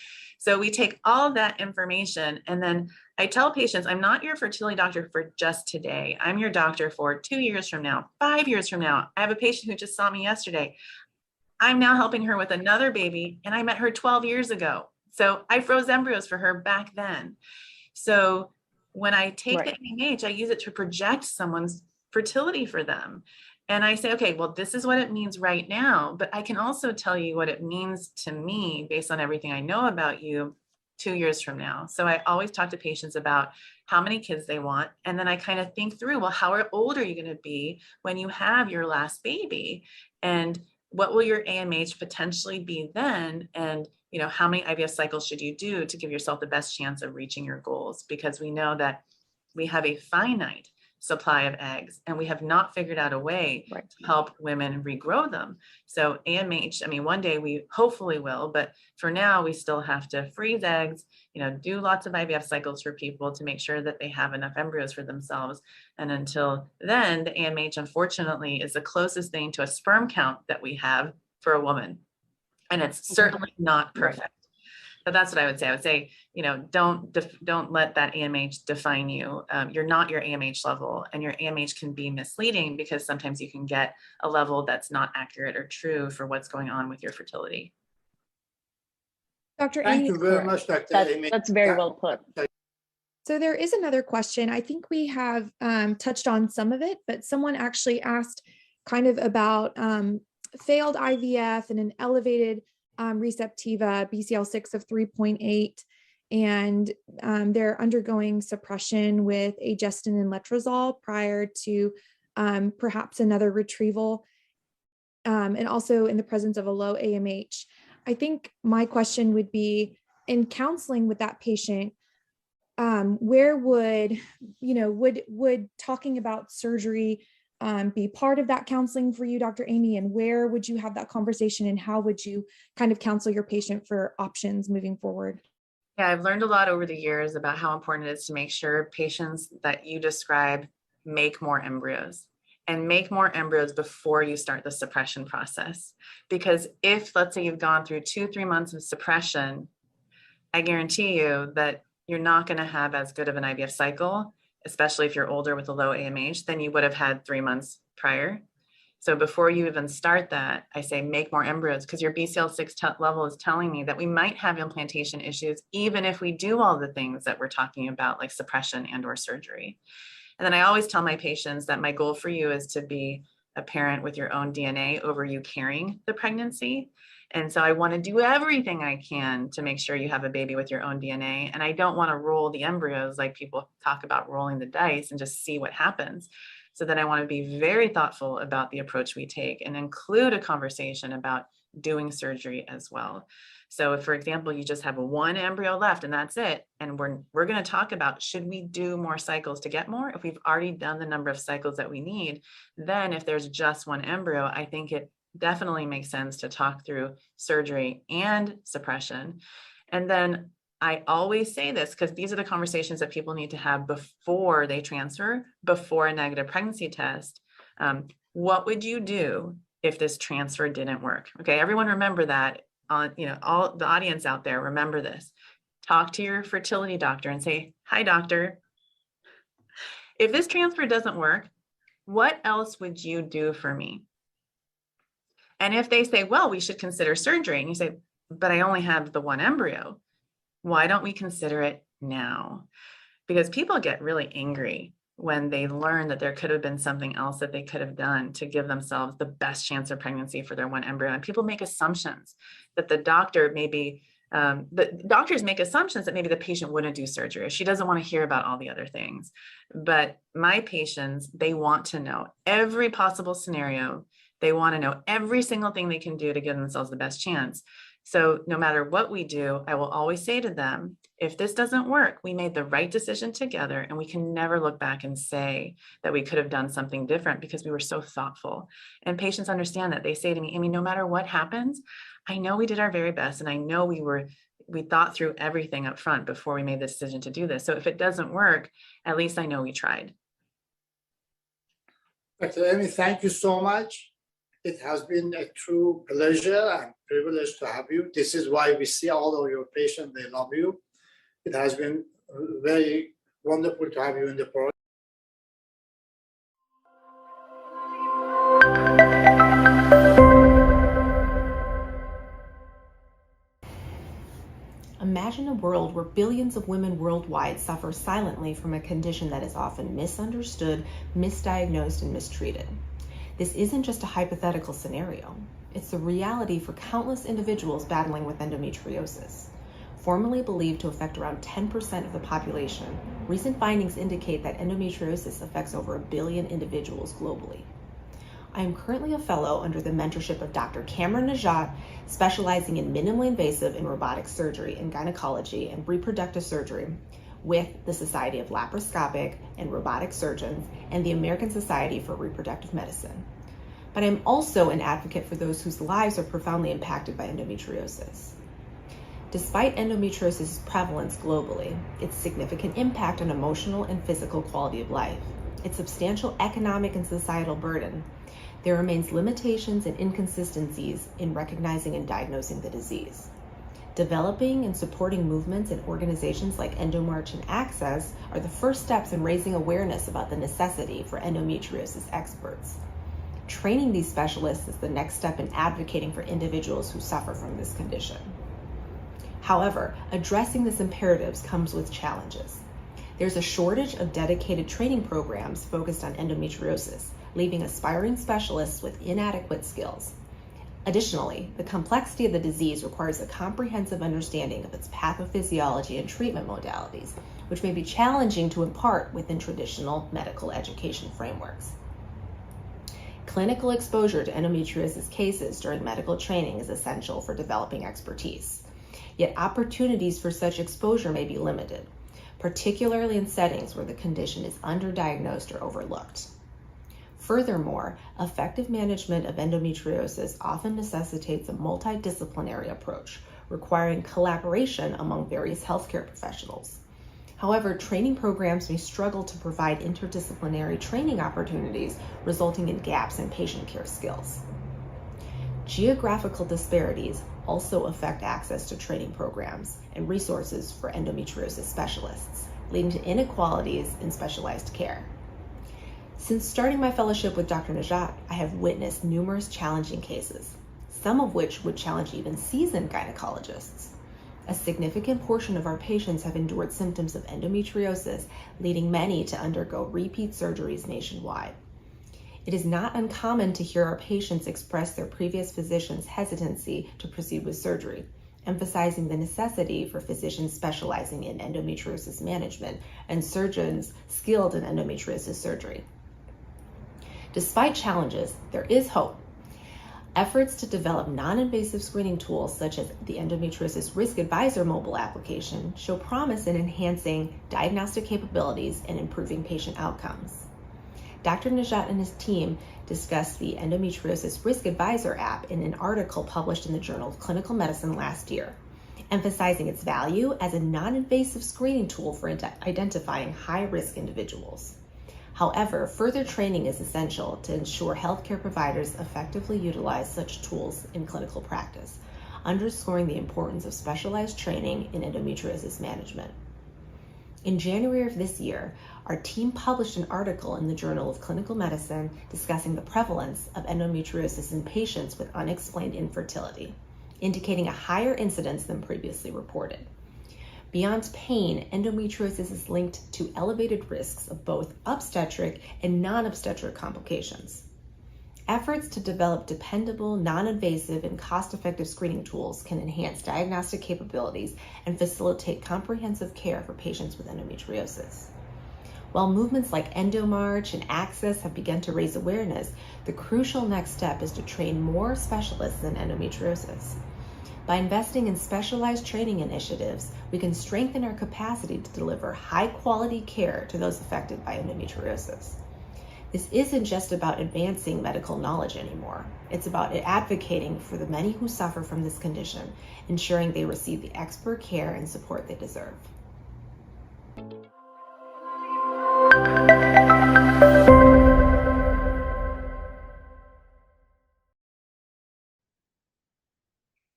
So we take all that information, and then I tell patients, I'm not your fertility doctor for just today. I'm your doctor for 2 years from now, 5 years from now. I have a patient who just saw me yesterday. I'm now helping her with another baby, and I met her 12 years ago. So I froze embryos for her back then. So when I take the AMH, I use it to project someone's fertility for them. And I say, okay, well, this is what it means right now, but I can also tell you what it means to me based on everything I know about you 2 years from now. So I always talk to patients about how many kids they want. And then I kind of think through, well, how old are you going to be when you have your last baby? And what will your AMH potentially be then? And how many IVF cycles should you do to give yourself the best chance of reaching your goals? Because we know that we have a finite supply of eggs, and we have not figured out a way to help women regrow them. So AMH, I mean, one day we hopefully will, but for now we still have to freeze eggs, do lots of IVF cycles for people to make sure that they have enough embryos for themselves. And until then, the AMH, unfortunately, is the closest thing to a sperm count that we have for a woman. And it's certainly not perfect. So that's what I would say. I would say, don't let that AMH define you. You're not your AMH level, and your AMH can be misleading because sometimes you can get a level that's not accurate or true for what's going on with your fertility. Dr. Thank Amy, you very much, Dr. Amy. That's very well put. So there is another question. I think we have touched on some of it, but someone actually asked kind of about failed IVF and an elevated receptiva BCL6 of 3.8, and they're undergoing suppression with agestin and letrozole prior to perhaps another retrieval, and also in the presence of a low AMH. I think my question would be, in counseling with that patient, where would talking about surgery be part of that counseling for you, Dr. Amy, and where would you have that conversation, and how would you kind of counsel your patient for options moving forward? Yeah, I've learned a lot over the years about how important it is to make sure patients that you describe make more embryos, and make more embryos before you start the suppression process. Because if, let's say, you've gone through 2-3 months of suppression, I guarantee you that you're not going to have as good of an IVF cycle, especially if you're older with a low AMH, than you would have had 3 months prior. So before you even start that, I say make more embryos, because your BCL6 level is telling me that we might have implantation issues, even if we do all the things that we're talking about, like suppression and or surgery. And then I always tell my patients that my goal for you is to be a parent with your own DNA over you carrying the pregnancy. And so I want to do everything I can to make sure you have a baby with your own DNA. And I don't want to roll the embryos like people talk about rolling the dice and just see what happens. So then I want to be very thoughtful about the approach we take and include a conversation about doing surgery as well. So if, for example, you just have one embryo left and that's it, and we're going to talk about, should we do more cycles to get more? If we've already done the number of cycles that we need, then if there's just one embryo, I think it definitely makes sense to talk through surgery and suppression. And then I always say this because these are the conversations that people need to have before they transfer, before a negative pregnancy test. What would you do if this transfer didn't work? Okay, everyone remember that. All the audience out there, remember this. Talk to your fertility doctor and say, hi, doctor. If this transfer doesn't work, what else would you do for me? And if they say, well, we should consider surgery, and you say, but I only have the one embryo, why don't we consider it now? Because people get really angry when they learn that there could have been something else that they could have done to give themselves the best chance of pregnancy for their one embryo. And people make assumptions that the doctors make assumptions that maybe the patient wouldn't do surgery, or she doesn't want to hear about all the other things. But my patients, they want to know every possible scenario. They want to know every single thing they can do to give themselves the best chance. So no matter what we do, I will always say to them, if this doesn't work, we made the right decision together, and we can never look back and say that we could have done something different because we were so thoughtful. And patients understand that. They say to me, Amy, no matter what happens, I know we did our very best, and I know we thought through everything up front before we made the decision to do this. So if it doesn't work, at least I know we tried. Dr. Amy, thank you so much. It has been a true pleasure and privilege to have you. This is why we see all of your patients, they love you. It has been very wonderful to have you in the program. Imagine a world where billions of women worldwide suffer silently from a condition that is often misunderstood, misdiagnosed, and mistreated. This isn't just a hypothetical scenario. It's the reality for countless individuals battling with endometriosis. Formerly believed to affect around 10% of the population, recent findings indicate that endometriosis affects over 1 billion individuals globally. I am currently a fellow under the mentorship of Dr. Cameron Najat, specializing in minimally invasive and robotic surgery in gynecology and reproductive surgery with the Society of Laparoscopic and Robotic Surgeons and the American Society for Reproductive Medicine. But I'm also an advocate for those whose lives are profoundly impacted by endometriosis. Despite endometriosis' prevalence globally, its significant impact on emotional and physical quality of life, its substantial economic and societal burden, there remains limitations and inconsistencies in recognizing and diagnosing the disease. Developing and supporting movements and organizations like EndoMarch and Access are the first steps in raising awareness about the necessity for endometriosis experts. Training these specialists is the next step in advocating for individuals who suffer from this condition. However, addressing this imperative comes with challenges. There's a shortage of dedicated training programs focused on endometriosis, leaving aspiring specialists with inadequate skills. Additionally, the complexity of the disease requires a comprehensive understanding of its pathophysiology and treatment modalities, which may be challenging to impart within traditional medical education frameworks. Clinical exposure to endometriosis cases during medical training is essential for developing expertise. Yet opportunities for such exposure may be limited, particularly in settings where the condition is underdiagnosed or overlooked. Furthermore, effective management of endometriosis often necessitates a multidisciplinary approach, requiring collaboration among various healthcare professionals. However, training programs may struggle to provide interdisciplinary training opportunities, resulting in gaps in patient care skills. Geographical disparities also affect access to training programs and resources for endometriosis specialists, leading to inequalities in specialized care. Since starting my fellowship with Dr. Najat, I have witnessed numerous challenging cases, some of which would challenge even seasoned gynecologists. A significant portion of our patients have endured symptoms of endometriosis, leading many to undergo repeat surgeries nationwide. It is not uncommon to hear our patients express their previous physician's hesitancy to proceed with surgery, emphasizing the necessity for physicians specializing in endometriosis management and surgeons skilled in endometriosis surgery. Despite challenges, there is hope. Efforts to develop non-invasive screening tools such as the Endometriosis Risk Advisor mobile application show promise in enhancing diagnostic capabilities and improving patient outcomes. Dr. Najat and his team discussed the Endometriosis Risk Advisor app in an article published in the Journal of Clinical Medicine last year, emphasizing its value as a non-invasive screening tool for identifying high-risk individuals. However, further training is essential to ensure healthcare providers effectively utilize such tools in clinical practice, underscoring the importance of specialized training in endometriosis management. In January of this year, our team published an article in the Journal of Clinical Medicine discussing the prevalence of endometriosis in patients with unexplained infertility, indicating a higher incidence than previously reported. Beyond pain, endometriosis is linked to elevated risks of both obstetric and non-obstetric complications. Efforts to develop dependable, non-invasive, and cost-effective screening tools can enhance diagnostic capabilities and facilitate comprehensive care for patients with endometriosis. While movements like EndoMarch and Access have begun to raise awareness, the crucial next step is to train more specialists in endometriosis. By investing in specialized training initiatives, we can strengthen our capacity to deliver high-quality care to those affected by endometriosis. This isn't just about advancing medical knowledge anymore. It's about advocating for the many who suffer from this condition, ensuring they receive the expert care and support they deserve.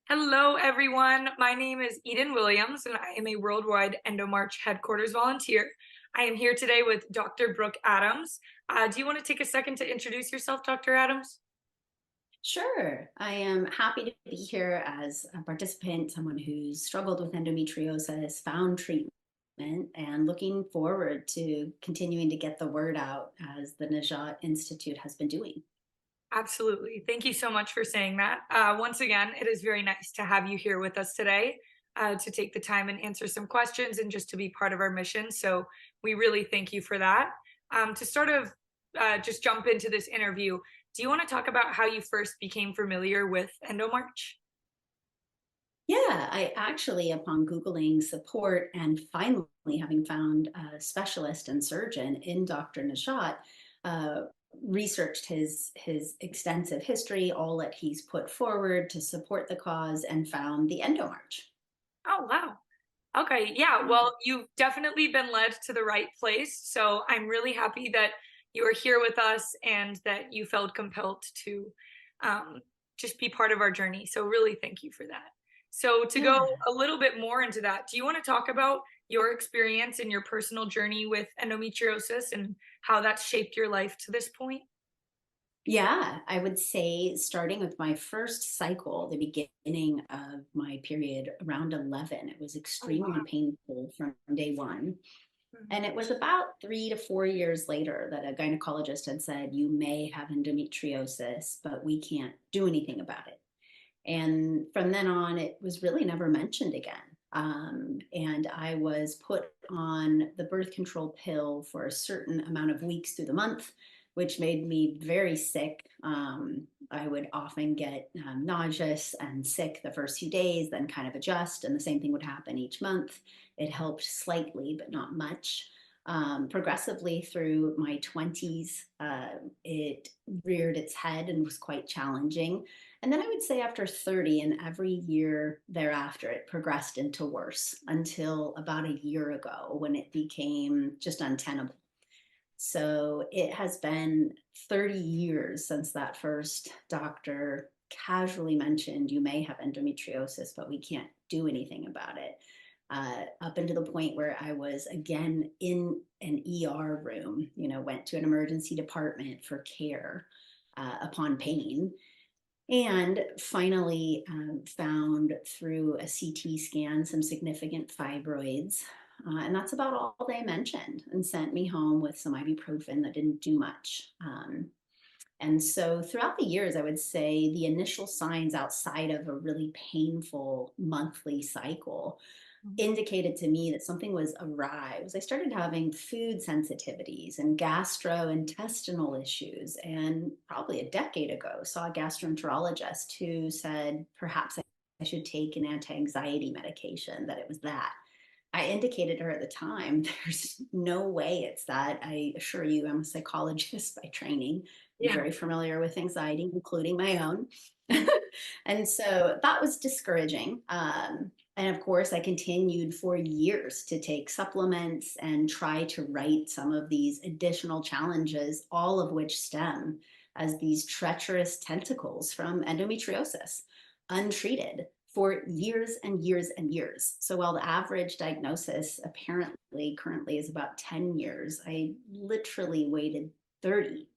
Hello, everyone. My name is Eden Williams, and I am a worldwide EndoMarch headquarters volunteer. I am here today with Dr. Brooke Adams. Do you want to take a second to introduce yourself, Dr. Adams? Sure. I am happy to be here as a participant, someone who's struggled with endometriosis, found treatment, and looking forward to continuing to get the word out as the Najat Institute has been doing. Absolutely. Thank you so much for saying that. Once again, it is very nice to have you here with us today to take the time and answer some questions and just to be part of our mission. So we really thank you for that. To sort of just jump into this interview, do you want to talk about how you first became familiar with EndoMarch? Yeah, I actually, upon Googling support and finally having found a specialist and surgeon in Dr. Najat, researched his extensive history, all that he's put forward to support the cause, and found the EndoMarch. Oh, wow. Okay, yeah, well, you've definitely been led to the right place. So I'm really happy that you are here with us and that you felt compelled to just be part of our journey. So really thank you for that. So to go a little bit more into that, do you want to talk about your experience and your personal journey with endometriosis and how that's shaped your life to this point? Yeah, I would say starting with my first cycle, the beginning of my period around 11, it was extremely painful from day one. And it was about 3 to 4 years later that a gynecologist had said, you may have endometriosis, but we can't do anything about it. And from then on, it was really never mentioned again. And I was put on the birth control pill for a certain amount of weeks through the month, which made me very sick. I would often get nauseous and sick the first few days, then kind of adjust, and the same thing would happen each month. It helped slightly, but not much. Progressively through my 20s, it reared its head and was quite challenging. And then I would say after 30 and every year thereafter, it progressed into worse until about a year ago when it became just untenable. So it has been 30 years since that first doctor casually mentioned, you may have endometriosis, but we can't do anything about it. Up until the point where I was again in an ER room, went to an emergency department for care upon pain. And finally found through a CT scan some significant fibroids. And that's about all they mentioned, and sent me home with some ibuprofen that didn't do much. And so throughout the years, I would say the initial signs outside of a really painful monthly cycle indicated to me that something was awry. I started having food sensitivities and gastrointestinal issues, and probably a decade ago saw a gastroenterologist who said perhaps I should take an anti-anxiety medication, that it was that. I indicated to her at the time, there's no way it's that. I assure you, I'm a psychologist by training. I'm very familiar with anxiety, including my own. And so that was discouraging. And of course, I continued for years to take supplements and try to right some of these additional challenges, all of which stem as these treacherous tentacles from endometriosis, untreated for years and years and years. So while the average diagnosis apparently currently is about 10 years, I literally waited 30.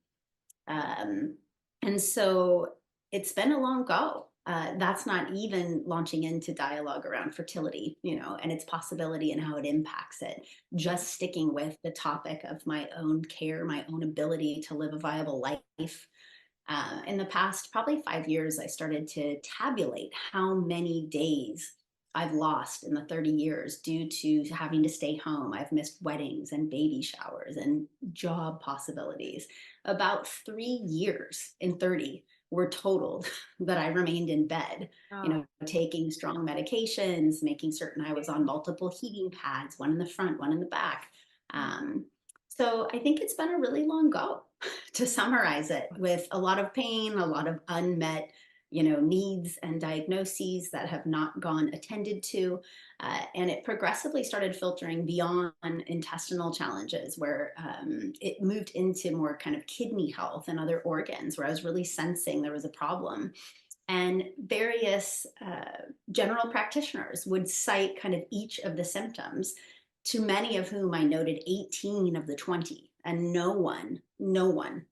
And so it's been a long go. That's not even launching into dialogue around fertility, and its possibility and how it impacts it. Just sticking with the topic of my own care, my own ability to live a viable life. In the past, probably 5 years, I started to tabulate how many days I've lost in the 30 years due to having to stay home. I've missed weddings and baby showers and job possibilities. About 3 years in 30 were totaled that I remained in bed, taking strong medications, making certain I was on multiple heating pads, one in the front, one in the back. So I think it's been a really long go, to summarize it, with a lot of pain, a lot of unmet needs and diagnoses that have not gone attended to. And it progressively started filtering beyond intestinal challenges, where it moved into more kind of kidney health and other organs, where I was really sensing there was a problem. And various general practitioners would cite kind of each of the symptoms, to many of whom I noted 18 of the 20. And no one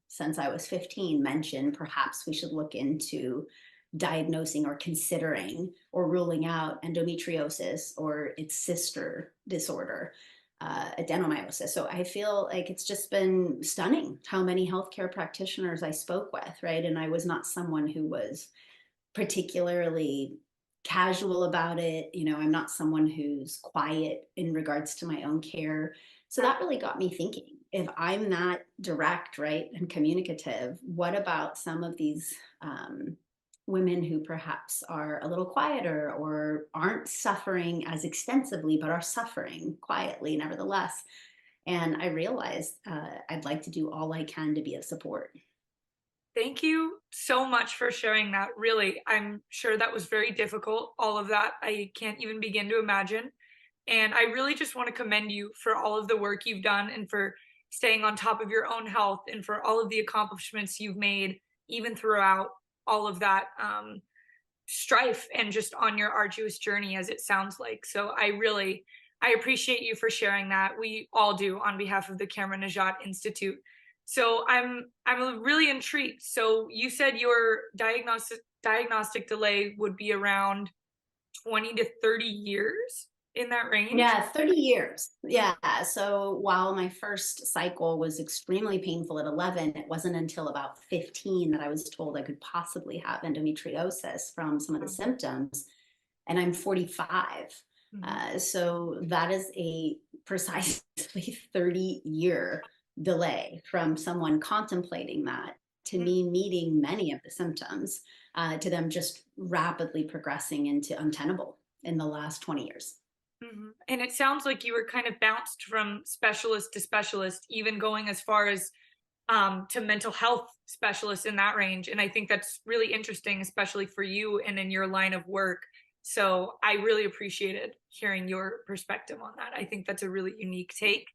since I was 15 mentioned perhaps we should look into diagnosing or considering or ruling out endometriosis or its sister disorder, adenomyosis. So I feel like it's just been stunning how many healthcare practitioners I spoke with, right? And I was not someone who was particularly casual about it. I'm not someone who's quiet in regards to my own care. So that really got me thinking, if I'm not direct, right, and communicative, what about some of these women who perhaps are a little quieter or aren't suffering as extensively, but are suffering quietly nevertheless? And I realized I'd like to do all I can to be of support. Thank you so much for sharing that. Really, I'm sure that was very difficult. All of that, I can't even begin to imagine. And I really just want to commend you for all of the work you've done, and for staying on top of your own health, and for all of the accomplishments you've made, even throughout all of that strife and just on your arduous journey, as it sounds like. So I appreciate you for sharing that. We all do, on behalf of the Cameron Najat Institute. So I'm really intrigued. So you said your diagnostic delay would be around 20 to 30 years, in that range? Yeah, 30 years. Yeah. So while my first cycle was extremely painful at 11, it wasn't until about 15 that I was told I could possibly have endometriosis from some of the symptoms. And I'm 45. So that is a precisely 30-year delay from someone contemplating that to me meeting many of the symptoms, to them just rapidly progressing into untenable in the last 20 years. And it sounds like you were kind of bounced from specialist to specialist, even going as far as to mental health specialists in that range. And I think that's really interesting, especially for you and in your line of work. So I really appreciated hearing your perspective on that. I think that's a really unique take.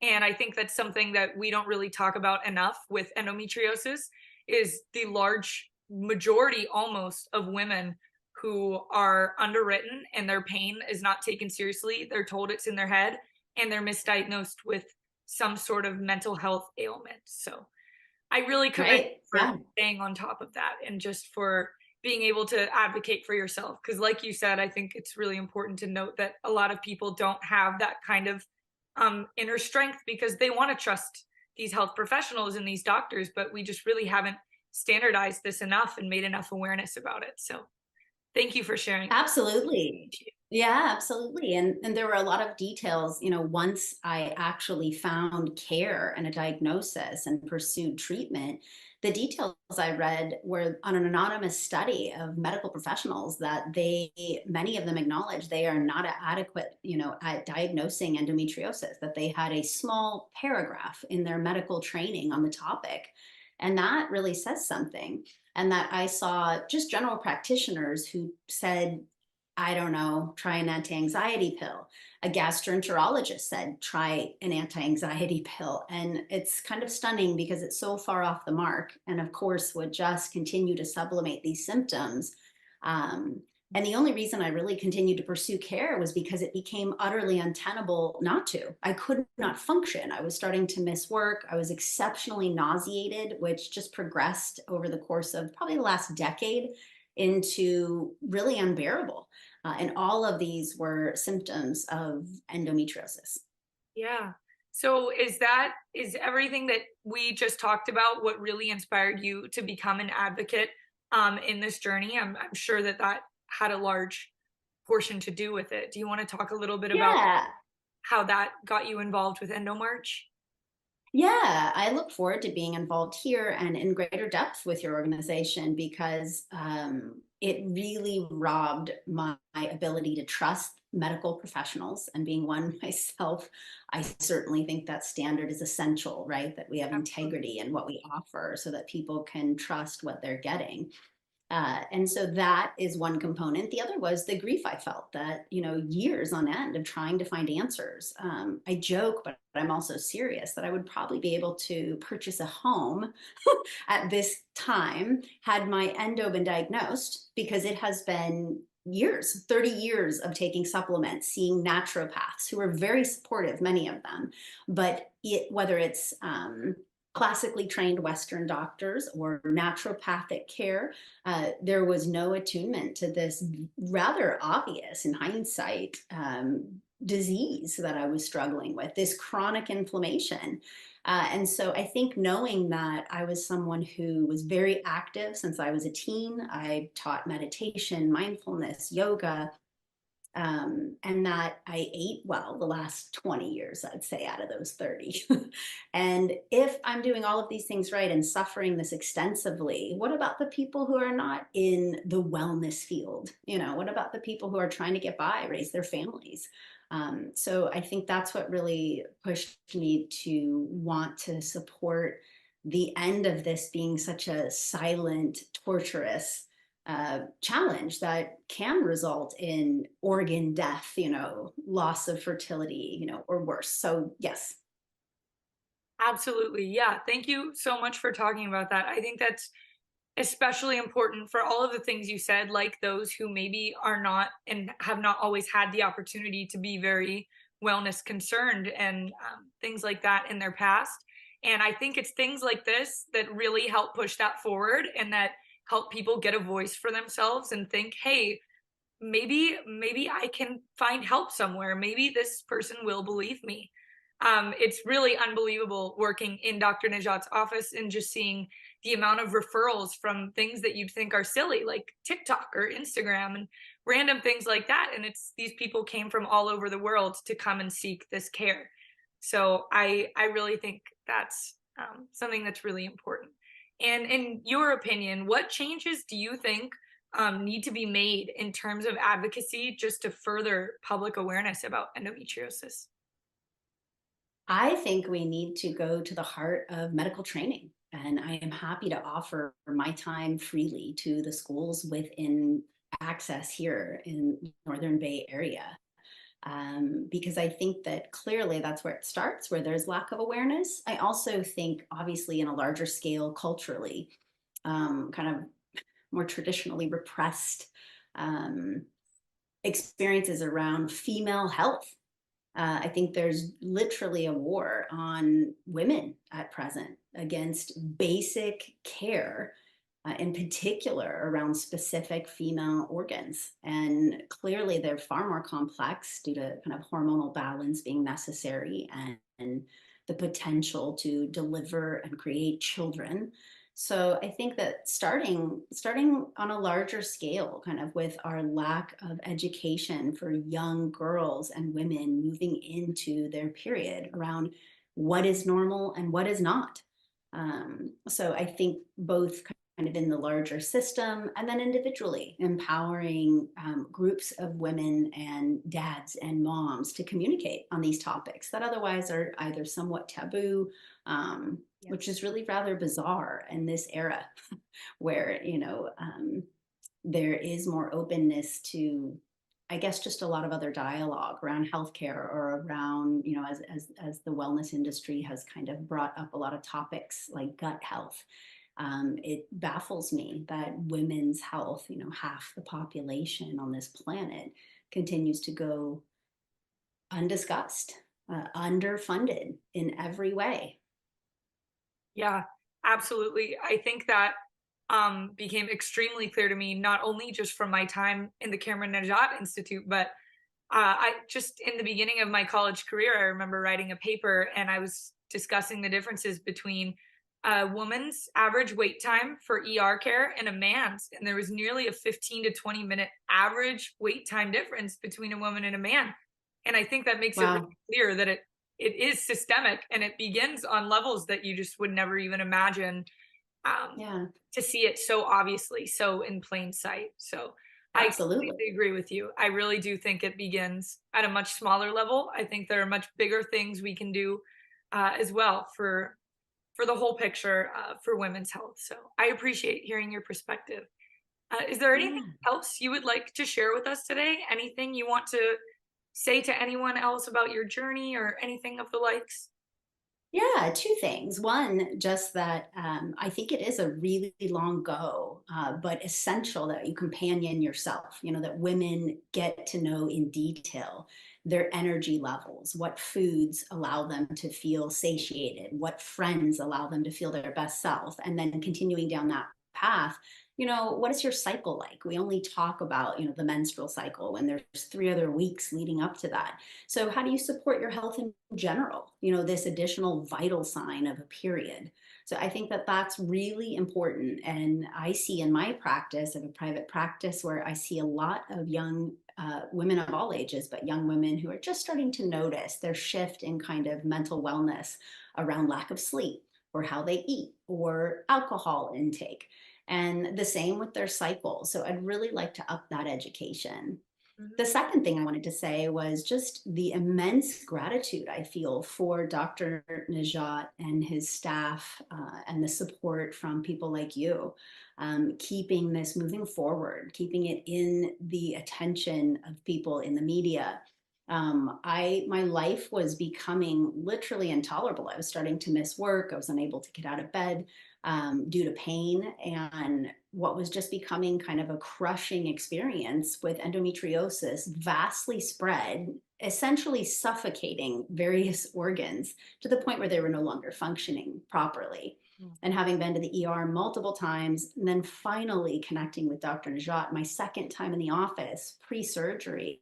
And I think that's something that we don't really talk about enough with endometriosis, is the large majority almost of women who are underwritten and their pain is not taken seriously. They're told it's in their head, and they're misdiagnosed with some sort of mental health ailment. So I really commend you for staying on top of that, and just for being able to advocate for yourself. Because like you said, I think it's really important to note that a lot of people don't have that kind of inner strength because they want to trust these health professionals and these doctors, but we just really haven't standardized this enough and made enough awareness about it. So thank you for sharing. Absolutely. Yeah, absolutely. And there were a lot of details, you know, once I actually found care and a diagnosis and pursued treatment, the details I read were on an anonymous study of medical professionals that many of them acknowledge they are not adequate, you know, at diagnosing endometriosis, that they had a small paragraph in their medical training on the topic. And that really says something. And that I saw just general practitioners who said, I don't know, try an anti-anxiety pill. A gastroenterologist said, try an anti-anxiety pill. And it's kind of stunning because it's so far off the mark and of course would just continue to sublimate these symptoms. And the only reason I really continued to pursue care was because it became utterly untenable not to. I could not function. I was starting to miss work. I was exceptionally nauseated, which just progressed over the course of probably the last decade into really unbearable. And all of these were symptoms of endometriosis. Yeah. So is everything that we just talked about what really inspired you to become an advocate in this journey? I'm sure that had a large portion to do with it. Do you want to talk a little bit about how that got you involved with EndoMarch? Yeah, I look forward to being involved here and in greater depth with your organization because it really robbed my ability to trust medical professionals. And being one myself, I certainly think that standard is essential, right? That we have integrity in what we offer so that people can trust what they're getting. And so that is one component. The other was the grief I felt that, you know, years on end of trying to find answers. I joke, but I'm also serious that I would probably be able to purchase a home at this time had my endo been diagnosed, because it has been years, 30 years of taking supplements, seeing naturopaths who are very supportive, many of them, but whether it's classically trained Western doctors or naturopathic care, there was no attunement to this rather obvious in hindsight disease that I was struggling with, this chronic inflammation. And so I think knowing that I was someone who was very active since I was a teen, I taught meditation, mindfulness, yoga, and that I ate well the last 20 years, I'd say, out of those 30. And if I'm doing all of these things right and suffering this extensively, what about the people who are not in the wellness field? You know, what about the people who are trying to get by, raise their families? So I think that's what really pushed me to want to support the end of this being such a silent, torturous challenge that can result in organ death, you know, loss of fertility, you know, or worse. So yes. Absolutely. Yeah. Thank you so much for talking about that. I think that's especially important for all of the things you said, like those who maybe are not and have not always had the opportunity to be very wellness concerned and things like that in their past. And I think it's things like this that really help push that forward and that help people get a voice for themselves and think, hey, maybe I can find help somewhere. Maybe this person will believe me. It's really unbelievable working in Dr. Najat's office and just seeing the amount of referrals from things that you'd think are silly, like TikTok or Instagram and random things like that. And it's these people came from all over the world to come and seek this care. So I really think that's something that's really important. And in your opinion, what changes do you think need to be made in terms of advocacy just to further public awareness about endometriosis? I think we need to go to the heart of medical training. And I am happy to offer my time freely to the schools within access here in Northern Bay Area. Because I think that clearly that's where it starts, where there's lack of awareness. I also think, obviously, in a larger scale, culturally, kind of more traditionally repressed experiences around female health. I think there's literally a war on women at present against basic care in particular around specific female organs. And clearly they're far more complex due to kind of hormonal balance being necessary and the potential to deliver and create children. So I think that starting on a larger scale, kind of with our lack of education for young girls and women moving into their period around what is normal and what is not. So I think both kind of in the larger system and then individually empowering groups of women and dads and moms to communicate on these topics that otherwise are either somewhat taboo, which is really rather bizarre in this era where, there is more openness to, I guess, just a lot of other dialogue around healthcare or around, as the wellness industry has kind of brought up a lot of topics like gut health. It baffles me that women's health, half the population on this planet, continues to go undiscussed, underfunded in every way. Yeah, absolutely. I think that became extremely clear to me, not only just from my time in the Cameron Najat Institute, but I just in the beginning of my college career, I remember writing a paper and I was discussing the differences between a woman's average wait time for ER care and a man's. And there was nearly a 15 to 20 minute average wait time difference between a woman and a man. And I think that makes it really clear that it is systemic and it begins on levels that you just would never even imagine to see it so obviously, so in plain sight. So Absolutely. I completely agree with you. I really do think it begins at a much smaller level. I think there are much bigger things we can do as well for the whole picture for women's health. So I appreciate hearing your perspective. Is there anything else you would like to share with us today? Anything you want to say to anyone else about your journey or anything of the likes? Yeah, two things. One, just that I think it is a really long go, but essential that you companion yourself, that women get to know in detail their energy levels, what foods allow them to feel satiated, what friends allow them to feel their best self, and then continuing down that path. What is your cycle like? We only talk about, the menstrual cycle when there's 3 other weeks leading up to that. So how do you support your health in general? This additional vital sign of a period. So I think that that's really important. And I see in my practice, of a private practice, where I see a lot of young women of all ages, but young women who are just starting to notice their shift in kind of mental wellness around lack of sleep or how they eat or alcohol intake. And the same with their cycle. So I'd really like to up that education. The second thing I wanted to say was just the immense gratitude I feel for Dr. Najat and his staff and the support from people like you, keeping this moving forward, keeping it in the attention of people in the media. My life was becoming literally intolerable. I was starting to miss work. I was unable to get out of bed due to pain, and what was just becoming kind of a crushing experience with endometriosis vastly spread, essentially suffocating various organs to the point where they were no longer functioning properly. And having been to the ER multiple times, and then finally connecting with Dr. Najat, my second time in the office, pre-surgery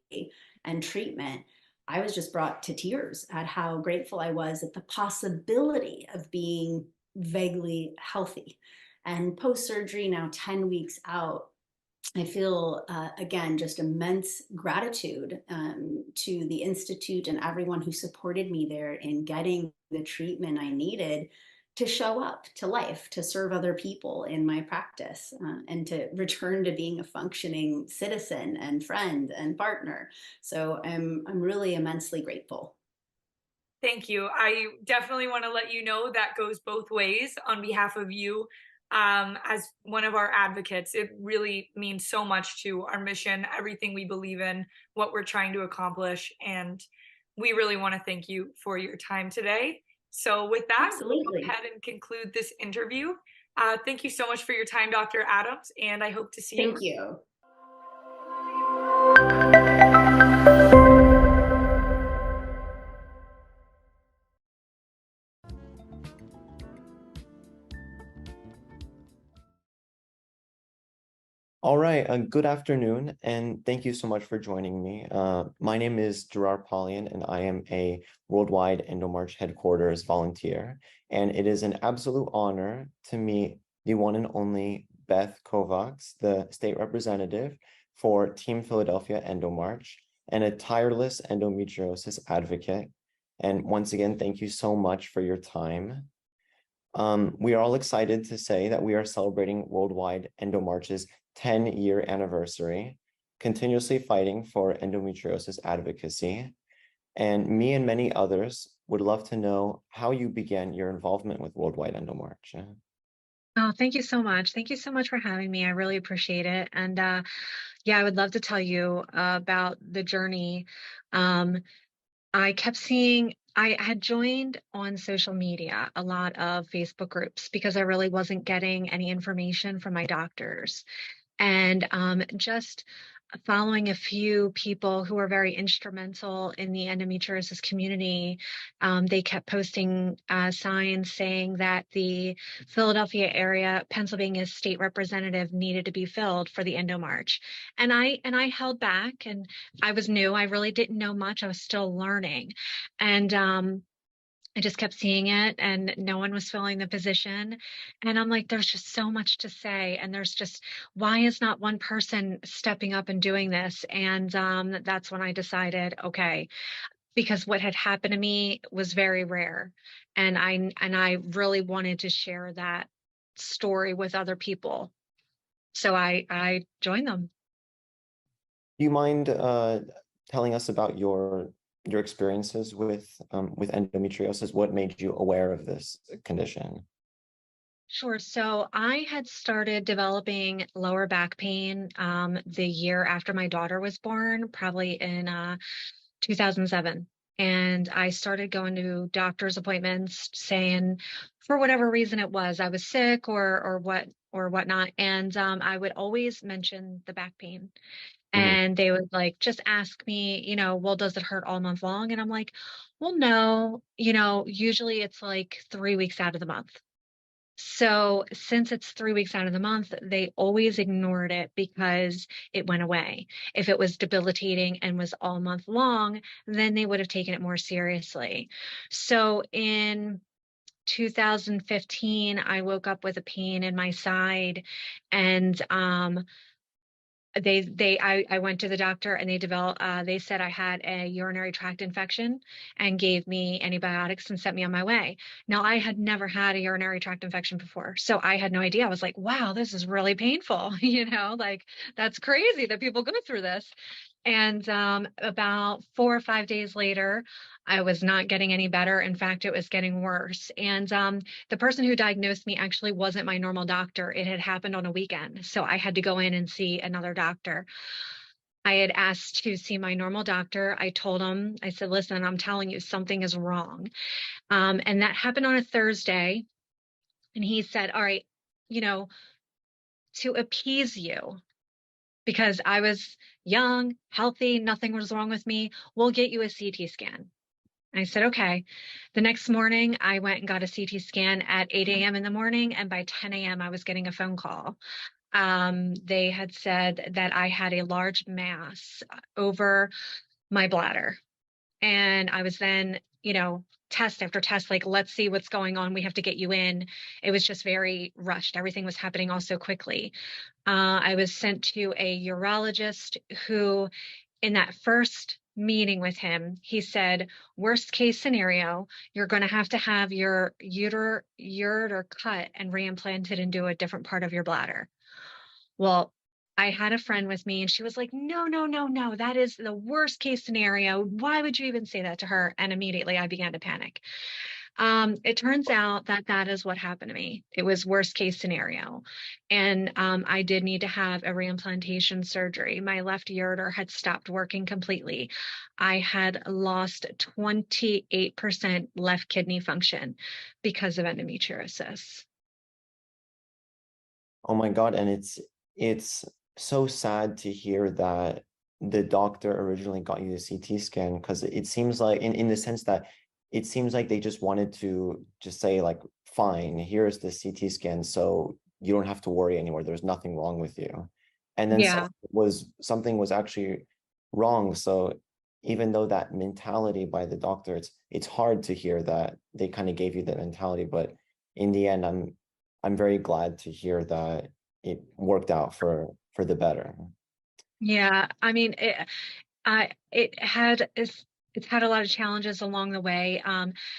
and treatment, I was just brought to tears at how grateful I was at the possibility of being vaguely healthy. And post-surgery, now 10 weeks out, I feel, again, just immense gratitude to the Institute and everyone who supported me there in getting the treatment I needed to show up to life, to serve other people in my practice, and to return to being a functioning citizen and friend and partner. So I'm really immensely grateful. Thank you. I definitely want to let you know that goes both ways on behalf of you. As one of our advocates, it really means so much to our mission, everything we believe in, what we're trying to accomplish. And we really want to thank you for your time today. So with that, we'll go ahead and conclude this interview. Thank you so much for your time, Dr. Adams, and I hope to see you. Thank you. All right, good afternoon, and thank you so much for joining me. My name is Gerard Paulian, and I am a Worldwide EndoMarch Headquarters volunteer. And it is an absolute honor to meet the one and only Beth Kovacs, the state representative for Team Philadelphia EndoMarch, and a tireless endometriosis advocate. And once again, thank you so much for your time. We are all excited to say that we are celebrating Worldwide EndoMarch's 10-year anniversary, continuously fighting for endometriosis advocacy. And me and many others would love to know how you began your involvement with Worldwide EndoMarch. Oh, thank you so much. Thank you so much for having me. I really appreciate it. And yeah, I would love to tell you about the journey. I kept seeing, I had joined on social media a lot of Facebook groups because I really wasn't getting any information from my doctors. And just following a few people who were very instrumental in the endometriosis community, they kept posting signs saying that the Philadelphia area, Pennsylvania state representative needed to be filled for the EndoMarch. And I held back, and I was new. I really didn't know much. I was still learning. And I just kept seeing it and no one was filling the position. And I'm like, there's just so much to say. And there's just, why is not one person stepping up and doing this? And that's when I decided, okay, because what had happened to me was very rare. And I really wanted to share that story with other people. So I joined them. Do you mind telling us about your experiences with endometriosis? What made you aware of this condition? Sure. So I had started developing lower back pain the year after my daughter was born, probably in 2007. And I started going to doctor's appointments saying, for whatever reason it was, I was sick or whatnot. And I would always mention the back pain. And they would like just ask me, well, does it hurt all month long? And I'm like, well, no, usually it's like 3 weeks out of the month. So since it's 3 weeks out of the month, they always ignored it because it went away. If it was debilitating and was all month long, then they would have taken it more seriously. So in 2015, I woke up with a pain in my side, and I went to the doctor and they said I had a urinary tract infection and gave me antibiotics and sent me on my way. Now, I had never had a urinary tract infection before, so I had no idea. I was like, wow, this is really painful. Like that's crazy that people go through this. And about 4 or 5 days later, I was not getting any better. In fact, it was getting worse. And the person who diagnosed me actually wasn't my normal doctor. It had happened on a weekend. So I had to go in and see another doctor. I had asked to see my normal doctor. I told him, I said, listen, I'm telling you, something is wrong. And that happened on a Thursday. And he said, all right, to appease you, because I was young, healthy, nothing was wrong with me, we'll get you a CT scan. I said, okay. The next morning, I went and got a CT scan at 8 a.m. in the morning, and by 10 a.m., I was getting a phone call. They had said that I had a large mass over my bladder. And I was then, test after test, like, let's see what's going on. We have to get you in. It was just very rushed. Everything was happening all so quickly. I was sent to a urologist who, in that first meeting with him, he said, worst case scenario, you're going to have your ureter cut and reimplanted into a different part of your bladder. Well, I had a friend with me and she was like, no, no, no, no, that is the worst case scenario. Why would you even say that to her? And immediately I began to panic. It turns out that that is what happened to me. It was worst case scenario. And I did need to have a reimplantation surgery. My left ureter had stopped working completely. I had lost 28% left kidney function because of endometriosis. Oh my God, and it's so sad to hear that the doctor originally got you the CT scan, because it seems like in the sense that it seems like they just wanted to just say like, fine, here's the CT scan, so you don't have to worry anymore. There's nothing wrong with you. and then Yeah. something was actually wrong. So even though that mentality by the doctor, it's hard to hear that they kind of gave you that mentality, but in the end, I'm very glad to hear that it worked out for the better. Yeah, I mean, it's had a lot of challenges along the way.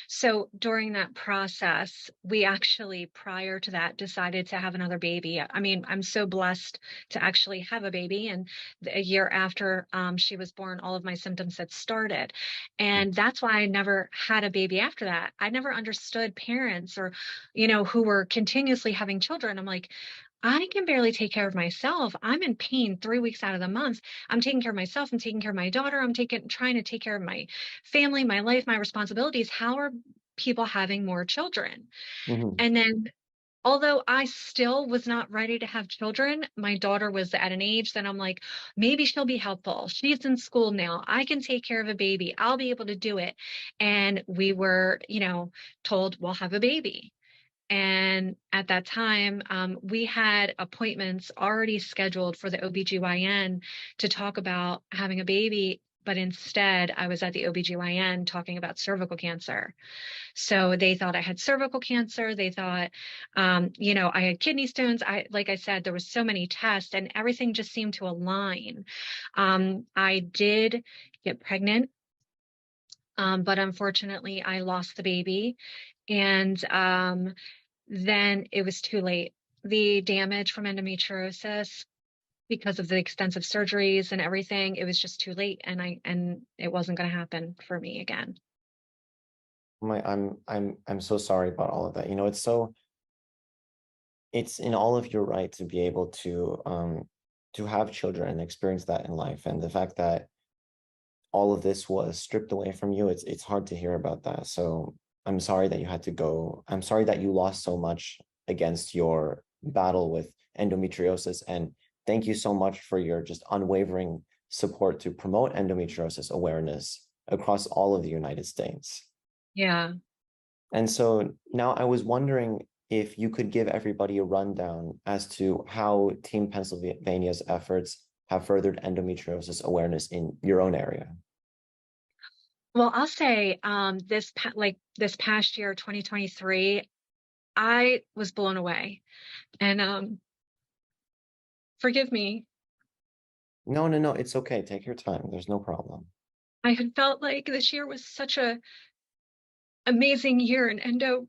So during that process, we actually, prior to that, decided to have another baby. I mean, I'm so blessed to actually have a baby. And a year after she was born, all of my symptoms had started. And that's why I never had a baby after that. I never understood parents or, who were continuously having children. I'm like, I can barely take care of myself. I'm in pain 3 weeks out of the month. I'm taking care of myself. I'm taking care of my daughter. Trying to take care of my family, my life, my responsibilities. How are people having more children? And then, although I still was not ready to have children, my daughter was at an age that I'm like, maybe she'll be helpful. She's in school now. I can take care of a baby. I'll be able to do it. And we were, told we'll have a baby. And at that time, we had appointments already scheduled for the OBGYN to talk about having a baby. But instead, I was at the OBGYN talking about cervical cancer. So they thought I had cervical cancer. They thought, I had kidney stones. Like I said, there was so many tests and everything just seemed to align. I did get pregnant, but unfortunately, I lost the baby. And then it was too late. The damage from endometriosis, because of the extensive surgeries and everything, it was just too late, and it wasn't going to happen for me again. I'm so sorry about all of that. It's in all of your right to be able to have children and experience that in life, and the fact that all of this was stripped away from you, it's hard to hear about that. So I'm sorry that you had to go. I'm sorry that you lost so much against your battle with endometriosis. And thank you so much for your just unwavering support to promote endometriosis awareness across all of the United States. Yeah. And so now I was wondering if you could give everybody a rundown as to how Team Pennsylvania's efforts have furthered endometriosis awareness in your own area. Well, I'll say this past year, 2023, I was blown away. And forgive me. No, it's okay. Take your time. There's no problem. I had felt like this year was such a amazing year in endo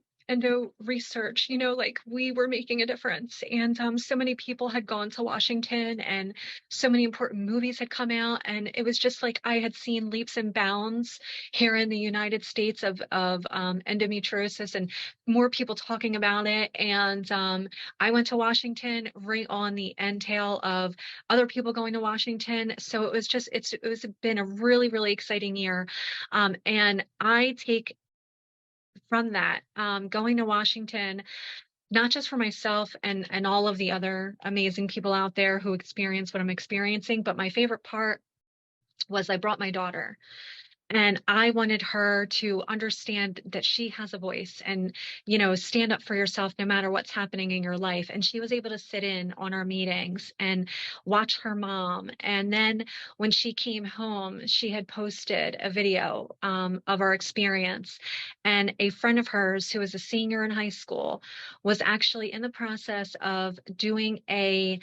research. Like we were making a difference, and so many people had gone to Washington, and so many important movies had come out, and it was just like I had seen leaps and bounds here in the United States of endometriosis, and more people talking about it. And I went to Washington right on the entail of other people going to Washington, so it was been a really, really exciting year. And I take from that, going to Washington, not just for myself and all of the other amazing people out there who experience what I'm experiencing, but my favorite part was I brought my daughter. And I wanted her to understand that she has a voice and, stand up for yourself no matter what's happening in your life. And she was able to sit in on our meetings and watch her mom. And then when she came home, she had posted a video of our experience. And a friend of hers who was a senior in high school was actually in the process of doing an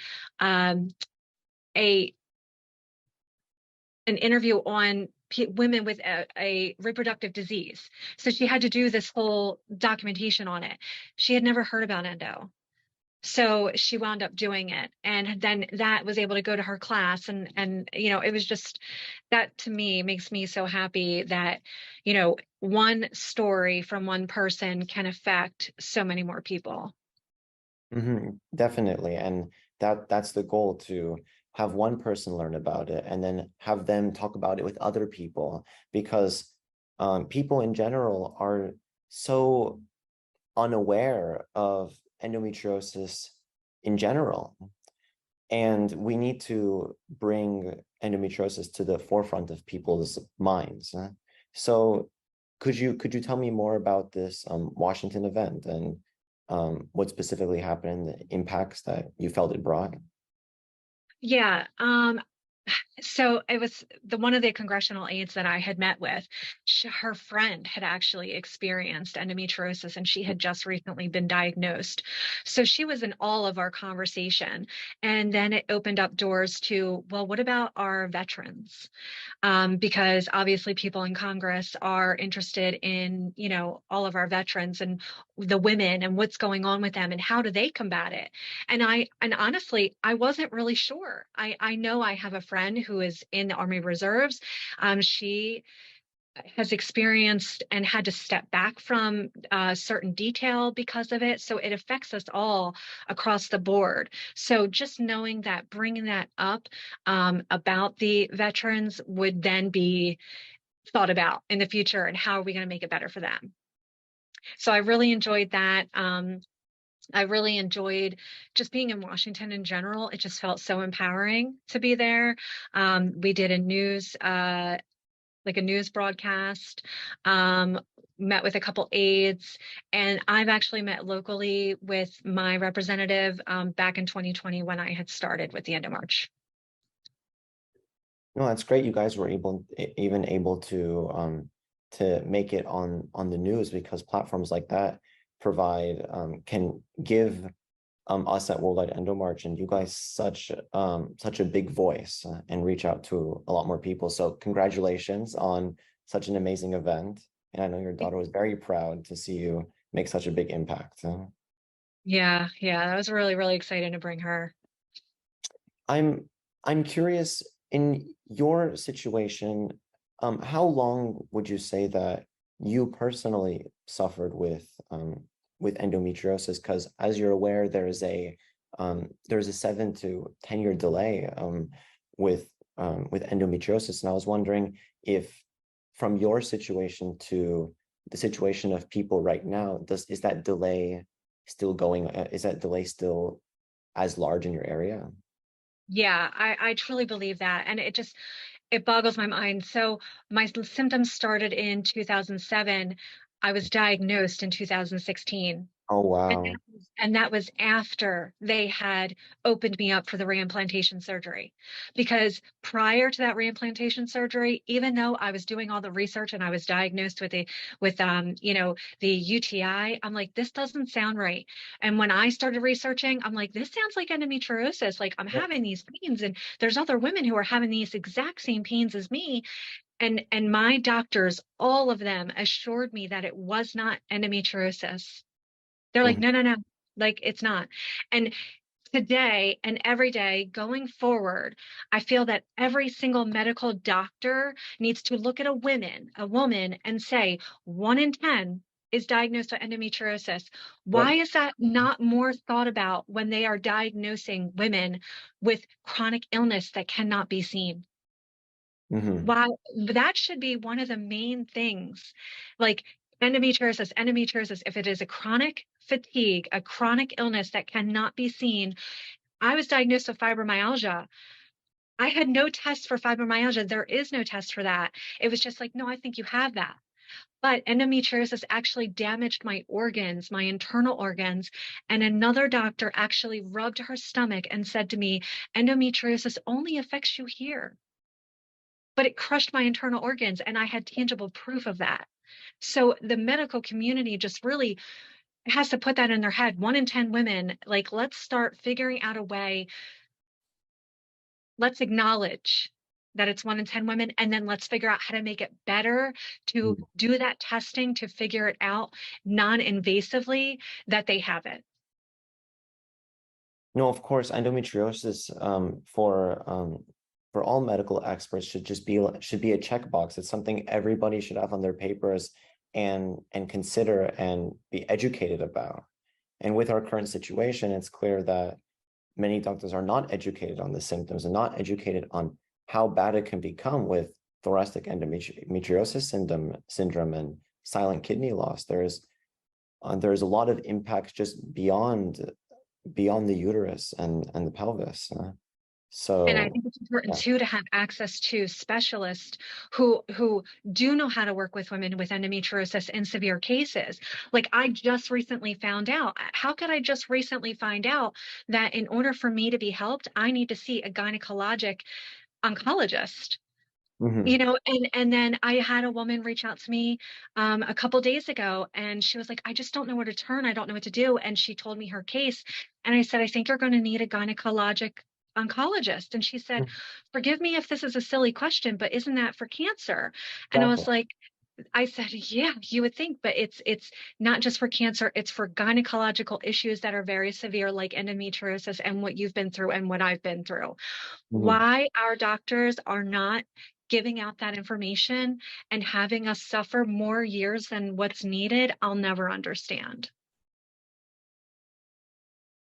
interview on women with a reproductive disease. So she had to do this whole documentation on it. She had never heard about endo. So she wound up doing it. And then that was able to go to her class. And it was just, that to me makes me so happy that, one story from one person can affect so many more people. Definitely. And that's the goal, to have one person learn about it and then have them talk about it with other people, because people in general are so unaware of endometriosis in general. And we need to bring endometriosis to the forefront of people's minds. So could you tell me more about this Washington event and what specifically happened, the impacts that you felt it brought? Yeah. So it was one of the congressional aides that I had met with. Her friend had actually experienced endometriosis, and she had just recently been diagnosed. So she was in all of our conversation. And then it opened up doors to, well, what about our veterans? Because obviously people in Congress are interested in, all of our veterans and the women and what's going on with them and how do they combat it. And honestly, I wasn't really sure. I know I have a friend who is in the Army Reserves. She has experienced and had to step back from certain detail because of it. So it affects us all across the board. So just knowing that, bringing that up about the veterans would then be thought about in the future, and how are we going to make it better for them? So I really enjoyed that. I really enjoyed just being in Washington in general. It just felt so empowering to be there. We did a news broadcast, met with a couple aides, and I've actually met locally with my representative back in 2020 when I had started with the EndoMarch. No, that's great. You guys were even able to make it on the news, because platforms like that provide can give us at Worldwide EndoMarch and you guys such a big voice and reach out to a lot more people. So congratulations on such an amazing event. And I know your daughter was very proud to see you make such a big impact. Yeah, that was really, really exciting to bring her. I'm curious, in your situation, how long would you say that you personally suffered with endometriosis? Because as you're aware, there's a 7 to 10 year delay with endometriosis, and I was wondering if, from your situation to the situation of people right now, is that delay still going? Is that delay still as large in your area? Yeah, I truly believe that. And it boggles my mind. So my symptoms started in 2007. I was diagnosed in 2016. Oh, wow. And that was after they had opened me up for the reimplantation surgery. Because prior to that reimplantation surgery, even though I was doing all the research and I was diagnosed with the UTI, I'm like, this doesn't sound right. And when I started researching, I'm like, this sounds like endometriosis. Like, I'm having these pains, and there's other women who are having these exact same pains as me. And my doctors, all of them, assured me that it was not endometriosis. They're like, no, like, it's not. And today and every day going forward, I feel that every single medical doctor needs to look at a woman and say 1 in 10 is diagnosed with endometriosis. Why is that not more thought about when they are diagnosing women with chronic illness that cannot be seen? Why? That should be one of the main things. Like, endometriosis, if it is a chronic fatigue, a chronic illness that cannot be seen. I was diagnosed with fibromyalgia. I had no test for fibromyalgia. There is no test for that. It was just like, no, I think you have that. But endometriosis actually damaged my organs, my internal organs. And another doctor actually rubbed her stomach and said to me, endometriosis only affects you here. But it crushed my internal organs, and I had tangible proof of that. So the medical community just really has to put that in their head. 1 in 10 women, like, let's start figuring out a way. Let's acknowledge that it's 1 in 10 women, and then let's figure out how to make it better, to do that testing, to figure it out non-invasively, that they have it. No, of course, endometriosis for all medical experts should be a checkbox. It's something everybody should have on their papers and consider and be educated about. And with our current situation, it's clear that many doctors are not educated on the symptoms and not educated on how bad it can become with thoracic endometriosis syndrome and silent kidney loss. There's a lot of impacts just beyond the uterus and the pelvis. And I So think it's important yeah. too to have access to specialists who do know how to work with women with endometriosis in severe cases. Like I just recently found out, how could I just recently find out that in order for me to be helped, I need to see a gynecologic oncologist? You know, and then I had a woman reach out to me a couple days ago, and she was like, I just don't know where to turn. I don't know what to do. And she told me her case. And I said, I think you're going to need a gynecologic oncologist. And she said, forgive me if this is a silly question, but isn't that for cancer? And I was Exactly. like, I said, yeah, you would think, but it's not just for cancer, it's for gynecological issues that are very severe, like endometriosis and what you've been through and what I've been through. Why our doctors are not giving out that information and having us suffer more years than what's needed, I'll never understand.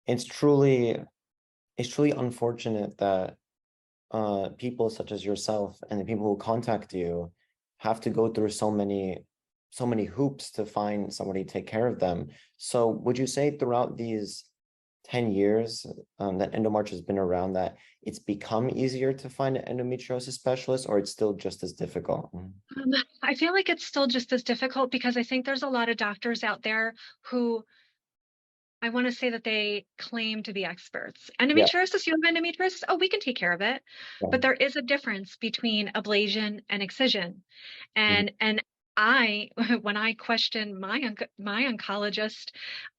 It's truly unfortunate that people such as yourself and the people who contact you have to go through so many hoops to find somebody to take care of them. So would you say throughout these 10 years that EndoMarch has been around, that it's become easier to find an endometriosis specialist, or it's still just as difficult? I feel like it's still just as difficult because I think there's a lot of doctors out there who I want to say that they claim to be experts. Yeah. Endometriosis, you have endometriosis? Oh, we can take care of it. Yeah. But there is a difference between ablation and excision. And I, when I questioned my oncologist,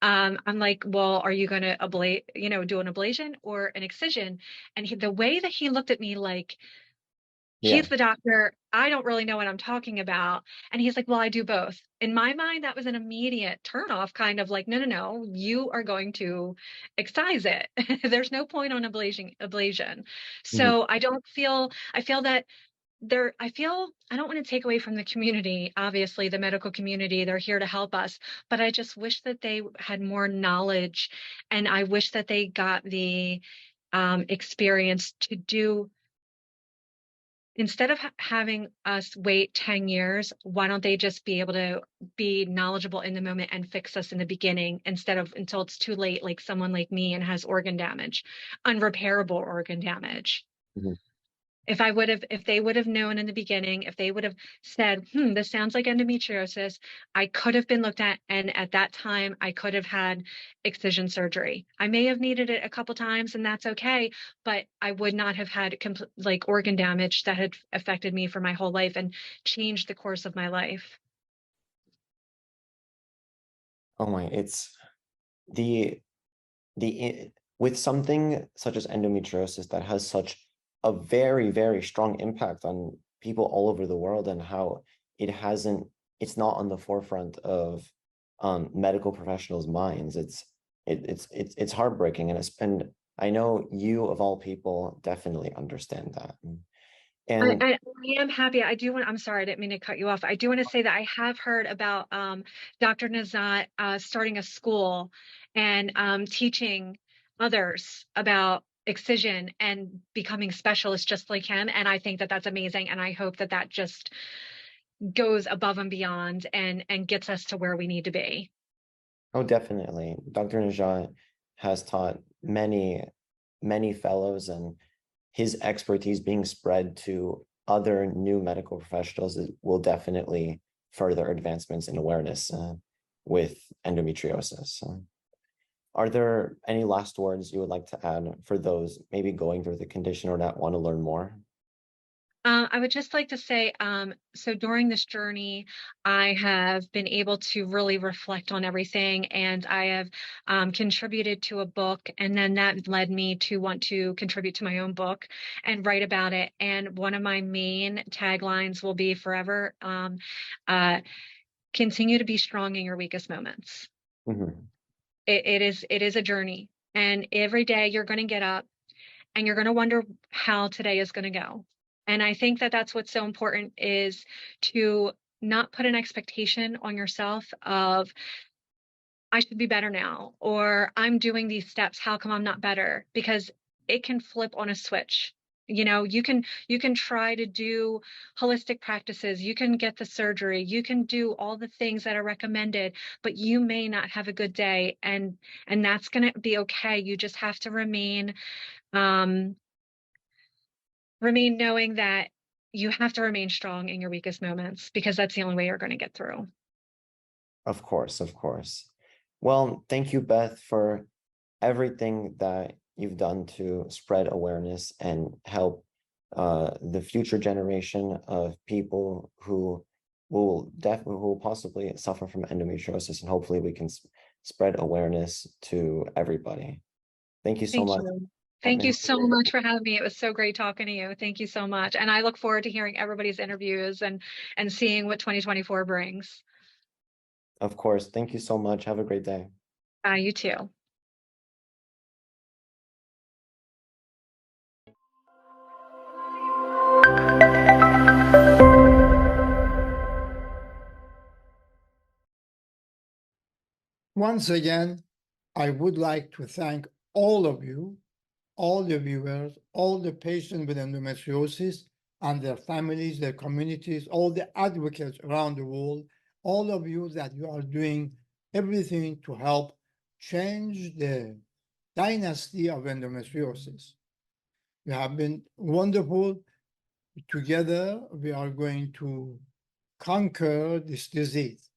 I'm like, well, are you going to ablate, do an ablation or an excision? And the way that he looked at me, like, Yeah. he's the doctor, I don't really know what I'm talking about. And he's like, well, I do both. In my mind, that was an immediate turnoff, kind of like, no, you are going to excise it. There's no point on ablation. So I feel that I don't want to take away from the community, obviously the medical community, they're here to help us, but I just wish that they had more knowledge, and I wish that they got the experience to do. Instead of having us wait 10 years, why don't they just be able to be knowledgeable in the moment and fix us in the beginning instead of until it's too late, like someone like me and has organ damage, unrepairable organ damage. If they would have known in the beginning, if they would have said, this sounds like endometriosis, I could have been looked at. And at that time, I could have had excision surgery. I may have needed it a couple times, and that's okay. But I would not have had organ damage that had affected me for my whole life and changed the course of my life. Oh my, it's the with something such as endometriosis that has such a very, very strong impact on people all over the world, and how it's not on the forefront of medical professionals' minds. It's heartbreaking, and I know you of all people definitely understand that. And I am happy. I'm sorry, I didn't mean to cut you off. I do want to say that I have heard about Dr. Nazat starting a school and teaching others about excision and becoming specialists just like him. And I think that that's amazing. And I hope that that just goes above and beyond and gets us to where we need to be. oh, definitely, Dr. Najat has taught many fellows, and his expertise being spread to other new medical professionals will definitely further advancements in awareness with endometriosis. Are there any last words you would like to add for those maybe going through the condition or that want to learn more? I would just like to say, so during this journey, I have been able to really reflect on everything, and I have contributed to a book, and then that led me to want to contribute to my own book and write about it. And one of my main taglines will be forever, continue to be strong in your weakest moments. It is a journey, and every day you're going to get up and you're going to wonder how today is going to go. And I think that that's what's so important, is to not put an expectation on yourself of, I should be better now, or I'm doing these steps, how come I'm not better? Because it can flip on a switch. You can try to do holistic practices, you can get the surgery, you can do all the things that are recommended, but you may not have a good day, and that's going to be okay. You just have to remain remain knowing that you have to remain strong in your weakest moments, because that's the only way you're going to get through. Of course, of course. Well, thank you, Beth, for everything that you've done to spread awareness and help the future generation of people who will possibly suffer from endometriosis, and hopefully we can spread awareness to everybody. Thank you so much. Thank you so much for having me. It was so great talking to you. Thank you so much. And I look forward to hearing everybody's interviews and seeing what 2024 brings. Of course. Thank you so much. Have a great day. You too. Once again, I would like to thank all of you, all the viewers, all the patients with endometriosis and their families, their communities, all the advocates around the world, all of you that you are doing everything to help change the dynasty of endometriosis. You have been wonderful. Together, we are going to conquer this disease,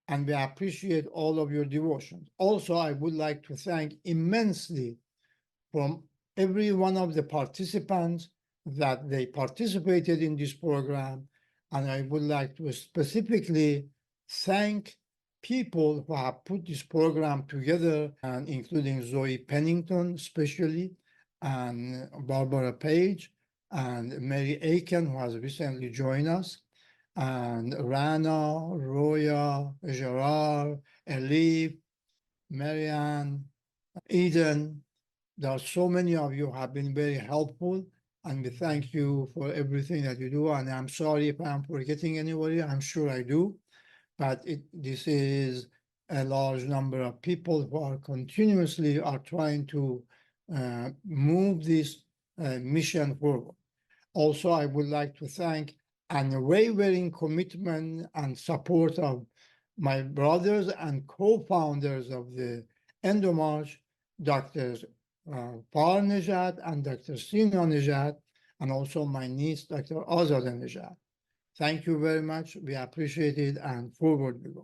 and we appreciate all of your devotion. Also, I would like to thank immensely from every one of the participants that they participated in this program, and I would like to specifically thank people who have put this program together, and including Zoe Pennington especially, and Barbara Page, and Mary Aiken, who has recently joined us, and Rana, Roya, Gerard, Elif, Marianne, Eden. There are so many of you who have been very helpful, and we thank you for everything that you do. And I'm sorry if I'm forgetting anybody, I'm sure I do, but this is a large number of people who are continuously trying to move this mission forward. Also, I would like to thank unwavering commitment and support of my brothers and co-founders of the EndoMarch, Drs. Far Nejat and Dr. Sina Nejat, and also my niece, Dr. Azad Nejat. Thank you very much. We appreciate it, and forward we go.